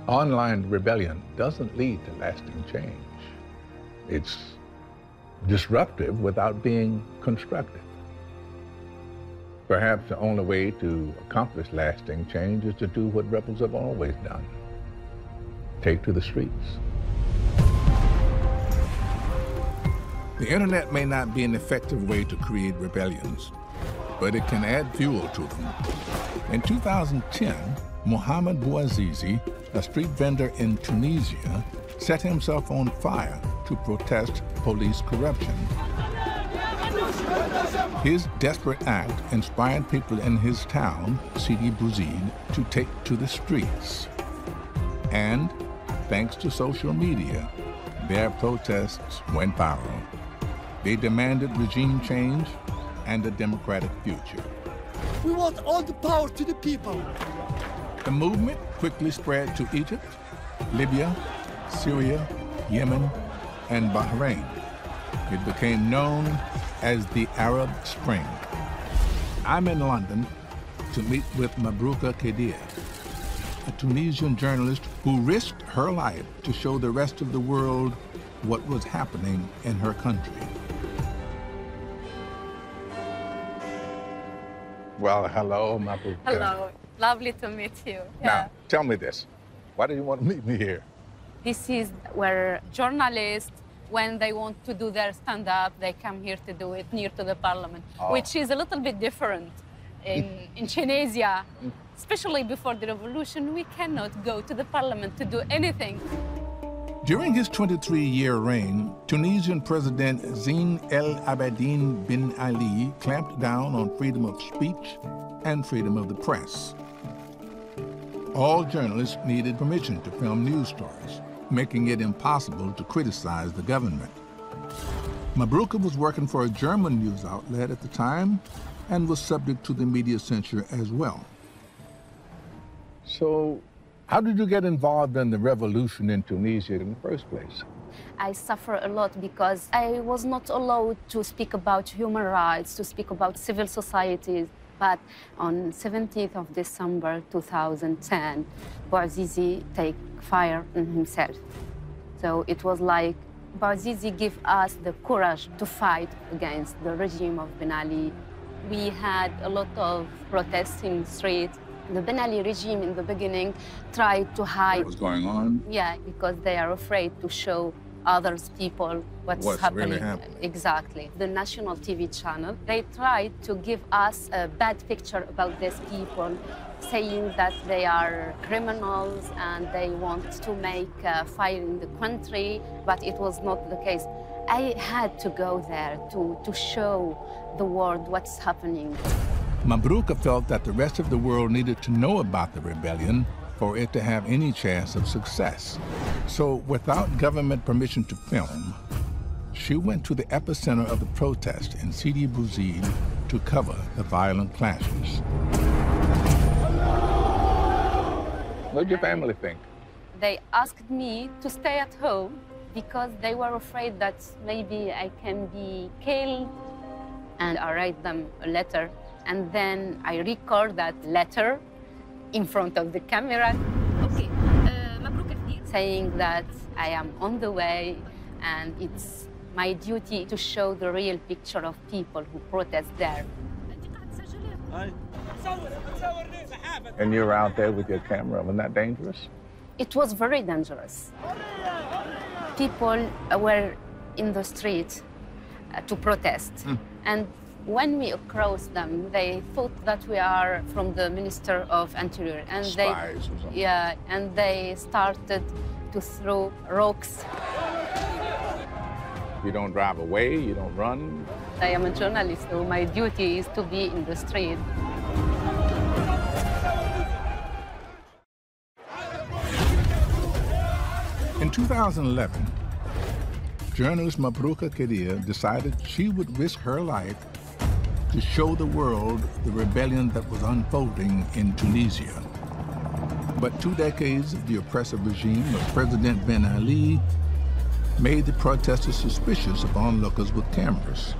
Speaker 1: online rebellion doesn't lead to lasting change. It's disruptive without being constructive. Perhaps the only way to accomplish lasting change is to do what rebels have always done. Take to the streets.
Speaker 2: The internet may not be an effective way to create rebellions, but it can add fuel to them. In 2010, Mohamed Bouazizi, a street vendor in Tunisia, set himself on fire to protest police corruption. His desperate act inspired people in his town, Sidi Bouzid, to take to the streets. And thanks to social media, their protests went viral. They demanded regime change and a democratic future.
Speaker 5: We want all the power to the people.
Speaker 2: The movement quickly spread to Egypt, Libya, Syria, Yemen, and Bahrain. It became known as the Arab Spring. I'm in London to meet with Mabrouka Kedir, a Tunisian journalist who risked her life to show the rest of the world what was happening in her country.
Speaker 1: Well, hello, Mabrouka.
Speaker 9: Hello, lovely to meet you.
Speaker 1: Now, tell me this. Why do you want to meet me here?
Speaker 9: This is where journalists, when they want to do their stand-up, they come here to do it near to the parliament, which is a little bit different. In Tunisia, especially before the revolution, we cannot go to the parliament to do anything.
Speaker 2: During his 23-year reign, Tunisian President Zine El Abidine bin Ali clamped down on freedom of speech and freedom of the press. All journalists needed permission to film news stories, making it impossible to criticize the government. Mabrouka was working for a German news outlet at the time and was subject to the media censure as well.
Speaker 1: So, how did you get involved in the revolution in Tunisia in the first place?
Speaker 9: I suffer a lot because I was not allowed to speak about human rights, to speak about civil societies. But on 17th of December 2010, Bouazizi take fire on himself. So it was like Bouazizi gave us the courage to fight against the regime of Ben Ali. We had a lot of protests in the street, The Ben Ali regime in the beginning tried to hide
Speaker 2: What was going on?
Speaker 9: Yeah, because they are afraid to show others people what's happening.
Speaker 2: Really happening.
Speaker 9: Exactly. The national TV channel, they tried to give us a bad picture about these people, saying that they are criminals and they want to make fire in the country, but it was not the case. I had to go there to show the world what's happening.
Speaker 2: Mabruka felt that the rest of the world needed to know about the rebellion for it to have any chance of success. So, without government permission to film, she went to the epicenter of the protest in Sidi Bouzid to cover the violent clashes.
Speaker 1: What did your family think?
Speaker 9: They asked me to stay at home because they were afraid that maybe I can be killed. And I write them a letter, and then I record that letter in front of the camera, saying that I am on the way, and it's my duty to show the real picture of people who protest there.
Speaker 1: And you were out there with your camera. Wasn't that dangerous?
Speaker 9: It was very dangerous. People were in the street to protest. And when we approached them, they thought that we are from the Minister of Interior. And
Speaker 1: Spies or something.
Speaker 9: Yeah, and they started to throw rocks.
Speaker 1: You don't drive away, you don't run.
Speaker 9: I am a journalist, so my duty is to be in the street.
Speaker 2: In 2011, journalist Mabruka Kedia decided she would risk her life to show the world the rebellion that was unfolding in Tunisia. But 2 decades of the oppressive regime of President Ben Ali made the protesters suspicious of onlookers with cameras.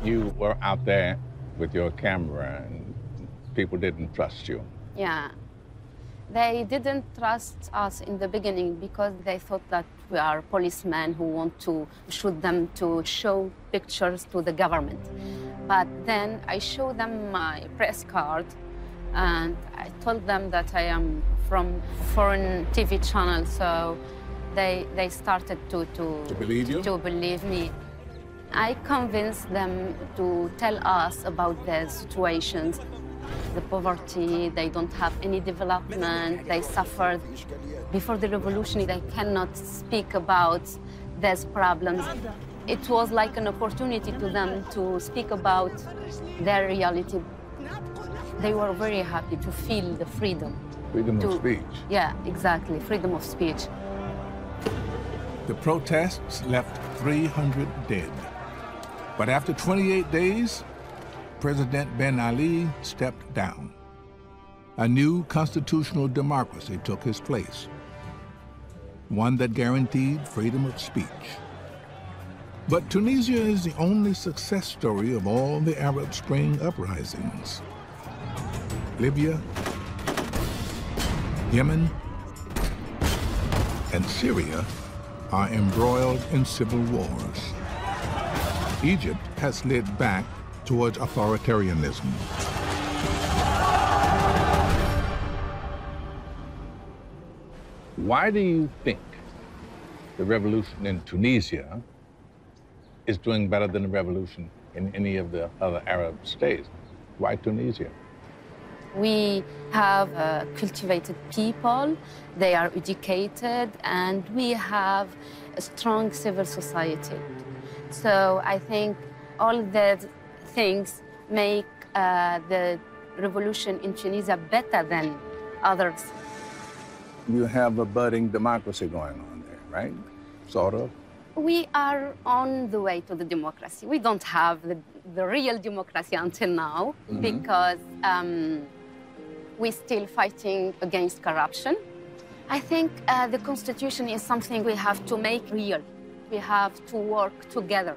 Speaker 1: You were out there with your camera and people didn't trust you.
Speaker 9: Yeah. They didn't trust us in the beginning because they thought that we are policemen who want to shoot them to show pictures to the government. But then I showed them my press card and I told them that I am from foreign TV channel, so they started to
Speaker 2: believe you?
Speaker 9: To believe me. I convinced them to tell us about their situations. The poverty, they don't have any development, they suffered. Before the revolution, they cannot speak about these problems. It was like an opportunity to them to speak about their reality. They were very happy to feel the freedom.
Speaker 2: Freedom of speech.
Speaker 9: Yeah, exactly, freedom of speech.
Speaker 2: The protests left 300 dead. But after 28 days, President Ben Ali stepped down. A new constitutional democracy took his place, one that guaranteed freedom of speech. But Tunisia is the only success story of all the Arab Spring uprisings. Libya, Yemen, and Syria are embroiled in civil wars. Egypt has slid back towards authoritarianism.
Speaker 1: Why do you think the revolution in Tunisia is doing better than the revolution in any of the other Arab states? Why Tunisia?
Speaker 9: We have cultivated people, they are educated, and we have a strong civil society. So I think all the things make the revolution in Tunisia better than others.
Speaker 1: You have a budding democracy going on there, right? Sort of.
Speaker 9: We are on the way to the democracy. We don't have the real democracy until now because we're still fighting against corruption. I think the constitution is something we have to make real. We have to work together,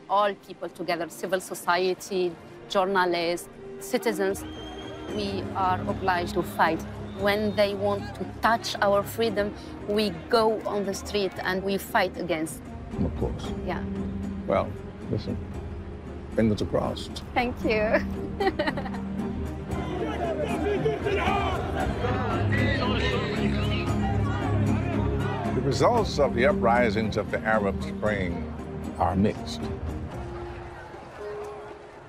Speaker 9: all people together, civil society, journalists, citizens. We are obliged to fight. When they want to touch our freedom, we go on the street and we fight against.
Speaker 1: Of course.
Speaker 9: Yeah.
Speaker 1: Well, listen, fingers crossed.
Speaker 9: Thank you.
Speaker 1: The results of the uprisings of the Arab Spring are mixed.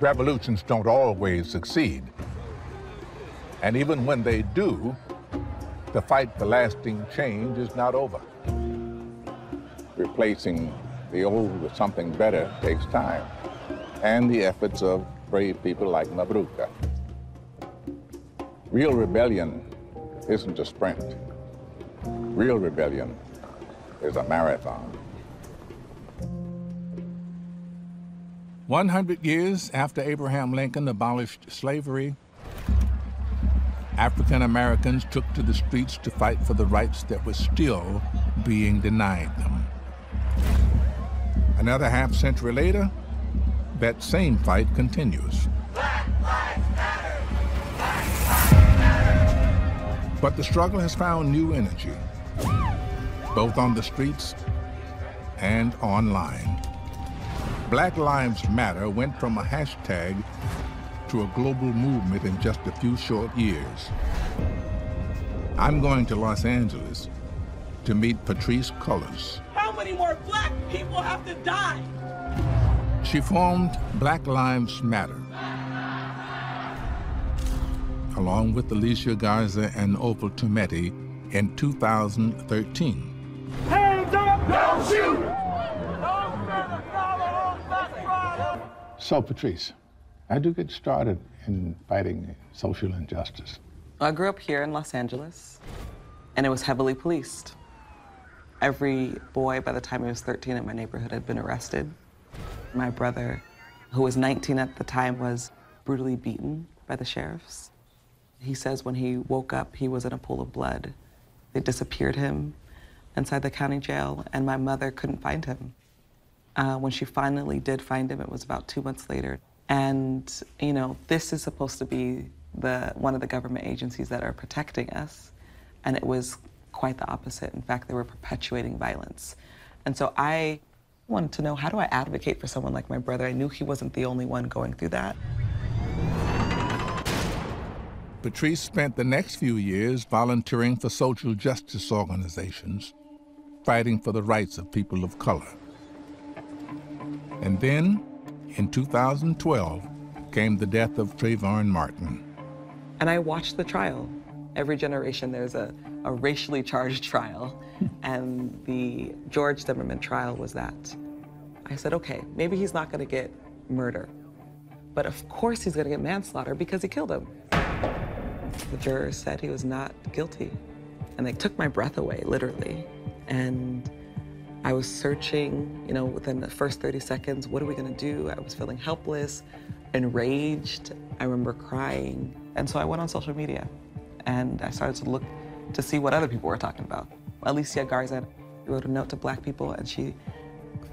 Speaker 1: Revolutions don't always succeed. And even when they do, the fight for lasting change is not over. Replacing the old with something better takes time, and the efforts of brave people like Mabruka. Real rebellion isn't a sprint. Real rebellion is a marathon.
Speaker 2: 100 years after Abraham Lincoln abolished slavery, African Americans took to the streets to fight for the rights that were still being denied them. Another half century later, that same fight continues.
Speaker 20: Black lives matter! Black lives matter!
Speaker 2: But the struggle has found new energy, both on the streets and online. Black Lives Matter went from a hashtag to a global movement in just a few short years. I'm going to Los Angeles to meet Patrice Cullors.
Speaker 20: How many more black people have to die?
Speaker 2: She formed Black Lives Matter, along with Alicia Garza and Opal Tometi in 2013.
Speaker 20: Hands up! Don't shoot!
Speaker 1: So, Patrice, how'd you get started in fighting social injustice?
Speaker 22: I grew up here in Los Angeles, and it was heavily policed. Every boy, by the time he was 13 in my neighborhood, had been arrested. My brother, who was 19 at the time, was brutally beaten by the sheriffs. He says when he woke up, he was in a pool of blood. They disappeared him inside the county jail, and my mother couldn't find him. When she finally did find him, it was about 2 months later. And, you know, this is supposed to be one of the government agencies that are protecting us, and it was quite the opposite. In fact, they were perpetuating violence. And so I wanted to know, how do I advocate for someone like my brother? I knew he wasn't the only one going through that.
Speaker 2: Patrice spent the next few years volunteering for social justice organizations, fighting for the rights of people of color. And then, in 2012, came the death of Trayvon Martin.
Speaker 22: And I watched the trial. Every generation, there's a racially charged trial. And the George Zimmerman trial was that. I said, okay, maybe he's not gonna get murder, but of course he's gonna get manslaughter because he killed him. The jurors said he was not guilty. And they took my breath away, literally. And I was searching, you know, within the first 30 seconds, what are we gonna do? I was feeling helpless, enraged. I remember crying. And so I went on social media and I started to look to see what other people were talking about. Alicia Garza wrote a note to Black people and she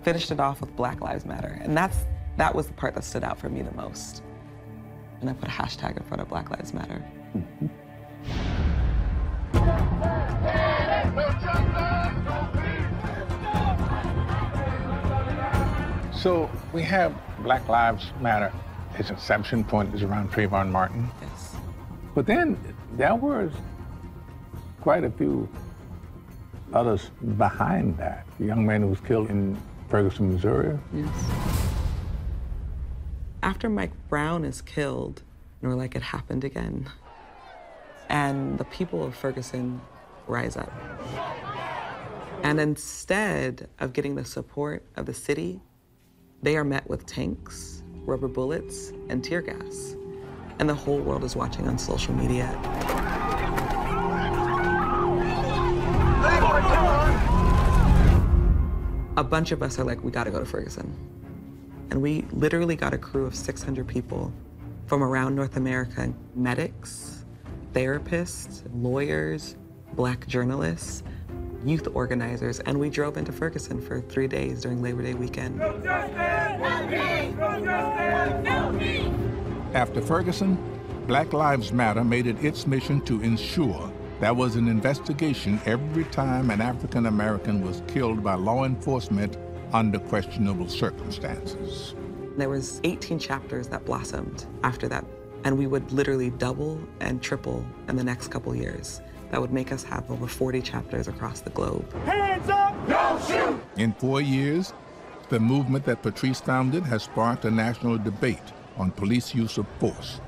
Speaker 22: finished it off with Black Lives Matter. And that was the part that stood out for me the most. And I put a hashtag in front of Black Lives Matter.
Speaker 1: So we have Black Lives Matter. Its inception point is around Trayvon Martin.
Speaker 22: Yes.
Speaker 1: But then there was quite a few others behind that. The young man who was killed in Ferguson, Missouri.
Speaker 22: Yes. After Mike Brown is killed, we're like, it happened again. And the people of Ferguson rise up. And instead of getting the support of the city, they are met with tanks, rubber bullets, and tear gas. And the whole world is watching on social media. A bunch of us are like, we gotta go to Ferguson. And we literally got a crew of 600 people from around North America, medics, therapists, lawyers, Black journalists, youth organizers, and we drove into Ferguson for 3 days during Labor Day weekend.
Speaker 2: After Ferguson, Black Lives Matter made it its mission to ensure there was an investigation every time an African American was killed by law enforcement under questionable circumstances.
Speaker 22: There was 18 chapters that blossomed after that And we would literally double and triple in the next couple years. That would make us have over 40 chapters across the globe.
Speaker 2: Hands up! Don't shoot! In 4 years, the movement that Patrice founded has sparked a national debate on police use of force.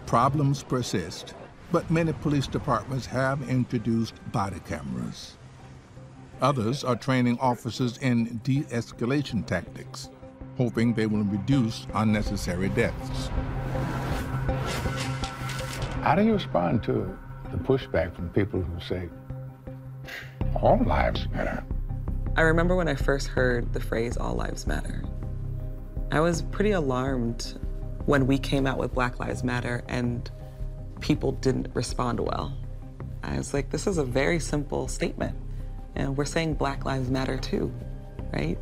Speaker 2: Problems persist, but many police departments have introduced body cameras. Others are training officers in de-escalation tactics, hoping they will reduce unnecessary deaths.
Speaker 1: How do you respond to the pushback from people who say, all lives matter?
Speaker 22: I remember when I first heard the phrase, all lives matter. I was pretty alarmed when we came out with Black Lives Matter and people didn't respond well. I was like, this is a very simple statement. And we're saying Black Lives Matter too, right?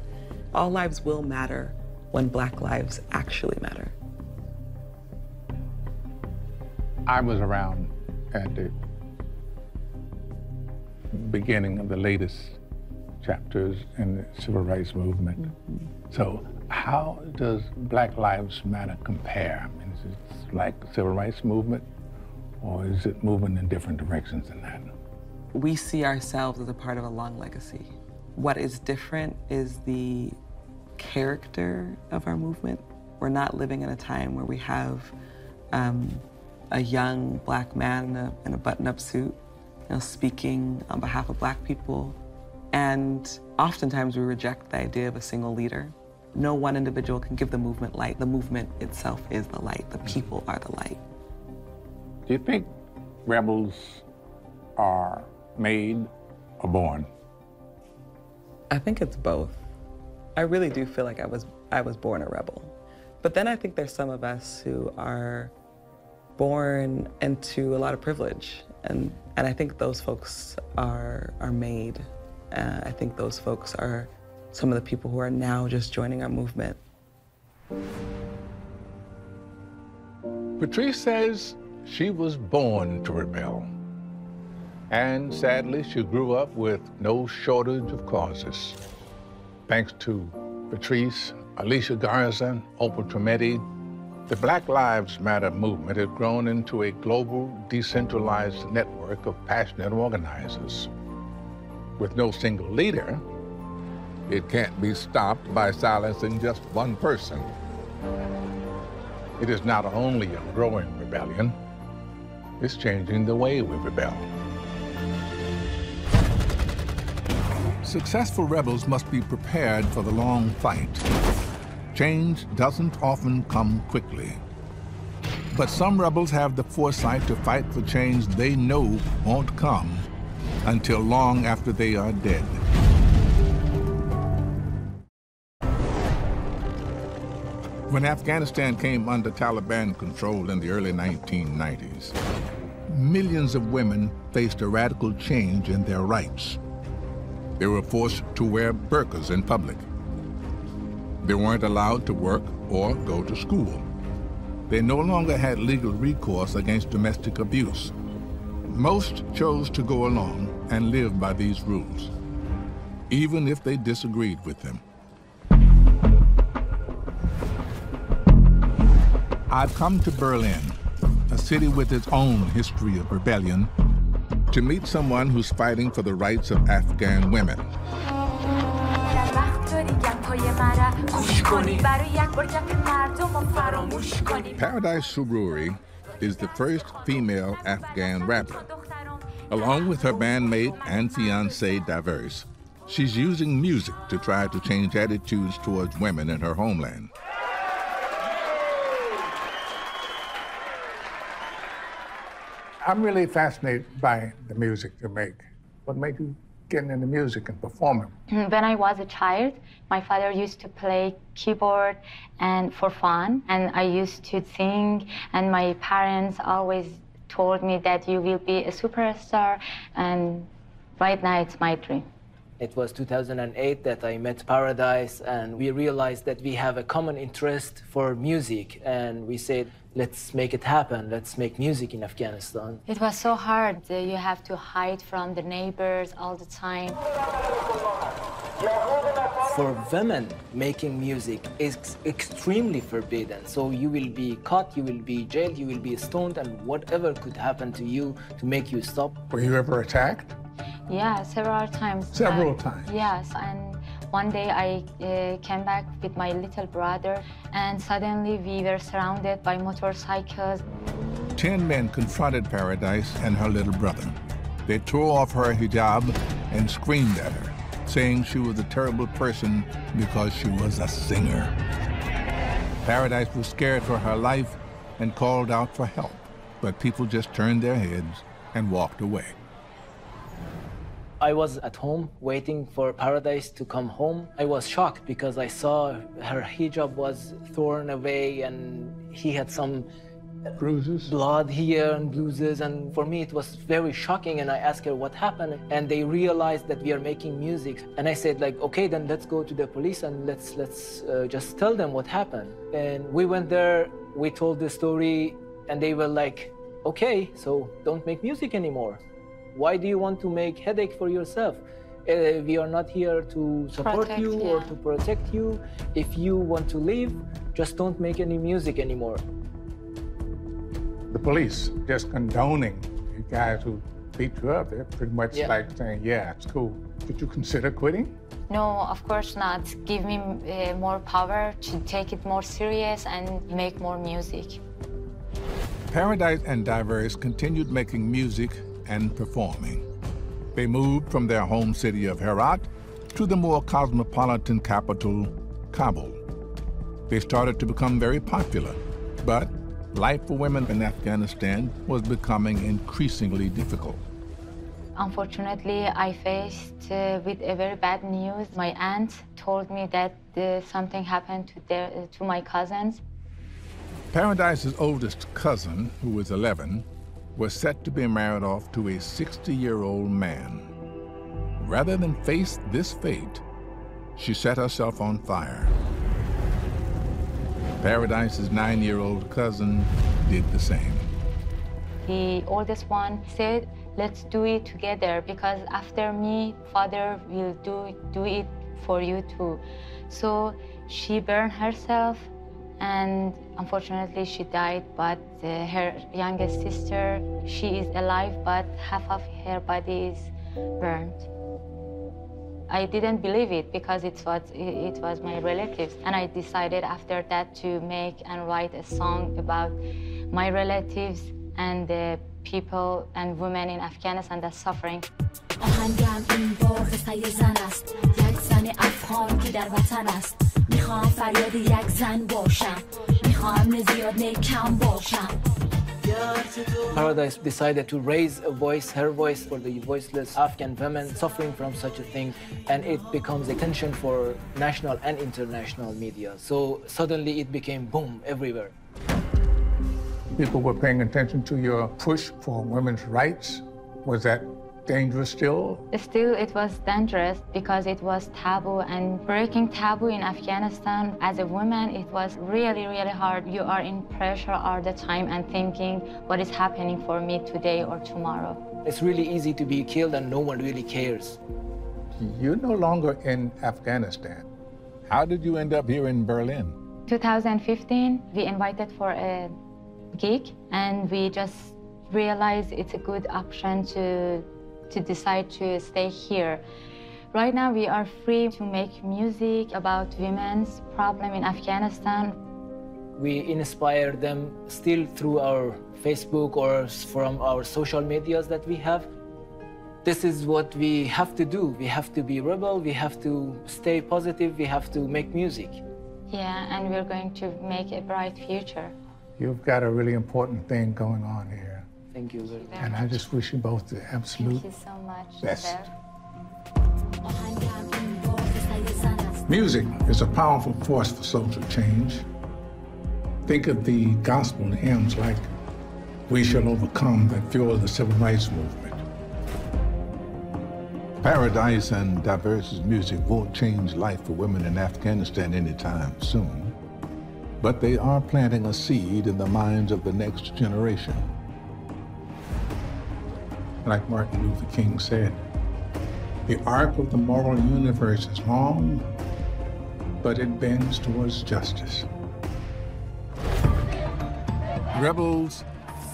Speaker 22: All lives will matter when Black lives actually matter.
Speaker 1: I was around at the beginning of the latest chapters in the civil rights movement. Mm-hmm. So how does Black Lives Matter compare? I mean, is it like the civil rights movement, or is it moving in different directions than that?
Speaker 22: We see ourselves as a part of a long legacy. What is different is the character of our movement. We're not living in a time where we have a young Black man in a button-up suit, speaking on behalf of Black people. And oftentimes we reject the idea of a single leader. No one individual can give the movement light. The movement itself is the light. The people are the light.
Speaker 1: Do you think rebels are made or born?
Speaker 22: I think it's both. I really do feel like I was born a rebel. But then I think there's some of us who are born into a lot of privilege. And I think those folks are made. I think those folks are some of the people who are now just joining our movement.
Speaker 1: Patrice says she was born to rebel. And sadly, she grew up with no shortage of causes. Thanks to Patrice, Alicia Garza, Oprah Tremedy, the Black Lives Matter movement has grown into a global, decentralized network of passionate organizers. With no single leader, it can't be stopped by silencing just one person. It is not only a growing rebellion, it's changing the way we rebel.
Speaker 2: Successful rebels must be prepared for the long fight. Change doesn't often come quickly. But some rebels have the foresight to fight for change they know won't come until long after they are dead. When Afghanistan came under Taliban control in the early 1990s, millions of women faced a radical change in their rights. They were forced to wear burqas in public. They weren't allowed to work or go to school. They no longer had legal recourse against domestic abuse. Most chose to go along and live by these rules, even if they disagreed with them. I've come to Berlin, a city with its own history of rebellion, to meet someone who's fighting for the rights of Afghan women. Paradise Sururi is the first female Afghan rapper. Along with her bandmate and fiancé Diverse, she's using music to try to change attitudes towards women in her homeland.
Speaker 1: I'm really fascinated by the music you make. What made you get into music and performing?
Speaker 13: When I was a child, my father used to play keyboard and for fun, and I used to sing, and my parents always told me that you will be a superstar, and right now it's my dream.
Speaker 14: It was 2008 that I met Paradise, and we realized that we have a common interest for music, and we said, let's make it happen. Let's make music in Afghanistan.
Speaker 13: It was so hard. You have to hide from the neighbors all the time.
Speaker 14: For women, making music is extremely forbidden. So you will be caught, you will be jailed, you will be stoned, and whatever could happen to you to make you stop.
Speaker 1: Were you ever attacked?
Speaker 13: Yeah, several times.
Speaker 1: Several times?
Speaker 13: Yes, and one day I came back with my little brother, and suddenly we were surrounded by motorcycles.
Speaker 2: 10 men confronted Paradise and her little brother. They tore off her hijab and screamed at her, saying she was a terrible person because she was a singer. Paradise was scared for her life and called out for help, but people just turned their heads and walked away.
Speaker 14: I was at home waiting for Paradise to come home. I was shocked because I saw her hijab was torn away and he had some
Speaker 1: bruises,
Speaker 14: blood here and bruises, and for me it was very shocking. And I asked her what happened, and they realized that we are making music. And I said, like, okay, then let's go to the police and let's just tell them what happened. And we went there, we told the story, and they were like, okay, so don't make music anymore. Why do you want to make headache for yourself? We are not here to support you or to protect you. If you want to leave, just don't make any music anymore.
Speaker 1: The police just condoning you guys who beat you up. They're pretty much like saying, yeah, it's cool. Did you consider quitting?
Speaker 13: No, of course not. Give me more power to take it more serious and make more music.
Speaker 2: Paradise and Diverse continued making music and performing. They moved from their home city of Herat to the more cosmopolitan capital, Kabul. They started to become very popular, but life for women in Afghanistan was becoming increasingly difficult.
Speaker 13: Unfortunately, I faced with a very bad news. My aunt told me that something happened to my cousins.
Speaker 2: Paradise's oldest cousin, who was 11, was set to be married off to a 60-year-old man. Rather than face this fate, she set herself on fire. Paradise's 9-year-old cousin did the same.
Speaker 13: The oldest one said, let's do it together, because after me, father will do it for you too. So she burned herself, and unfortunately she died, but her youngest sister, she is alive, but half of her body is burned. I didn't believe it because it was my relatives, and I decided after that to make and write a song about my relatives and the people and women in Afghanistan that's suffering.
Speaker 14: Paradise decided to raise a voice, her voice, for the voiceless Afghan women suffering from such a thing, and it becomes attention for national and international media. So suddenly it became boom everywhere.
Speaker 1: People were paying attention to your push for women's rights. Was that dangerous still?
Speaker 13: Still, it was dangerous because it was taboo, and breaking taboo in Afghanistan as a woman, it was really, really hard. You are in pressure all the time and thinking what is happening for me today or tomorrow.
Speaker 14: It's really easy to be killed and no one really cares.
Speaker 1: You're no longer in Afghanistan. How did you end up here in Berlin?
Speaker 13: 2015, we invited for a gig, and we just realized it's a good option to decide to stay here. Right now, we are free to make music about women's problem in Afghanistan.
Speaker 14: We inspire them still through our Facebook or from our social medias that we have. This is what we have to do. We have to be rebel, we have to stay positive, we have to make music.
Speaker 13: Yeah, and we're going to make a bright future.
Speaker 1: You've got a really important thing going on here.
Speaker 14: Thank you very much.
Speaker 1: And I just wish you both the absolute
Speaker 13: Thank you so much.
Speaker 1: best. Music is a powerful force for social change. Think of the gospel hymns like "We Shall Overcome" that fueled the civil rights movement.
Speaker 2: Paradise and Diverse's music won't change life for women in Afghanistan anytime soon, but they are planting a seed in the minds of the next generation.
Speaker 1: Like Martin Luther King said, the arc of the moral universe is long but it bends towards justice.
Speaker 2: Rebels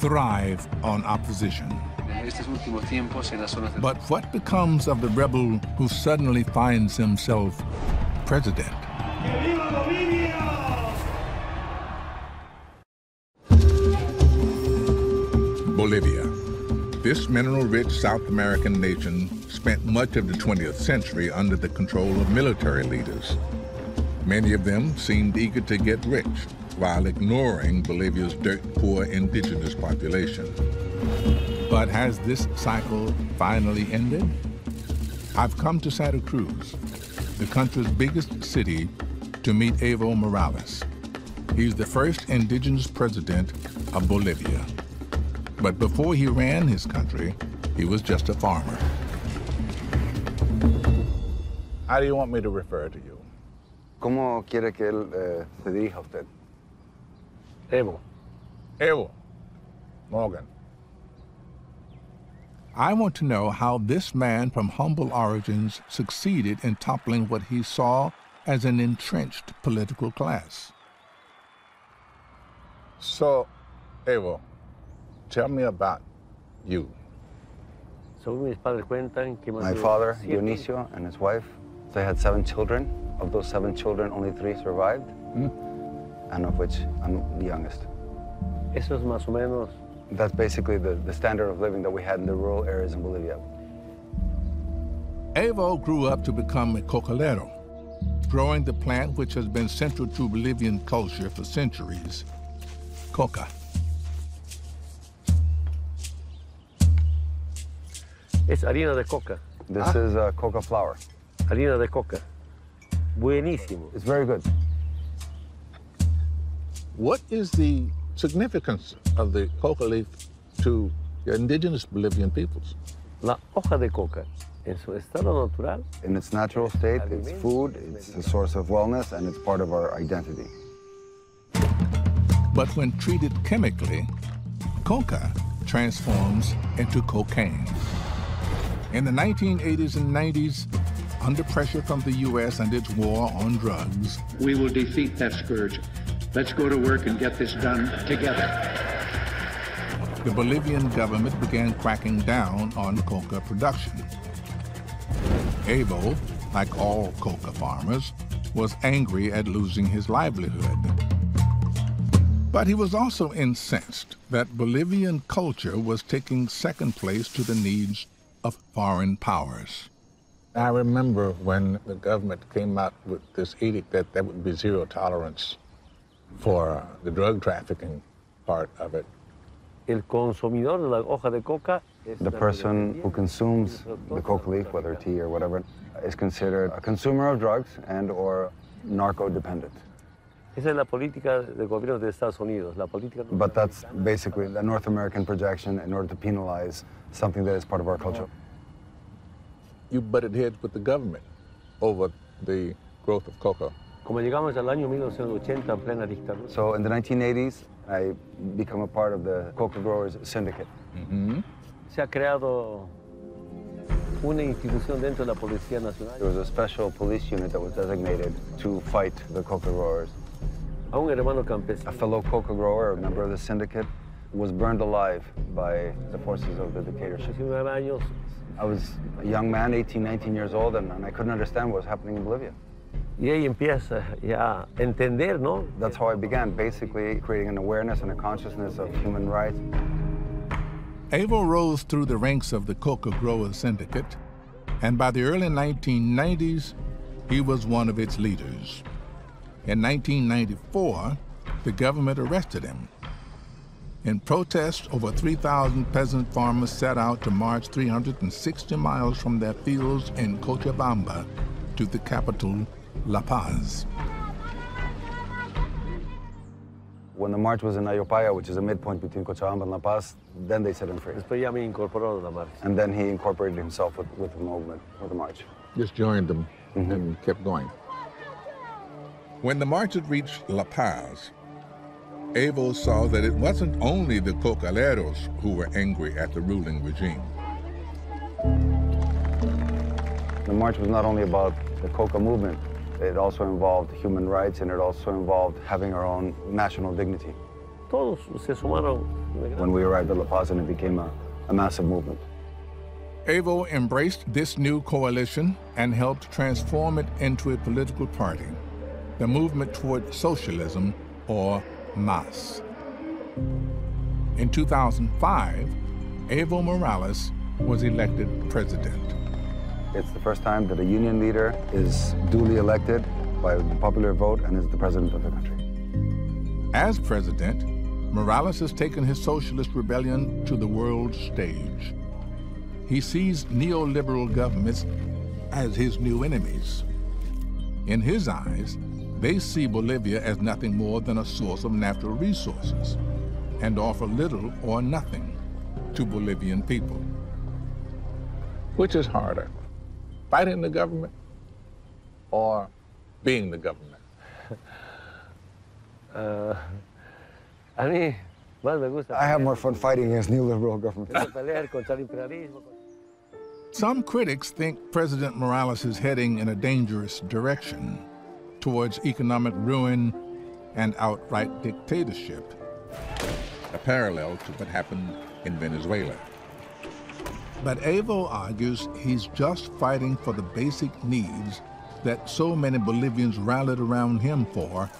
Speaker 2: thrive on opposition. But what becomes of the rebel who suddenly finds himself president? Bolivia. This mineral-rich South American nation spent much of the 20th century under the control of military leaders. Many of them seemed eager to get rich while ignoring Bolivia's dirt-poor indigenous population. But has this cycle finally ended? I've come to Santa Cruz, the country's biggest city, to meet Evo Morales. He's the first indigenous president of Bolivia. But before he ran his country, he was just a farmer.
Speaker 1: How do you want me to refer to you?
Speaker 4: ¿Cómo quiere que él se dirija a usted?
Speaker 1: Evo. Evo. Morgan.
Speaker 2: I want to know how this man from humble origins succeeded in toppling what he saw as an entrenched political class.
Speaker 1: So, Evo, tell me about you.
Speaker 4: My father, Dionisio, and his wife, they had 7 children. Of those 7 children, only 3 survived, and of which I'm the youngest.
Speaker 15: Eso es más o menos.
Speaker 4: That's basically the standard of living that we had in the rural areas in Bolivia.
Speaker 2: Evo grew up to become a cocalero, growing the plant which has been central to Bolivian culture for centuries, coca.
Speaker 15: Es harina de coca.
Speaker 4: This is coca flour.
Speaker 15: Harina de coca. Buenísimo.
Speaker 4: It's very good.
Speaker 1: What is the significance of the coca leaf to the indigenous Bolivian peoples?
Speaker 15: La hoja de coca, en su estado natural.
Speaker 4: In its natural state, it's food, it's a source of wellness, and it's part of our identity.
Speaker 2: But when treated chemically, coca transforms into cocaine. In the 1980s and 90s, under pressure from the U.S. and its war on drugs,
Speaker 16: we will defeat that scourge. Let's go to work and get this done together.
Speaker 2: The Bolivian government began cracking down on coca production. Evo, like all coca farmers, was angry at losing his livelihood. But he was also incensed that Bolivian culture was taking second place to the needs of foreign powers.
Speaker 1: I remember when the government came out with this edict that there would be zero tolerance for the drug trafficking part of it.
Speaker 15: El consumidor de la hoja de coca.
Speaker 4: The person who consumes the coca leaf, whether tea or whatever, is considered a consumer of drugs and or narco-dependent.
Speaker 15: Esa es la política del gobierno de Estados Unidos. La política.
Speaker 4: But that's basically the North American projection in order to penalize something that is part of our culture.
Speaker 1: You butted heads with the government over the growth of coca.
Speaker 15: Como llegamos al año 1980 en plena dictadura.
Speaker 4: So in the 1980s, I become a part of the coca growers syndicate.
Speaker 15: Se ha creado una institución dentro de la Policía Nacional.
Speaker 4: There was a special police unit that was designated to fight the coca growers.
Speaker 15: A un hermano campesino.
Speaker 4: A fellow coca grower, a member of the syndicate, was burned alive by the forces of the dictatorship. I was a young man, 18, 19 years old, and I couldn't understand what was happening in Bolivia.
Speaker 15: Y ahí empieza ya a entender, ¿no?
Speaker 4: That's how I began, basically creating an awareness and a consciousness of human rights.
Speaker 2: Evo rose through the ranks of the coca growers syndicate, and by the early 1990s, he was one of its leaders. In 1994, the government arrested him. In protest, over 3,000 peasant farmers set out to march 360 miles from their fields in Cochabamba to the capital, La Paz.
Speaker 4: When the march was in Ayopaya, which is a midpoint between Cochabamba and La Paz, then they set him free.
Speaker 15: Después ya me incorporó a la marcha.
Speaker 4: And then he incorporated himself with the movement, with the march.
Speaker 1: Just joined them and kept going.
Speaker 2: When the march had reached La Paz, Evo saw that it wasn't only the cocaleros who were angry at the ruling regime.
Speaker 4: The march was not only about the coca movement, It also involved human rights, and it also involved having our own national dignity.
Speaker 15: Todos los seres humanos.
Speaker 4: When we arrived at La Paz, and it became a massive movement.
Speaker 2: Evo embraced this new coalition and helped transform it into a political party, the movement toward socialism, or MAS. In 2005, Evo Morales was elected president.
Speaker 4: It's the first time that a union leader is duly elected by the popular vote and is the president of the country.
Speaker 2: As president, Morales has taken his socialist rebellion to the world stage. He sees neoliberal governments as his new enemies. In his eyes, they see Bolivia as nothing more than a source of natural resources and offer little or nothing to Bolivian people.
Speaker 1: Which is harder, fighting the government or being the government?
Speaker 4: I have more fun fighting against neoliberal government.
Speaker 2: Some critics think President Morales is heading in a dangerous direction towards economic ruin and outright dictatorship, a parallel to what happened in Venezuela. But Evo argues he's just fighting for the basic needs that so many Bolivians rallied around him for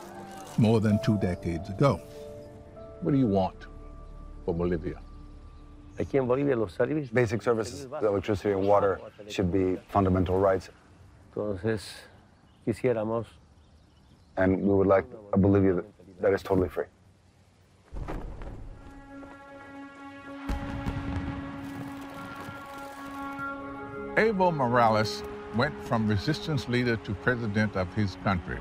Speaker 2: more than 2 decades ago.
Speaker 1: What do you want for Bolivia?
Speaker 15: Aquí en Bolivia, los servicios.
Speaker 4: Basic services, electricity and water should be fundamental rights.
Speaker 15: Entonces, quisiéramos.
Speaker 4: And we would like a Bolivia that is totally free.
Speaker 2: Evo Morales went from resistance leader to president of his country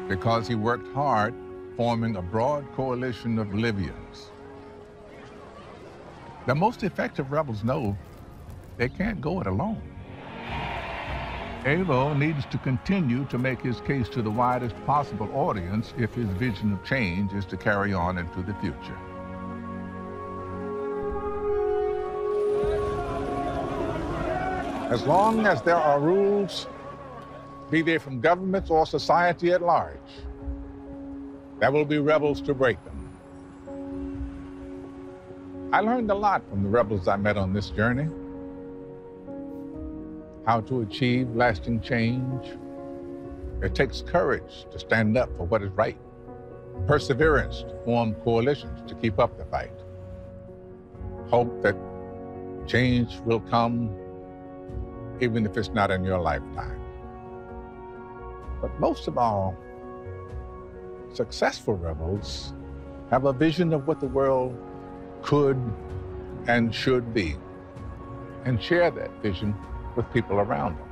Speaker 2: because he worked hard forming a broad coalition of Bolivians. The most effective rebels know they can't go it alone. Evo needs to continue to make his case to the widest possible audience if his vision of change is to carry on into the future.
Speaker 1: As long as there are rules, be they from governments or society at large, there will be rebels to break them. I learned a lot from the rebels I met on this journey. How to achieve lasting change. It takes courage to stand up for what is right, perseverance to form coalitions to keep up the fight, hope that change will come even if it's not in your lifetime. But most of all, successful rebels have a vision of what the world could and should be, and share that vision with people around them.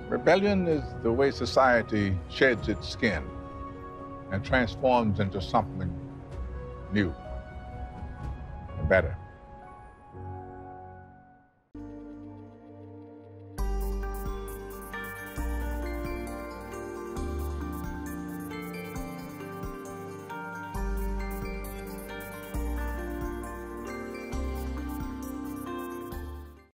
Speaker 1: Rebellion is the way society sheds its skin and transforms into something new and better.